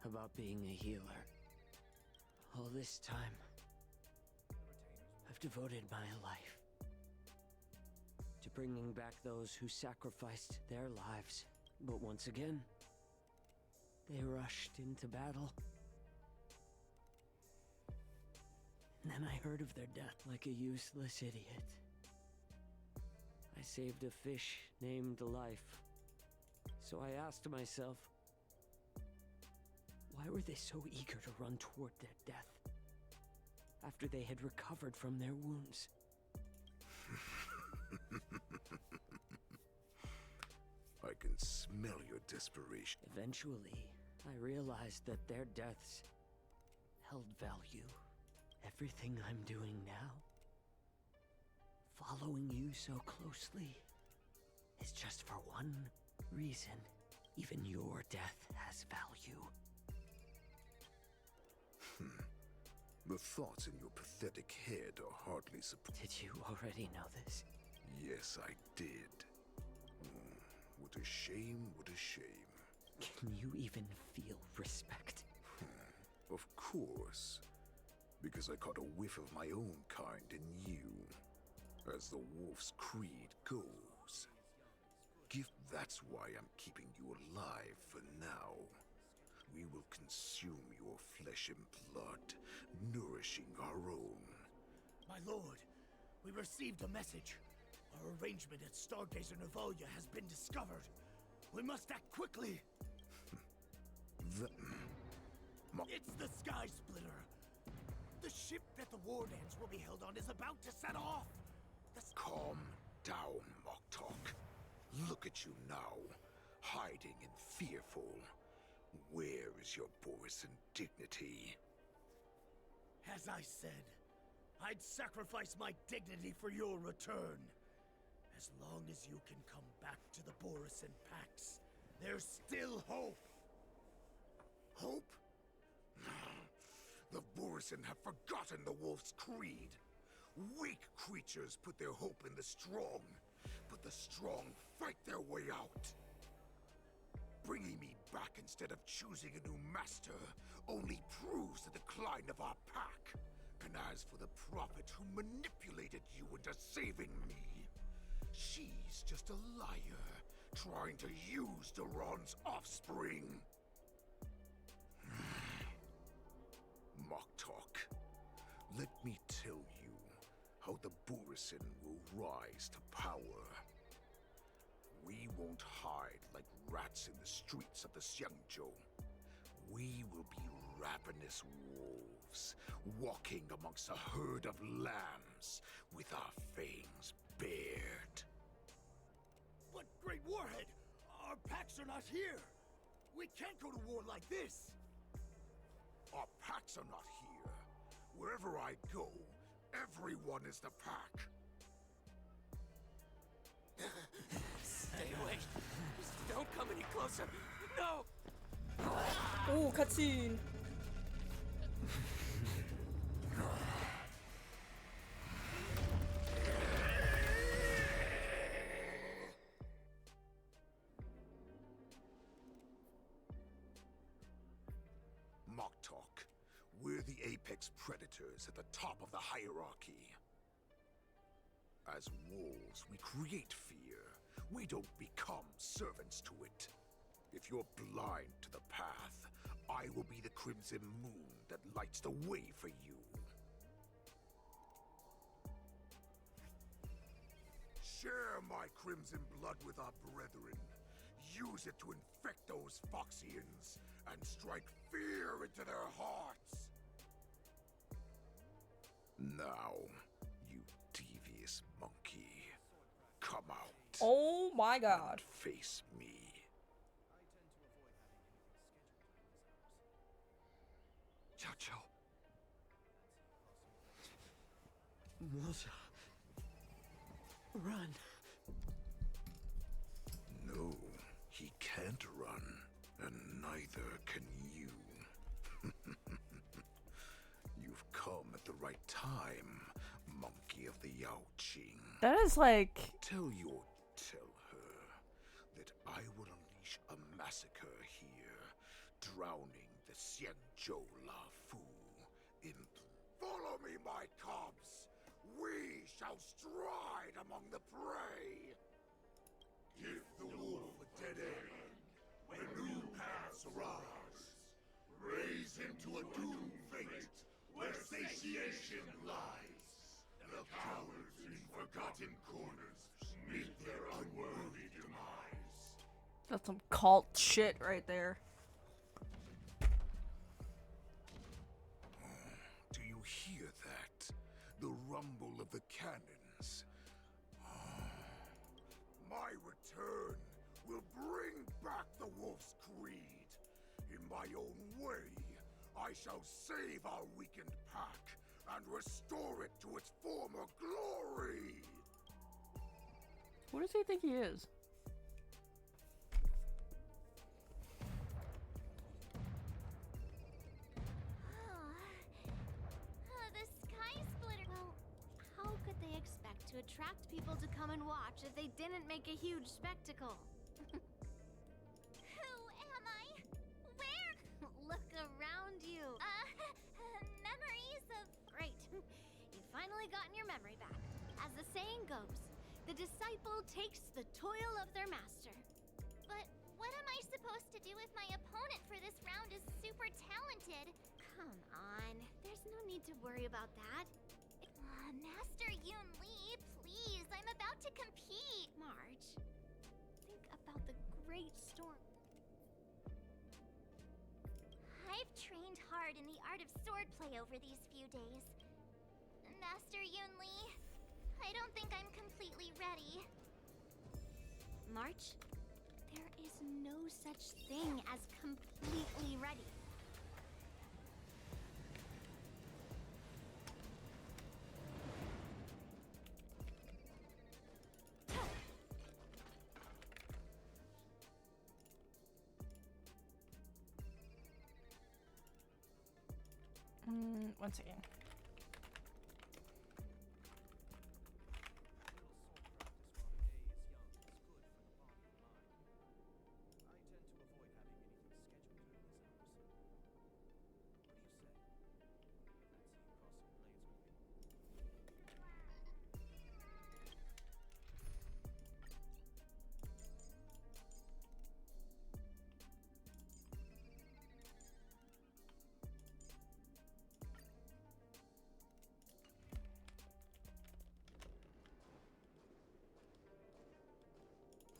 about being a healer? All this time, I've devoted my life to bringing back those who sacrificed their lives, but once again, they rushed into battle. And then I heard of their death like a useless idiot. I saved a fish named Life. So I asked myself, why were they so eager to run toward their death after they had recovered from their wounds? I can smell your desperation. Eventually, I realized that their deaths held value. Everything I'm doing now, following you so closely, is just for one reason. Even your death has value. The thoughts in your pathetic head are hardly surprising. Did you already know this? Yes, I did. What a shame, what a shame. Can you even feel respect? Of course. Because I caught a whiff of my own kind in you. As the wolf's creed goes. That's why I'm keeping you alive for now. We will consume your flesh and blood, nourishing our own. My lord, we received a message. Our arrangement at Stargazer Navalia has been discovered. We must act quickly. It's the Sky Splitter. The ship that the Wardens will be held on is about to set off. Calm down, Moktok. Look at you now, hiding and fearful. Where is your Borisin dignity? As I said, I'd sacrifice my dignity for your return. As long as you can come back to the Borisin Pax, there's still hope. Hope? The Borisin have forgotten the wolf's creed. Weak creatures put their hope in the strong, but the strong fight their way out. Bringing me back instead of choosing a new master only proves the decline of our pack. And as for the prophet who manipulated you into saving me, she's just a liar, trying to use Duran's offspring. Moktok, let me tell you how the Borisin will rise to power. We won't hide like rats in the streets of the Xiangzhou. We will be ravenous wolves, walking amongst a herd of lambs, with our fangs bared. But, Great Warhead, our packs are not here. We can't go to war like this. Our packs are not here. Wherever I go, everyone is the pack. Stay away. Just don't come any closer. No! Oh, cutscene. Moktok, we're the apex predators at the top of the hierarchy. As wolves, we create fear. We don't become servants to it. If you're blind to the path, I will be the crimson moon that lights the way for you. Share my crimson blood with our brethren. Use it to infect those Foxians and strike fear into their hearts. Now, you devious monkey, come out. Oh my god. And face me. Chow Chow. Milja. Run. No, he can't run, and neither can you. You've come at the right time, monkey of the Yaoqing. That is like... Tell her that I will unleash a massacre here, drowning the Xianzhou Lafu in... Follow me, my cubs! We shall stride among the prey! Give the wolf a dead end when new paths arise. Raise him to a doomed fate where satiation lies. The cowards in forgotten corners meet their unworthy demise. That's some cult shit right there. Do you hear that? The rumble of the cannons. My return will bring back the wolf's creed. In my own way, I shall save our weakened pack and restore it to its former glory. Who does he think he is? The Sky Splitter. Well, how could they expect to attract people to come and watch if they didn't make a huge spectacle? Who am I? Where? Look around you. Memories of... Great. You've finally gotten your memory back. As the saying goes, the disciple takes the toil of their master. But what am I supposed to do if my opponent for this round is super talented? Come on, there's no need to worry about that. Master Yun Li, please, I'm about to compete. March, think about the great storm. I've trained hard in the art of swordplay over these few days. Master Yun Li, I don't think I'm completely ready. March, there is no such thing as completely ready. One second.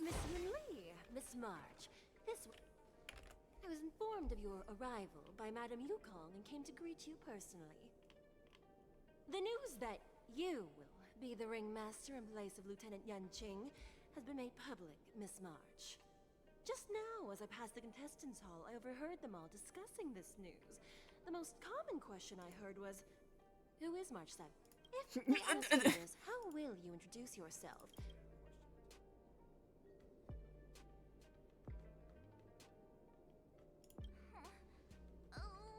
Miss Yun Li, Miss March, this way. was informed of your arrival by Madame Yukong and came to greet you personally. The news that you will be the ringmaster in place of Lieutenant Yanqing has been made public, Miss March. Just now, as I passed the contestants' hall, I overheard them all discussing this news. The most common question I heard was, who is March 7th? If they ask you this, how will you introduce yourself?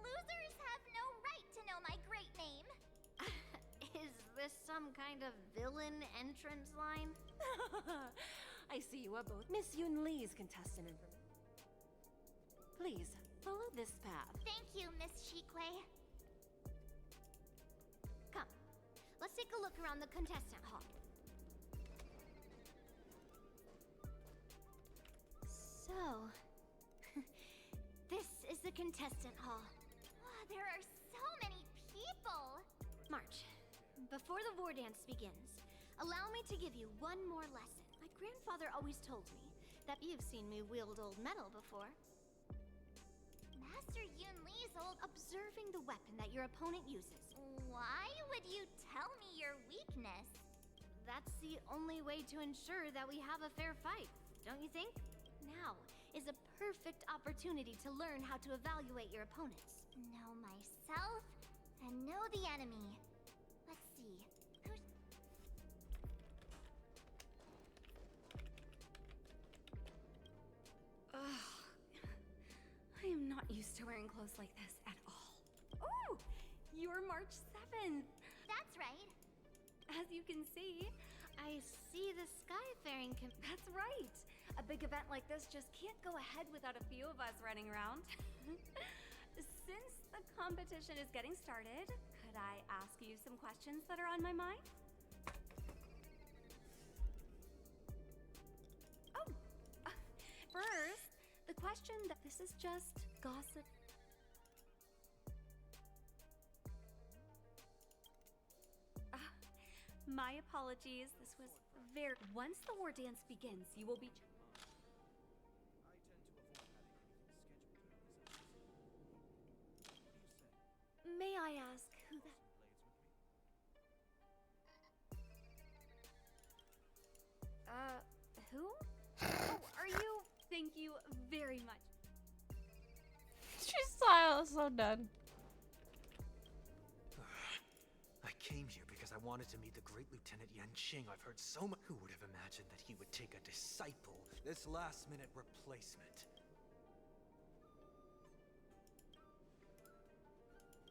Losers have no right to know my great name. Is this some kind of villain entrance line? I see you are both Miss Yun Lee's contestant information. Please, follow this path. Thank you, Miss Shikwe. Come, let's take a look around the contestant hall. So, this is the contestant hall. There are so many people! March, before the war dance begins, allow me to give you one more lesson. My grandfather always told me that you've seen me wield old metal before. Master Yun Lee's old observing the weapon that your opponent uses. Why would you tell me your weakness? That's the only way to ensure that we have a fair fight, don't you think? Now is a perfect opportunity to learn how to evaluate your opponents. Know myself and know the enemy. Let's see. Who's... Ugh. I am not used to wearing clothes like this at all. Oh! You're March 7th! That's right. As you can see, I see the Skyfaring That's right! A big event like this just can't go ahead without a few of us running around. Since the competition is getting started, could I ask you some questions that are on my mind? Oh! First, the question that this is just gossip. My apologies. This was very... Once the war dance begins, you will be... May I ask who that... Who? Oh, are you... Thank you very much. She's so done. I came here because I wanted to meet the great Lieutenant Yanqing. I've heard so much. Who would have imagined that he would take a disciple? This last-minute replacement.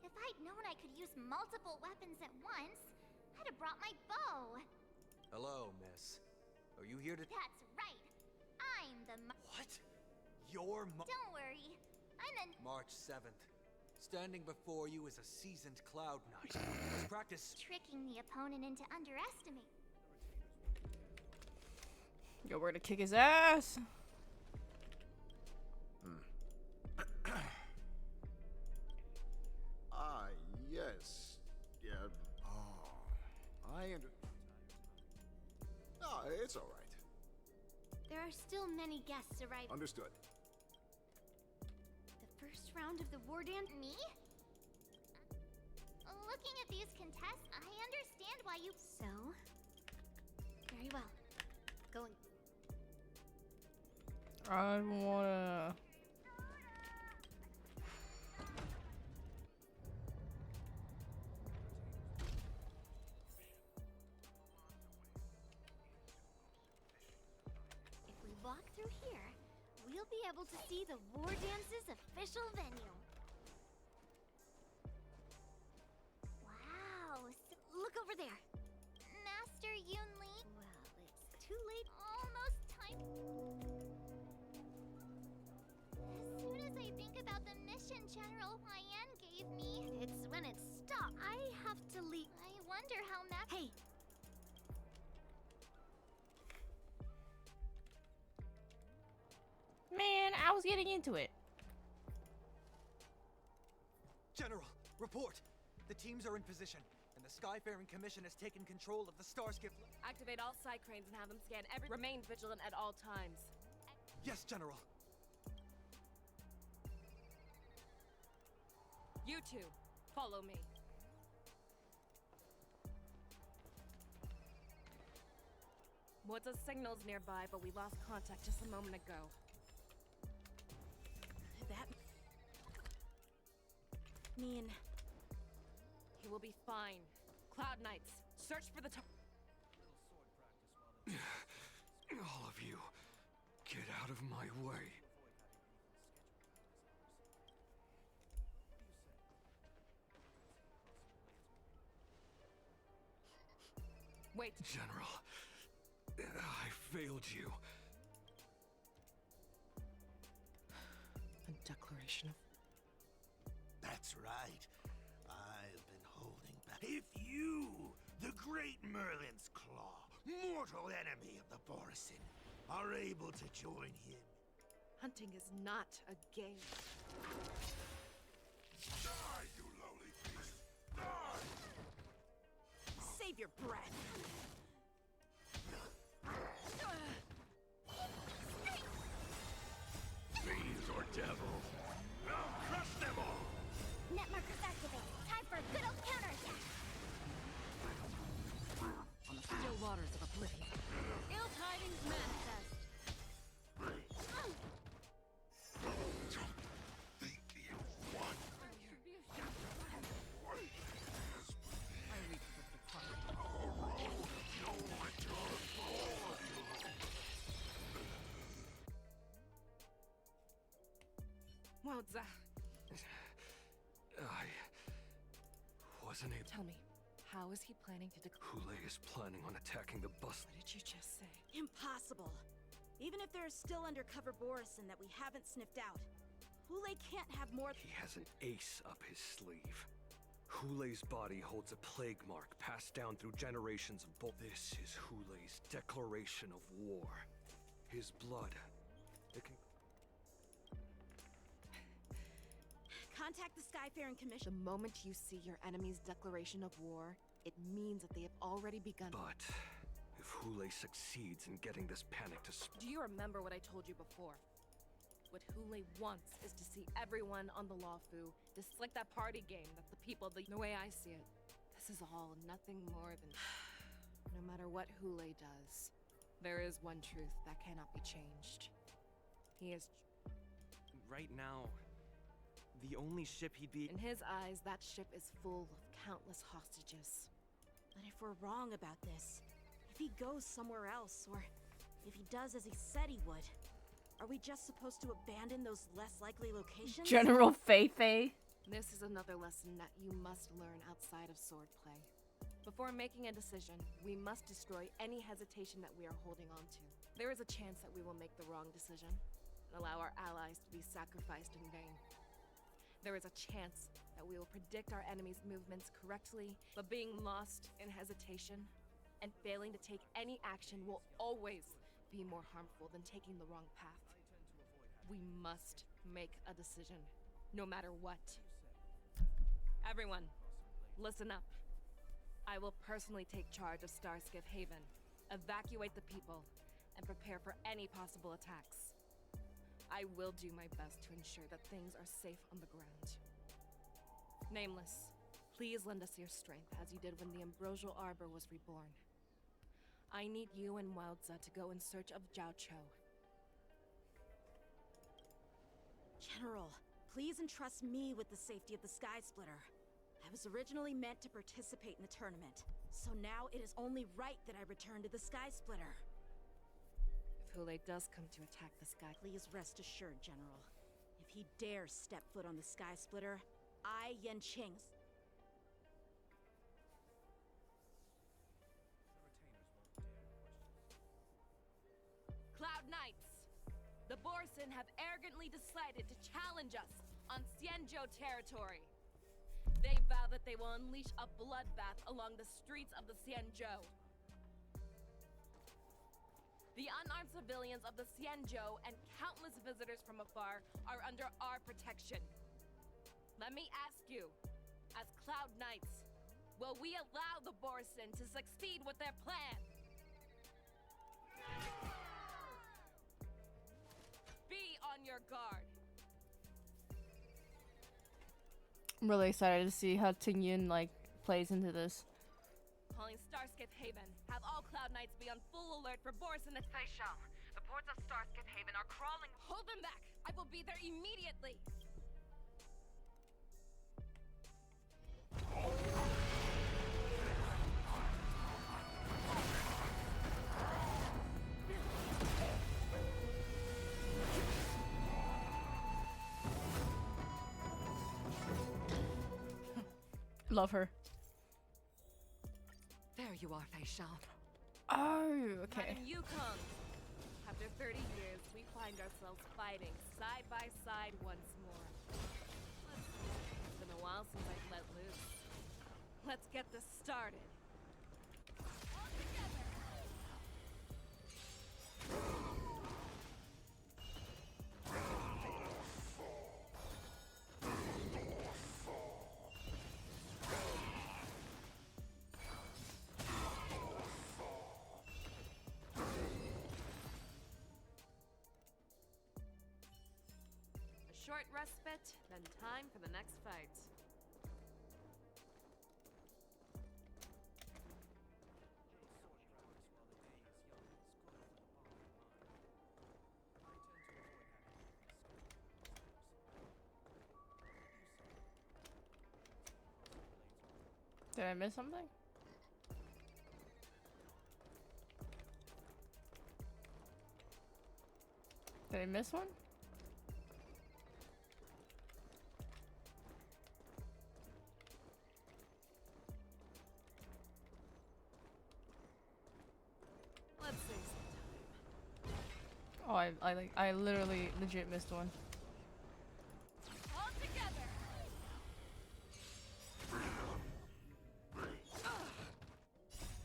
If I'd known I could use multiple weapons at once, I'd have brought my bow. Hello, miss. Are you here to... That's right. I'm the... What? You're Don't worry. I'm the... March 7th. Standing before you is a seasoned Cloud Knight. Let's practice... Tricking the opponent into underestimating. Yo, we're gonna kick his ass. Yes. Yeah. Oh, Oh, it's all right. There are still many guests arriving. Understood. The first round of the war dance... Me? Looking at these contests, I understand why you... So? Very well. Going... I wanna... If we walk through here, we'll be able to see the war dance's official venue. Wow! Look over there! Master Yun Lee? Well, it's too late. Almost time. As soon as I think about the mission General Huayan gave me, it's when it stopped. I have to leave. I wonder how Hey! Man, I was getting into it. General, report! The teams are in position, and the Skyfaring Commission has taken control of the Starskip... Activate all side cranes and have them scan every... Remain vigilant at all times. Yes, General. You two, follow me. Ward's signal's nearby, but we lost contact just a moment ago. That mean he will be fine. Cloud Knights, search for the All of you, get out of my way. Wait. General, I failed you. A declaration of... That's right. I've been holding back. If you, the great Merlin's Claw, mortal enemy of the Borison, are able to join him... Hunting is not a game. Die, you lowly beast! Die! Save your breath. Fiends or devils, I'll crush them all! Net markers activated. Time for a good old counterattack. On the still waters of oblivion. Ill tidings manifest. Think you've won. I reach for the party. No return for Wowza. I wasn't able. Tell me, how is he planning to Hule is planning on attacking the bus. What did you just say? Impossible. Even if there are still undercover Borison that we haven't sniffed out, Hule can't have more. He has an ace up his sleeve. Hule's body holds a plague mark passed down through generations of This is Hule's declaration of war. His blood. It can... Contact the Skyfaring Commission. The moment you see your enemy's declaration of war, it means that they have already begun. But if Hule succeeds in getting this panic to Do you remember what I told you before? What Hule wants is to see everyone on the Lawfu, just like that party game that the people, the way I see it, this is all nothing more than... No matter what Hule does, there is one truth that cannot be changed. He is... Right now, the only ship he'd be... In his eyes, that ship is full of countless hostages. But if we're wrong about this, if he goes somewhere else, or if he does as he said he would, are we just supposed to abandon those less likely locations? General Feifei. This is another lesson that you must learn outside of swordplay. Before making a decision, we must destroy any hesitation that we are holding on to. There is a chance that we will make the wrong decision and allow our allies to be sacrificed in vain. There is a chance that we will predict our enemy's movements correctly, but being lost in hesitation and failing to take any action will always be more harmful than taking the wrong path. We must make a decision, no matter what. Everyone, listen up. I will personally take charge of Starskiff Haven, evacuate the people, and prepare for any possible attacks. I will do my best to ensure that things are safe on the ground. Nameless, please lend us your strength as you did when the Ambrosial Arbor was reborn. I need you and Wildza to go in search of Zhao Cho. General, please entrust me with the safety of the Sky Splitter. I was originally meant to participate in the tournament, so now it is only right that I return to the Sky Splitter. If Hule does come to attack the Sky... Please rest assured, General. If he dares step foot on the Sky Splitter, I, Yanqing... Cloud Knights! The Borison have arrogantly decided to challenge us on Xianzhou territory. They vow that they will unleash a bloodbath along the streets of the Xianzhou. The unarmed civilians of the Xianzhou and countless visitors from afar are under our protection. Let me ask you, as Cloud Knights, will we allow the Borison to succeed with their plan? Be on your guard. I'm really excited to see how Tingyin like plays into this. Calling Starskip Haven. Have all Cloud Knights be on full alert for Boris and the Facial. The ports of Starskip Haven are crawling. Hold them back! I will be there immediately! Love her. There you are, Facial. Oh, okay. Madam Yukong. After 30 years, we find ourselves fighting side by side once more. It's been a while since I've let loose. Let's get this started. All together. A short respite, then time for the next fight. Did I miss something? Did I miss one? Let's save some time. Oh, I literally legit missed one. All together.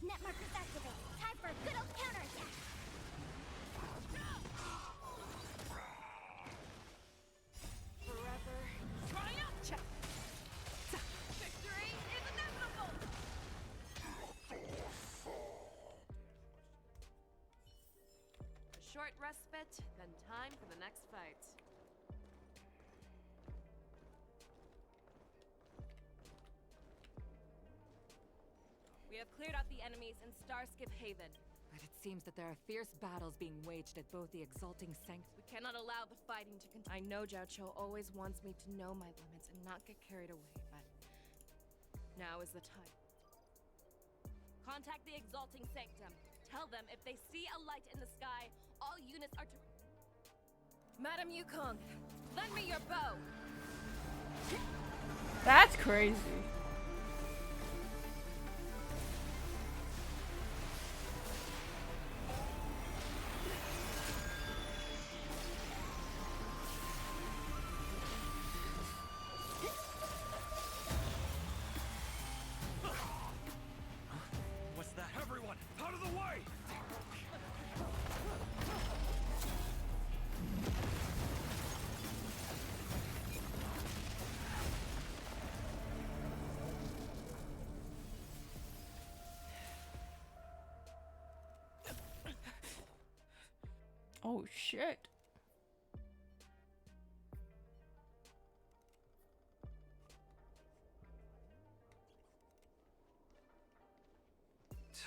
Net markers activate. Time for a good old counterattack. Forever triumph! Victory is inevitable! A short respite, then time for the next fight. We have cleared out the enemies in Starskip Haven. But it seems that there are fierce battles being waged at both the Exalting Sanctum. We cannot allow the fighting to continue. I know Zhao Cho always wants me to know my limits and not get carried away, but now is the time. Contact the Exalting Sanctum. Tell them if they see a light in the sky, all units are to... Madam Yukong, lend me your bow! That's crazy. What's that? Everyone, out of the way! Oh shit.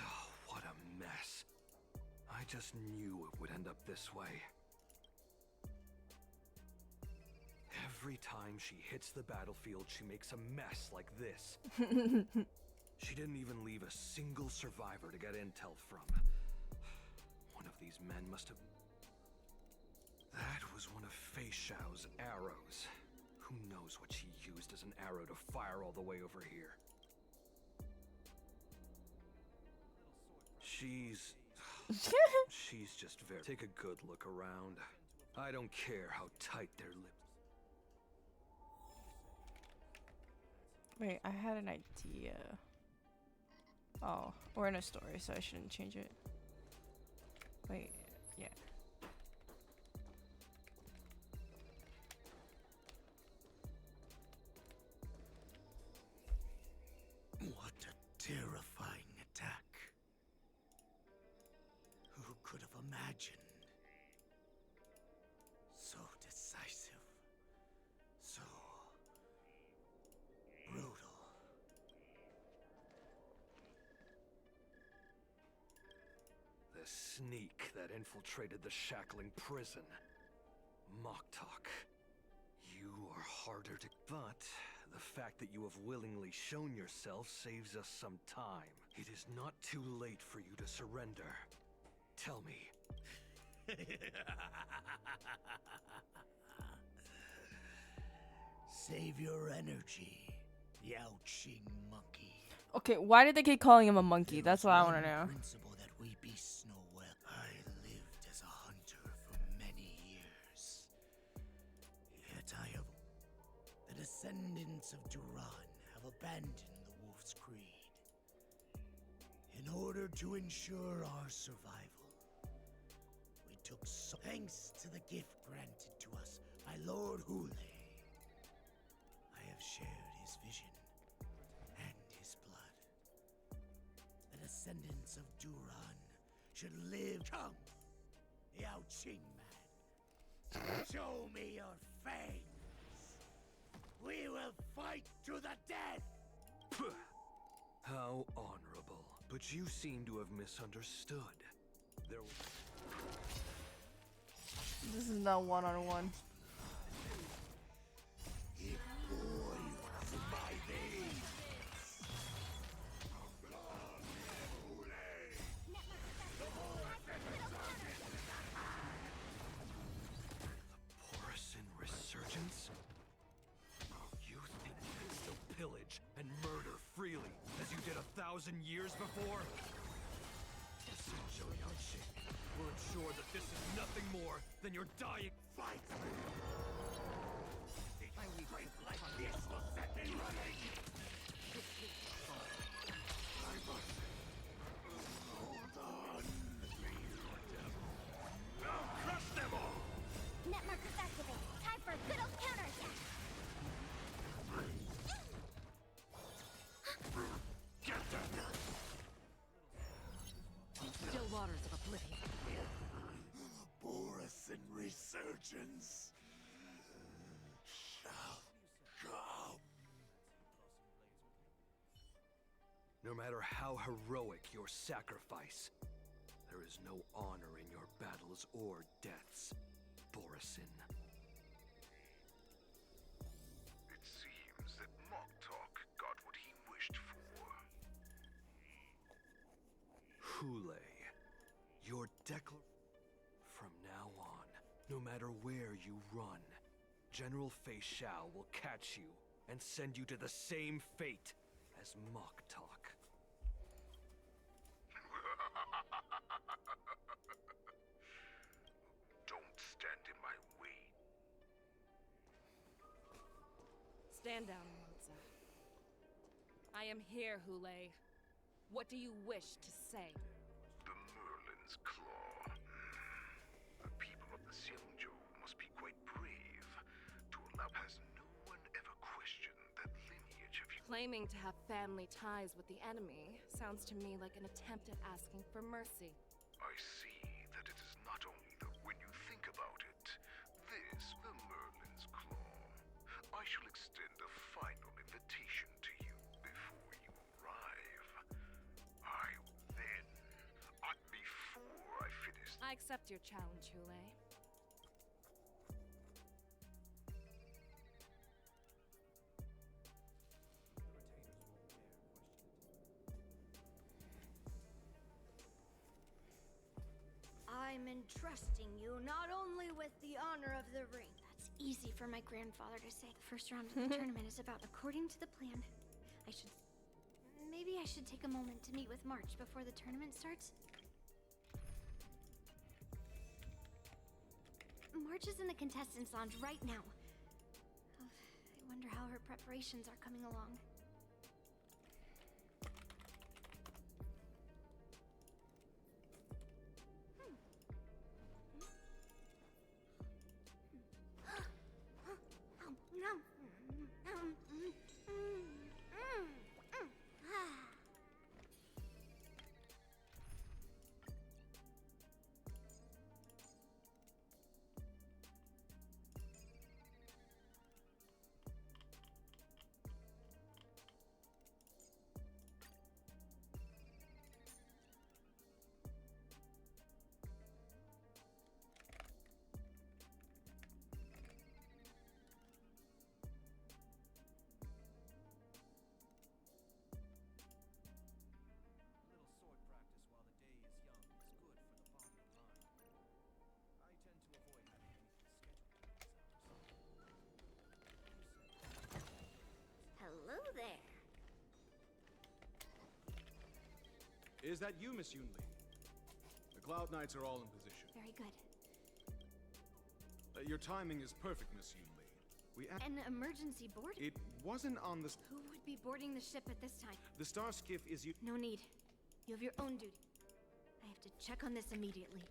Oh, what a mess. I just knew it would end up this way. Every time she hits the battlefield, she makes a mess like this. She didn't even leave a single survivor to get intel from. One of these men must have... That was one of Fei Xiao's arrows. Who knows what she used as an arrow to fire all the way over here? She's just very... Take a good look around. I don't care how tight their lips... Wait, I had an idea. Oh, we're in a story, so I shouldn't change it. Wait, yeah. What a terrifying attack. Who could have imagined? So decisive. So the sneak that infiltrated the shackling prison. Moktok. You are harder to... But the fact that you have willingly shown yourself saves us some time. It is not too late for you to surrender. Tell me. Save your energy, Yao Qing monkey. Okay, why did they keep calling him a monkey? That's what I want to know. Principle that we beasts know well. I lived as a hunter for many years. Yet I have... The descendants of Duran have abandoned the Wolf's Creed. In order to ensure our survival, we took thanks to the gift granted to us by Lord Hule. I have shared his vision and his blood. The descendants of Duran should live. Come, Yao Qing man. Show me your fangs. We will fight to the death. How honorable. But you seem to have misunderstood. There was... This is not one-on-one. Resurgence? You think you can still pillage and murder freely as you did 1,000 years before? Zhou Yaoqing will ensure that this is nothing more than your dying fight! A fight like this will set me running! I must... Hold on! Now crush them all! Net markers activate. Time for a good old counterattack. Get them! Still waters of oblivion. Borisin resurgence shall come. No matter how heroic your sacrifice, there is no honor in your battles or deaths, Borisin. It seems that Moktok got what he wished for. Hule, your declaration. From now on, no matter where you run, General Fei Xiao will catch you and send you to the same fate as Moktok. Don't stand in my way. Stand down, Monza. I am here, Hule. What do you wish to say? The Merlin's Claw. The people of the Xianzhou must be quite brave to allow. Has no one ever questioned that lineage of you? Claiming to have family ties with the enemy sounds to me like an attempt at asking for mercy. I see that it is not only the... When you think about it, this, the Merlin's Claw. I shall extend a final invitation to you before you arrive. I will then... before I finish... I accept your challenge, Hule. I'm entrusting you not only with the honor of the ring. That's easy for my grandfather to say. The first round of the tournament is about according to the plan. Maybe I should take a moment to meet with March before the tournament starts. March is in the contestants' lounge right now. I wonder how her preparations are coming along. Is that you, Miss Yunli? The Cloud Knights are all in position. Very good. Your timing is perfect, Miss Yunli. An emergency board? It wasn't on the... Who would be boarding the ship at this time? The star skiff is you... No need. You have your own duty. I have to check on this immediately.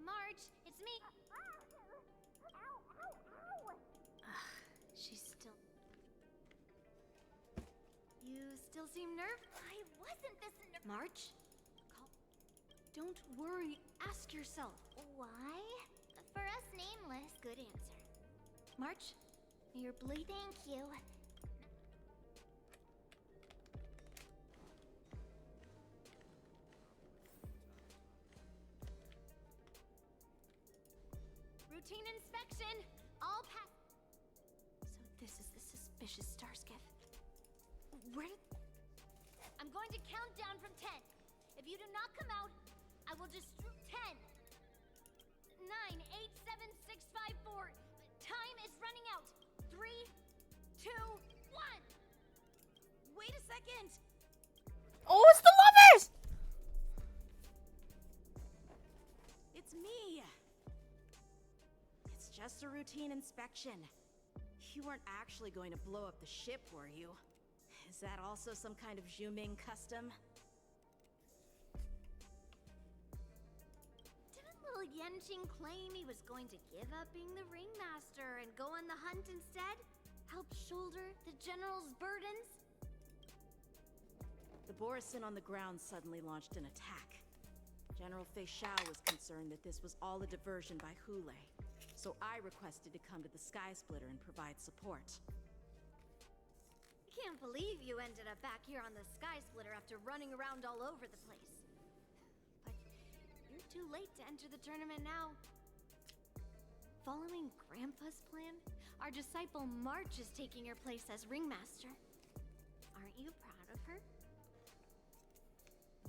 Marge, it's me. She's still... You still seem nervous? I wasn't this Marge? Don't worry. Ask yourself. Why? For us nameless. Good answer. March, may your blade... Thank you. Routine inspection. All pass... So this is the suspicious star skiff. Where did... I'm going to count down from 10. If you do not come out, I will just... 10, 9, 8, 7, 6, 5, 4. Time is running out. 3, 2, 1. Wait a second. Oh, it's the lovers! It's me. It's just a routine inspection. You weren't actually going to blow up the ship, were you? Is that also some kind of Zhuming custom? Will Yanqing claim he was going to give up being the ringmaster and go on the hunt instead? Help shoulder the general's burdens? The Borisin on the ground suddenly launched an attack. General Fei Xiao was concerned that this was all a diversion by Hule, so I requested to come to the Sky Splitter and provide support. I can't believe you ended up back here on the Sky Splitter after running around all over the place. You're too late to enter the tournament now. Following Grandpa's plan, our disciple March is taking your place as ringmaster. Aren't you proud of her?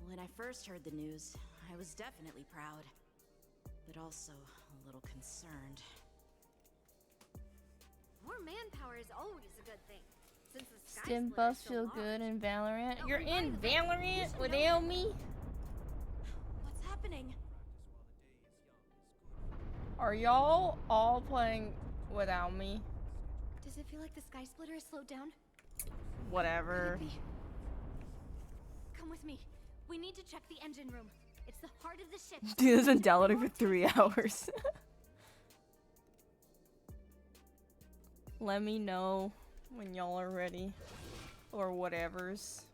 When I first heard the news, I was definitely proud, but also a little concerned. More manpower is always a good thing. Since the Sky Stim Splitter's buffs so feel large. good in Valorant. Oh, You're and in by the way, Valorant you without me? What's happening? Are y'all all playing without me? Does it feel like the Sky Splitter has slowed down? Whatever. Could it be? Come with me. We need to check the engine room. It's the heart of the ship. Dude, this has been downloading for 3 hours. Let me know when y'all are ready. Or whatevers.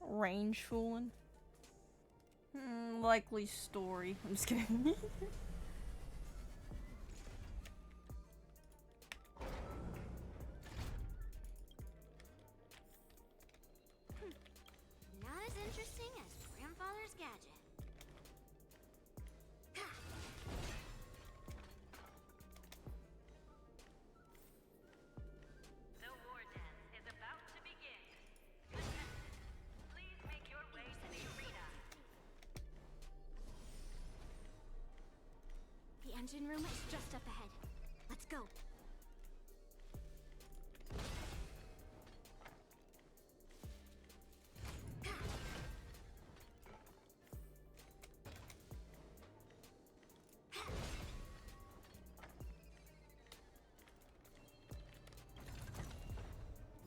Range fooling. Likely story. I'm just kidding. Not as interesting as Grandfather's gadget. engine room is just up ahead. Let's go.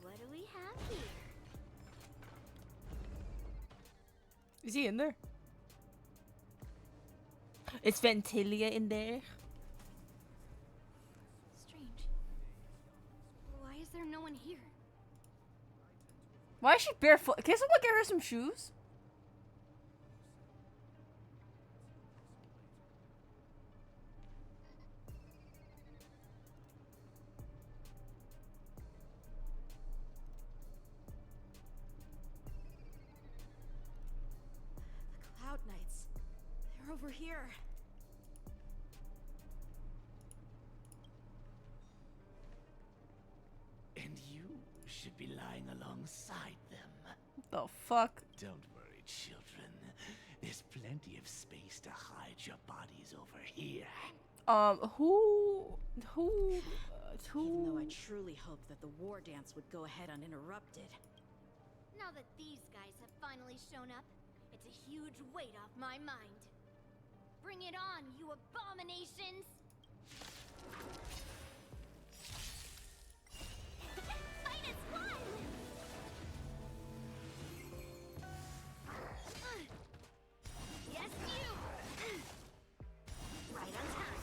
What do we have here? Is he in there? Is Ventilia in there? Strange. Why is there no one here? Why is she barefoot? Can someone get her some shoes? The Cloud Knights. They're over here. And you should be lying alongside them. The fuck? Don't worry, children. There's plenty of space to hide your bodies over here. Even though I truly hoped that the war dance would go ahead uninterrupted. Now that these guys have finally shown up, it's a huge weight off my mind. Bring it on, you abominations! Fight as one! Yes, you! Right on time.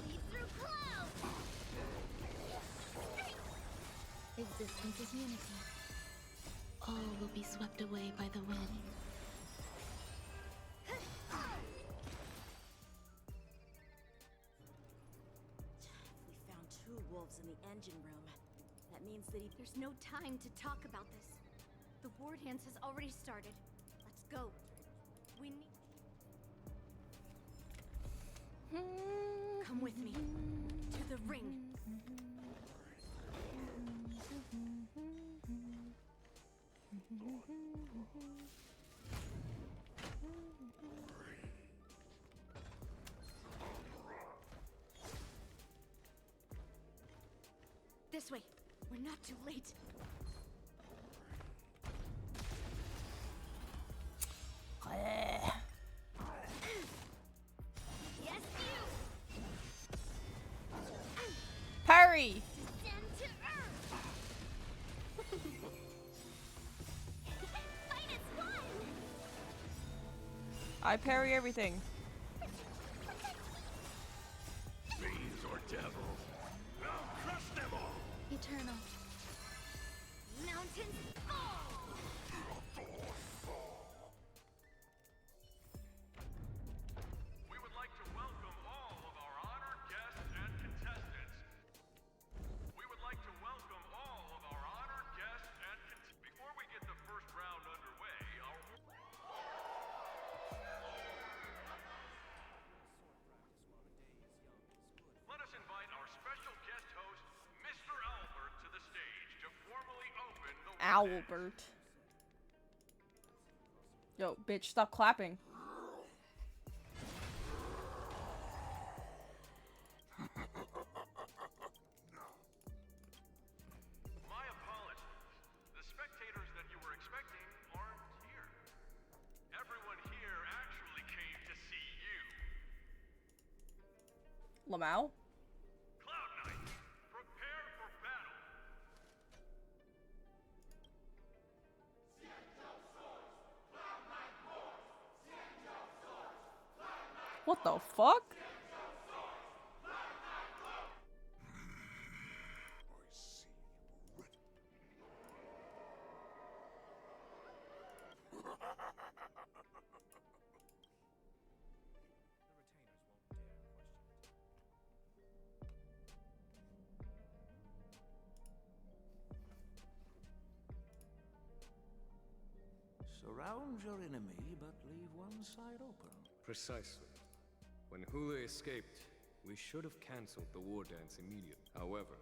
Lead through clouds! Existence is unity. All will be swept away by the wind. We found 2 wolves in the engine room. That means that There's no time to talk about this. The war dance has already started. Let's go. We need... Come with me. To the ring. This way. We're not too late. Yes, you. Parry! Descend to earth. Fight as one. I parry everything. Fiends or devils. I'll crush them all. Eternal. Mountains fall. We would like to welcome all of our honored guests and contestants. We would like to welcome all of our honored guests and before we get the first round underway, let us invite our special guest host, Mr. Albert, to the stage to formally open the Albert. Yo, bitch, stop clapping. My apologies. The spectators that you were expecting aren't here. Everyone here actually came to see you. Lamau? Cloud Knights, prepare for battle. What the fuck? Surround your enemy, but leave one side open. Precisely. When Hule escaped, we should have cancelled the war dance immediately. However,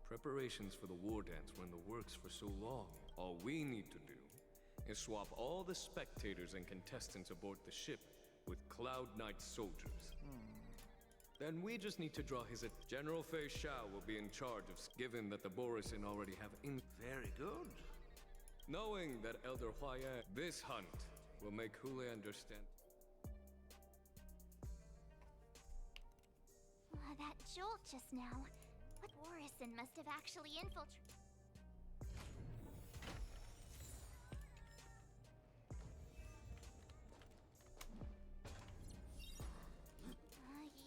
preparations for the war dance were in the works for so long. All we need to do is swap all the spectators and contestants aboard the ship with Cloud Knight soldiers. Then we just need to draw his General Fei Shao will be in charge of given that the Borisin already have Very good. Knowing that Elder Huayan, this hunt will make Hule understand. That jolt just now. What Orison must have actually infiltrated.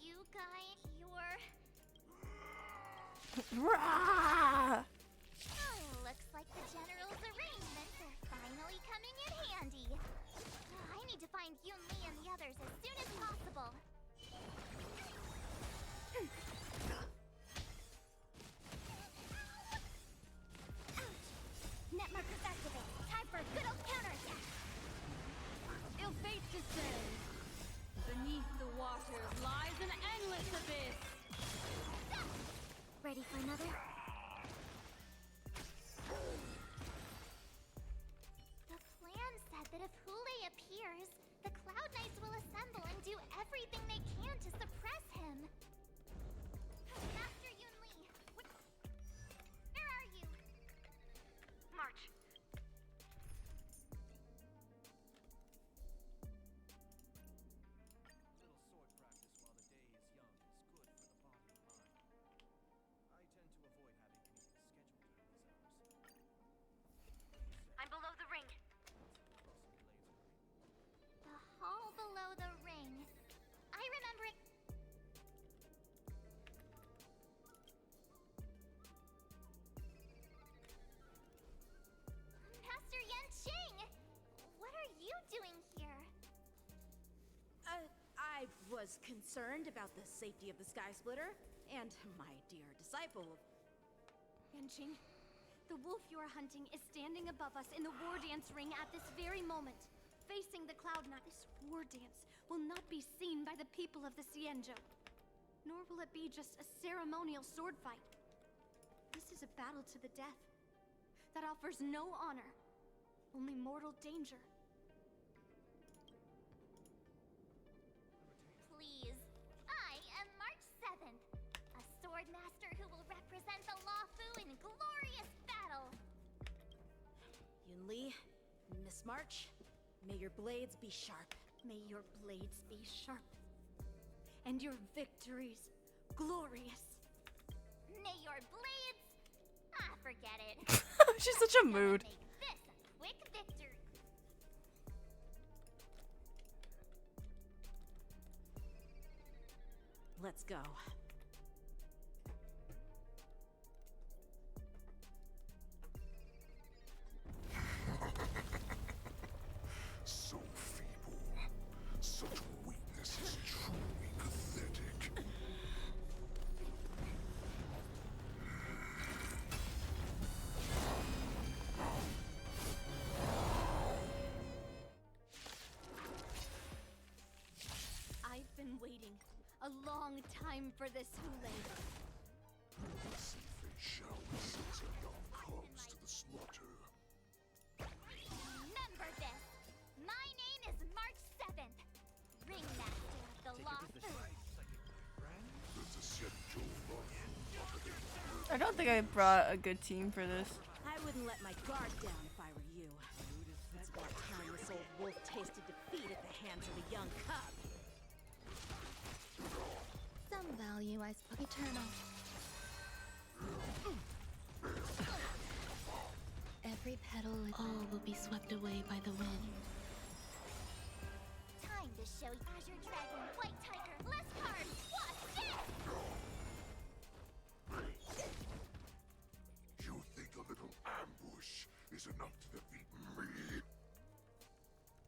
You guys, you're... Looks like the General's arrangements are finally coming in handy. I need to find Yun Li and the others as soon as possible. Net markers activate. Time for a good old counterattack. Ill fate descends. Beneath the waters lies an endless abyss. Ready for another? The plan said that if Hule appears, the Cloud Knights will assemble and do everything they can to suppress him. Master Yun Li, where are you? March. I'm below the ring. The hall below the ring. I remember it. Master Yanqing! What are you doing here? I was concerned about the safety of the Sky Splitter and my dear disciple. Yanqing, the wolf you are hunting is standing above us in the war dance ring at this very moment, facing the Cloud Knight. This war dance will not be seen by the people of the Xianzhou, nor will it be just a ceremonial sword fight. This is a battle to the death that offers no honor, only mortal danger. Please, I am March 7th, a sword master who will represent the Luofu in glorious battle. Yun Li, Miss March, may your blades be sharp. May your blades be sharp, and your victories glorious. May your blades... forget it. She's such a mood. Make this a quick victory. Let's go. So feeble. Such weakness is truly pathetic. I've been waiting a long time for this, Hule. See Fei Shao sends her young cubs to the slaughter. Remember this. My name is March 7th, Ringmaster of the Luofu. There's a Xianzhou Luofu. I don't think I brought a good team for this. I wouldn't let my guard down if I were you. It's about time this old wolf tasted defeat at the hands of a young cub. Some value, I suppose. Eternal. Every petal, all will be swept away by the wind. Time to show you Azure Dragon, White Tiger, less cards, watch this! You think a little ambush is enough to defeat me?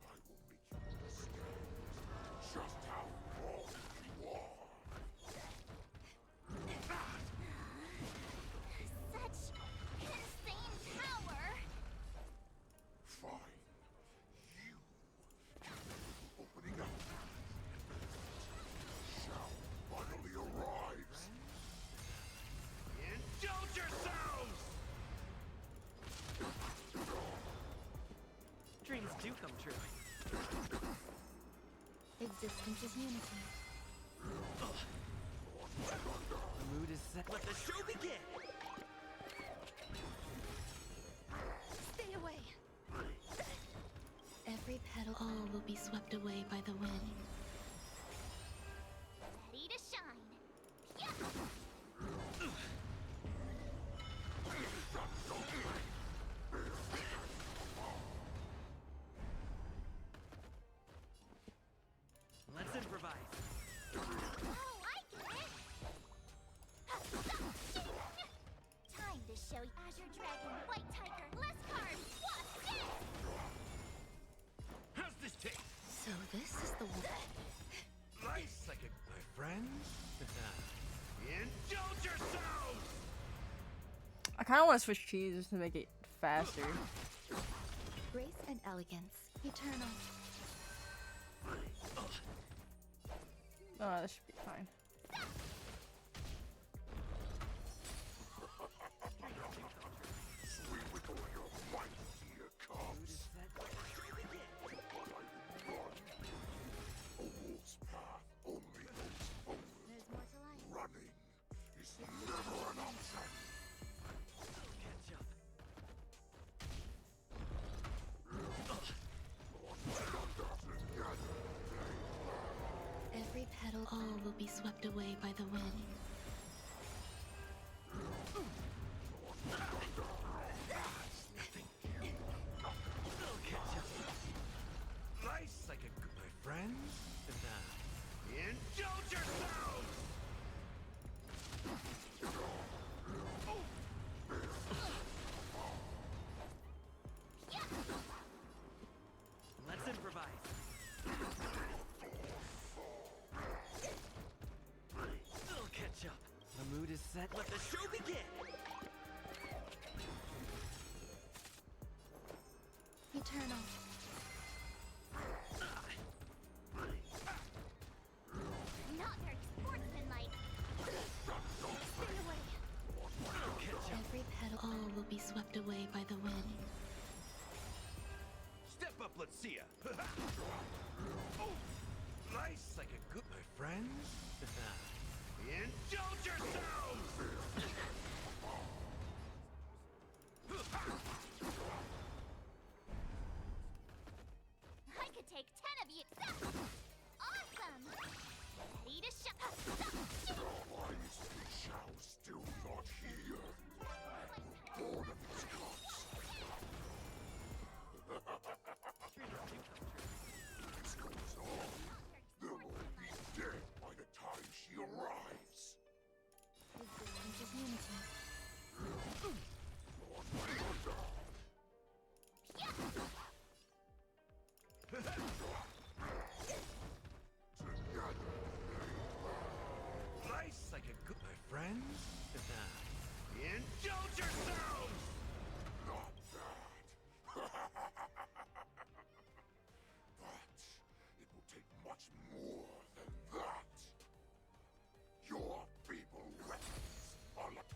I will make you understand just how wrong you are. Such insane power! Fine. You. Opening up. senses unity. The mood is set. Let the show begin! Stay away. Every petal, all will be swept away by the wind. Ready to shine. Let's improvise. Oh, I get it. Time to show you Azure Dragon, White Tiger, less cards. What's this? How's this taste? So this is the one. Nice, like my friends? Indulge yourselves! I kind of want to switch keys just to make it faster. Grace and elegance, eternal. Oh, that should be fine. Swing with all your might, dear cubs. But I will run. A wolf's path only goes forward. There's more to life. Running is never an option. Catch up. Every petal, all will be swept away by the wind. I'll catch up. Nice, like my friends? Indulge yourselves! Let's improvise. I'll catch up. The mood is set. Let the show begin! Eternal. Not very sportsmanlike. Stay away. Every petal, all will be swept away by the wind. Step up, let's see ya. Oh, nice, like my friends? Indulge yourselves! I could take 10 of you. Awesome. Ready to shut. Why is Shao still not here? Born of its gods. This goes on. They'll all be dead by the time she arrives. Existence is unity. Nice, like my friends? Indulge yourselves! Not that. But it will take much more than that. Your feeble weapons are like...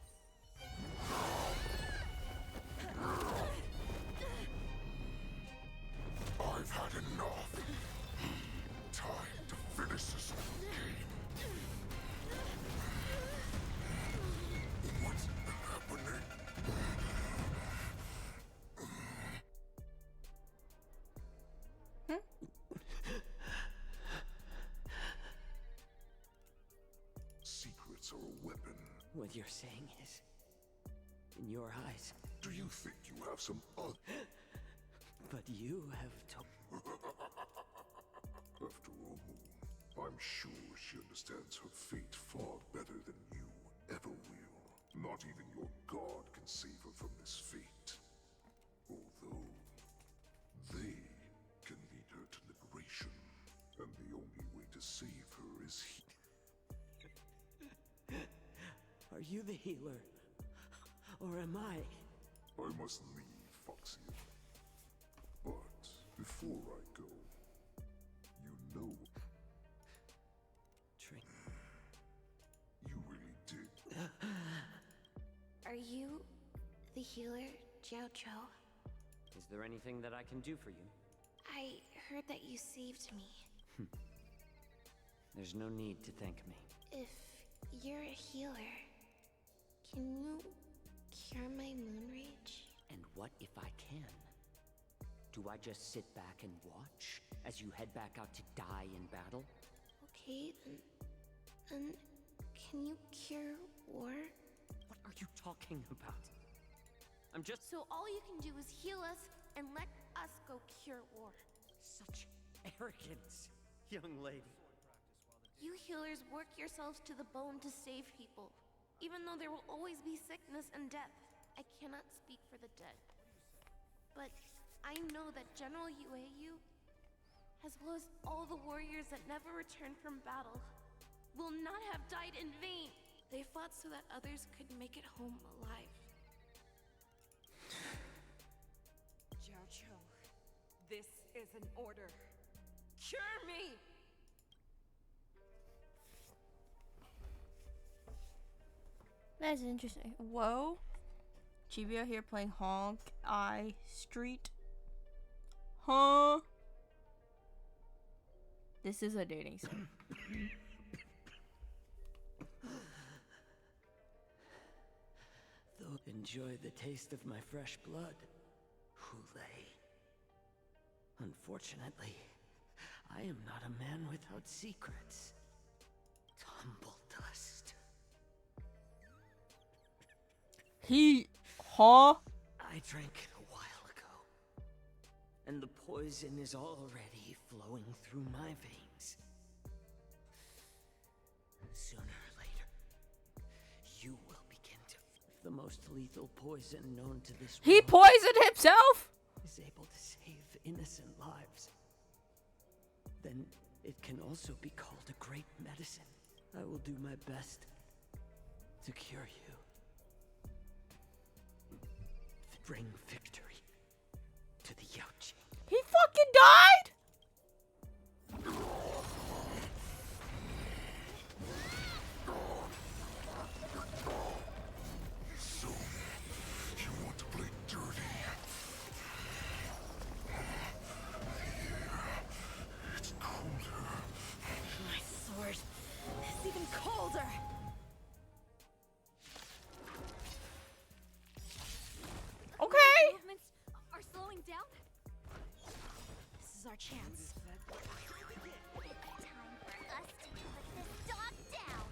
I've had enough. Time to finish this game. What's happening? Secrets are a weapon. What you're saying is, in your eyes. Do you think you have some other... But you have told... After all, I'm sure she understands her fate far better than you ever will. Not even your god can save her from this fate. Although, they can lead her to liberation. And the only way to save her is Are you the healer? Or am I? I must leave, Foxy. But before I go, you know... You really did. Are you the healer, Jiao Cho? Is there anything that I can do for you? I heard that you saved me. There's no need to thank me. If you're a healer, can you cure my moon rage? And what if I can? Do I just sit back and watch as you head back out to die in battle? Okay, then can you cure war? What are you talking about? I'm just... So all you can do is heal us and let us go cure war. Such arrogance, young lady. You healers work yourselves to the bone to save people. Even though there will always be sickness and death, I cannot speak for the dead. But I know that General Yueyu, as well as all the warriors that never returned from battle, will not have died in vain. They fought so that others could make it home alive. Jiaoqiu, this is an order. Cure me! That's interesting. Whoa. Chibiya here playing Honk Eye Street. Huh? This is a dating sim. Enjoy the taste of my fresh blood, Hule. Unfortunately, I am not a man without secrets. Tumble dust. Huh? I drank it a while ago, and the poison is already flowing through my veins. Sooner or later, you will begin to... If the most lethal poison known to this He world poisoned himself? is able to save innocent lives, then it can also be called a great medicine. I will do my best to cure you. Bring victory to the Yaoqing. He fucking died? So, you want to play dirty? Yeah, it's colder. My sword is even colder! Okay. Movements are slowing down. This is our chance. It's time for us to put this dog down.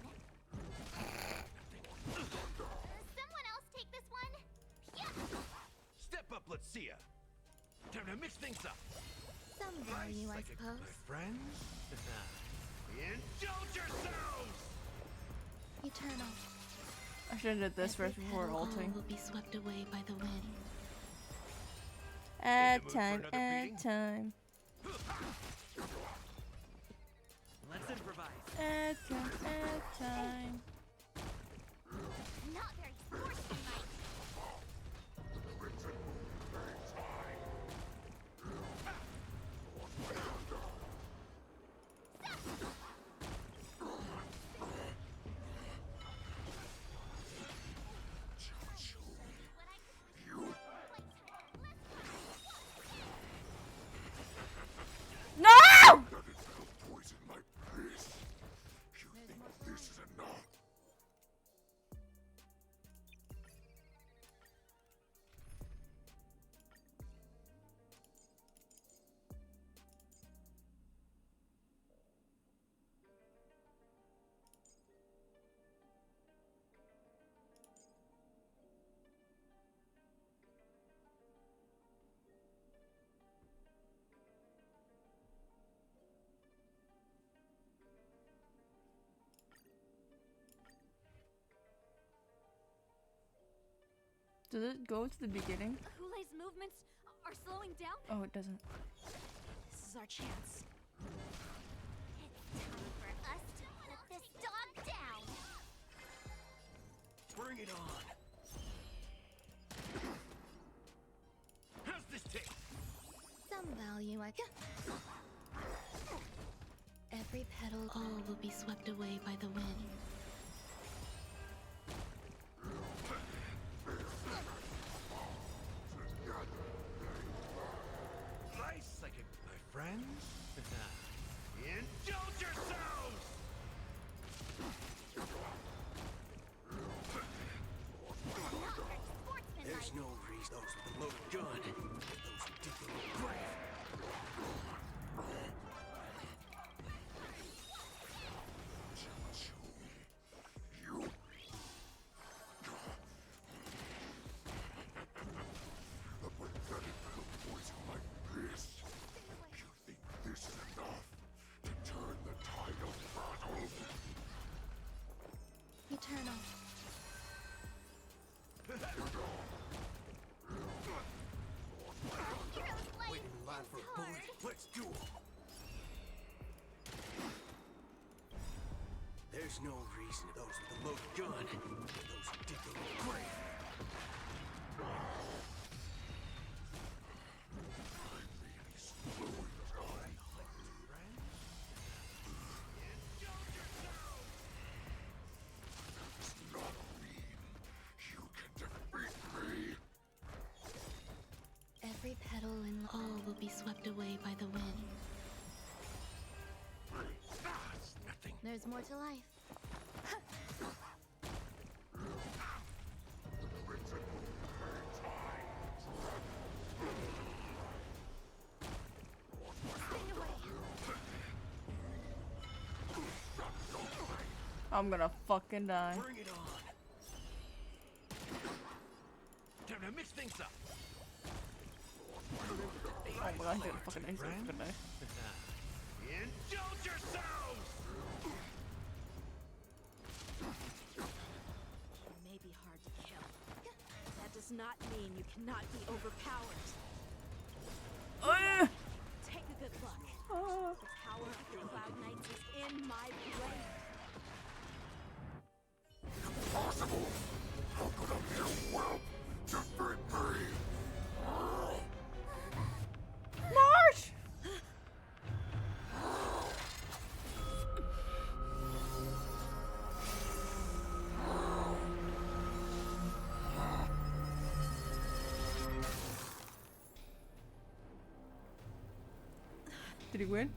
Someone else take this one? Yeah. Step up, let's see ya. Time to mix things up. Some value, I suppose. My friends? Indulge yourselves! Eternal. I should have did this first before Petal all ulting. will be swept away by the wind. Ad time, ad time. Let's improvise. Ad time, ad time. Not very sportsmanlike. No! Poison my bliss. You think this is enough? Does it go to the beginning? Hule's movements are slowing down. Oh, it doesn't. This is our chance. It's time for us to put this dog down. Bring it on. How's this taste? Some value, I guess. Every petal, all will be swept away by the wind. Nice, like my friends? Indulge yourselves! those with a loaded gun. Those who dig their own grave. A pathetic little poison like this. You think this is enough to turn the tide of battle? Eternal. Waiting in line for a bullet. Let's duel. There's no reason those with a loaded gun. Those who dig their own grave. Every petal and all will be swept away by the wind. There's more to life. I'm gonna fucking die. Bring it on. Time to mix things up. Oh my god, I'm gonna fucking die. I'm gonna die. Indulge yourselves! You may be hard to kill. That does not mean you cannot be overpowered. Take a good look. The power of the Cloud Knights is in my blade. Impossible! How could a mere whelp defeat me? Marsh! Did he win?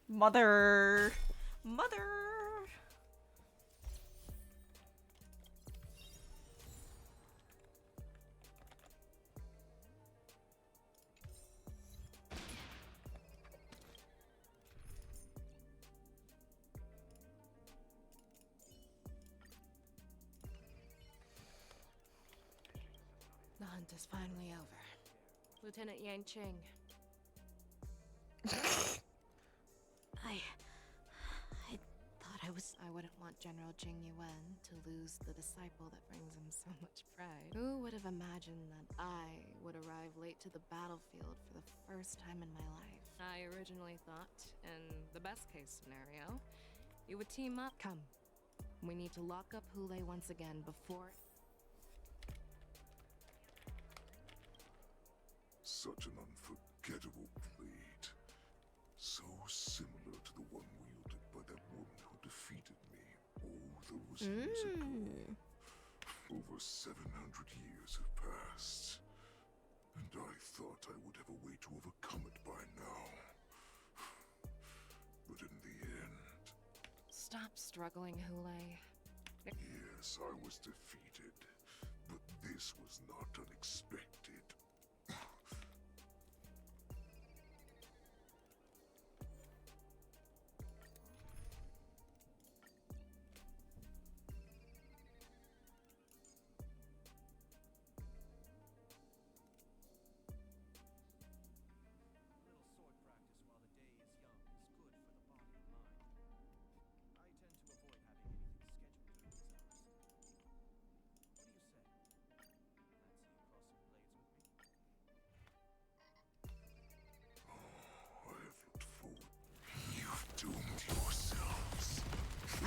Mother. The hunt is finally over. Lieutenant Yang Ching. I wouldn't want General Jing Yuan to lose the disciple that brings him so much pride. Who would have imagined that I would arrive late to the battlefield for the first time in my life? I originally thought, in the best case scenario, you would team up. Come. We need to lock up Hule once again before... Such an unforgettable blade. So similar to the one wielded by that woman who defeated me all those years ago. Over 700 years have passed, and I thought I would have a way to overcome it by now. But in the end... Stop struggling, Hule. Yes, I was defeated, but this was not unexpected.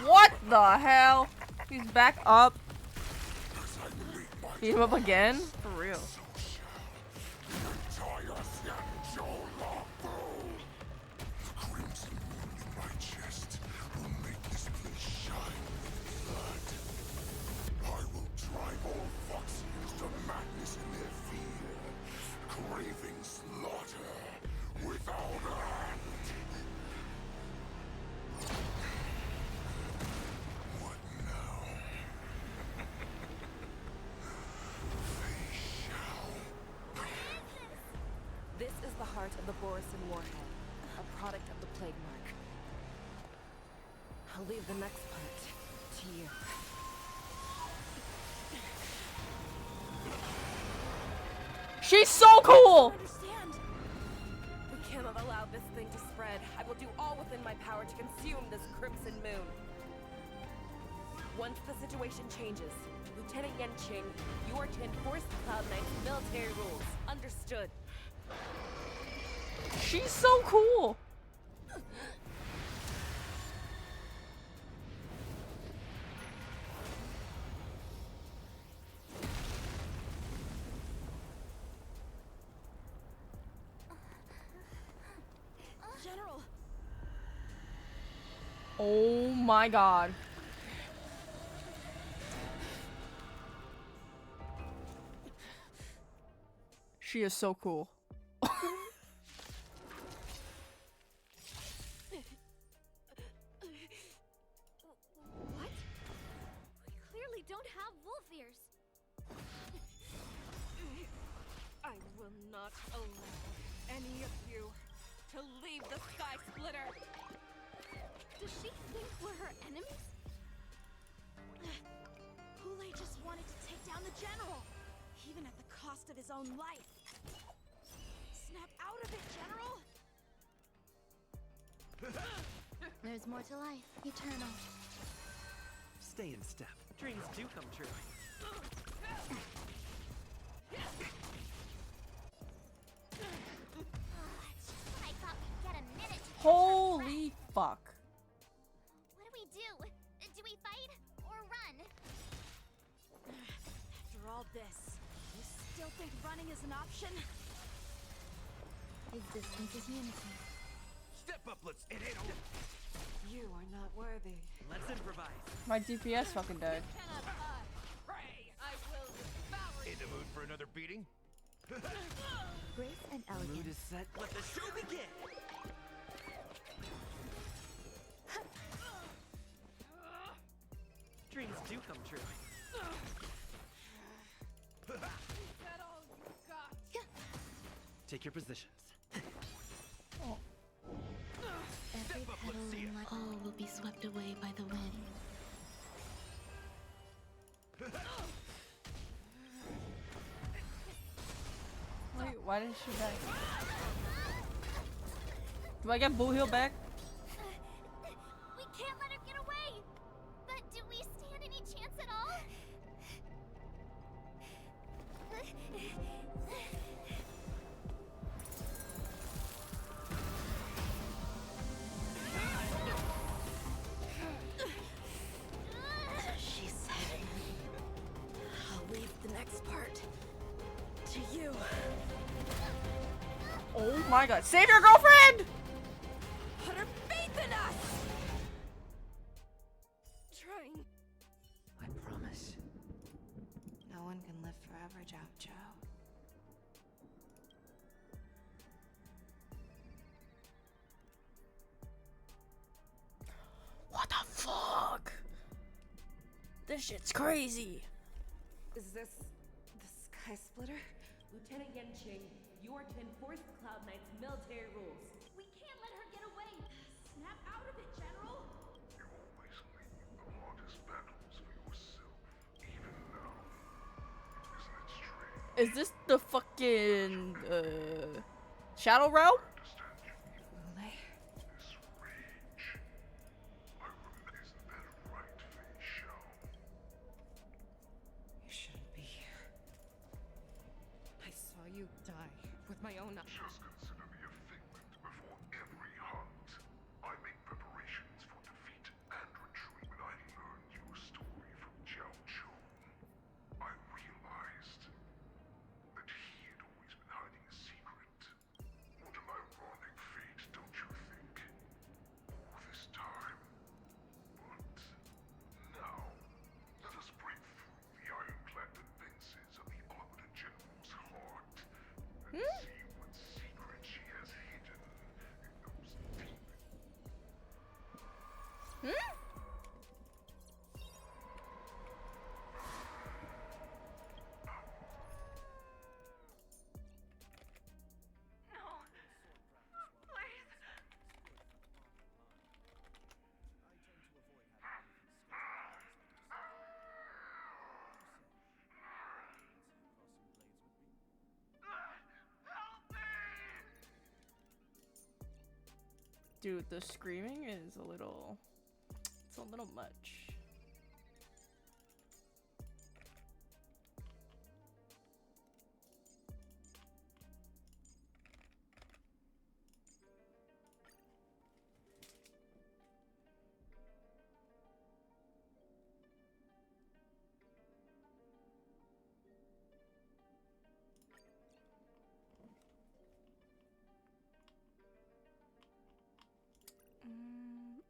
What the hell? He's back up. Beat him up again? For real. I will drive all the Borisin warhead, a product of the plague mark. I'll leave the next part to you. She's so cool! Understand? We cannot allow this thing to spread. I will do all within my power to consume this crimson moon. Once the situation changes, Lieutenant Yanqing, you are to enforce the Cloud Knight's military rules. Understood? She's so cool! General! Oh my god. She is so cool. What? We clearly don't have wolf ears. I will not allow any of you to leave the Sky Splitter! Does she think we're her enemies? Hule just wanted to take down the general, even at the cost of his own life. Snap out of it, General! There's more to life. Eternal. Stay in step. Dreams do come true. It's just when I thought we'd get a minute to Holy fuck. What do we do? Do we fight or run? After all this, you still think running is an option? Existence is unity. Step up, let's hit it. You are not worthy. Let's improvise. My DPS fucking died. Pray, I will devour In the mood for another beating? Grace and The mood elegance. is set. Let the show begin. Dreams do come true. Is that all you got? Take your positions. Every petal in life. All will be swept away by the wind. Wait, why did she die? Do I get Boo Heal back? We can't let her get away! But do we stand any chance at all? She said, I'll leave the next part to you. Oh my god. Save your girlfriend! Put her faith in us! Trying. I promise. No one can live forever, Zhao Zhao. What the fuck? This shit's crazy. Is this the Sky Splitter? Lieutenant Yanqing, you are to enforce the Cloud Knight's military rules. We can't let her get away! Snap out of it, General! You always leave the hardest battles for yourself, even now. Isn't it strange? Is this the fucking Shadow Realm? This rage. Isn't that right, Fei Xiao? You shouldn't be here. I saw you die with my own eyes. Just consider me a figment before every hunt. I make preparations for defeat and retreat. When I learned your story from Zhao Zhou, I realized that he had always been hiding a secret. What an ironic fate, don't you think? All this time. But now, let us break through the ironclad defenses of the Arbiter General's heart and see what secrets she Dude, the screaming is a little... It's a little much.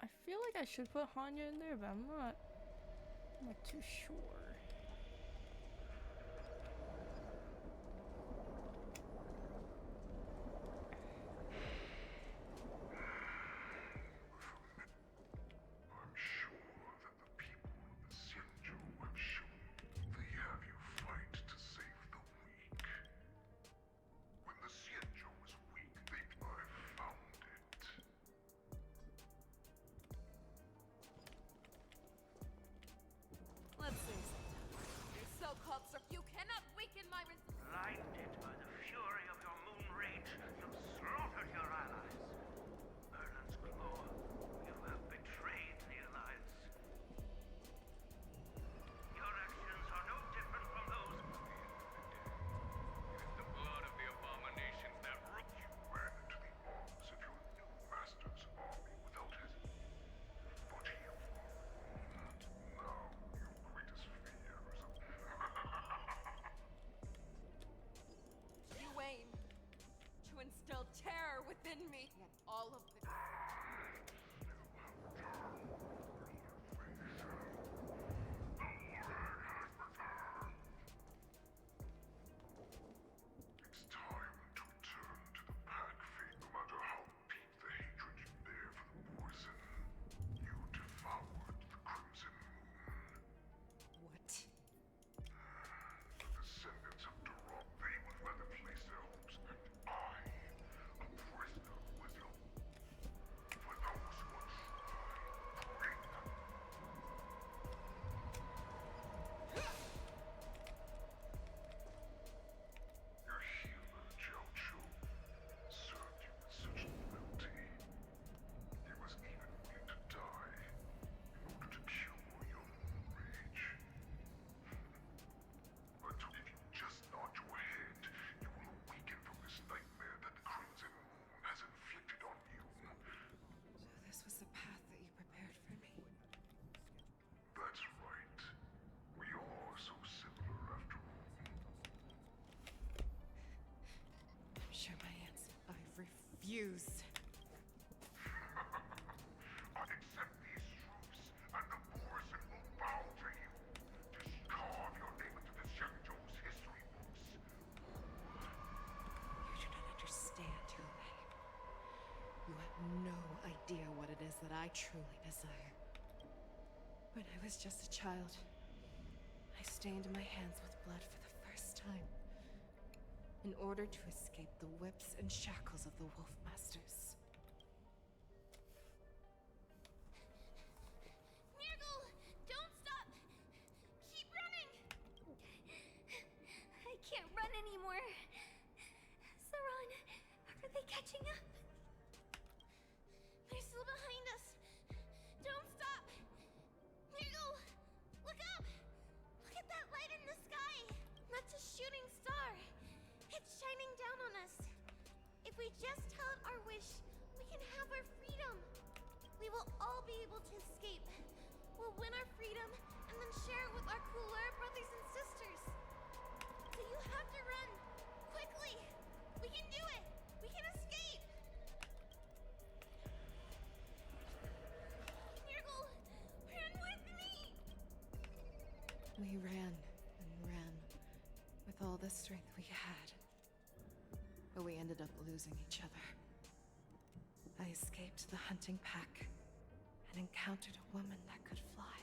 I feel like I should put Hanya in there, but I'm not too sure. I'm sure that the people of the Xianzhou have shown they have you fight to save the weak. When the Xianzhou was weak, I found it. Let's say something. Your so-called you cannot weaken my Blinded by the fury of your moon rage, you've slaughtered your allies. Erland's claw, you have betrayed the alliance. Your actions are no different from those. It is the blood of the abominations that root you ran into the arms of your new master's army without hesitation. But you are wrong. Now your greatest fears. You aim to instill terror within me, yet all of the... It's time to turn to the pack fate, no matter how deep the hatred you bear for the poison. You devoured the Crimson Moon. What? The descendants of Durok, they would rather place their hopes, and I, a prisoner with you. For those who are trying to bring them. Your healer, Jiao Chu, served you with such loyalty. He was even willing to die in order to cure your moon rage. But if you just nod your head, you will awaken from this nightmare that the Crimson Moon has inflicted on you. So this was the path that you prepared for me. That's right. We are so similar after all. I'm sure my answer. I refuse. I accept these truths, and the poison will bow to you. Just carve your name into the Xianzhou's history books. You do not understand, Hule. You have no idea what it is that I truly desire. When I was just a child, I stained my hands with blood for the first time. In order to escape the whips and shackles of the Wolf Masters. Nirgal, don't stop! Keep running! I can't run anymore. Saran, are they catching up? They're still behind us. Don't stop! Nirgal, look up! Look at that light in the sky! That's a shooting star. It's shining down on us. If we just tell it our wish, we can have our freedom. We will all be able to escape. We'll win our freedom and then share it with our cooler brothers and sisters. So you have to run. Quickly. We can do it. We can escape. Nirgal, run with me. We ran and ran with all the strength we had. But we ended up losing each other. I escaped the hunting pack and encountered a woman that could fly.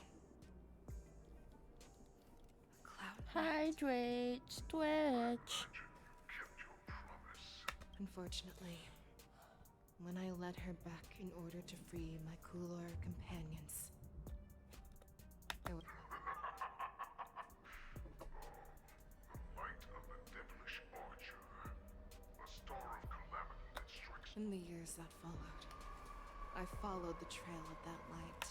A cloud knight. Hydrate, Twitch. Unfortunately, when I led her back in order to free my Kulor companions, there was Light of the devilish archer. A star of calamity that strikes in the years that followed, I followed the trail of that light.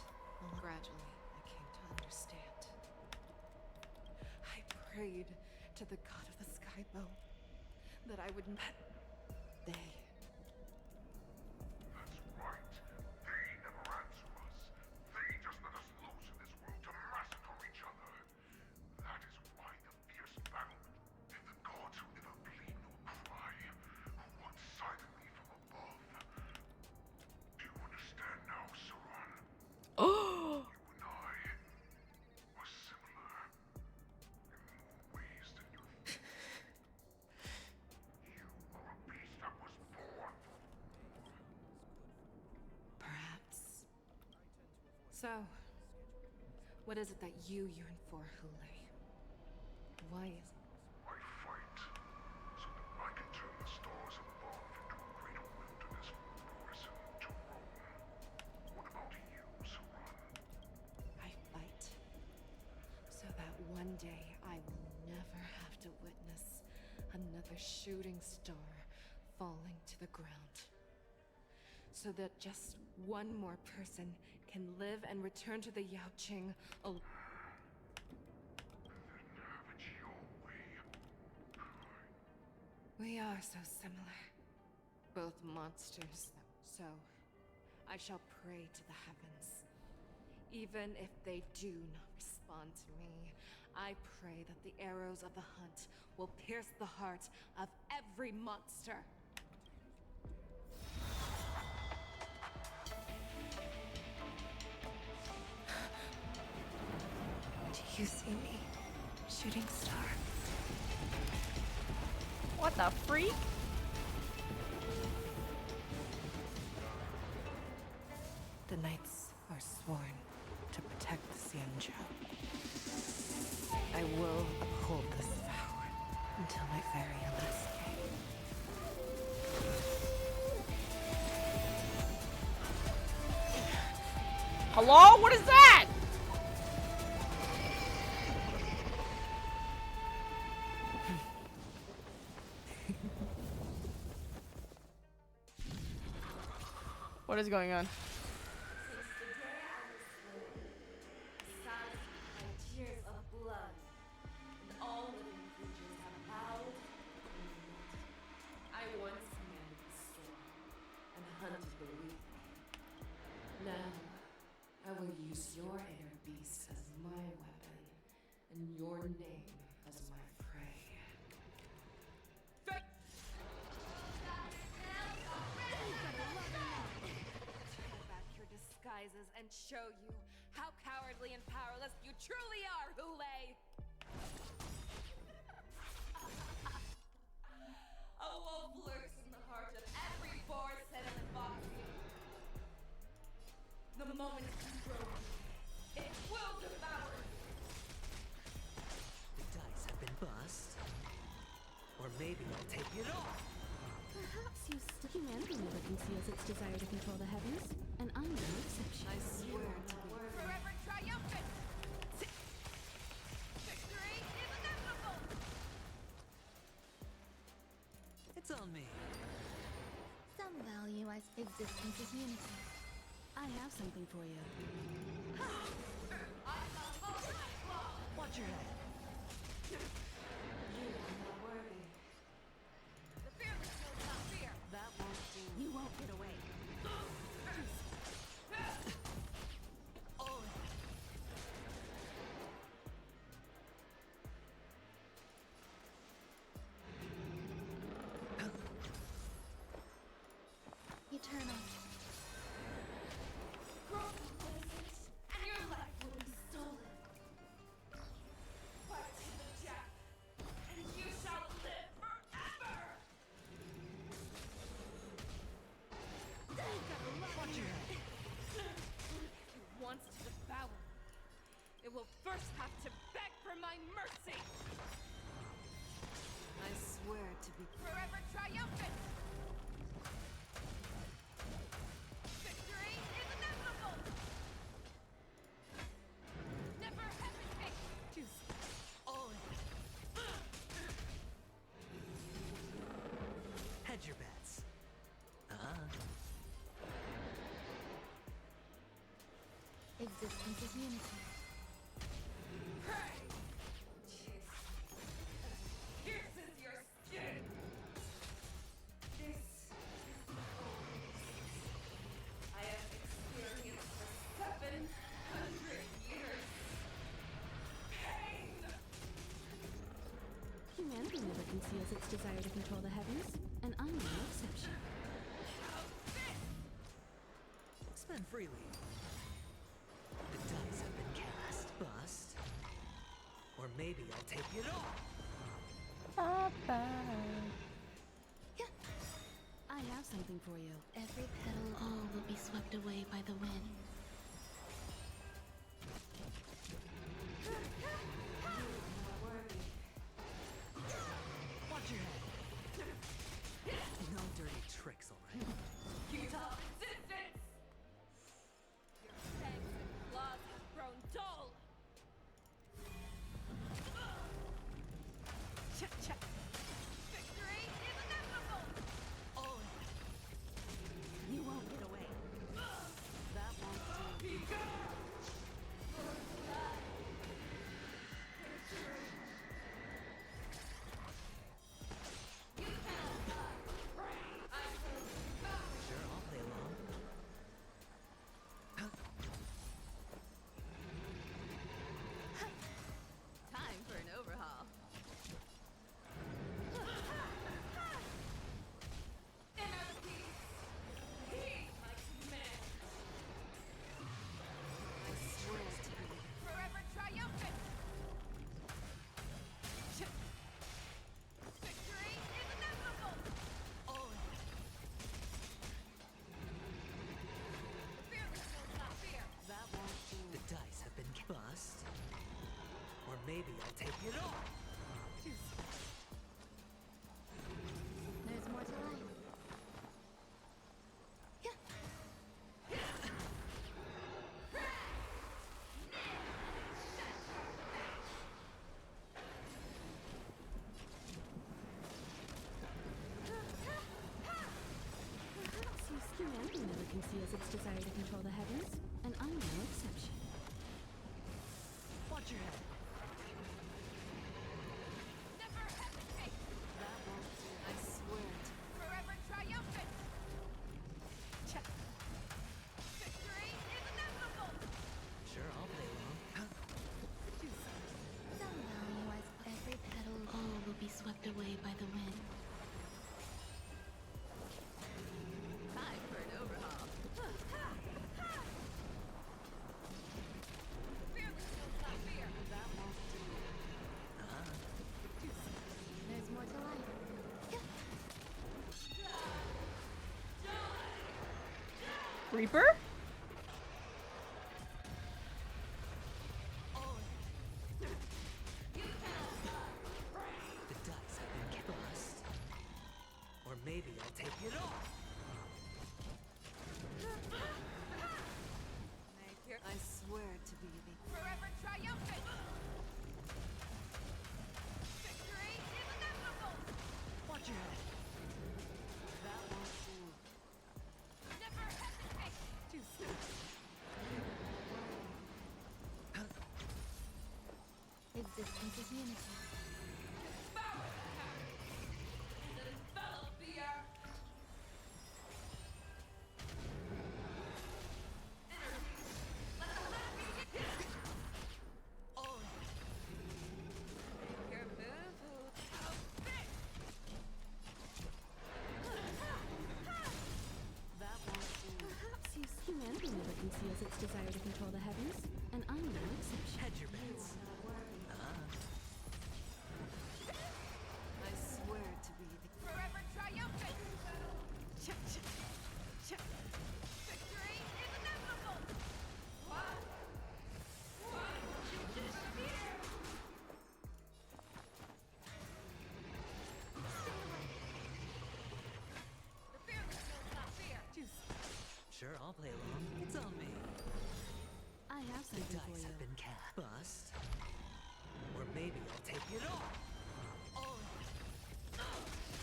Gradually, I came to understand. I prayed to the god of the skybow that I would not. They. That's right. They never answer us. They just let us loose in this world to massacre each other. That is why the fierce battle, the gods who never bleed nor cry, who walk silently from above. Do you understand now, Saran? Oh! You and I are similar in more ways than you think. You are a beast that was born for war. Perhaps. So, what is it that you yearn for, Hule? Why is I fight so that I can turn the stars above into a greater wilderness for Boris to roam. What about you, Saran? I fight so that one day I will never have to witness another shooting star falling to the ground. So that just one more person can live and return to the Yaoqing alone. Have it your way. We are so similar. Both monsters. So, I shall pray to the heavens. Even if they do not respond to me, I pray that the arrows of the hunt will pierce the heart of every monster. Do you see me, shooting star? What the freak? The knights are sworn to protect the Xianzhou. I will uphold this vow until my very last day. Hello? What is that? What is going on? Since the day I was slain, besides my tears of blood, and all living creatures have bowed and kneeled. I once commanded the storm and hunted the weak. Now, I will use your air beast as my weapon, and your name as my prey. Tear back your disguises and show you how cowardly and powerless you truly are, Hule! A wolf lurks in the heart of every boar set in the foxy. The moment you grow, it will devour you. The dice have been bust. Or maybe I'll take it off. Perhaps humanity never conceals its desire to control the heavens, and I'm no exception. I swear to be Forever triumphant! Victory is inevitable! It's on me. Some value as existence is unity. I have something for you. Watch your head. You are not worthy. The fearless knows not fear. That won't do. You won't get away. All Eternal. Growth will cease, and your life will be stolen. Fight to the death, and you shall live forever! Watch your head. If it wants to devour, it will first have to beg for my mercy! I swear to be Forever triumphant! Victory is inevitable! Never hesitate! All in. Hedge your bets. Existence is unity. Pierces your skin. This is I have experienced for 700 years. Pain! Humanity never conceals its desire to control the heavens, and I'm no exception. Spend freely. The dice have been cast. Bust. Or maybe I'll take it all. I have something for you. Every petal, all will be swept away by the wind. Watch your head. No dirty tricks, alright? Futile resistance! Your fangs and claws have grown dull! Victory is inevitable! Oh, you won't get away. That won't do. Be gone! Sure, I'll play along. Time for an overhaul. Inner peace! Heed my command! I swear to you. Forever triumphant! Victory is inevitable! Oh, The fearless knows not fear! that won't do. The dice have been bust. Or maybe I'll take it all. There's more to life. Humanity never conceals its desire to control the heavens, and I'm no exception. Watch your head. Never hesitate! That won't do. I swear to you. Forever triumphant! Victory is inevitable! Sure, I'll play along. Some value as every petal, all will be swept away by the wind. Time for an overhaul. Fearless knows not fear! That won't do. There's more to life. Reaper? The dice have been bust. Or maybe I'll take it all. I swear to be the Forever triumphant! Victory is inevitable! Watch your head. That won't do. Never hesitate! Too soon. Existence is unity. Devour the heavens! And envelop the earth! Inner peace! Let the hunt begin! Oh, Your move! How big! that won't do. Perhaps humanity never conceals its desire to control the heavens, and I'm no exception. Hedge your bets. I swear to be the Forever triumphant! Victory is inevitable! One! Here! The fearless knows not fear! Sure, I'll play along. It's on me. I have The something for dice you. have been cast. Bust. Or maybe I'll take it all. Oh,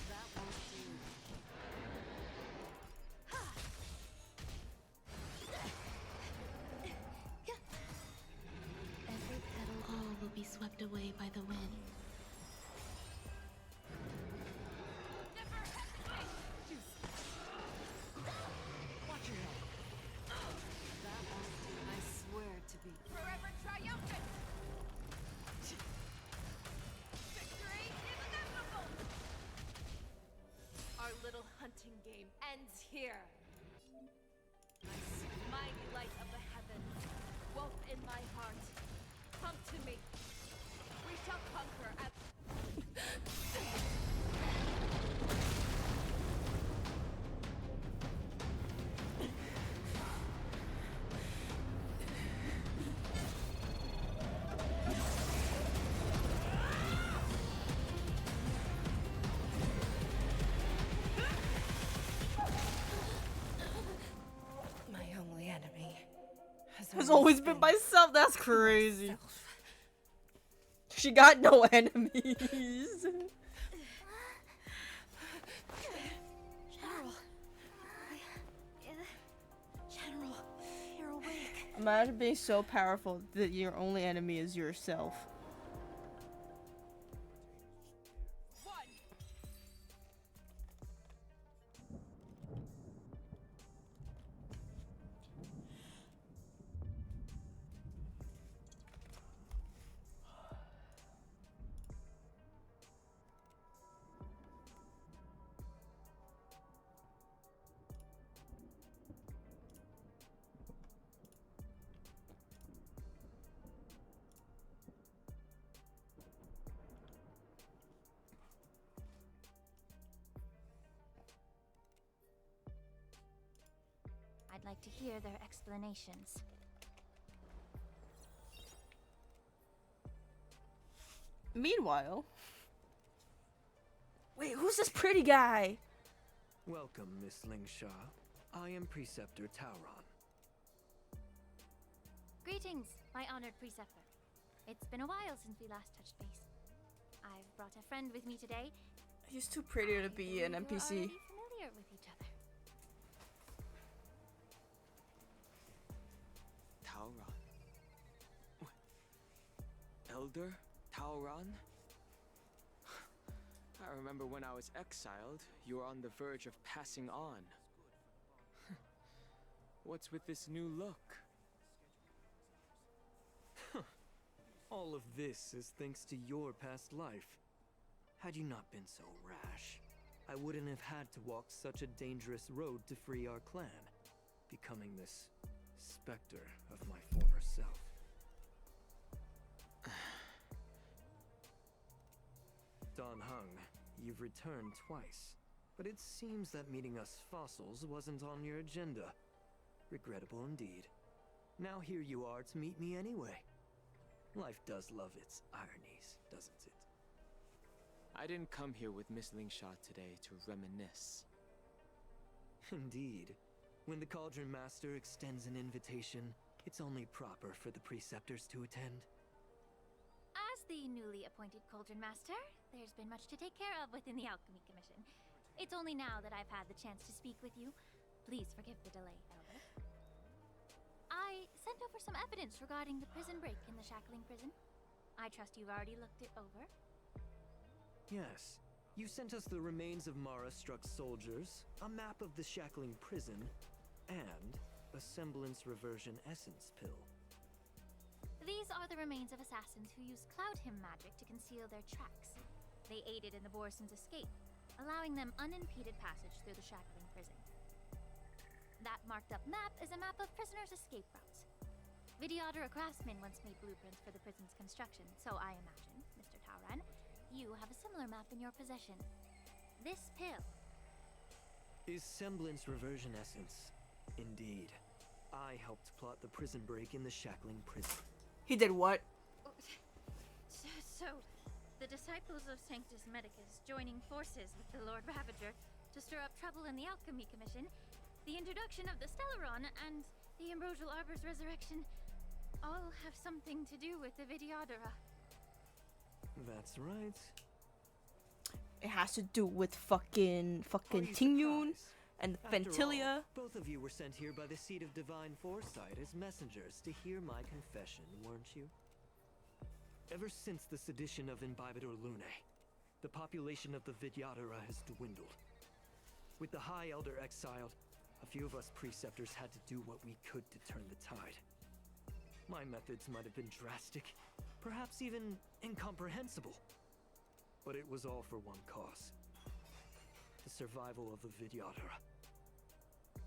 that won't do. swept away by the wind. Watch your head. I swear to be Forever triumphant! Victory is inevitable! Our little hunting game ends here. Mighty light of the heavens, woke in my heart. Come to me. We shall conquer at My only enemy has always been myself. That's crazy. She got no enemies. General, you're awake. Imagine being so powerful that your only enemy is yourself. I'd like to hear their explanations. Meanwhile, wait, who's this pretty guy? Welcome, Miss Lingshaw. I am Preceptor Tauron. Greetings, my honored preceptor. It's been a while since we last touched base. I've brought a friend with me today. He's too pretty to be an You're NPC. already familiar with each other. Tauron. Elder Tauron? I remember when I was exiled, you were on the verge of passing on. What's with this new look? All of this is thanks to your past life. Had you not been so rash, I wouldn't have had to walk such a dangerous road to free our clan, becoming this specter of my former self. Don Hung, you've returned twice, but it seems that meeting us fossils wasn't on your agenda. Regrettable indeed. Now here you are to meet me anyway. Life does love its ironies, doesn't it? I didn't come here with Miss Lingshaw today to reminisce. Indeed. When the Cauldron Master extends an invitation, it's only proper for the Preceptors to attend. As the newly appointed Cauldron Master, there's been much to take care of within the Alchemy Commission. It's only now that I've had the chance to speak with you. Please forgive the delay, Elder. I sent over some evidence regarding the prison break in the Shackling prison. I trust you've already looked it over. Yes. You sent us the remains of Mara-struck soldiers, a map of the Shackling prison, and a semblance reversion essence pill. These are the remains of assassins who used Cloud Hymn magic to conceal their tracks. They aided in the Borisons' escape, allowing them unimpeded passage through the Shackling prison. That marked-up map is a map of prisoners' escape routes. Vidyadhara craftsmen once made blueprints for the prison's construction, so I imagine, Mr. Tauron, you have a similar map in your possession. This pill Is semblance reversion essence. Indeed. I helped plot the prison break in the Shackling prison. He did what? So, the disciples of Sanctus Medicus joining forces with the Lord Ravager to stir up trouble in the Alchemy Commission, the introduction of the Stellaron, and the Ambrosial Arbor's resurrection all have something to do with the Vidyadhara. That's right. It has to do with fucking Tingyun and After Ventilia. all, both of you were sent here by the seat of divine foresight as messengers to hear my confession, weren't you? Ever since the sedition of Imbibitor Lunae, the population of the Vidyadhara has dwindled. With the High Elder exiled, a few of us preceptors had to do what we could to turn the tide. My methods might have been drastic, perhaps even incomprehensible. But it was all for one cause. The survival of the Vidyadhara.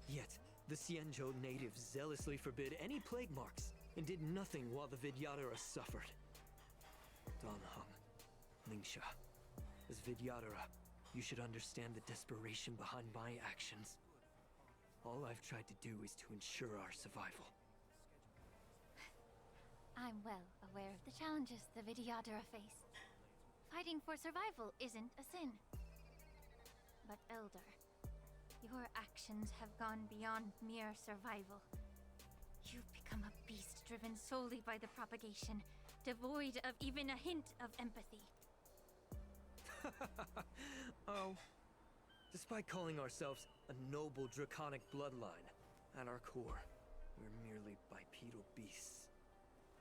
Yet, the Xianzhou natives zealously forbid any plague marks and did nothing while the Vidyadhara suffered. Dan Heng, Lingsha, as Vidyadhara, you should understand the desperation behind my actions. All I've tried to do is to ensure our survival. I'm well aware of the challenges the Vidyadhara face. Fighting for survival isn't a sin. But Elder, your actions have gone beyond mere survival. You've become a beast driven solely by the propagation, devoid of even a hint of empathy. Oh. Despite calling ourselves a noble draconic bloodline, at our core, we're merely bipedal beasts.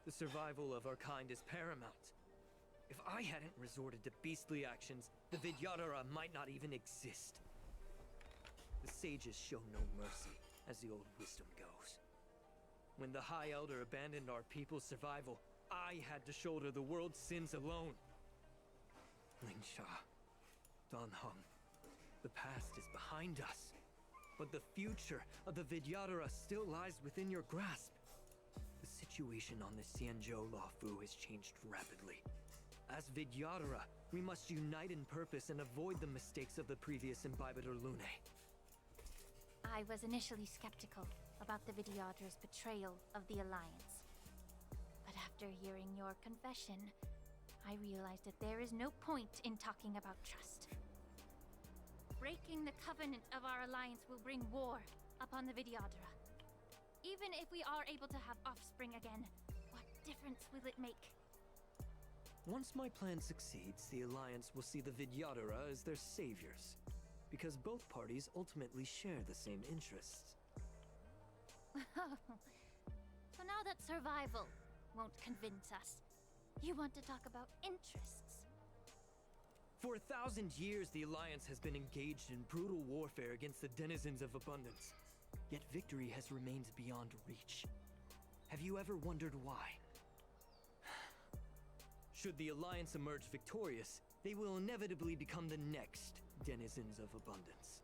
The survival of our kind is paramount. If I hadn't resorted to beastly actions, the Vidyadhara might not even exist. The sages show no mercy, as the old wisdom goes. When the High Elder abandoned our people's survival, I had to shoulder the world's sins alone. Lingsha, Dan Heng, the past is behind us, but the future of the Vidyadhara still lies within your grasp. The situation on the Xianzhou Luofu has changed rapidly. As Vidyadhara, we must unite in purpose and avoid the mistakes of the previous Imbibitor Lunae. I was initially skeptical about the Vidyadhara's betrayal of the Alliance. But after hearing your confession, I realized that there is no point in talking about trust. Breaking the covenant of our alliance will bring war upon the Vidyadhara. Even if we are able to have offspring again, what difference will it make? Once my plan succeeds, the Alliance will see the Vidyadhara as their saviors, because both parties ultimately share the same interests. So now that survival won't convince us, you want to talk about interests? For 1,000 years, the Alliance has been engaged in brutal warfare against the denizens of abundance. Yet victory has remained beyond reach. Have you ever wondered why? Should the Alliance emerge victorious, they will inevitably become the next denizens of abundance.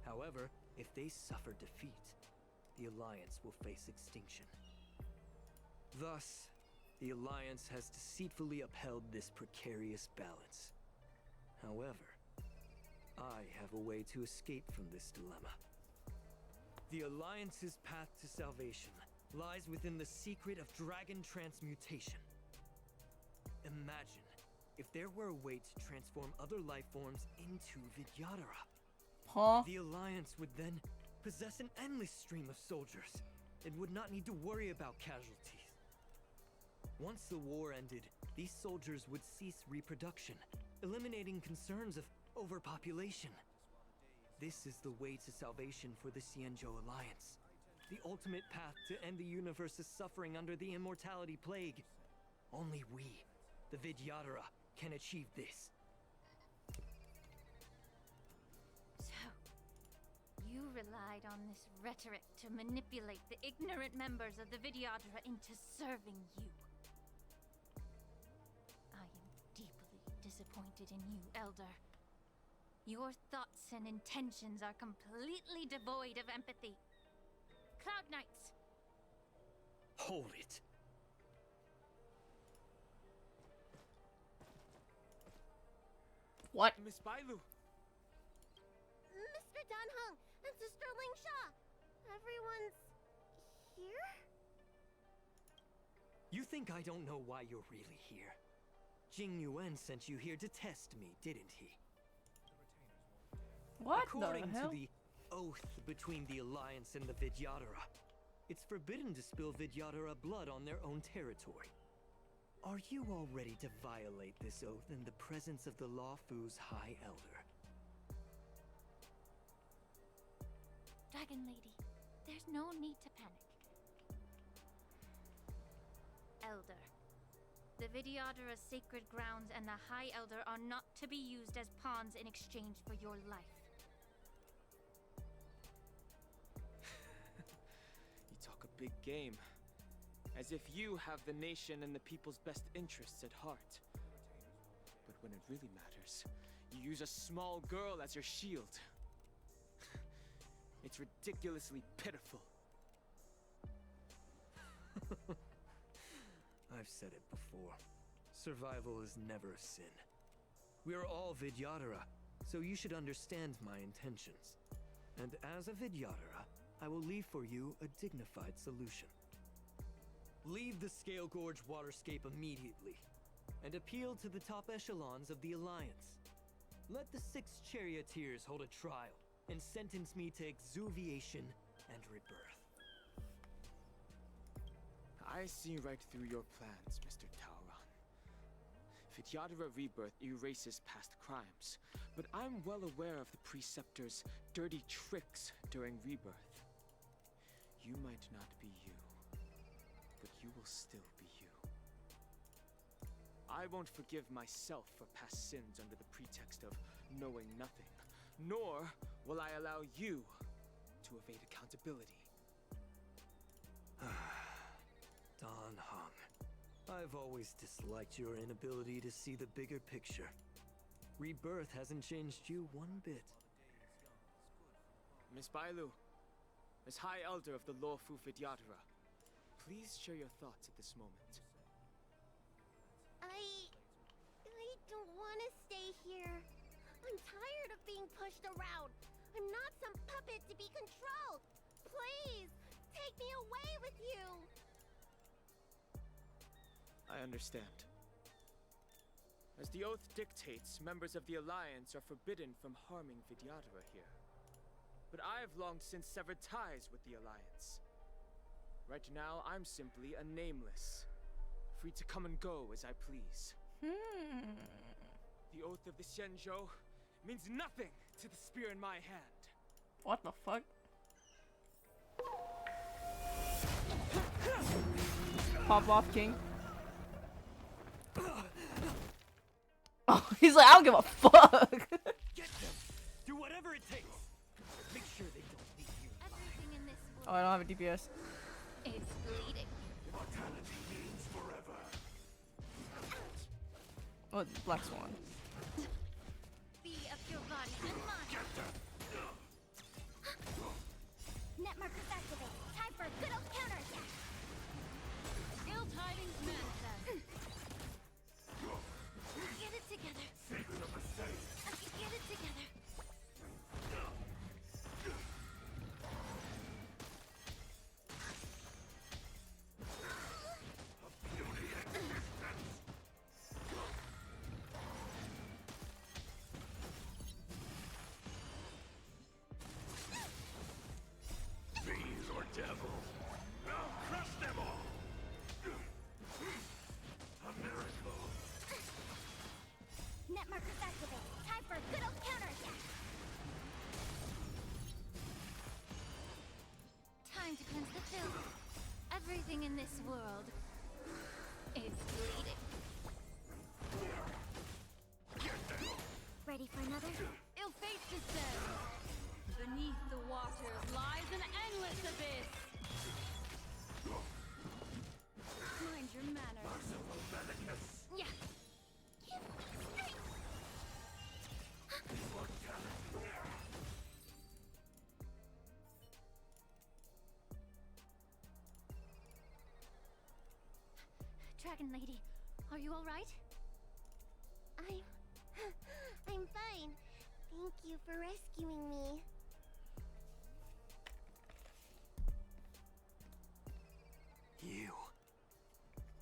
However, if they suffer defeat, the Alliance will face extinction. Thus, the Alliance has deceitfully upheld this precarious balance. However, I have a way to escape from this dilemma. The Alliance's path to salvation lies within the secret of dragon transmutation. Imagine if there were a way to transform other life forms into Vidyadhara. Huh? The Alliance would then possess an endless stream of soldiers and would not need to worry about casualties. Once the war ended, these soldiers would cease reproduction, eliminating concerns of overpopulation. This is the way to salvation for the Xianzhou Alliance. The ultimate path to end the universe's suffering under the immortality plague. Only we, the Vidyadhara, can achieve this. So, you relied on this rhetoric to manipulate the ignorant members of the Vidyadhara into serving you. I am deeply disappointed in you, Elder. Your thoughts and intentions are completely devoid of empathy. Cloud Knights! Hold it. What? Miss Bailu! Mr. Dunhung and Sister Lingsha! Everyone's here? You think I don't know why you're really here? Jing Yuan sent you here to test me, didn't he? What According the hell? to the oath between the Alliance and the Vidyadhara, it's forbidden to spill Vidyadhara blood on their own territory. Are you all ready to violate this oath in the presence of the Luofu's High Elder? Dragon Lady, there's no need to panic. Elder, The Vidyadhara's sacred grounds and the High Elder are not to be used as pawns in exchange for your life. You talk a big game. As if you have the nation and the people's best interests at heart. But when it really matters, you use a small girl as your shield. It's ridiculously pitiful. I've said it before. Survival is never a sin. We are all Vidyadhara, so you should understand my intentions. And as a Vidyadhara, I will leave for you a dignified solution. Leave the Scale Gorge waterscape immediately, and appeal to the top echelons of the Alliance. Let the 6 charioteers hold a trial, and sentence me to exuviation and rebirth. I see right through your plans, Mr. Tauron. Vidyadhara Rebirth erases past crimes, but I'm well aware of the Preceptor's dirty tricks during Rebirth. You might not be you, but you will still be you. I won't forgive myself for past sins under the pretext of knowing nothing, nor will I allow you to evade accountability. Don Hung, I've always disliked your inability to see the bigger picture. Rebirth hasn't changed you one bit. Miss Bailu, as High Elder of the Lawfu Vidyadhara, please share your thoughts at this moment. I don't want to stay here. I'm tired of being pushed around. I'm not some puppet to be controlled. Please, take me away with you. I understand. As the oath dictates, members of the Alliance are forbidden from harming Vidyadhara here. But I have long since severed ties with the Alliance. Right now, I'm simply a nameless, free to come and go as I please. The oath of the Xianzhou means nothing to the spear in my hand. What the fuck? Pop off, King. Oh, he's like, I don't give a fuck. Get them! Do whatever it takes! Make sure they don't leave you. Everything in this Oh, I don't have a DPS. is bleeding. Mortality means forever. Oh, Black Swan. Be of your body and mind. Net markers activate. Time for a good old counterattack. Skill tidings manifest. Get it together. Secret of the state. Get it together. Fiends or devils. I'll crush them all. A miracle. Net markers activate. Time for a good old counterattack. Time to cleanse the filth. Everything in this world is bleeding. Ready for another? Ill fate descends. Beneath the waters lies an endless abyss. Mind your manners. Yeah. Dragon Lady, are you alright? I'm fine. Thank you for rescuing me.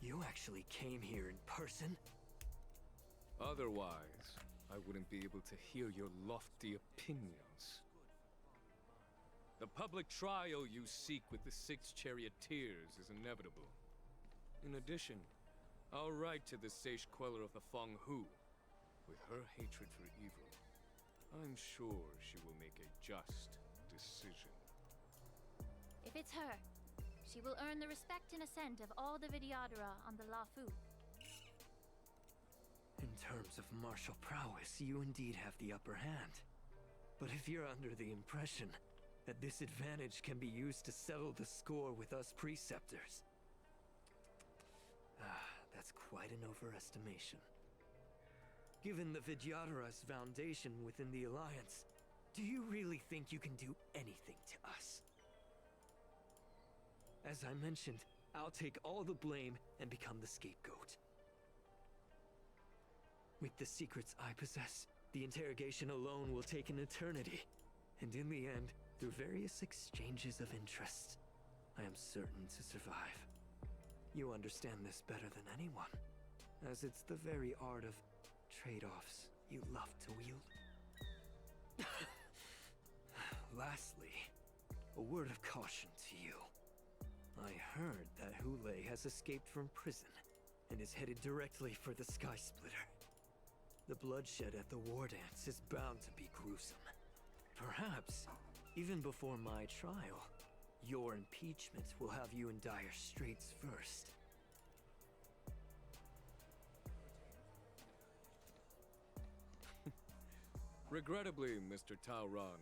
You actually came here in person? Otherwise, I wouldn't be able to hear your lofty opinions. The public trial you seek with the 6 charioteers is inevitable. In addition, I'll write to the sage queller of the Feng Hu. With her hatred for evil, I'm sure she will make a just decision. If it's her, she will earn the respect and assent of all the Vidyadhara on the Lawfu. terms of martial prowess, you indeed have the upper hand. But if you're under the impression that this advantage can be used to settle the score with us preceptors, that's quite an overestimation. Given the Vidyadhara's foundation within the Alliance, do you really think you can do anything to us? As I mentioned, I'll take all the blame and become the scapegoat. With the secrets I possess, the interrogation alone will take an eternity. And in the end, through various exchanges of interest, I am certain to survive. You understand this better than anyone, as it's the very art of trade-offs you love to wield. Lastly, a word of caution to you. I heard that Hule has escaped from prison and is headed directly for the Sky Splitter. The bloodshed at the War Dance is bound to be gruesome. Perhaps, even before my trial, your impeachment will have you in dire straits first. Regrettably, Mr. Taoran,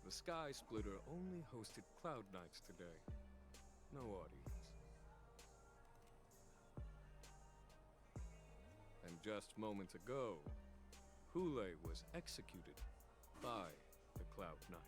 the Sky Splitter only hosted Cloud Knights today. No audience. And just moments ago, Hule was executed by the Cloud Knights.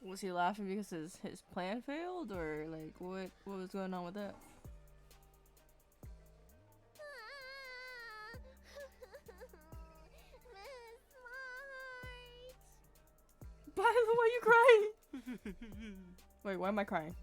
Was he laughing because his plan failed, or like what was going on with that? By the way, you crying? Wait, why am I crying?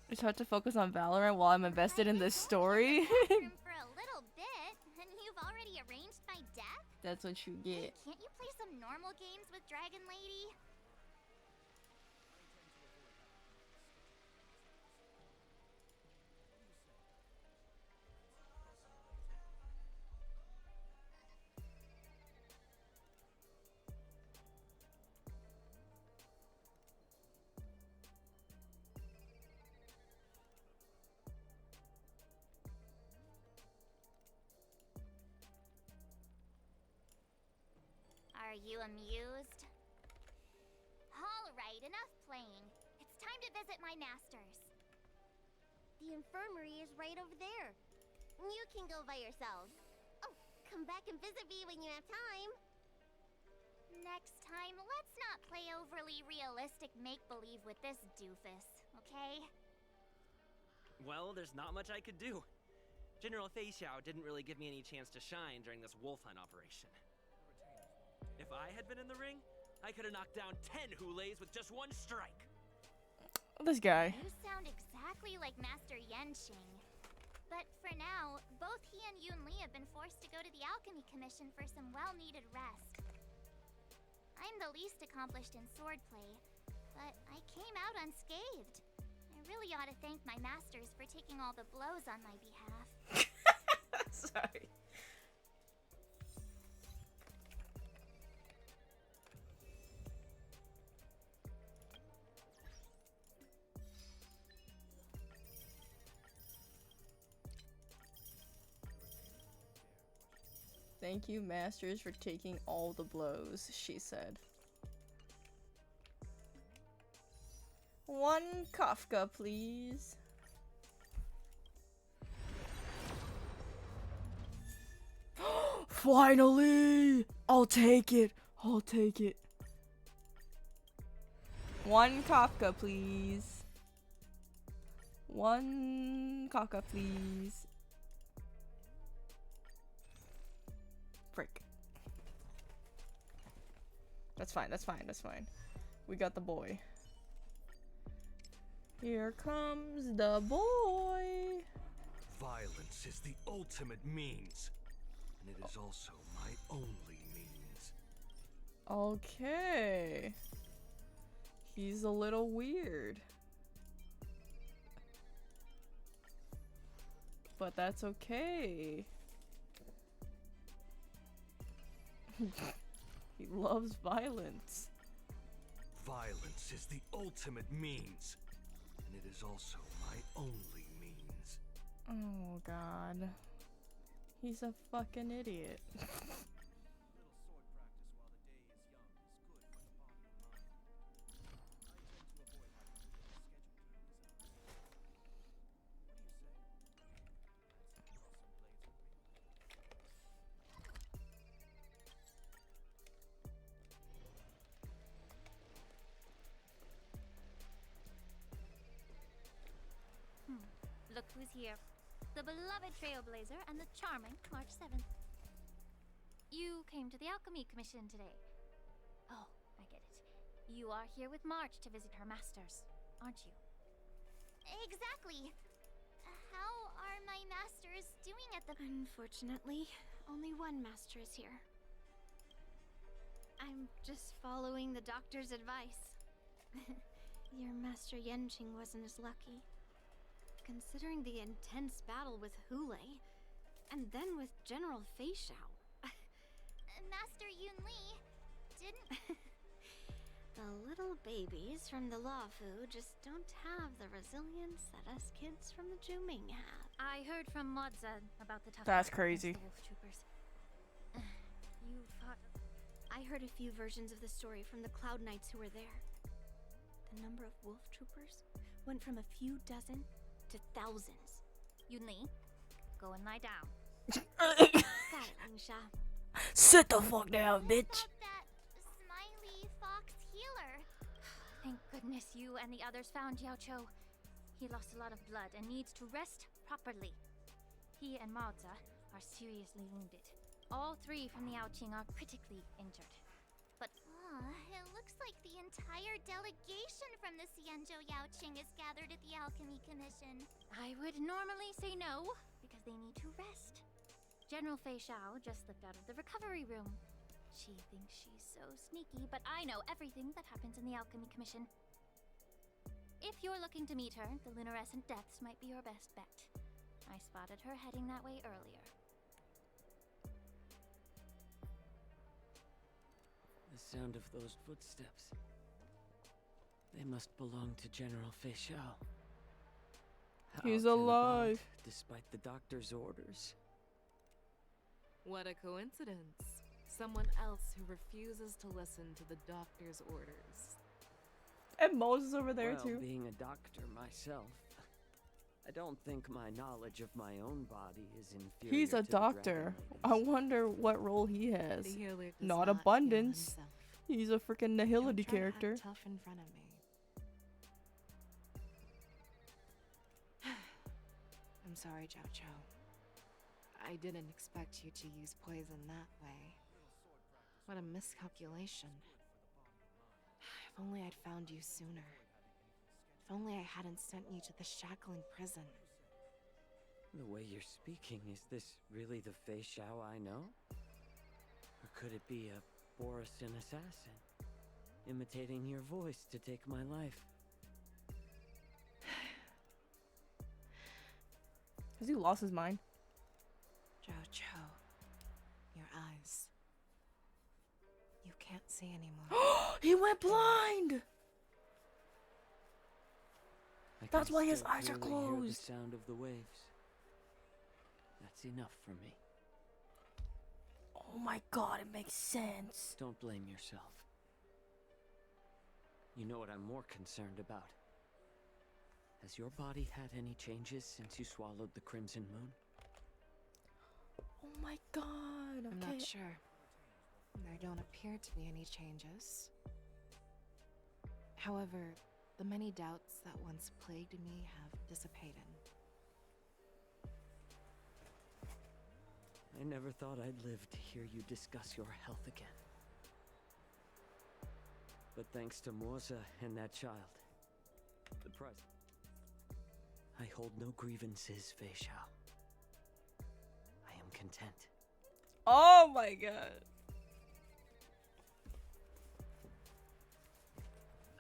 It's hard to focus on Valorant while I'm invested in this story. For a little bit, and you've already arranged my death? That's what you get. Can't you play some normal games with Dragon Lady? Are you amused? Alright, enough playing. It's time to visit my masters. The infirmary is right over there. You can go by yourselves. Oh, come back and visit me when you have time. Next time, let's not play overly realistic make-believe with this doofus, okay? Well, there's not much I could do. General Fei Xiao didn't really give me any chance to shine during this wolf hunt operation. If I had been in the ring, I could have knocked down 10 Hules with just one strike. This guy. You sound exactly like Master Yenqing. But for now, both he and Yun Li have been forced to go to the Alchemy Commission for some well-needed rest. I'm the least accomplished in swordplay, but I came out unscathed. I really ought to thank my masters for taking all the blows on my behalf. Sorry. Thank you, masters, for taking all the blows, she said. One Kafka, please. Finally! I'll take it. I'll take it. One Kafka, please. One Kafka, please. Frick. That's fine, that's fine, that's fine. We got the boy. Here comes the boy. Violence is the ultimate means. and it is also my only means. Okay. He's a little weird. But that's okay. He loves violence. Violence is the ultimate means, and it is also my only means. Oh god. He's a fucking idiot. Look who's here. The beloved Trailblazer and the charming March 7th. You came to the Alchemy Commission today. Oh, I get it. You are here with March to visit her masters, aren't you? Exactly. How are my masters doing at the... Unfortunately, only one master is here. I'm just following the doctor's advice. Your master Yenching wasn't as lucky. Considering the intense battle with Hule, and then with General Fei Xiao. Master Yunli didn't... The little babies from the Luofu just don't have the resilience that us kids from the Juming have. I heard from Modza about the tough That's battle against crazy. the Wolf Troopers. You fought... I heard a few versions of the story from the Cloud Knights who were there. The number of Wolf Troopers went from a few dozen to thousands. Yunli, go and lie down. Got it, Ningxia. Sit the fuck down, bitch. That smiley fox healer. Thank goodness you and the others found Yao Cho. He lost a lot of blood and needs to rest properly. He and Maoza are seriously wounded. All three from the Yaoqing are critically injured. But it looks like the entire delegation from the Xianzhou Yaoqing is gathered at the Alchemy Commission. I would normally say no, because they need to rest. General Fei Xiao just slipped out of the recovery room. She thinks she's so sneaky, but I know everything that happens in the Alchemy Commission. If you're looking to meet her, the Lunarescent Depths might be your best bet. I spotted her heading that way earlier. The sound of those footsteps. They must belong to General Fei Xiao. He's Out and alive. about, despite the doctor's orders. What a coincidence. Someone else who refuses to listen to the doctor's orders. And Moses over there Well, too. being a doctor myself, I don't think my knowledge of my own body is inferior He's a to the doctor. Dragon I wonder what role he has. The healer does Not not heal abundance. himself. He's a freaking Don't nihility try to character. act tough in front of me. I'm sorry, Zhao Cho. I didn't expect you to use poison that way. What a miscalculation. If only I'd found you sooner. If only I hadn't sent you to the shackling prison. The way you're speaking, is this really the Fei Xiao I know? Or could it be a Borisin assassin, imitating your voice to take my life? Has he lost his mind? Zhao Cho, your eyes. You can't see anymore. He went blind! I That's can why his still eyes are clearly hear the closed. sound of the waves. That's enough for me. Oh my god, it makes sense. Don't blame yourself. You know what I'm more concerned about? Has your body had any changes since you swallowed the Crimson Moon? Oh my god. I'm Okay. not sure. There don't appear to be any changes. However, the many doubts that once plagued me have dissipated. I never thought I'd live to hear you discuss your health again. But thanks to Moza and that child, the present, I hold no grievances, Fei Xiao. I am content. Oh my god.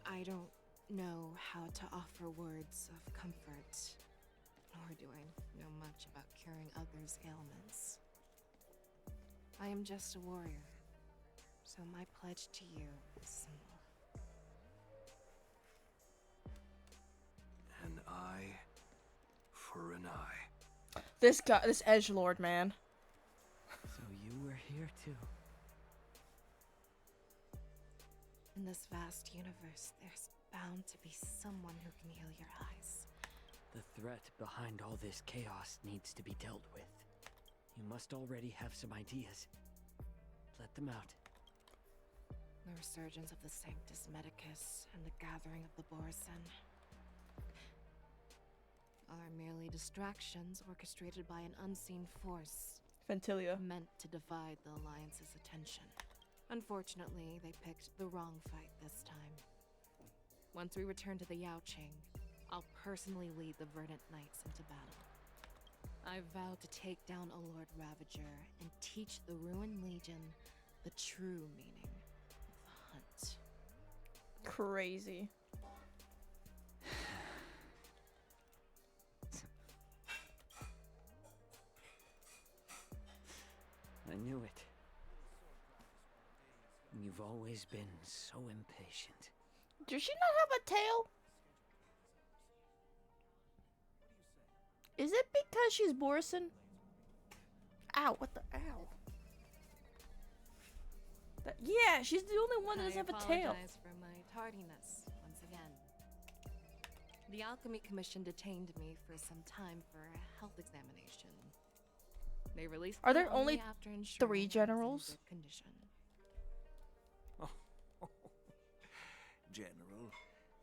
I don't know how to offer words of comfort, nor do I know much about curing others' ailments. I am just a warrior, so my pledge to you is simple. An eye for an eye. This guy, this edgelord man. So you were here too. In this vast universe, there's bound to be someone who can heal your eyes. The threat behind all this chaos needs to be dealt with. You must already have some ideas. Let them out. The resurgence of the Sanctus Medicus and the gathering of the Borsen are merely distractions orchestrated by an unseen force. Ventilia. Meant to divide the Alliance's attention. Unfortunately, they picked the wrong fight this time. Once we return to the Yaoqing, I'll personally lead the Verdant Knights into battle. I vow to take down a Lord Ravager and teach the Ruined Legion the true meaning of the hunt. Crazy. I knew it. You've always been so impatient. Does she not have a tail? Is it because she's Borson? Ow, what the ow? Yeah, she's the only one that doesn't have a tail. I apologize for my tardiness once again. The Alchemy Commission detained me for some time for a health examination. They released Are me there only after ensuring 3 I was in generals? good condition. General,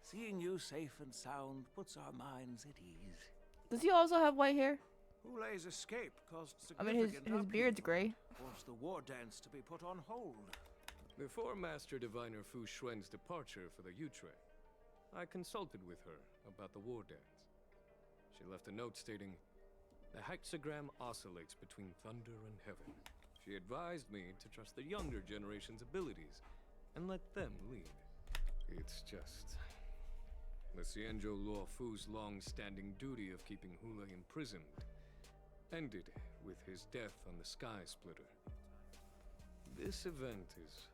seeing you safe and sound puts our minds at ease. Does he also have white hair? Hulei's escape caused I mean, significant his beard's gray. Forced the war dance to be put on hold. Before Master Diviner Fu Xuan's departure for the Yutre, I consulted with her about the war dance. She left a note stating, "The hexagram oscillates between thunder and heaven." She advised me to trust the younger generation's abilities and let them lead. It's just... the Xianzhou Luo Fu's long-standing duty of keeping Hulei imprisoned ended with his death on the Sky Splitter. This event is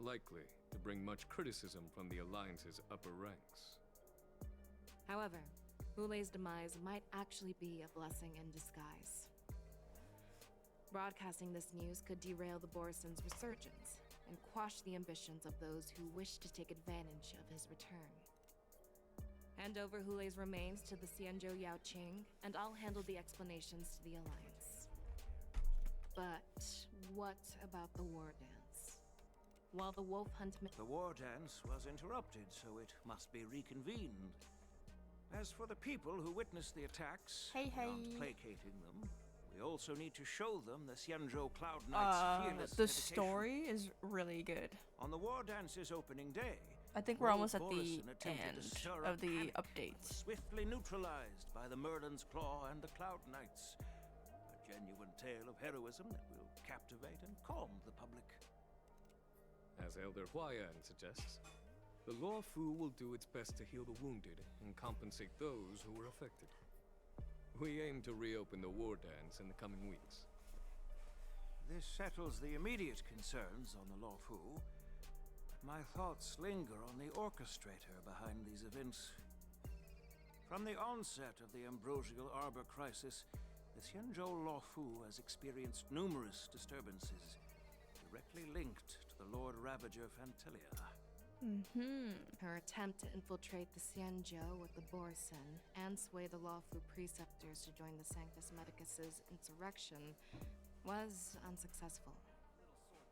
likely to bring much criticism from the Alliance's upper ranks. However, Hulei's demise might actually be a blessing in disguise. Broadcasting this news could derail the Borsen's resurgence and quash the ambitions of those who wish to take advantage of his return. Hand over Hulei's remains to the Xianzhou Yaoqing, and I'll handle the explanations to the Alliance. But what about the war dance? While the wolf hunt... The war dance was interrupted, so it must be reconvened. As for the people who witnessed the attacks, beyond placating them, we also need to show them the Xianzhou Cloud Knight's fearless the dedication. story is really good. On the war dance's opening day, I think we're almost at the Borison attempted to end stir of up the panic, updates. swiftly neutralized by the Merlin's Claw and the Cloud Knights. A genuine tale of heroism that will captivate and calm the public. As Elder Huayan suggests, the Luo Fu will do its best to heal the wounded and compensate those who were affected. We aim to reopen the war dance in the coming weeks. This settles the immediate concerns on the Luo Fu. My thoughts linger on the orchestrator behind these events. From the onset of the Ambrosial Arbor crisis, the Xianzhou Luo Fu has experienced numerous disturbances, directly linked to the Lord Ravager Fantilia. Her attempt to infiltrate the Xianzhou with the Borsen and sway the lawful preceptors to join the Sanctus Medicus's insurrection was unsuccessful.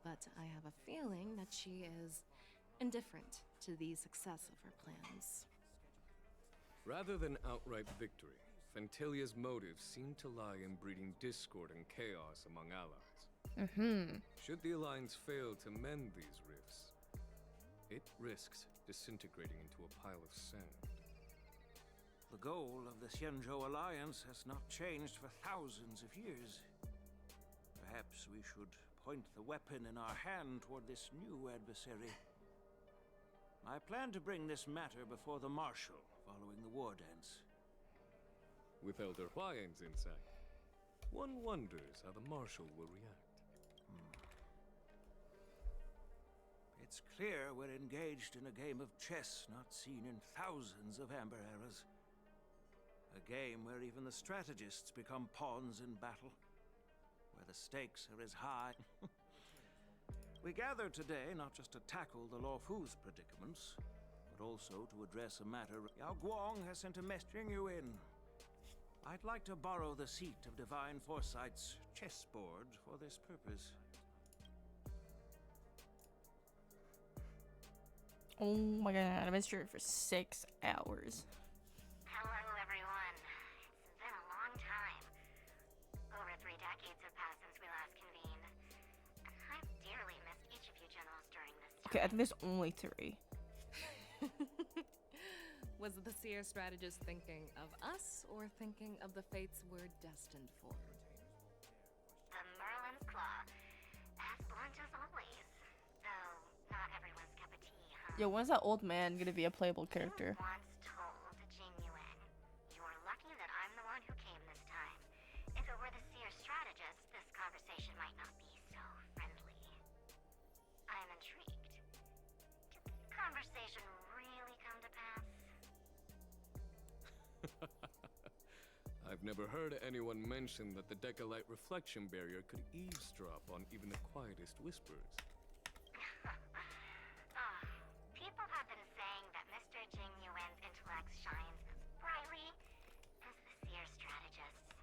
But I have a feeling that she is indifferent to the success of her plans. Rather than outright victory, Fantilia's motives seem to lie in breeding discord and chaos among allies. Should the Alliance fail to mend these rifts, it risks disintegrating into a pile of sand. The goal of the Xianzhou Alliance has not changed for thousands of years. Perhaps we should point the weapon in our hand toward this new adversary. I plan to bring this matter before the Marshal following the war dance. With Elder Huayan's insight, one wonders how the Marshal will react. It's clear we're engaged in a game of chess not seen in thousands of Amber eras. A game where even the strategists become pawns in battle, where the stakes are as high. We gather today not just to tackle the Luofu's predicaments, but also to address a matter Yao Guang has sent a messaging you in. I'd like to borrow the seat of Divine Foresight's chessboard for this purpose. Oh my god, I missed her for 6 hours. Hello, everyone. It's been a long time. Over 3 decades have passed since we last convened. I've dearly missed each of you generals during this time. Okay, I think there's only 3. Was the seer strategist thinking of us or thinking of the fates we're destined for? The Merlin's Claw. As blunt as always. Though, not everyone's cup of tea, huh? Yo, when's that old man gonna be a playable character? Once told Jing Yuan, you're lucky that I'm the one who came this time. If it were the seer strategist, this conversation might not be so friendly. I'm intrigued. Did the conversation really come to pass? I've never heard anyone mention that the Decalite reflection barrier could eavesdrop on even the quietest whispers. People have been saying that Mr. Jing Yuan's intellect shines as brightly as the seer strategist's.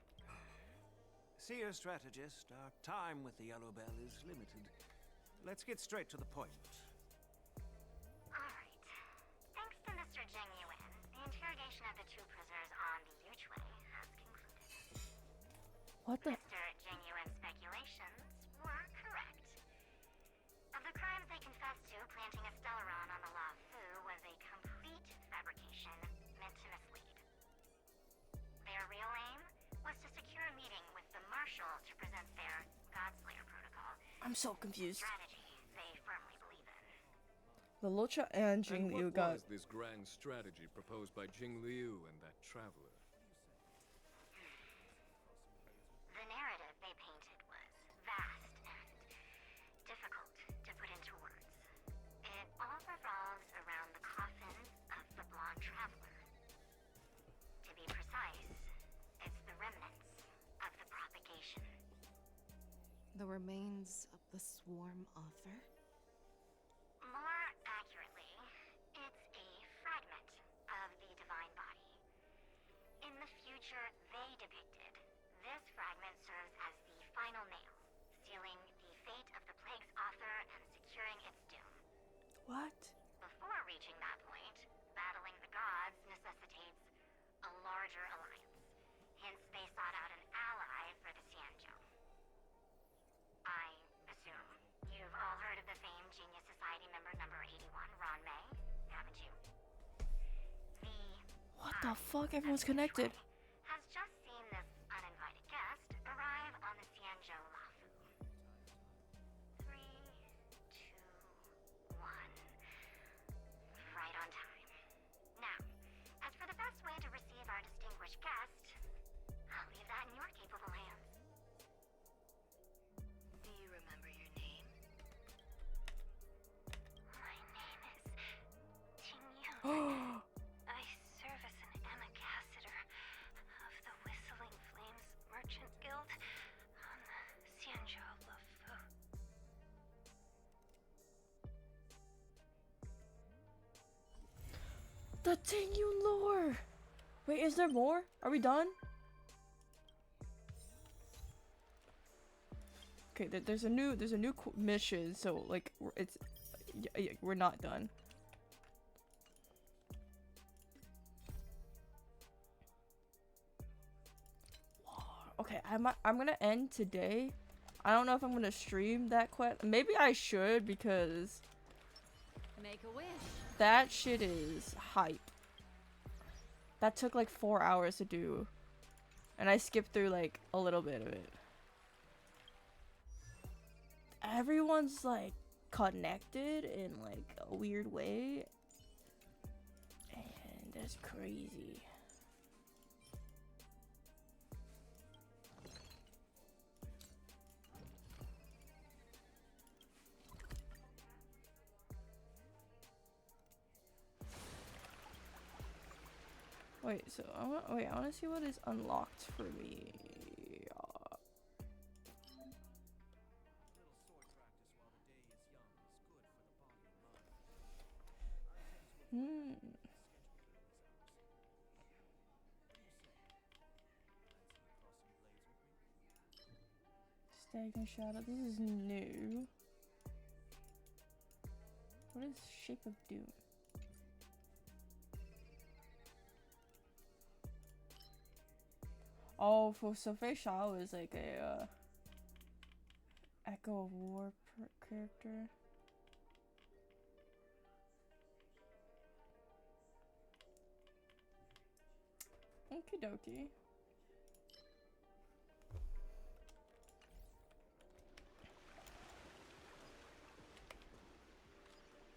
Seer strategist, our time with the Yellow Bell is limited. Let's get straight to the point. Alright. Thanks to Mr. Jing Yuan, the interrogation of the 2 prisoners on the Yuchwei has concluded. What the? Mr. Jing Yuan's speculations were correct. Of the crimes they confessed to, planting a Stellaron on the Luofu was a complete fabrication meant to mislead. Their real aim was to secure a meeting with the Marshal to present their Godslayer protocol. I'm so confused. Strategy they firmly believe in. The Lucha and Jing Liu what got. was this grand strategy proposed by Jing Liu and that traveler? The narrative they painted was vast and difficult to put into words. It all revolves around the coffins of the blonde traveler. To be precise, it's the remnants of the propagation. The remains of the swarm author? More accurately, it's a fragment of the divine body. In the future they depicted, this fragment serves as the final nail, sealing the fate of the plague's author and securing its doom. What? Before reaching that point, battling the gods necessitates a larger alliance. Hence, they sought out an ally for the Xianzhou. I assume you've all heard of the famed Genius Society member number 81, Ron Mei, haven't you? What the fuck? Everyone's connected. Has just seen this uninvited guest arrive on the Xianzhou Luofu. 3, 2, 1. Right on time. Now, as for the best way to receive our distinguished guest, I'll leave that in your capable hands. Do you remember your name? My name is Ting Yun. I serve as an ambassador of the Whistling Flames Merchant Guild on the Xianzhou Luofu. The Tingyun lore. Wait, is there more? Are we done? Okay, there's a new mission, so like we're not done. Okay, I'm gonna end today. I don't know if I'm gonna stream that quest. Maybe I should because Make a wish. that shit is hype. That took like 4 hours to do, and I skipped through like a little bit of it. everyone's like connected in like a weird way, and that's crazy. Wait, so I want to see what is unlocked for me. Stagnant Shadow. This is new. What is Shape of Doom? Oh, for Sophie Shaw is like a Echo of War character. Okie dokie.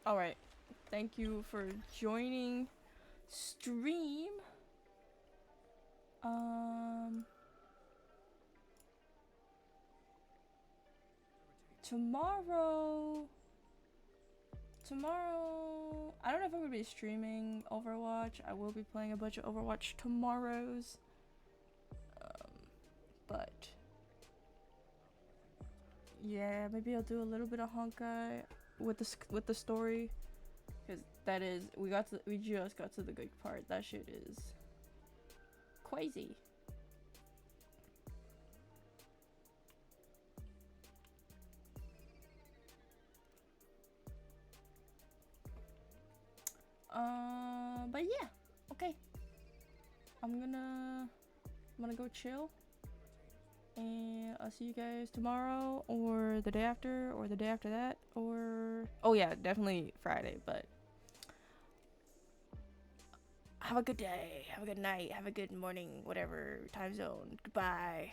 Alright. Thank you for joining stream. Tomorrow, I don't know if I'm gonna be streaming Overwatch. I will be playing a bunch of Overwatch tomorrows. But yeah, maybe I'll do a little bit of Honkai with the story, because that is we just got to the good part. That shit is crazy. But yeah, okay. I'm gonna go chill, and I'll see you guys tomorrow, or the day after, or the day after that, or oh yeah, definitely Friday. But have a good day, have a good night, have a good morning, whatever time zone. Goodbye.